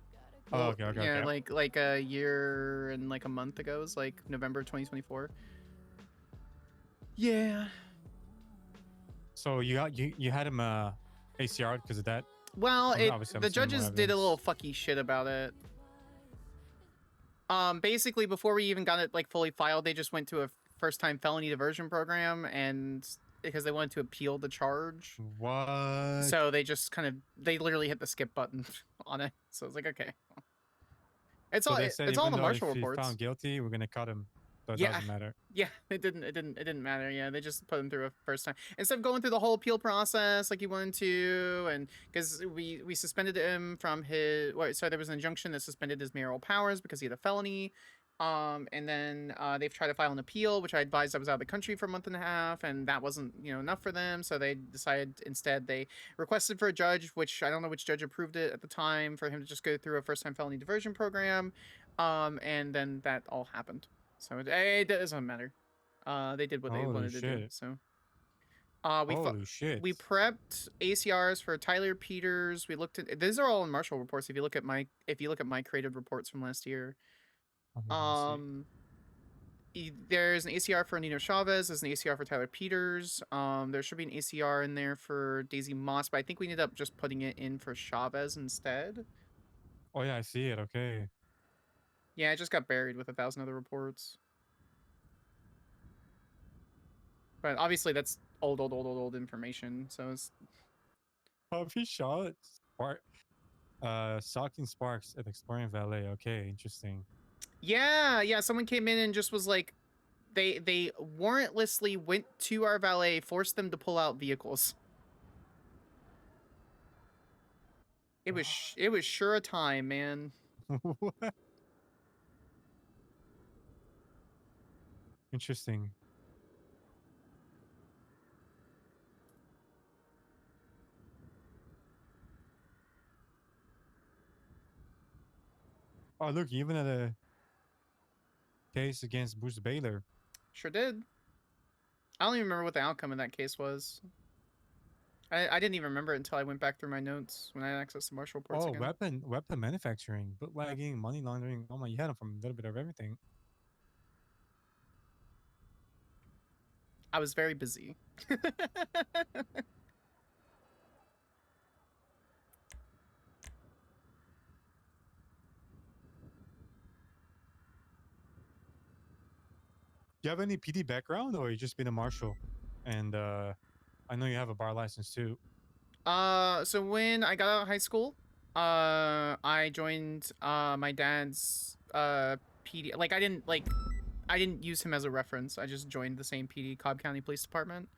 Oh, okay. Yeah, like a year and like a month ago. It was like November 2024. Yeah. So you had him ACR because of that? Well, I mean, obviously, I'm the assuming judges more did a evidence. little fucky shit about it. Basically, before we even got it like fully filed, they just went to a first-time felony diversion program, and because they wanted to appeal the charge. What? So they just they literally hit the skip button on it. So it's like, okay. It's So all they said it's all even the though Marshal if he reports. found guilty, we're gonna cut him. So it Yeah. doesn't matter. Yeah, it didn't matter. Yeah, they just put him through a first time instead of going through the whole appeal process like he wanted to, and because we suspended him from his. So there was an injunction that suspended his mayoral powers because he had a felony. And then they've tried to file an appeal, which I advised I was out of the country for a month and a half, and that wasn't enough for them. So they decided instead they requested for a judge, which I don't know which judge approved it at the time, for him to just go through a first time felony diversion program. And then that all happened. So it doesn't matter. They did what they Holy wanted to do. shit. So Holy shit. we prepped ACRs for Tyler Peters. We looked at these are all in Marshall reports. If you look at my created reports from last year. There's an ACR for Nino Chavez. There's an ACR for Tyler Peters. There should be an ACR in there for Daisy Moss, but I think we ended up just putting it in for Chavez instead. Oh yeah, I see it. Okay. Yeah, it just got buried with 1,000 other reports. But obviously that's old information. So it's Puppy shot Socking Sparks at Exploring Valet. Okay, interesting. yeah. Someone came in and just was like, they warrantlessly went to our valet, forced them to pull out vehicles. It was sure a time, man. What? Interesting. Oh, look, you even had a case against Bruce Baylor. Sure did. I don't even remember what the outcome of that case was. I didn't even remember it until I went back through my notes when I had access to Marshall reports Oh, again. weapon manufacturing, bootlegging, money laundering. Oh my, you had them from a little bit of everything. I was very busy. Do you have any PD background, or you just been a marshal? And I know you have a bar license too. So when I got out of high school, I joined my dad's PD. Like I didn't use him as a reference. I just joined the same PD, Cobb County Police Department.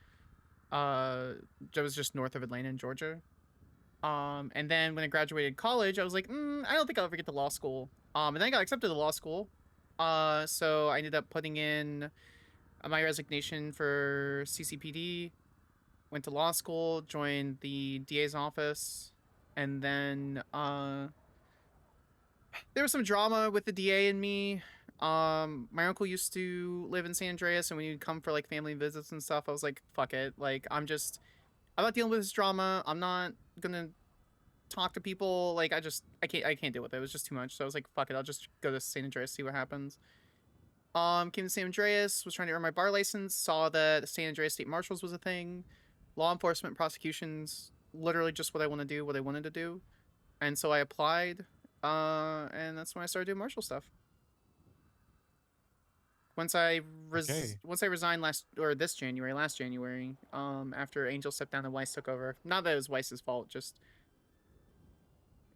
That was just north of Atlanta in Georgia. And then when I graduated college, I was like, I don't think I'll ever get to law school. And then I got accepted to law school. So I ended up putting in my resignation for CCPD, went to law school, joined the DA's office, and then there was some drama with the DA and me. My uncle used to live in San Andreas, and when he'd come for like family visits and stuff, I was like, fuck it. Like, I'm not dealing with this drama. I'm not gonna talk to people. Like I can't deal with it. It was just too much. So I was like, fuck it. I'll just go to San Andreas, see what happens. Came to San Andreas, was trying to earn my bar license, saw that San Andreas State Marshals was a thing. Law enforcement, prosecutions, literally just what I want to do, what I wanted to do. And so I applied, and that's when I started doing marshal stuff. Once I resigned last January, after Angel stepped down and Weiss took over. Not that it was Weiss's fault, just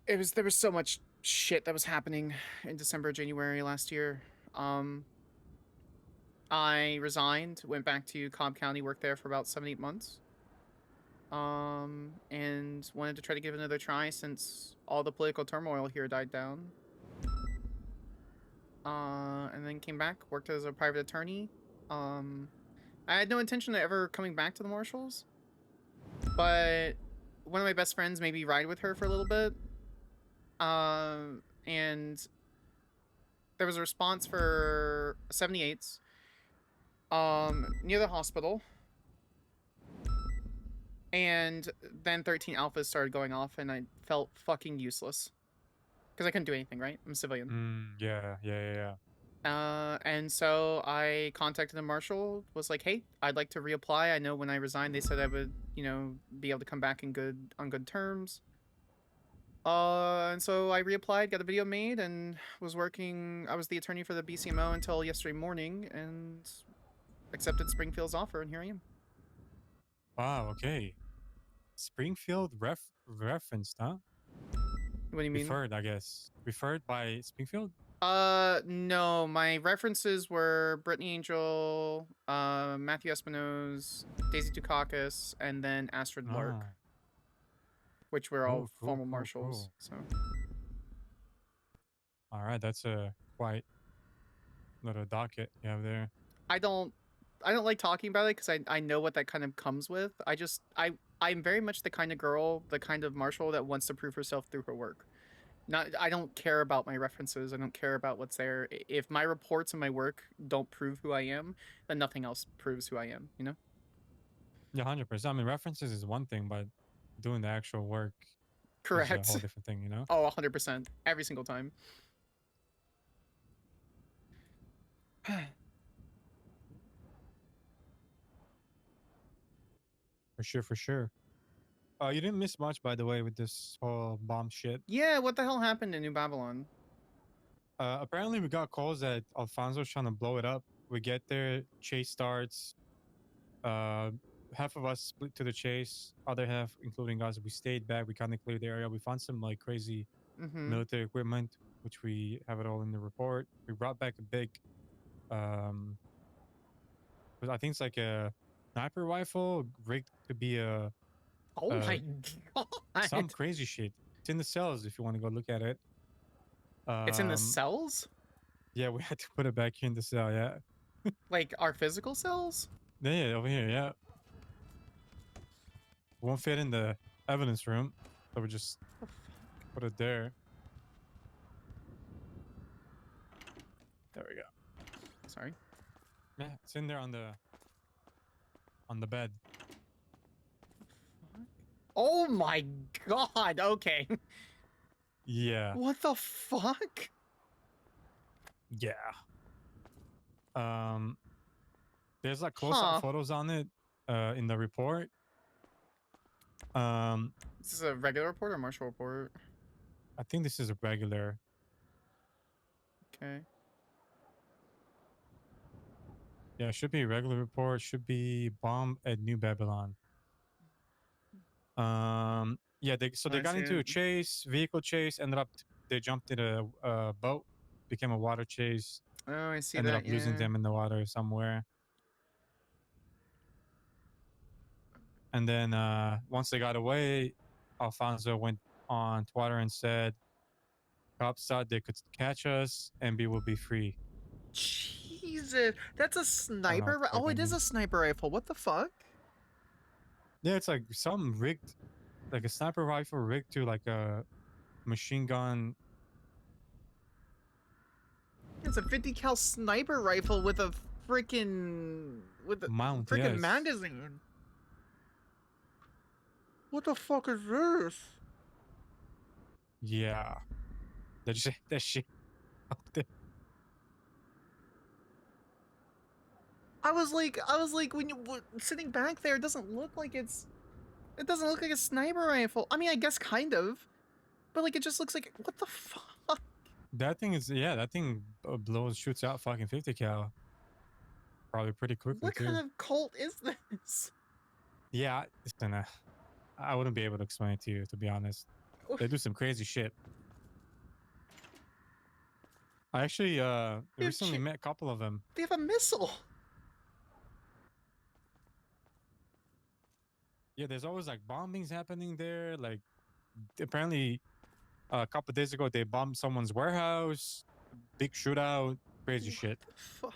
there was so much shit that was happening in December, January last year. I resigned, went back to Cobb County, worked there for about 7-8 months. And wanted to try to give it another try since all the political turmoil here died down. And then came back, worked as a private attorney. I had no intention of ever coming back to the Marshals, but one of my best friends made me ride with her for a little bit. And there was a response for 78s, near the hospital. And then 13 Alphas started going off, and I felt fucking useless. Because I couldn't do anything, right? I'm a civilian. Yeah. And so I contacted the marshal, was like, hey, I'd like to reapply. I know when I resigned, they said I would, you know, be able to come back on good terms. And so I reapplied, got a video made, and was working. I was the attorney for the BCMO until yesterday morning, and accepted Springfield's offer, and here I am. Wow, okay. Springfield referenced, huh? What do you mean? Referred, I guess. Referred by Springfield? No. My references were Brittany Angel, Matthew Espinosa, Daisy Dukakis, and then Astrid Lark. Which were all formal marshals. So. All right, that's a quite little docket you have there. I don't like talking about it because I know what that kind of comes with. I'm very much the kind of girl, the kind of marshal that wants to prove herself through her work. I don't care about my references. I don't care about what's there. If my reports and my work don't prove who I am, then nothing else proves who I am, you know? Yeah, 100%. I mean, references is one thing, but doing the actual work Correct. is a whole different thing, you know? Oh, 100%. Every single time. For sure. You didn't miss much, by the way, with this whole bomb shit. Yeah, what the hell happened in New Babylon? Apparently we got calls that Alfonso's trying to blow it up. We get there, chase starts. Half of us split to the chase. Other half, including us, we stayed back. We kind of cleared the area. We found some like crazy military equipment, which we have it all in the report. We brought back a big, I think it's like a sniper rifle rigged to be a. Oh my god! Some crazy shit. It's in the cells if you want to go look at it. It's in the cells? Yeah, we had to put it back here in the cell, yeah. Like our physical cells? Yeah, over here, yeah. Won't fit in the evidence room, so we just put it there. There we go. Sorry. Yeah, it's in there on the bed. Oh my god, okay. Yeah. What the fuck? Yeah. There's like close-up photos on it in the report. Is this a regular report or marshal report? I think this is a regular. Okay. Yeah, it should be a regular report. Should be bomb at New Babylon. Yeah, they got into a chase, vehicle chase. Ended up they jumped in a boat, became a water chase. Oh, I see ended that. Up losing them in the water somewhere. And then once they got away, Alfonso went on Twitter and said, "Cops thought they could catch us, and we will be free." Jesus, that's a sniper. Oh, it is a sniper rifle. What the fuck? Yeah, it's like some rigged, like a sniper rifle rigged to like a machine gun. It's a 50 cal sniper rifle with a freaking mount, magazine. What the fuck is this? Yeah. That shit up there. I was like, when you sitting back there, it doesn't look like a sniper rifle. I mean, I guess kind of, but like it just looks like, what the fuck? That thing is, yeah, that thing shoots out fucking 50 cal. Probably pretty quickly What too. kind of cult is this? Yeah, listen, I wouldn't be able to explain it to you, to be honest. They do some crazy shit. I actually recently met a couple of them. They have a missile. Yeah, there's always like bombings happening there. Like, apparently, a couple days ago they bombed someone's warehouse. Big shootout, crazy shit. Fuck.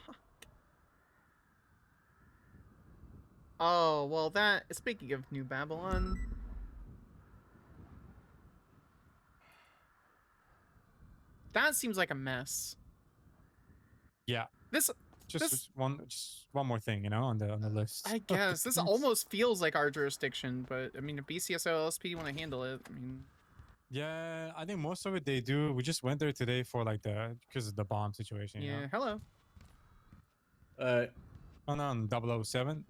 Oh well, speaking of New Babylon. That seems like a mess. Yeah. Just one more thing, you know, on the list. I guess this almost feels like our jurisdiction, but I mean, if BCSO LSP want to handle it, I mean. Yeah, I think most of it they do. We just went there today for like because of the bomb situation. Yeah. You know? Hello. On 007.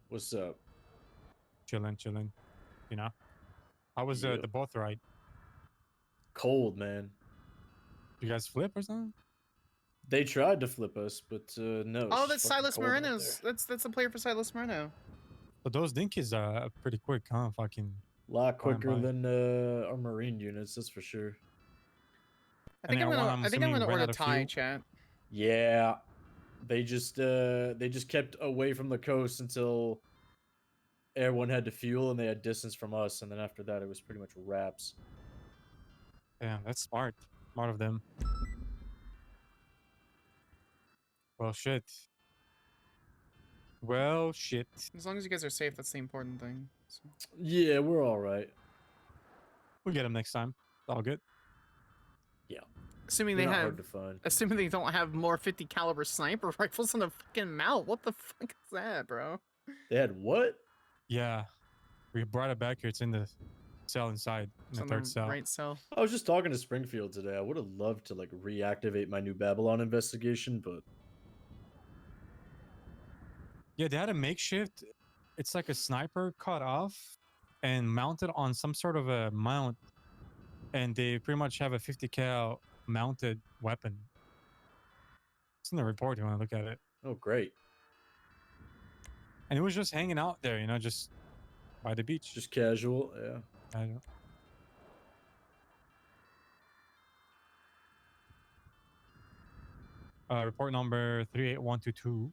What's up? Chilling. You know. How was the boat ride? Cold, man. You guys flip or something? They tried to flip us, but no. Oh, that's Silas Moreno's. That's the player for Silas Moreno. But those dinkies are pretty quick, huh? Fucking. A lot quicker than our Marine units, that's for sure. I think I'm gonna order Thai, chat. Yeah, they just kept away from the coast until everyone had to fuel and they had distance from us, and then after that it was pretty much wraps. Damn, that's smart. Smart of them. Well, shit. As long as you guys are safe, that's the important thing. So. Yeah, we're all right. We'll get them next time. All good. Yeah. Assuming they don't have more 50 caliber sniper rifles on the fucking mount. What the fuck is that, bro? They had what? Yeah. We brought it back here. It's in the cell inside. In the third cell. Right cell. I was just talking to Springfield today. I would have loved to like reactivate my New Babylon investigation, but yeah, they had a makeshift. It's like a sniper cut off and mounted on some sort of a mount, and they pretty much have a 50 cal mounted weapon. It's in the report. You want to look at it? Oh, great! And it was just hanging out there, you know, just by the beach, just casual. Yeah. I don't. Report number 38122.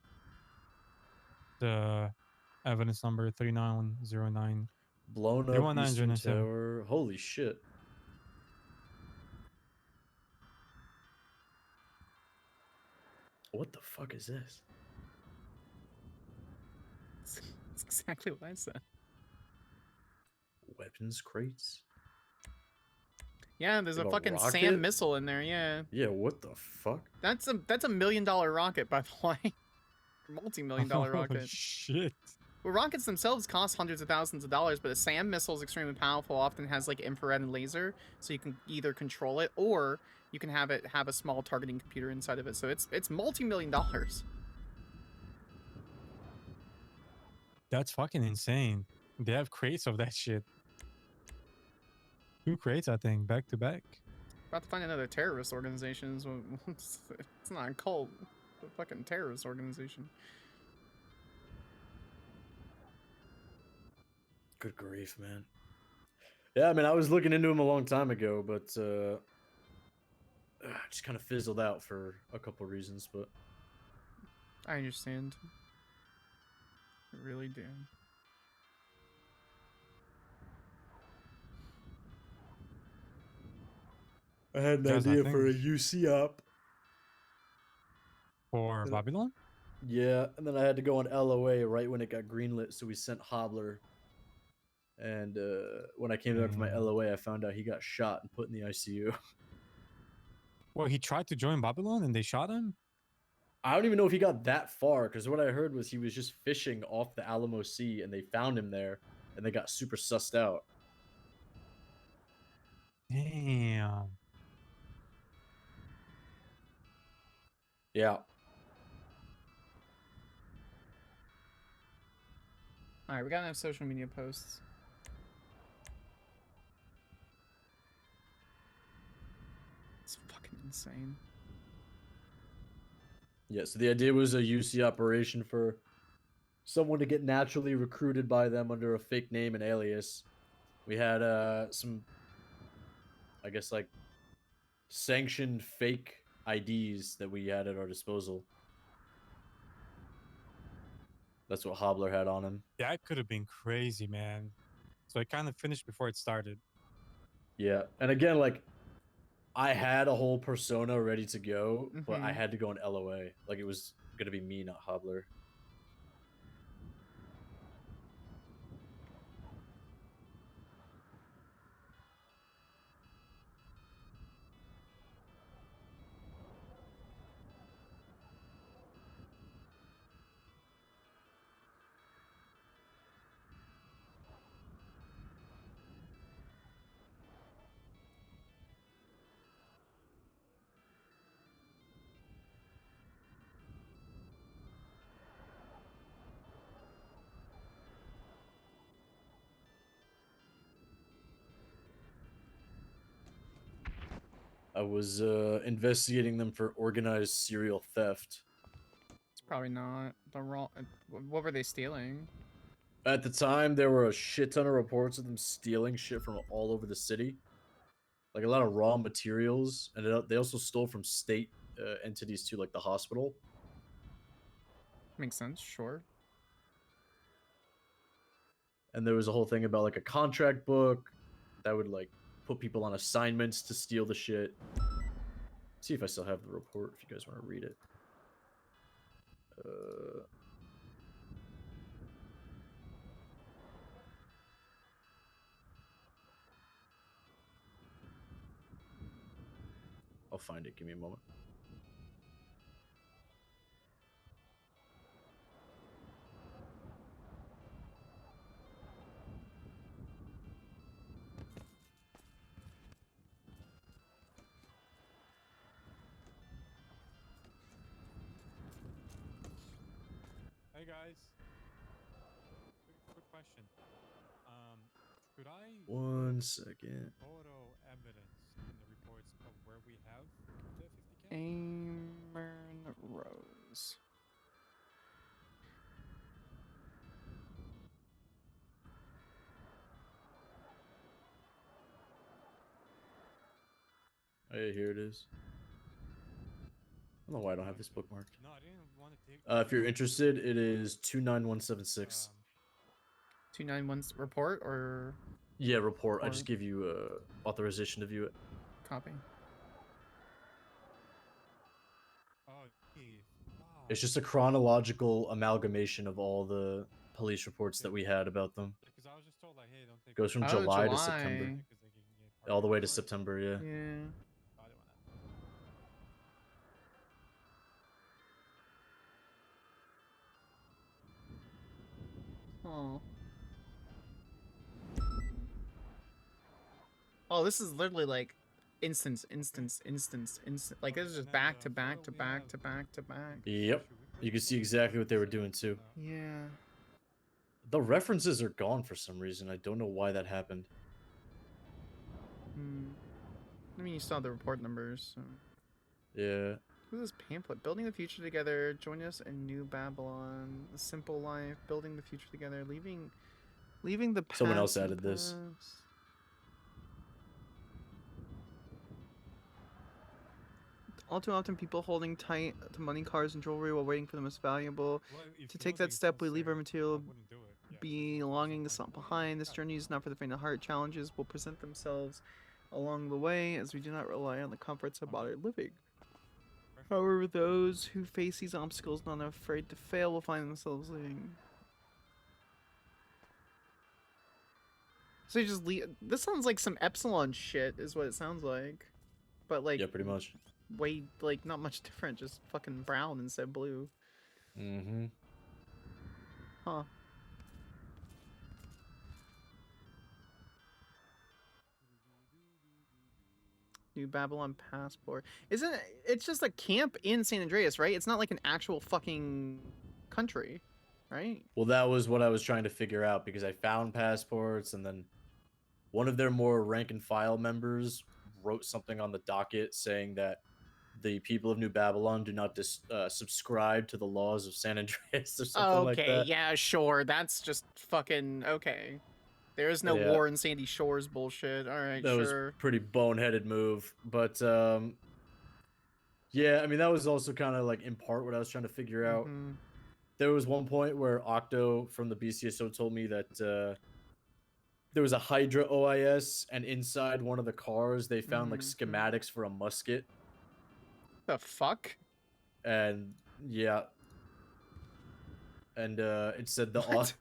The evidence number 3909. Blown up Eastern Tower. Holy shit. What the fuck is this? That's exactly what I said. Weapons crates? Yeah, there's a fucking rocket? SAM missile in there, yeah. Yeah, what the fuck? That's a $1 million rocket, by the way. Multi-million-dollar rocket. Shit. Well, rockets themselves cost hundreds of thousands of dollars, but a SAM missile is extremely powerful, often has like infrared and laser, so you can either control it or you can have it have a small targeting computer inside of it. So it's multi-million dollars. That's fucking insane. They have crates of that shit. 2 crates, I think, back to back. About to find another terrorist organization. It's not a cult. It's a fucking terrorist organization. Good grief, man. Yeah, I mean, I was looking into him a long time ago, but just kind of fizzled out for a couple reasons, but I understand. I really do. I had an idea for a UC op. For Babylon? Yeah, and then I had to go on LOA right when it got greenlit, so we sent Hobbler. And when I came back for my LOA, I found out he got shot and put in the ICU. Well, he tried to join Babylon and they shot him? I don't even know if he got that far, because what I heard was he was just fishing off the Alamo Sea, and they found him there, and they got super sussed out. Damn. Yeah. All right, we got enough social media posts. It's fucking insane. Yeah, so the idea was a UC operation for someone to get naturally recruited by them under a fake name and alias. We had some, I guess, like sanctioned fake IDs that we had at our disposal. That's what Hobbler had on him. Yeah, it could have been crazy, man. So it kind of finished before it started. Yeah, and again, like I had a whole persona ready to go, but I had to go on LOA. Like it was gonna be me, not Hobbler. I was investigating them for organized serial theft. It's probably not the wrong. What were they stealing? At the time, there were a shit ton of reports of them stealing shit from all over the city. Like a lot of raw materials, and they also stole from state entities too, like the hospital. Makes sense, sure. And there was a whole thing about like a contract book that would like put people on assignments to steal the shit. See if I still have the report if you guys want to read it. I'll find it. Give me a moment. Hey guys. Quick question. Could I 1 second. photo evidence in the reports of where we have the 50K? Amern Rose. Hey, here it is. I don't know why I don't have this bookmarked. No, I didn't want to take. If you're interested, it is 29176. 291 report or? Yeah, report. I just give you authorization to view it. Copy. Oh, It's just a chronological amalgamation of all the police reports that we had about them. Because I was just told like, hey, don't take. Goes from July to September. All the way to September, yeah. Yeah. Oh. Oh, this is literally like instance. Like this is just back to back to back to back to back. Yep. You can see exactly what they were doing too. Yeah. The references are gone for some reason. I don't know why that happened. I mean, you saw the report numbers. So. Yeah. Who's this pamphlet? Building the future together. Join us in New Babylon. A simple life. Building the future together. Leaving the past. Someone else added this. All too often, people holding tight to money, cars, and jewelry while waiting for the most valuable. To take that step, we leave our material belonging to something behind. This journey is not for the faint of heart. Challenges will present themselves along the way, as we do not rely on the comforts of modern living. However, those who face these obstacles, not afraid to fail, will find themselves living. So you just leave. This sounds like some Epsilon shit, is what it sounds like. But like, yeah, pretty much. Way like not much different, just fucking brown instead of blue. Mm-hmm. Huh. New Babylon passport. Isn't it? It's just a camp in San Andreas, right? It's not like an actual fucking country, right? Well, that was what I was trying to figure out because I found passports, and then one of their more rank and file members wrote something on the docket saying that the people of New Babylon do not subscribe to the laws of San Andreas or something like Okay, that. yeah, sure. That's just fucking okay. There is no Yeah. war in Sandy Shores bullshit. All right, That was sure. pretty boneheaded move, but yeah, I mean that was also kind of like in part what I was trying to figure out. Mhm. There was one point where Octo from the BCSO told me that there was a Hydra OIS, and inside one of the cars they found like schematics for a musket. The fuck? And yeah, and it said the What?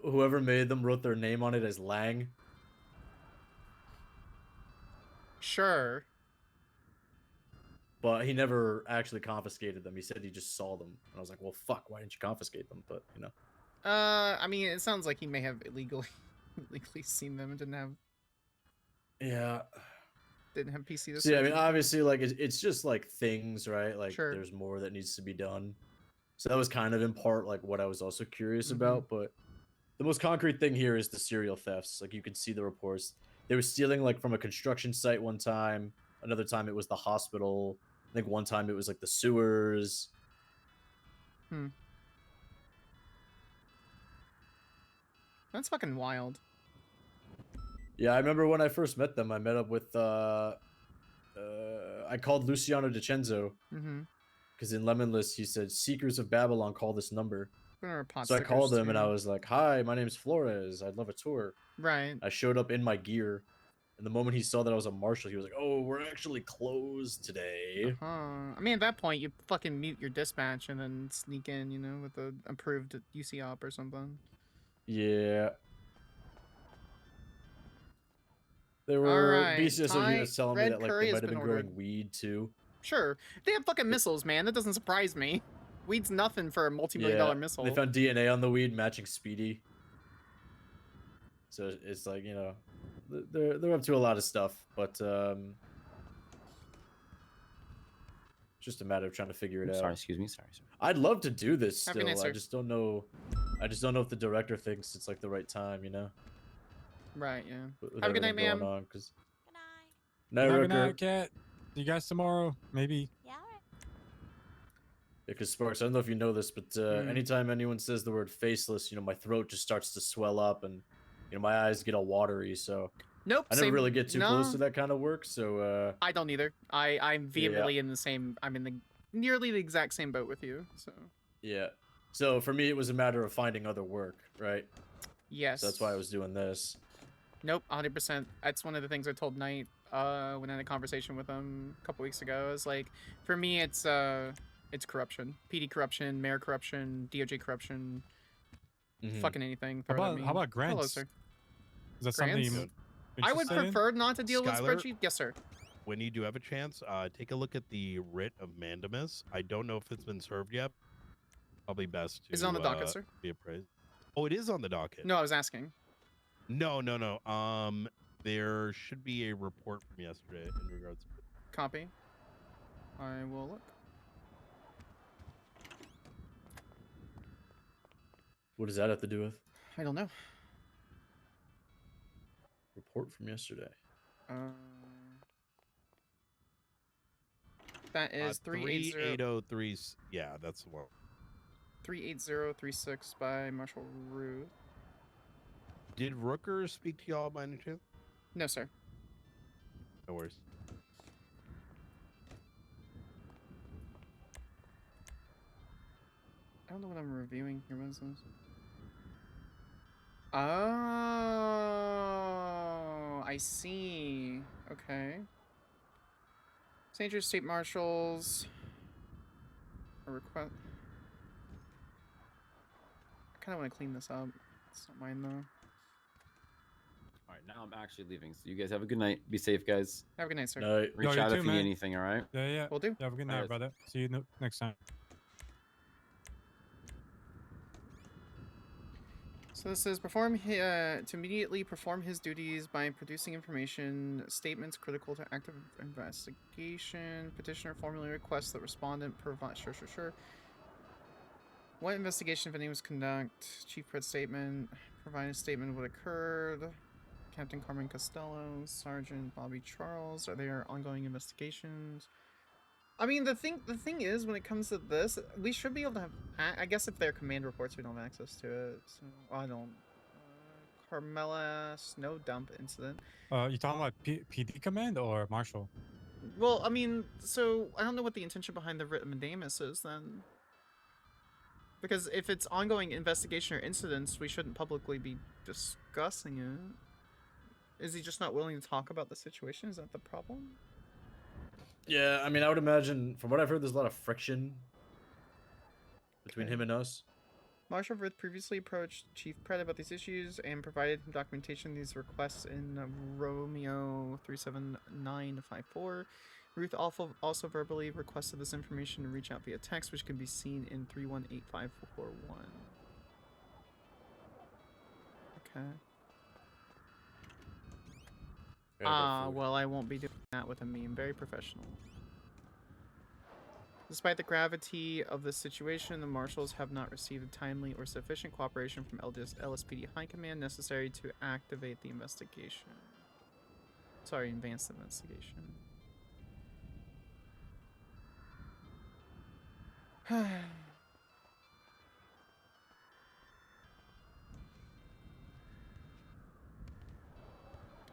whoever made them wrote their name on it as Lang. Sure. But he never actually confiscated them. He said he just saw them. And I was like, well, fuck, why didn't you confiscate them? But, you know. I mean, it sounds like he may have illegally seen them and didn't have PC to So, yeah, I mean, search. obviously, like, it's just, like, things, right? Like, Sure. there's more that needs to be done. So that was kind of, in part, like, what I was also curious about. But the most concrete thing here is the serial thefts. Like, you can see the reports. They were stealing, like, from a construction site one time. Another time it was the hospital. I think one time it was, like, the sewers. That's fucking wild. Yeah, I remember when I first met them, I met up with, I called Luciano DiCenzo. Because in Lemonless, he said, Seekers of Babylon, call this number. So I called him and I was like, hi, my name's Flores. I'd love a tour. Right. I showed up in my gear. And the moment he saw that I was a marshal, he was like, oh, we're actually closed today. I mean, at that point, you fucking mute your dispatch and then sneak in, you know, with a approved UC op or something. Yeah. There were Alright, BCSO units telling me red that like curry they has might have been been ordered. growing weed too. Sure. They have fucking missiles, man. That doesn't surprise me. Weed's nothing for a multi-million-dollar missile. They found DNA on the weed matching Speedy. So it's like, you know, they're up to a lot of stuff, but just a matter of trying to figure it out. Sorry, excuse me. Sorry. I'd love to do this Have a still. good night, I sir. just don't know. I just don't know if the director thinks it's like the right time, you know. Right, yeah. With Have a good night, everything going ma'am. on, 'cause- Good Night, night, Rooker. Cat. See you guys tomorrow, maybe. Because Sparks, I don't know if you know this, but anytime anyone says the word faceless, you know, my throat just starts to swell up and, you know, my eyes get all watery. So Nope. I never same- really get too no. close to that kind of work. So I don't either. I'm vehemently in the same. I'm in the nearly the exact same boat with you. So yeah. So for me, it was a matter of finding other work, right? yes. So that's why I was doing this. Nope, 100%. That's one of the things I told Knight when I had a conversation with him a couple weeks ago. Is like, for me, it's corruption, PD corruption, mayor corruption, DOJ corruption, fucking anything. How throw it at about me. how about grants? Hello, sir. Is that something Grants? you I would interested in? prefer not to deal with Skyler? spreadsheet. Yes, sir. When you do have a chance, take a look at the writ of mandamus. I don't know if it's been served yet. Probably best to. Is it on the docket, sir? Be appraised. Oh, it is on the docket. No, I was asking. No. There should be a report from yesterday in regards to. Copy. I will look. What does that have to do with? I don't know. Report from yesterday. That is 380. 3803. Yeah, that's the one. 38036 by Marshall Ruth. Did Rooker speak to y'all by any chance? No, sir. No worries. I don't know what I'm reviewing here. What is this? Oh, I see. Okay. St. Andrews State Marshals. A request. I kind of want to clean this up. It's not mine though. All right, now I'm actually leaving. So you guys have a good night. Be safe, guys. Have a good night, sir. Night. Reach out if you need anything. All right. Yeah. Will do. Yeah, have a good night, Alright. brother. See you next time. So this says to immediately perform his duties by producing information, statements critical to active investigation. Petitioner formally requests that respondent provide. Sure. What investigation, if any, was conduct? Chief Pred statement. Provide a statement of what occurred. Captain Carmen Costello, Sergeant Bobby Charles. Are there ongoing investigations? I mean, the thing is, when it comes to this, we should be able to have. I guess if they're command reports, we don't have access to it. So I don't. Carmela snow dump incident. You talking about PD command or Marshal? Well, I mean, so I don't know what the intention behind the writ of mandamus is then. Because if it's ongoing investigation or incidents, we shouldn't publicly be discussing it. Is he just not willing to talk about the situation? Is that the problem? Yeah, I mean, I would imagine, from what I've heard, there's a lot of friction between him and us. Marshal Ruth previously approached Chief Pred about these issues and provided him documentation of these requests in Romeo 37954. Ruth also verbally requested this information to reach out via text, which can be seen in 318541. Okay. Well, I won't be doing that with a meme. Very professional. Despite the gravity of the situation, the Marshals have not received timely or sufficient cooperation from LSPD High Command necessary to activate the investigation. Sorry, advance the investigation.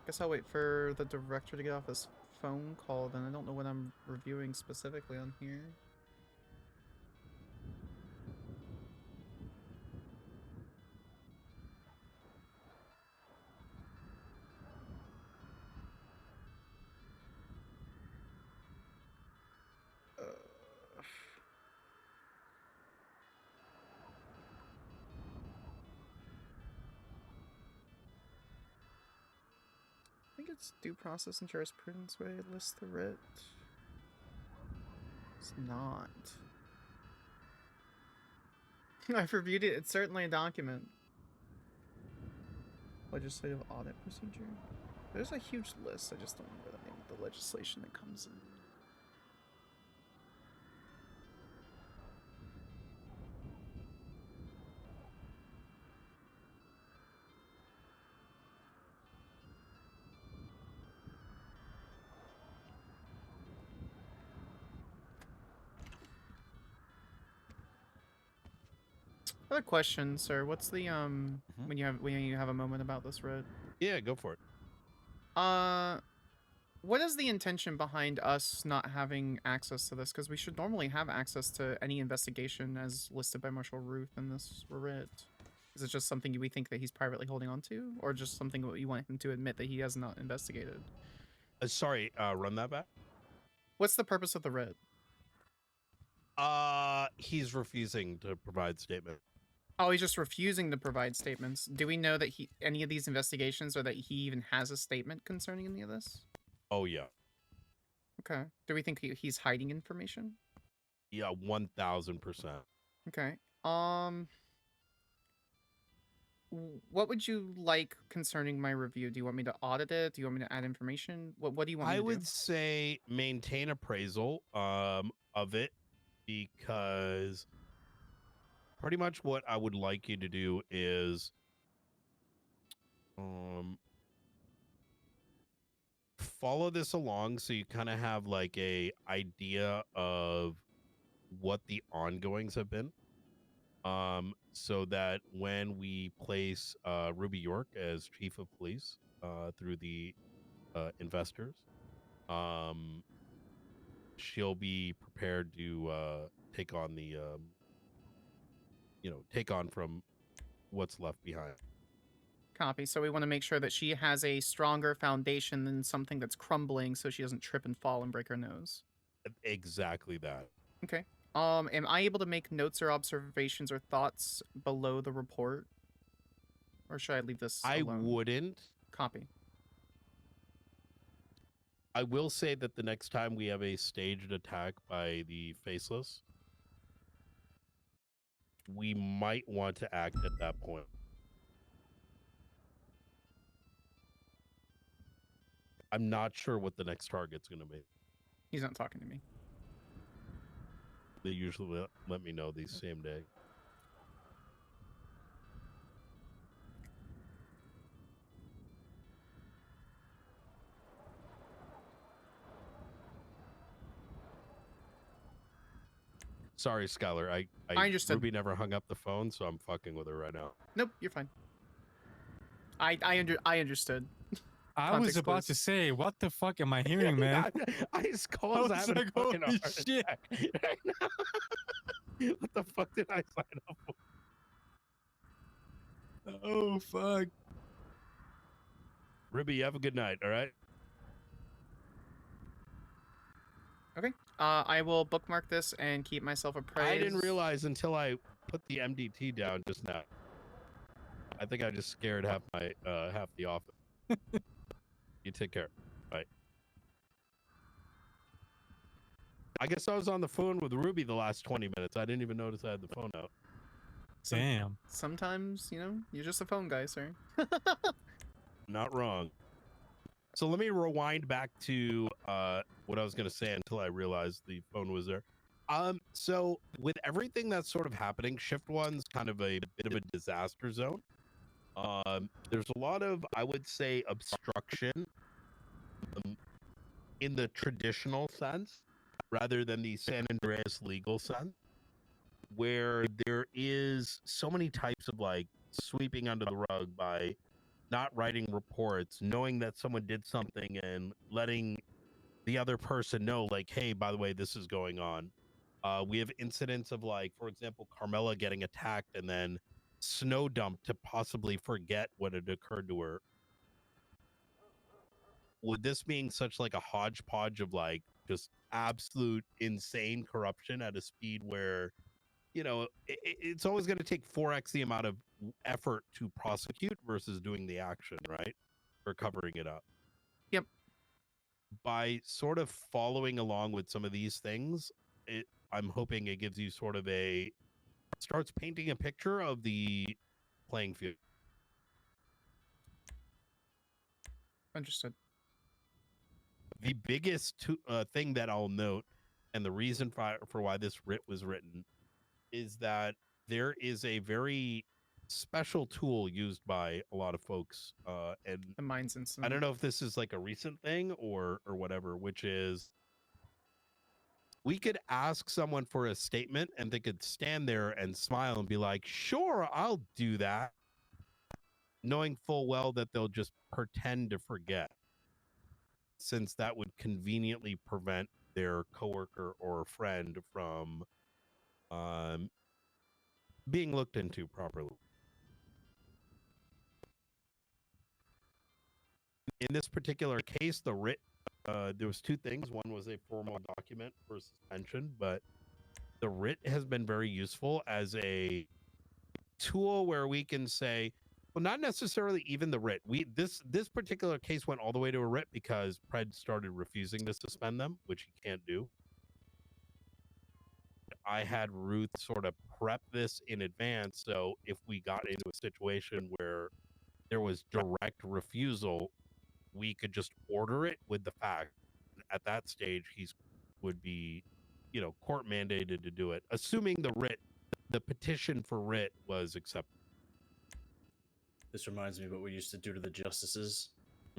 Guess I'll wait for the director to get off his phone call, then I don't know what I'm reviewing specifically on here. I think it's due process and jurisprudence way it lists the writ. It's not. I've reviewed it. It's certainly a document. Legislative audit procedure. There's a huge list. I just don't remember the name of the legislation that comes in. I have a question, sir. What's the when you have a moment about this writ? Yeah, go for it. What is the intention behind us not having access to this? Because we should normally have access to any investigation as listed by Marshal Ruth in this writ. Is it just something we think that he's privately holding on to, or just something that you want him to admit that he has not investigated? Sorry, run that back. What's the purpose of the writ? He's refusing to provide statement. Oh, he's just refusing to provide statements. Do we know that any of these investigations, or that he even has a statement concerning any of this? Oh, yeah. Okay. Do we think he's hiding information? Yeah, 1000%. Okay. What would you like concerning my review? Do you want me to audit it? Do you want me to add information? What do you want me to do? I would say maintain appraisal of it, because pretty much what I would like you to do is follow this along, so you kind of have like a idea of what the ongoings have been, so that when we place Ruby York as chief of police through the investors, she'll be prepared to take on the take on from what's left behind. Copy. So we want to make sure that she has a stronger foundation than something that's crumbling, so she doesn't trip and fall and break her nose. Exactly that. Okay. Am I able to make notes or observations or thoughts below the report? Or should I leave this alone? I wouldn't. Copy. I will say that the next time we have a staged attack by the Faceless, we might want to act at that point. I'm not sure what the next target's going to be. He's not talking to me. They usually let me know these same day. Sorry, Skyler. I understood. Ruby never hung up the phone, so I'm fucking with her right now. Nope, you're fine. I understood. I was about to say, what the fuck am I hearing, man? Ice Cold's having a fucking holy heart shit. attack right now. What the fuck did I sign up for? Oh, fuck. Ruby, you have a good night, all right? Okay. I will bookmark this and keep myself appraised. I didn't realize until I put the MDT down just now. I think I just scared half the office. You take care. Bye. I guess I was on the phone with Ruby the last 20 minutes. I didn't even notice I had the phone out. Damn. Sometimes, you know, you're just a phone guy, sir. Not wrong. So let me rewind back to what I was going to say until I realized the phone was there. So with everything that's sort of happening, Shift One's kind of a bit of a disaster zone. There's a lot of, I would say, obstruction in the traditional sense rather than the San Andreas legal sense, where there is so many types of like sweeping under the rug by not writing reports, knowing that someone did something and letting the other person know, like, hey, by the way, this is going on. We have incidents of, like, for example, Carmela getting attacked and then snow dumped to possibly forget what had occurred to her. With this being such like a hodgepodge of like just absolute insane corruption at a speed where, you know, it's always going to take 4x the amount of effort to prosecute versus doing the action, right? Or covering it up. Yep. By sort of following along with some of these things, I'm hoping it gives you sort of starts painting a picture of the playing field. Understood. The biggest thing that I'll note, and the reason for why this writ was written, is that there is a very special tool used by a lot of folks, and the Mines Incident. I don't know if this is like a recent thing or whatever, which is we could ask someone for a statement and they could stand there and smile and be like, sure, I'll do that, knowing full well that they'll just pretend to forget, since that would conveniently prevent their coworker or friend from being looked into properly. In this particular case, the writ, there was two things. One was a formal document for suspension, but the writ has been very useful as a tool where we can say, well, not necessarily even the writ. This particular case went all the way to a writ because Pred started refusing to suspend them, which he can't do. I had Ruth sort of prep this in advance, so if we got into a situation where there was direct refusal, we could just order it with the fact. At that stage, would be, you know, court mandated to do it, assuming the petition for writ was accepted. This reminds me of what we used to do to the justices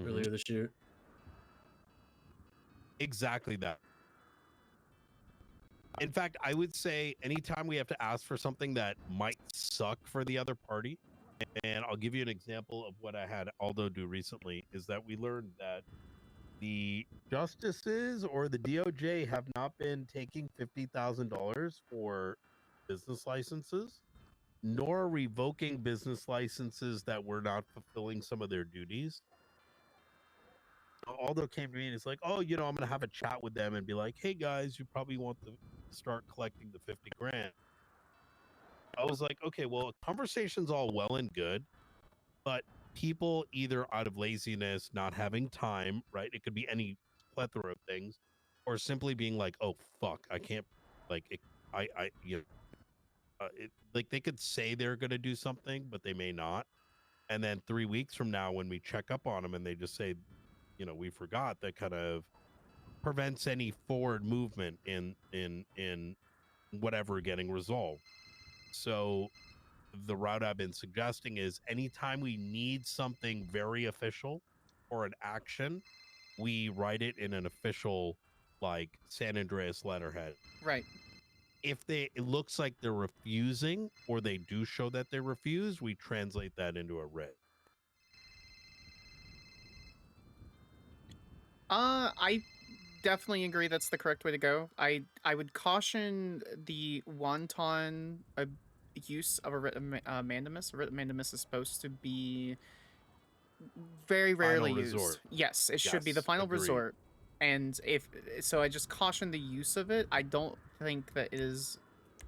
earlier this year. Exactly that. In fact, I would say anytime we have to ask for something that might suck for the other party, and I'll give you an example of what I had Aldo do recently, is that we learned that the justices or the DOJ have not been taking $50,000 for business licenses, nor revoking business licenses that were not fulfilling some of their duties. Aldo came to me and it's like, oh, you know, I'm going to have a chat with them and be like, hey guys, you probably want to start collecting the 50 grand. I was like, okay, well, conversation's all well and good, but people either out of laziness, not having time, right? It could be any plethora of things, or simply being like, oh, fuck, I can't, like, like they could say they're going to do something, but they may not. And then 3 weeks from now, when we check up on them and they just say, we forgot that kind of prevents any forward movement in whatever getting resolved. So the route I've been suggesting is anytime we need something very official or an action, we write it in an official, like, San Andreas letterhead. Right. If it looks like they're refusing, or they do show that they refuse, we translate that into a writ. I definitely agree that's the correct way to go. I would caution the wanton use of a writ mandamus. A writ mandamus is supposed to be very rarely used. Resort. Yes, it should be the Yes, final agreed. resort. And I just caution the use of it. I don't think that it is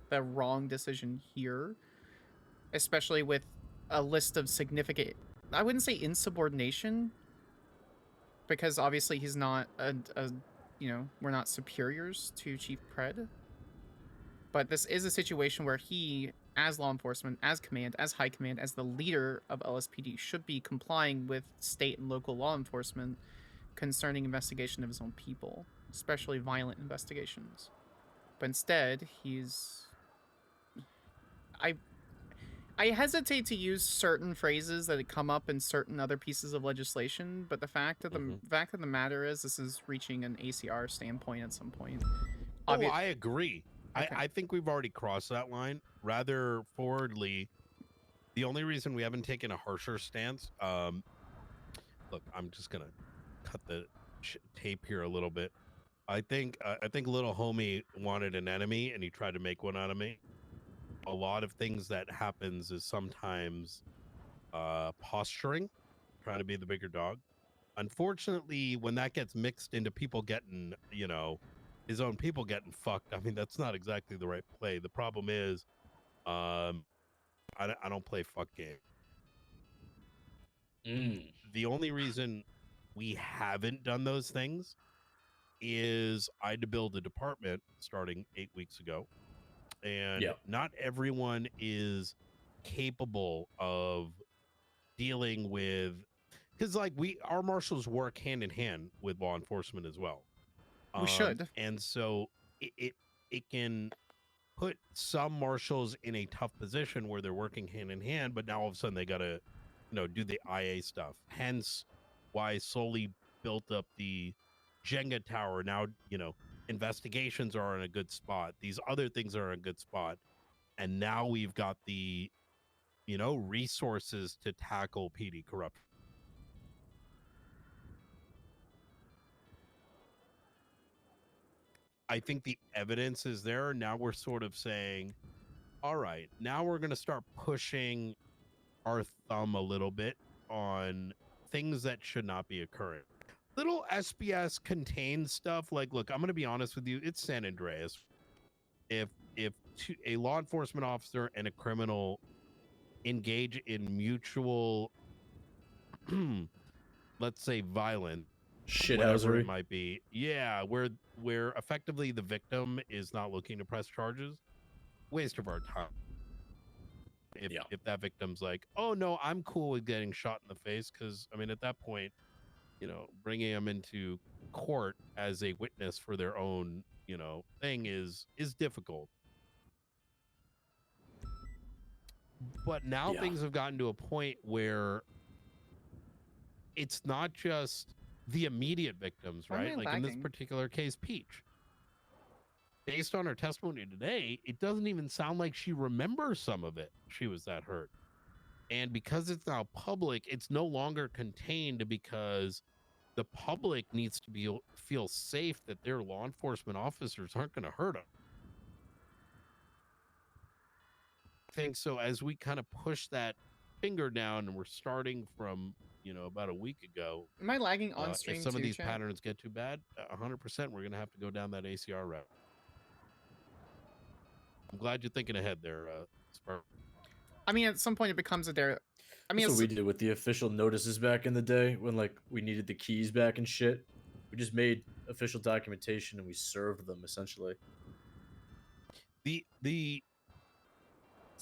the wrong decision here, especially with a list of significant, I wouldn't say insubordination, because obviously he's not we're not superiors to Chief Pred. But this is a situation where he, as law enforcement, as command, as high command, as the leader of LSPD, should be complying with state and local law enforcement concerning investigation of his own people, especially violent investigations. But instead, I hesitate to use certain phrases that come up in certain other pieces of legislation, but the fact of the matter is this is reaching an ACR standpoint at some point. Oh, I agree. Okay. I think we've already crossed that line rather forwardly. The only reason we haven't taken a harsher stance, look, I'm just gonna cut the tape here a little bit. I think little homie wanted an enemy and he tried to make one out of me. A lot of things that happens is sometimes posturing, trying to be the bigger dog. Unfortunately, when that gets mixed into people getting, his own people getting fucked, I mean, that's not exactly the right play. The problem is, I don't play fuck game. The only reason we haven't done those things is I had to build a department starting 8 weeks ago. And not everyone is capable of dealing with, because like our marshals work hand in hand with law enforcement as well. We should. And so it can put some marshals in a tough position where they're working hand in hand, but now all of a sudden they gotta, do the IA stuff. Hence why I slowly built up the Jenga tower. Now, investigations are in a good spot. These other things are in a good spot. And now we've got the, resources to tackle PD corruption. I think the evidence is there. Now we're sort of saying, all right, now we're going to start pushing our thumb a little bit on things that should not be occurring. Little SBS contains stuff like, look, I'm going to be honest with you. It's San Andreas. If a law enforcement officer and a criminal engage in mutual, let's say, violence, whatever it might be, where effectively the victim is not looking to press charges, waste of our time. If that victim's like, oh no, I'm cool with getting shot in the face, because I mean at that point, bringing them into court as a witness for their own, thing is difficult. But now things have gotten to a point where it's not just the immediate victims, right? Like in this particular case, Peach. Based on her testimony today, it doesn't even sound like she remembers some of it. She was that hurt. And because it's now public, it's no longer contained, because the public needs to feel safe that their law enforcement officers aren't going to hurt them. I think so. As we kind of push that finger down, and we're starting from, about a week ago. Am I lagging on stream if some of these chat? patterns get too bad, 100%, we're going to have to go down that ACR route. I'm glad you're thinking ahead there, Spark. I mean, at some point it becomes a dare. I mean, that's what we did with the official notices back in the day when we needed the keys back and shit. We just made official documentation and we served them essentially. The